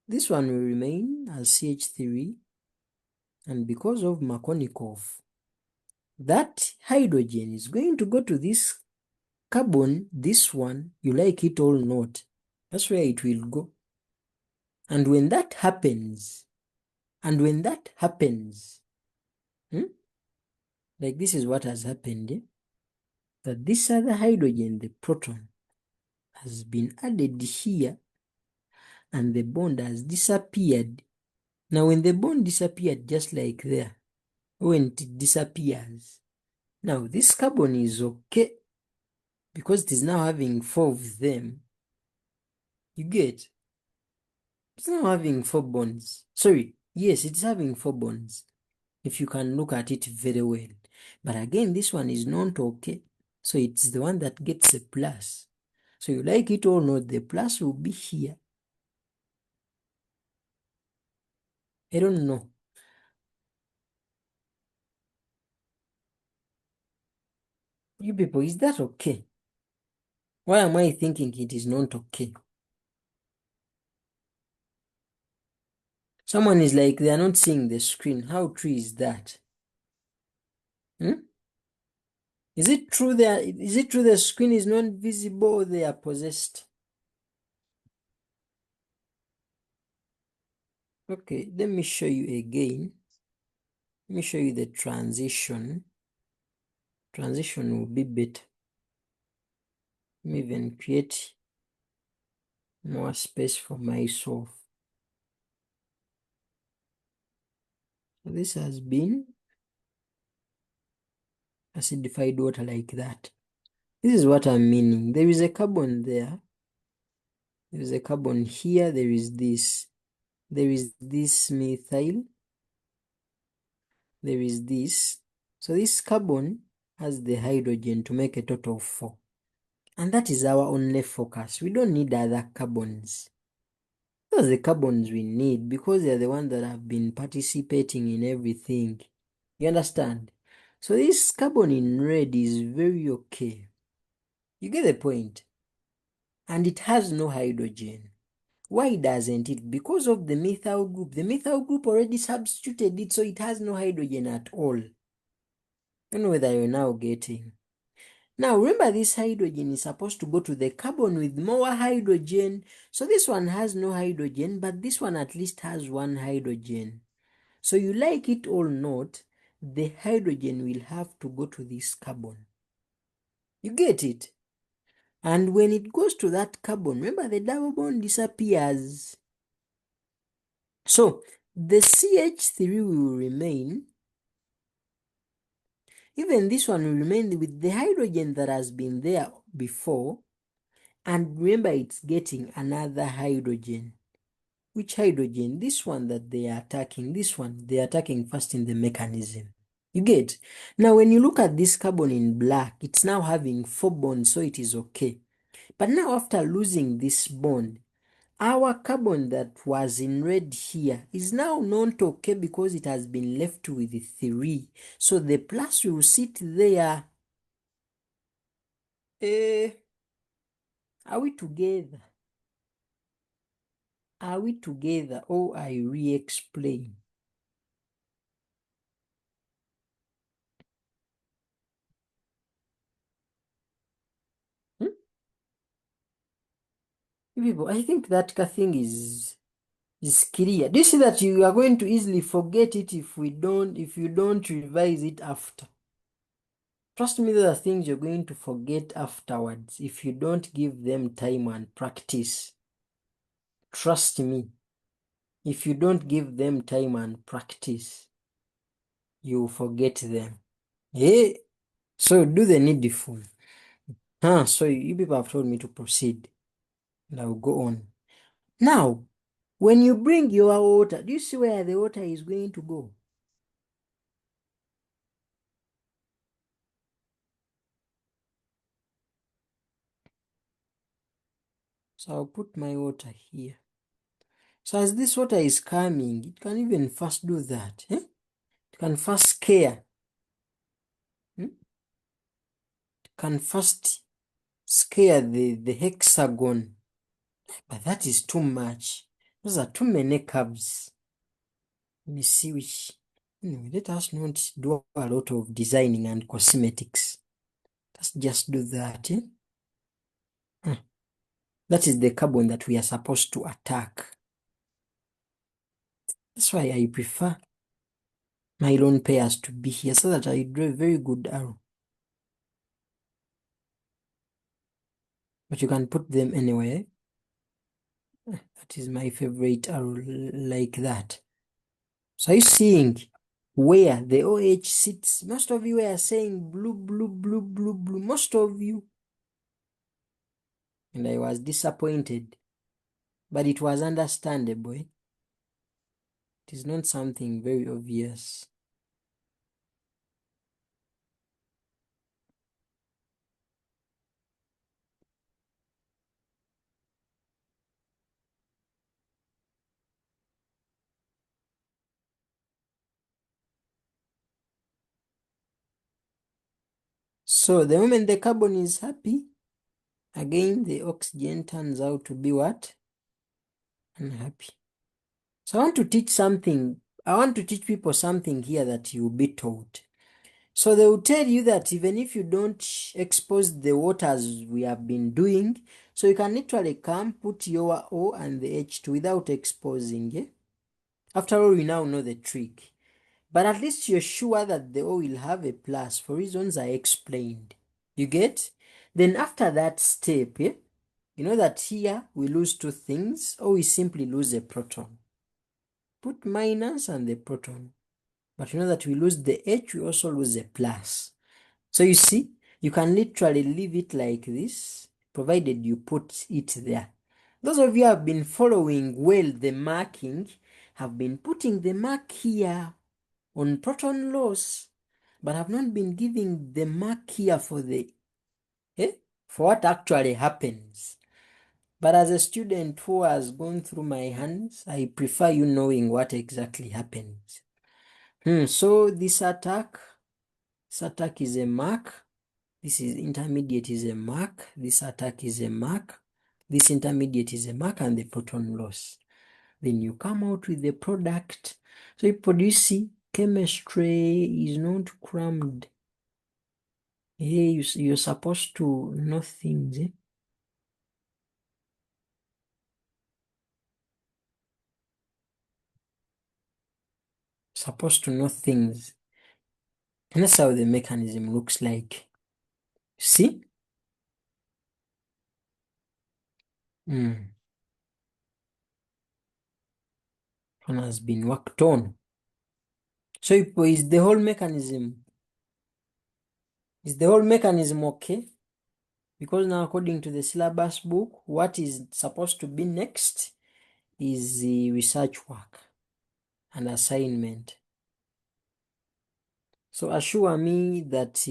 this one will remain as CH3, and because of Markovnikov, that hydrogen is going to go to this carbon, this one, you like it or not. That's where it will go. And when that happens, like this is what has happened, that this other hydrogen, the proton, has been added here, and the bond has disappeared. Now when the bond disappeared, just like there, when it disappears, now this carbon is okay, because it is now having 4 of them. You get? It's now having 4 bonds. Sorry, yes, it's having 4 bonds, if you can look at it very well. But again, this one is not okay, so it's the one that gets a plus. So you like it or not, the plus will be here. I don't know. You people, is that okay? Why am I thinking it is not okay? Someone is like, they are not seeing the screen. How true is that? Is it true the screen is not visible, or they are possessed? Okay, let me show you again. Let me show you the transition. Transition will be better. Let me even create more space for myself. So this has been acidified water like that. This is what I'm meaning. There is a carbon there. There is a carbon here. There is this. There is this methyl. There is this. So this carbon has the hydrogen to make a total of 4. And that is our only focus. We don't need other carbons. Those are the carbons we need, because they are the ones that have been participating in everything. You understand? So this carbon in red is very okay. You get the point? And it has no hydrogen. Why doesn't it? Because of the methyl group. The methyl group already substituted it, so it has no hydrogen at all. I don't know whether you're now getting. Now remember, this hydrogen is supposed to go to the carbon with more hydrogen. So this one has no hydrogen, but this one at least has 1 hydrogen. So you like it or not, the hydrogen will have to go to this carbon. You get it? And when it goes to that carbon, remember the double bond disappears. So the CH3 will remain. Even this one will remain with the hydrogen that has been there before. And remember, it's getting another hydrogen. Which hydrogen? This one that they are attacking. This one, they are attacking first in the mechanism. You get? Now, when you look at this carbon in black, it's now having 4 bonds, so it is okay. But now, after losing this bond, our carbon that was in red here is now not okay, because it has been left with 3. So the plus will sit there. Are we together? Are we together, or I re-explain? People, I think that thing is clear. Do you see that you are going to easily forget it if you don't revise it after? Trust me, there are things you're going to forget afterwards if you don't give them time and practice. Trust me. if you don't give them time and practice, you forget them. Yeah. So do the needful. So you people have told me to proceed. And I'll go on. Now, when you bring your water, do you see where the water is going to go? So I'll put my water here. So as this water is coming, it can even first do that. It can first scare. It can first scare the hexagon. But that is too much. Those are too many curves. Let me see which. Anyway, let us not do a lot of designing and cosmetics. Let's just do that. That is the carbon that we are supposed to attack. That's why I prefer my lone pairs to be here so that I draw a very good arrow. But you can put them anywhere. That is my favorite arrow, like that. So are you seeing where the OH sits? Most of you are saying blue, blue, blue, blue, blue. Most of you. And I was disappointed. But it was understandable. It is not something very obvious. So the moment the carbon is happy, again the oxygen turns out to be what? Unhappy. So I want to teach something. I want to teach people something here that you'll be taught. So they will tell you that even if you don't expose the water as we have been doing, so you can literally come, put your O and the H2 without exposing it. After all, we now know the trick. But at least you're sure that the O will have a plus for reasons I explained. You get? Then after that step, you know that here we lose two things, or we simply lose a proton. Put minus and the proton. But you know that we lose the H, we also lose a plus. So you see, you can literally leave it like this, provided you put it there. Those of you who have been following well the marking have been putting the mark here on proton loss, but have not been giving the mark here for the for what actually happens. But as a student who has gone through my hands, I prefer you knowing what exactly happens. So this attack is a mark. This is intermediate is a mark. This attack is a mark. This intermediate is a mark, and the proton loss. Then you come out with the product. So you see, chemistry is not crammed. Hey, you're supposed to know things. Supposed to know things. And that's how the mechanism looks like. See? One has been worked on. So is the whole mechanism okay? Because now according to the syllabus book, what is supposed to be next is the research work and assignment. So assure me that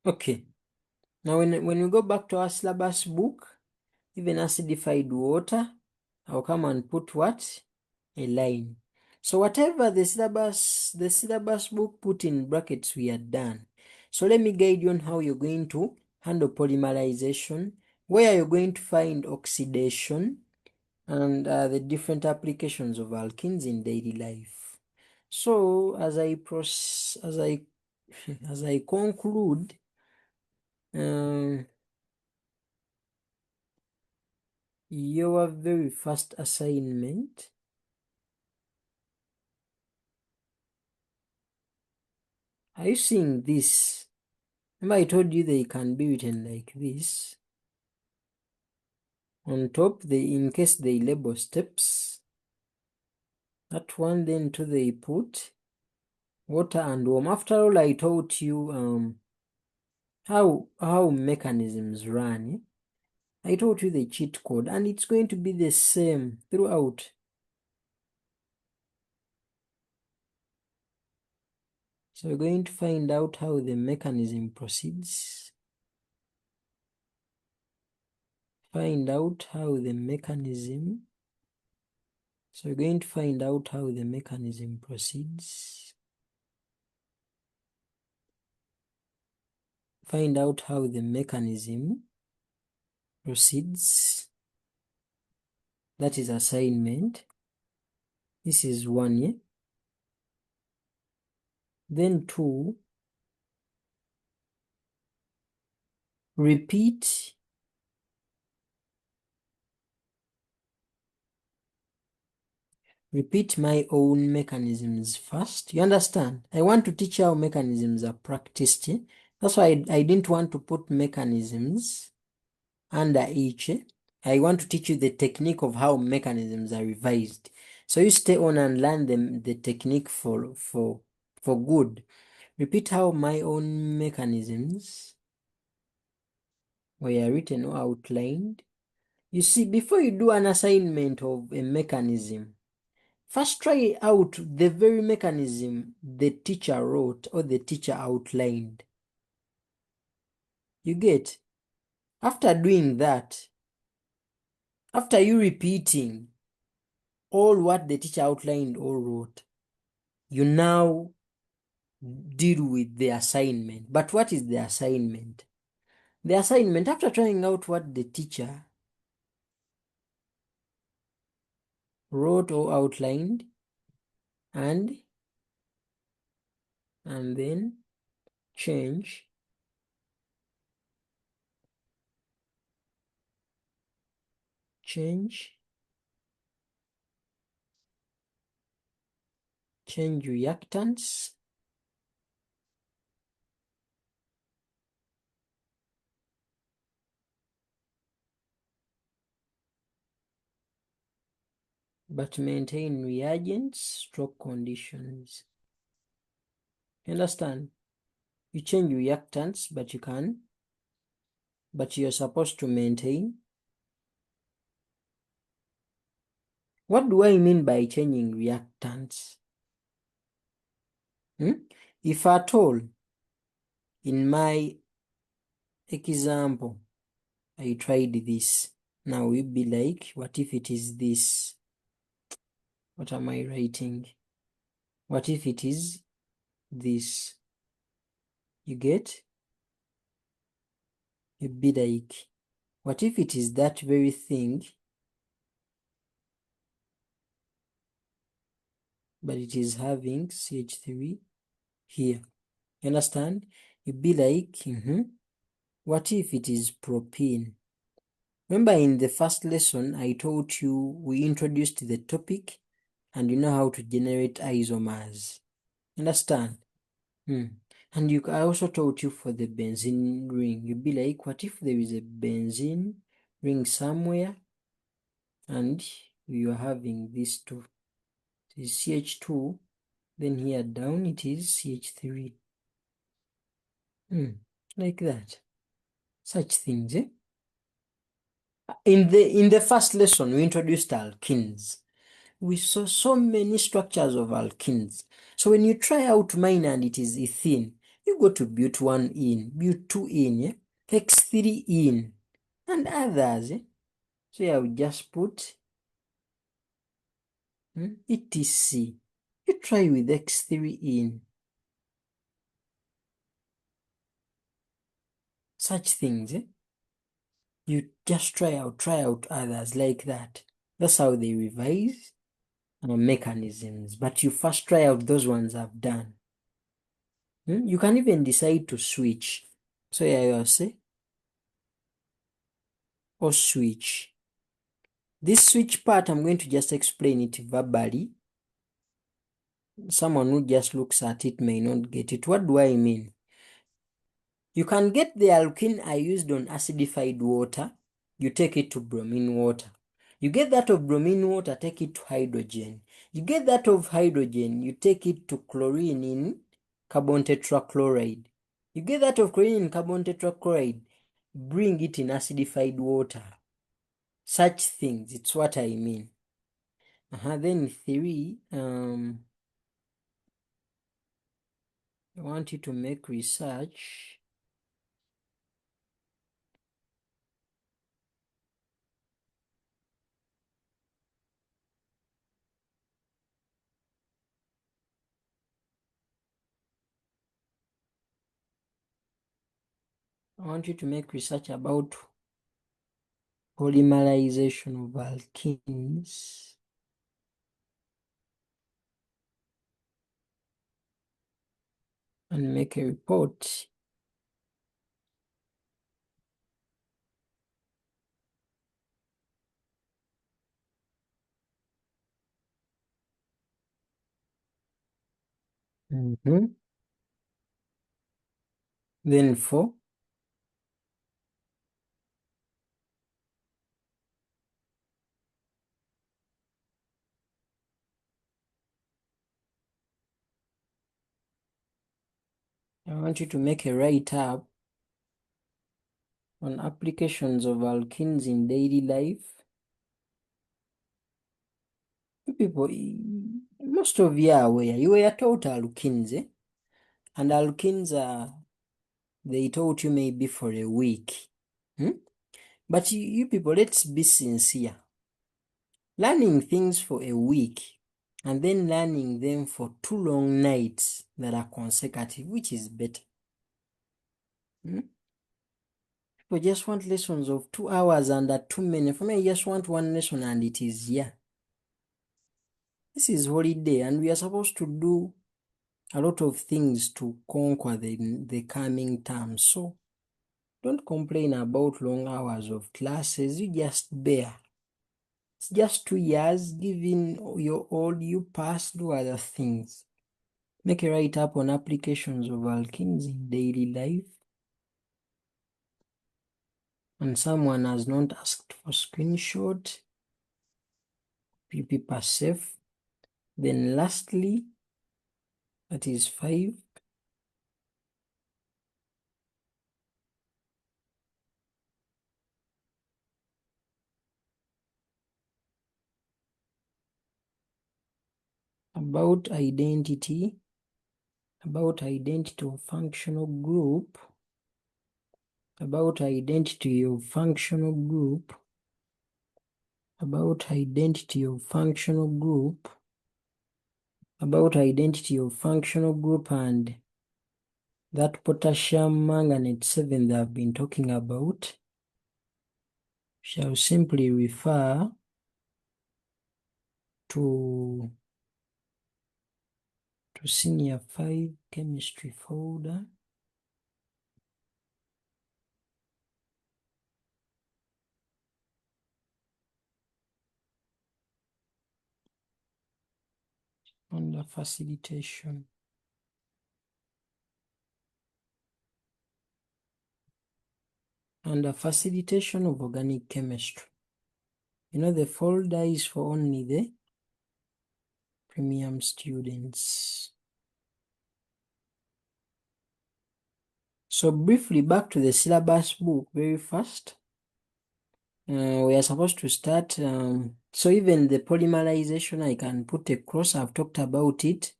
okay. Now when we go back to our syllabus book, even acidified water, I'll come and put what? A line. So whatever the syllabus book put in brackets, we are done. So let me guide you on how you're going to handle polymerization, where you're going to find oxidation, and the different applications of alkenes in daily life. So as I conclude, Your very first assignment. Are you seeing this? Remember I told you they can be written like this. On top, in case they label steps. That one, then two they put water and warm. After all, I taught you how mechanisms run. I taught you the cheat code, and it's going to be the same throughout. So we're going to find out how the mechanism proceeds. Find out how the mechanism. So we're going to find out how the mechanism proceeds. Find out how the mechanism proceeds. That is assignment. This is 1, yeah? Then 2, repeat my own mechanisms first. You understand? I want to teach how mechanisms are practiced. Eh? That's why I didn't want to put mechanisms under each. I want to teach you the technique of how mechanisms are revised. So you stay on and learn the technique for good. Repeat how my own mechanisms were written or outlined. You see, before you do an assignment of a mechanism, first try out the very mechanism the teacher wrote or the teacher outlined. You get? After doing that, after you repeating all what the teacher outlined or wrote, you now deal with the assignment. But what is the assignment? The assignment, after trying out what the teacher wrote or outlined, and then change reactants, but maintain reagents stroke conditions. You understand? You change reactants, but you're supposed to maintain. What do I mean by changing reactants? If at all, in my example, I tried this. Now you'd be like, what if it is this? What am I writing? What if it is this? You get? You'd be like, what if it is that very thing, but it is having CH3 here? You understand? You'd be like, what if it is propene? Remember in the first lesson, I taught you, we introduced the topic and you know how to generate isomers. Understand? And I also taught you for the benzene ring. You'd be like, what if there is a benzene ring somewhere and you are having these two? It is CH2, then here down it is CH3. Like that. Such things, eh? In the first lesson, we introduced alkenes. We saw so many structures of alkenes. So when you try out mine and it is ethene, you go to but 1 in, but 2 in, yeah? X3 in, and others. Eh? So I will just put etc. You try with X3 in. Such things. Eh? You just try out others like that. That's how they revise mechanisms. But you first try out those ones I've done. You can even decide to switch. So yeah, you say or switch. This switch part, I'm going to just explain it verbally. Someone who just looks at it may not get it. What do I mean? You can get the alkene I used on acidified water. You take it to bromine water. You get that of bromine water, take it to hydrogen. You get that of hydrogen, you take it to chlorine in carbon tetrachloride. You get that of chlorine in carbon tetrachloride, bring it in acidified water. Such things, it's what I mean. Then 3, I want you to make research. I want you to make research about polymerization of alkenes and make a report. Then 4, I want you to make a write-up on applications of alkenes in daily life. You people, most of you are aware, you were taught alkenes, and alkenes are, they taught you maybe for a week. But you people, let's be sincere. Learning things for a week and then learning them for 2 long nights that are consecutive, which is better? People just want lessons of 2 hours and are too many. For me, I just want 1 lesson and it is here. This is holiday and we are supposed to do a lot of things to conquer the coming term. So don't complain about long hours of classes. You just bear. It's just 2 years. Give in your all, you pass, do other things. Make a write-up on applications of alkenes in daily life. And someone has not asked for screenshot. You people safe. Then lastly, that is 5. About identity of functional group, about identity of functional group, about identity of functional group, about identity of functional group, and that potassium manganate 7 that I've been talking about. Shall simply refer to senior 5 chemistry folder. Under facilitation. Under facilitation of organic chemistry. You know, the folder is for only the premium students. So briefly back to the syllabus book very fast. We are supposed to start, so even the polymerization I can put a cross, I've talked about it.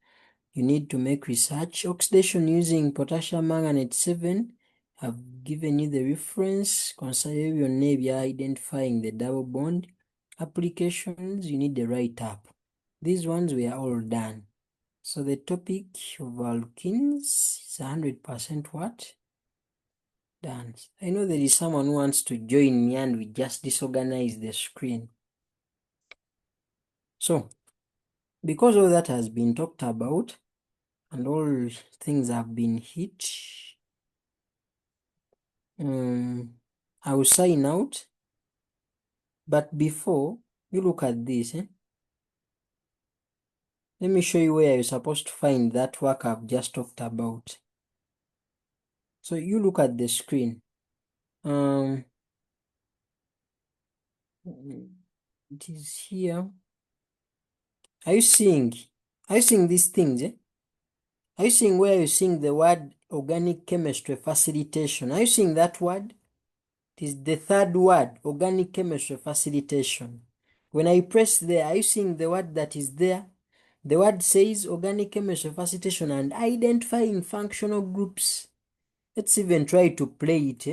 You need to make research. Oxidation using potassium manganate 7. I've given you the reference. Consider your name identifying the double bond. Applications, you need the write-up. These ones we are all done. So the topic of alkenes is 100% what? Done. I know there is someone who wants to join me and we just disorganize the screen. So, because all that has been talked about and all things have been hit, I will sign out. But before you look at this, let me show you where you're supposed to find that work I've just talked about. So you look at the screen. It is here. Are you seeing these things? Are you seeing where you're seeing the word organic chemistry facilitation? Are you seeing that word? It is the third word, organic chemistry facilitation. When I press there, are you seeing the word that is there? The word says organic chemistry facilitation and identifying functional groups. Let's even try to play it.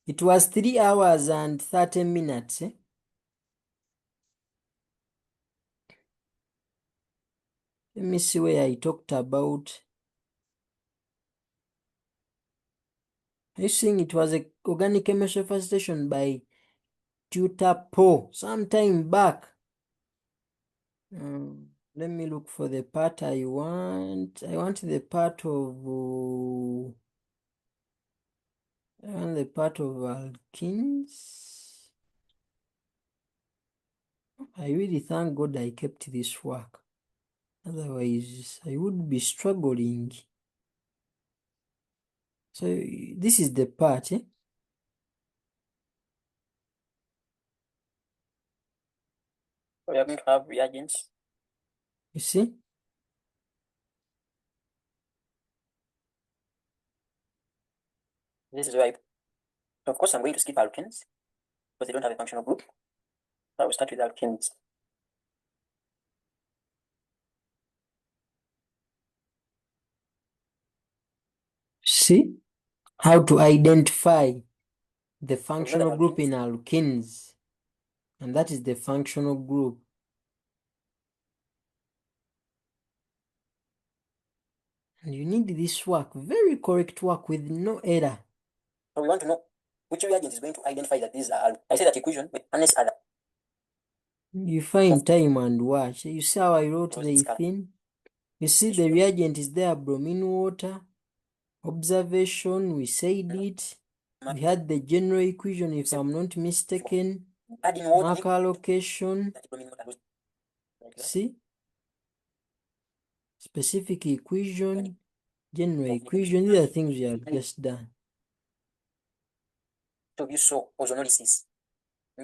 It was 3 hours and 30 minutes. Let me see where I talked about. Are you seeing it was a organic chemistry facilitation by Tutor Poe sometime back? Let me look for the part I want. I want the part of alkenes. I really thank God I kept this work. Otherwise, I would be struggling. So this is the part. We are going to have reagents. You see? This is where of course, I'm going to skip alkenes because they don't have a functional group. I will start with alkenes. See how to identify the functional group in alkenes, and that is the functional group. And you need this work, very correct work with no error. So we want to know which reagent is going to identify that these are. I say that equation with unless other. You find time and watch. You see how I wrote the thing? You see the reagent is there, bromine water. Observation, we said it. We had the general equation, if I'm not mistaken. Mark allocation. See? Specific equation, general equation. These are things we have just done. So you saw ozonolysis.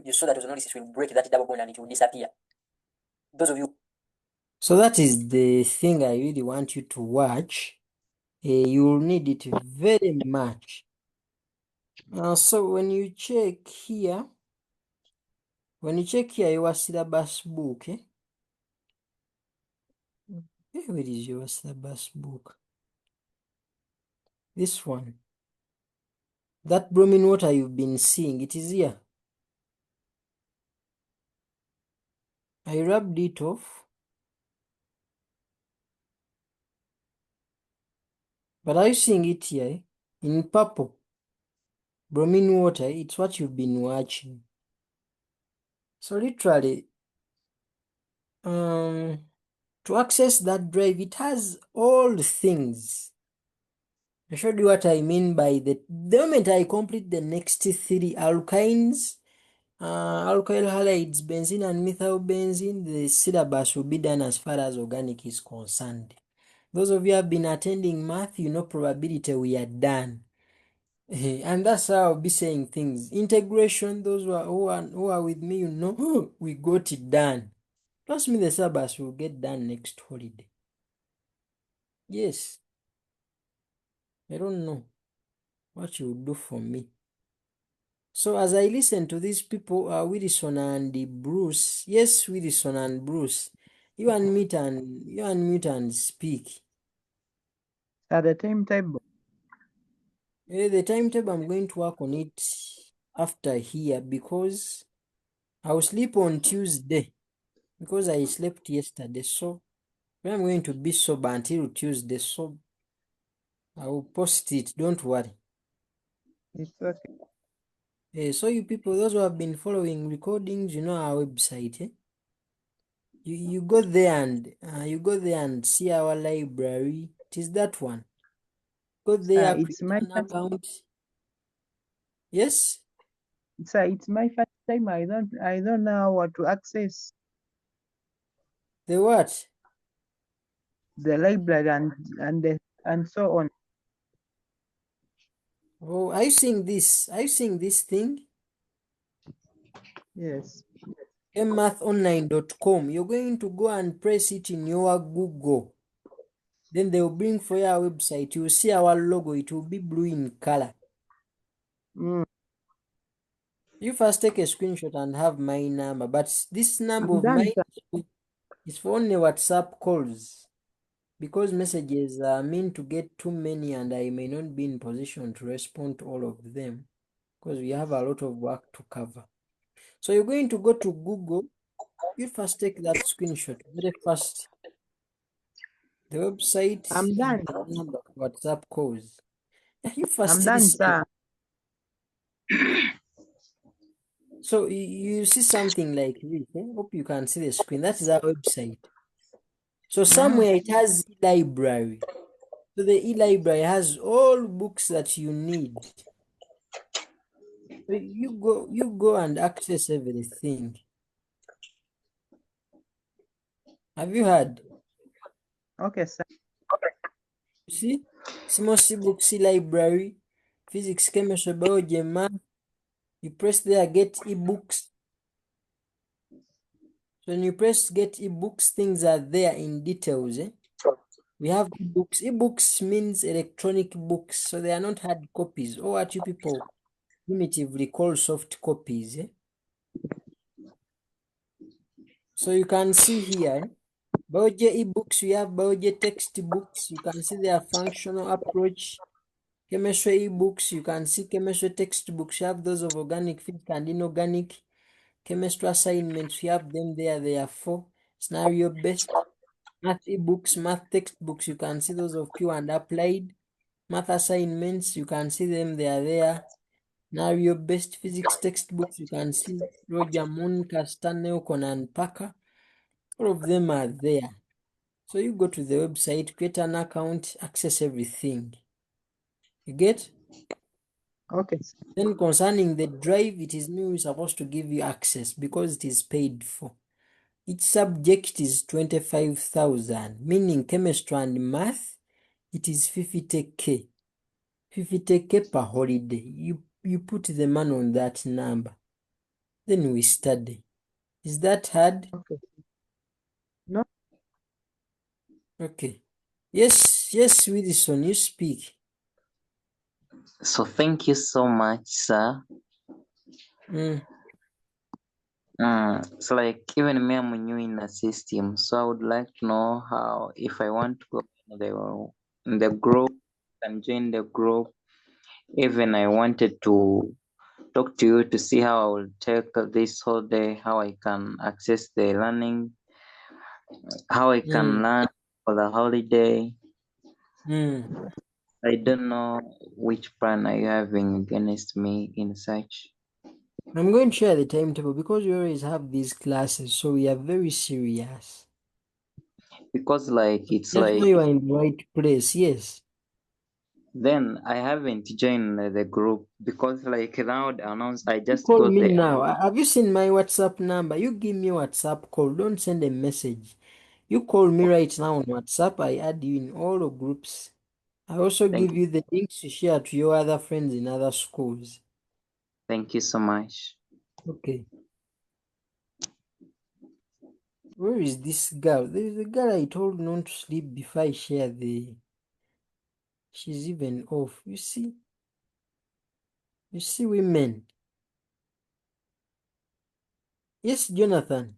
You saw that ozonolysis will break that double bond and it will disappear. Those of you. So that is the thing I really want you to watch. You will need it very much. So when you check here, your syllabus book, where is your syllabus book? This one. That bromine water you've been seeing, it is here. I rubbed it off. But are you seeing it here? In purple. Bromine water, it's what you've been watching. So literally, to access that drive, it has all the things. I showed you what I mean by the moment I complete the next 3 alkynes, alkyl halides, benzene and methyl benzene, the syllabus will be done as far as organic is concerned. Those of you who have been attending math, you know probability, we are done. And that's how I'll be saying things. Integration, those who are with me, you know, we got it done. Trust me, the syllabus will get done next holiday. Yes. I don't know what you will do for me. So as I listen to these people, Wilson and Bruce, yes, Wilson and Bruce, you unmute and speak. At the timetable. The timetable, I'm going to work on it after here because I will sleep on Tuesday because I slept yesterday. So I'm going to be sober until Tuesday. So I will post it. Don't worry. It's okay. So you people, those who have been following recordings, you know our website. You go there and see our library. It is that one. Go there, It's create my an account. Yes? Sir, it's my first time. I don't know how to access The what? the library and so on. Oh, are you seeing this? Are you seeing this thing? Yes. mmathonline.com. You're going to go and press it in your Google. Then they will bring for your website. You will see our logo. It will be blue in color. Mm, You first take a screenshot and have my number. But this number I'm of done, mine sir. is for only WhatsApp calls. Because messages are mean to get too many and I may not be in position to respond to all of them. Because we have a lot of work to cover. So you're going to go to Google. You first take that screenshot. Very fast. The website I'm and done. the number of WhatsApp calls. You first I'm see done, this. sir. So you see something like this. Hope you can see the screen. That is our website. So somewhere it has e-library. So the e-library has all books that you need. So you go and access everything. Have you heard? Okay, sir. You see? Simosi Books e-library, physics, chemistry, biology, and math. You press there, get ebooks. So when you press get ebooks, things are there in details. We have ebooks. Ebooks means electronic books, so they are not hard copies, or what you people primitively call soft copies. So you can see here, biology ebooks, we have biology textbooks. You can see their functional approach. Chemistry ebooks, you can see chemistry textbooks. You have those of organic, physics, and inorganic. Chemistry assignments, we have them there. They are 4 scenario-based. Math ebooks, math textbooks, you can see those of pure and applied. Math assignments, you can see them, they are there. Scenario-based physics textbooks, you can see Roger, Monica, Stanley, Conan, Parker. All of them are there. So you go to the website, create an account, access everything. You get? Okay, sir. Then concerning the drive, it is me who is supposed to give you access because it is paid for. Each subject is 25,000, meaning chemistry and math, it is 50K. 50K per holiday. You put the man on that number. Then we study. Is that hard? Okay. No, Okay. Yes, Wilson, you speak. So thank you so much, sir. So like even me, I'm new in the system, so I would like to know how if I want to go in the group and join the group. Even I wanted to talk to you to see how I will take this whole day, how I can access the learning, how I can learn for the holiday. I don't know which plan are you having against me in such. I'm going to share the timetable because we always have these classes, so we are very serious. Because like it's Just like know you are in the right place, yes. then I haven't joined the group because like now the announce I You just call got me the now. Have you seen my WhatsApp number? You give me WhatsApp call. Don't send a message. You call me right now on WhatsApp. I add you in all the groups. I also thank give you the links to share to your other friends in other schools. you so much. Okay. Where is this girl? There is a girl I told not to sleep before I share the. She's even off. You see? You see women. Yes, Jonathan.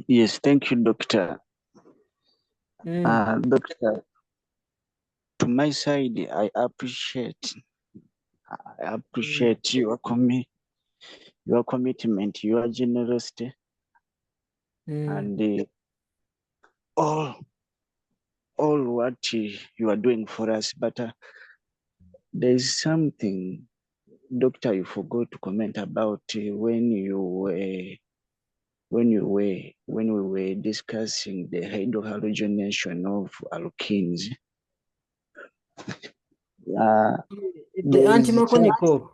Yes, thank you, Doctor. Doctor, to my side, I appreciate your commitment, your generosity, and all what you are doing for us. But there is something, Doctor, you forgot to comment about when you were when we were discussing the hydrohalogenation of alkenes. The There is anti-Markovnikov.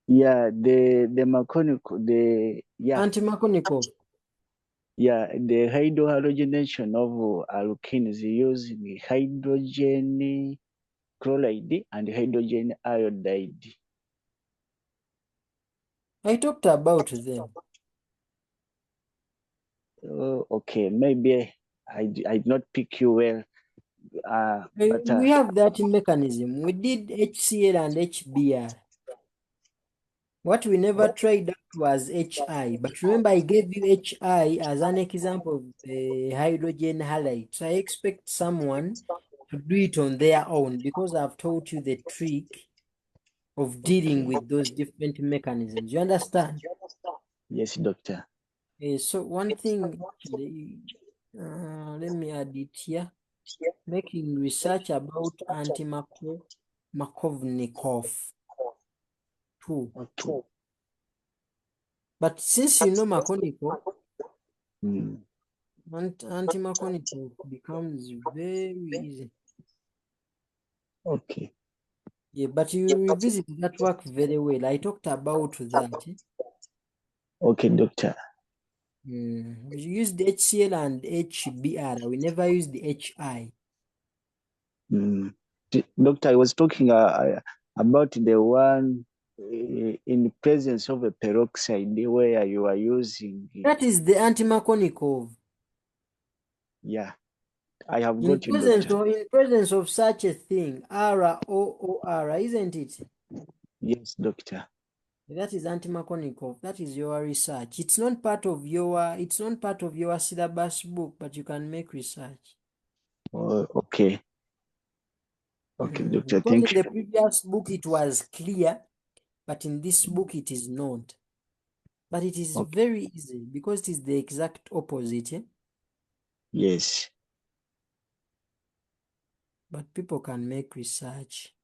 Yeah, the Markovnikov, Anti-Markovnikov. the hydrohalogenation of alkenes using hydrogen chloride and hydrogen iodide. I talked about them. Oh, okay, maybe I did not pick you well. But We have that mechanism. We did HCl and HBr. What we never tried out was HI. But remember, I gave you HI as an example of the hydrogen halide. So I expect someone to do it on their own because I've taught you the trick of dealing with those different mechanisms. You understand? Yes, doctor. So one thing, actually, let me add it here. Making research about anti-Markovnikov too. Okay. But since you know Markovnikov, Mm. anti-Markovnikov becomes very easy. Okay. Yeah, but you revisit that work very well. I talked about that. Okay, doctor. We used HCl and HBr. We never used the HI. Doctor, I was talking about the one in the presence of a peroxide where you are using. That is the anti-Markovnikov. Yeah, I have got you, doctor. In presence of such a thing, ROOR, isn't it? Yes, doctor. That is anti-Markovnikov. That is your research. It's not part of your syllabus book, but you can make research. Oh, okay. Okay, doctor. Because Thank in the previous book it was clear, but in this book it is not. But it is very easy because it is the exact opposite. Yes. But people can make research.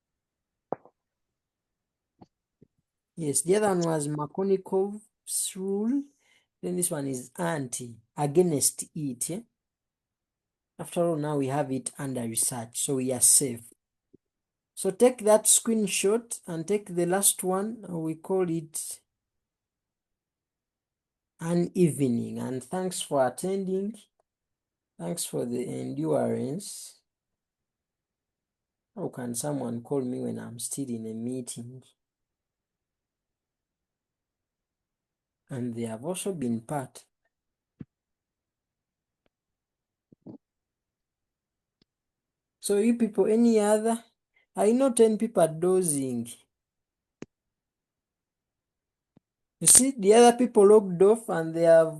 Yes, the other one was Markovnikov's rule. Then this one is against it. After all, now we have it under research, so we are safe. So take that screenshot and take the last one. We call it an evening. And thanks for attending. Thanks for the endurance. How can someone call me when I'm still in a meeting? And they have also been part. So you people, any other? I know 10 people are dozing. You see, the other people logged off and they have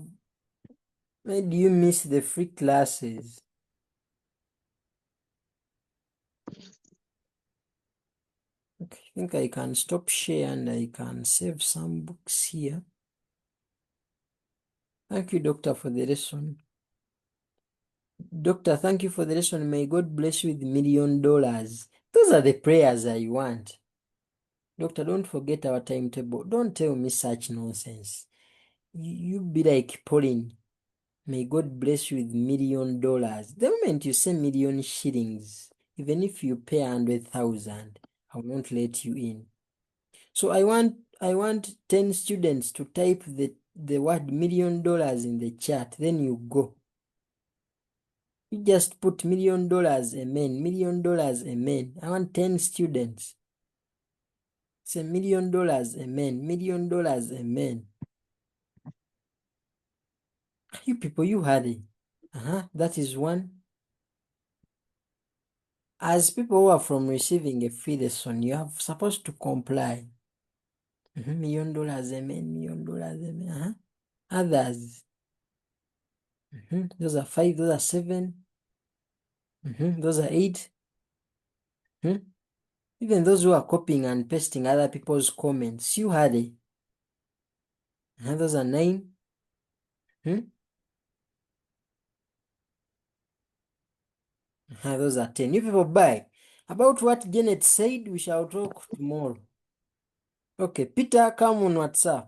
made you miss the free classes. Okay, I think I can stop share and I can save some books here. Thank you, Doctor, for the lesson. Doctor, thank you for the lesson. May God bless you with $1 million. Those are the prayers I want. Doctor, don't forget our timetable. Don't tell me such nonsense. You be like Pauline. May God bless you with $1 million. The moment you say million shillings, even if you pay 100,000, I will not let you in. So I want 10 students to type the word $1 million in the chat. Then you go. You just put $1 million, amen, $1 million, amen. I want 10 students. Say $1 million, amen, $1 million, amen. You people, you had it. That is one. As people who are from receiving a free lesson, you are supposed to comply. $1 million, amen, $1 million, amen. Others. Those are 5, those are 7. Those are 8. Even those who are copying and pasting other people's comments, you had it. Those are 9. Those are 10. You people buy. About what Janet said, we shall talk tomorrow. Okay, Peter, come on WhatsApp.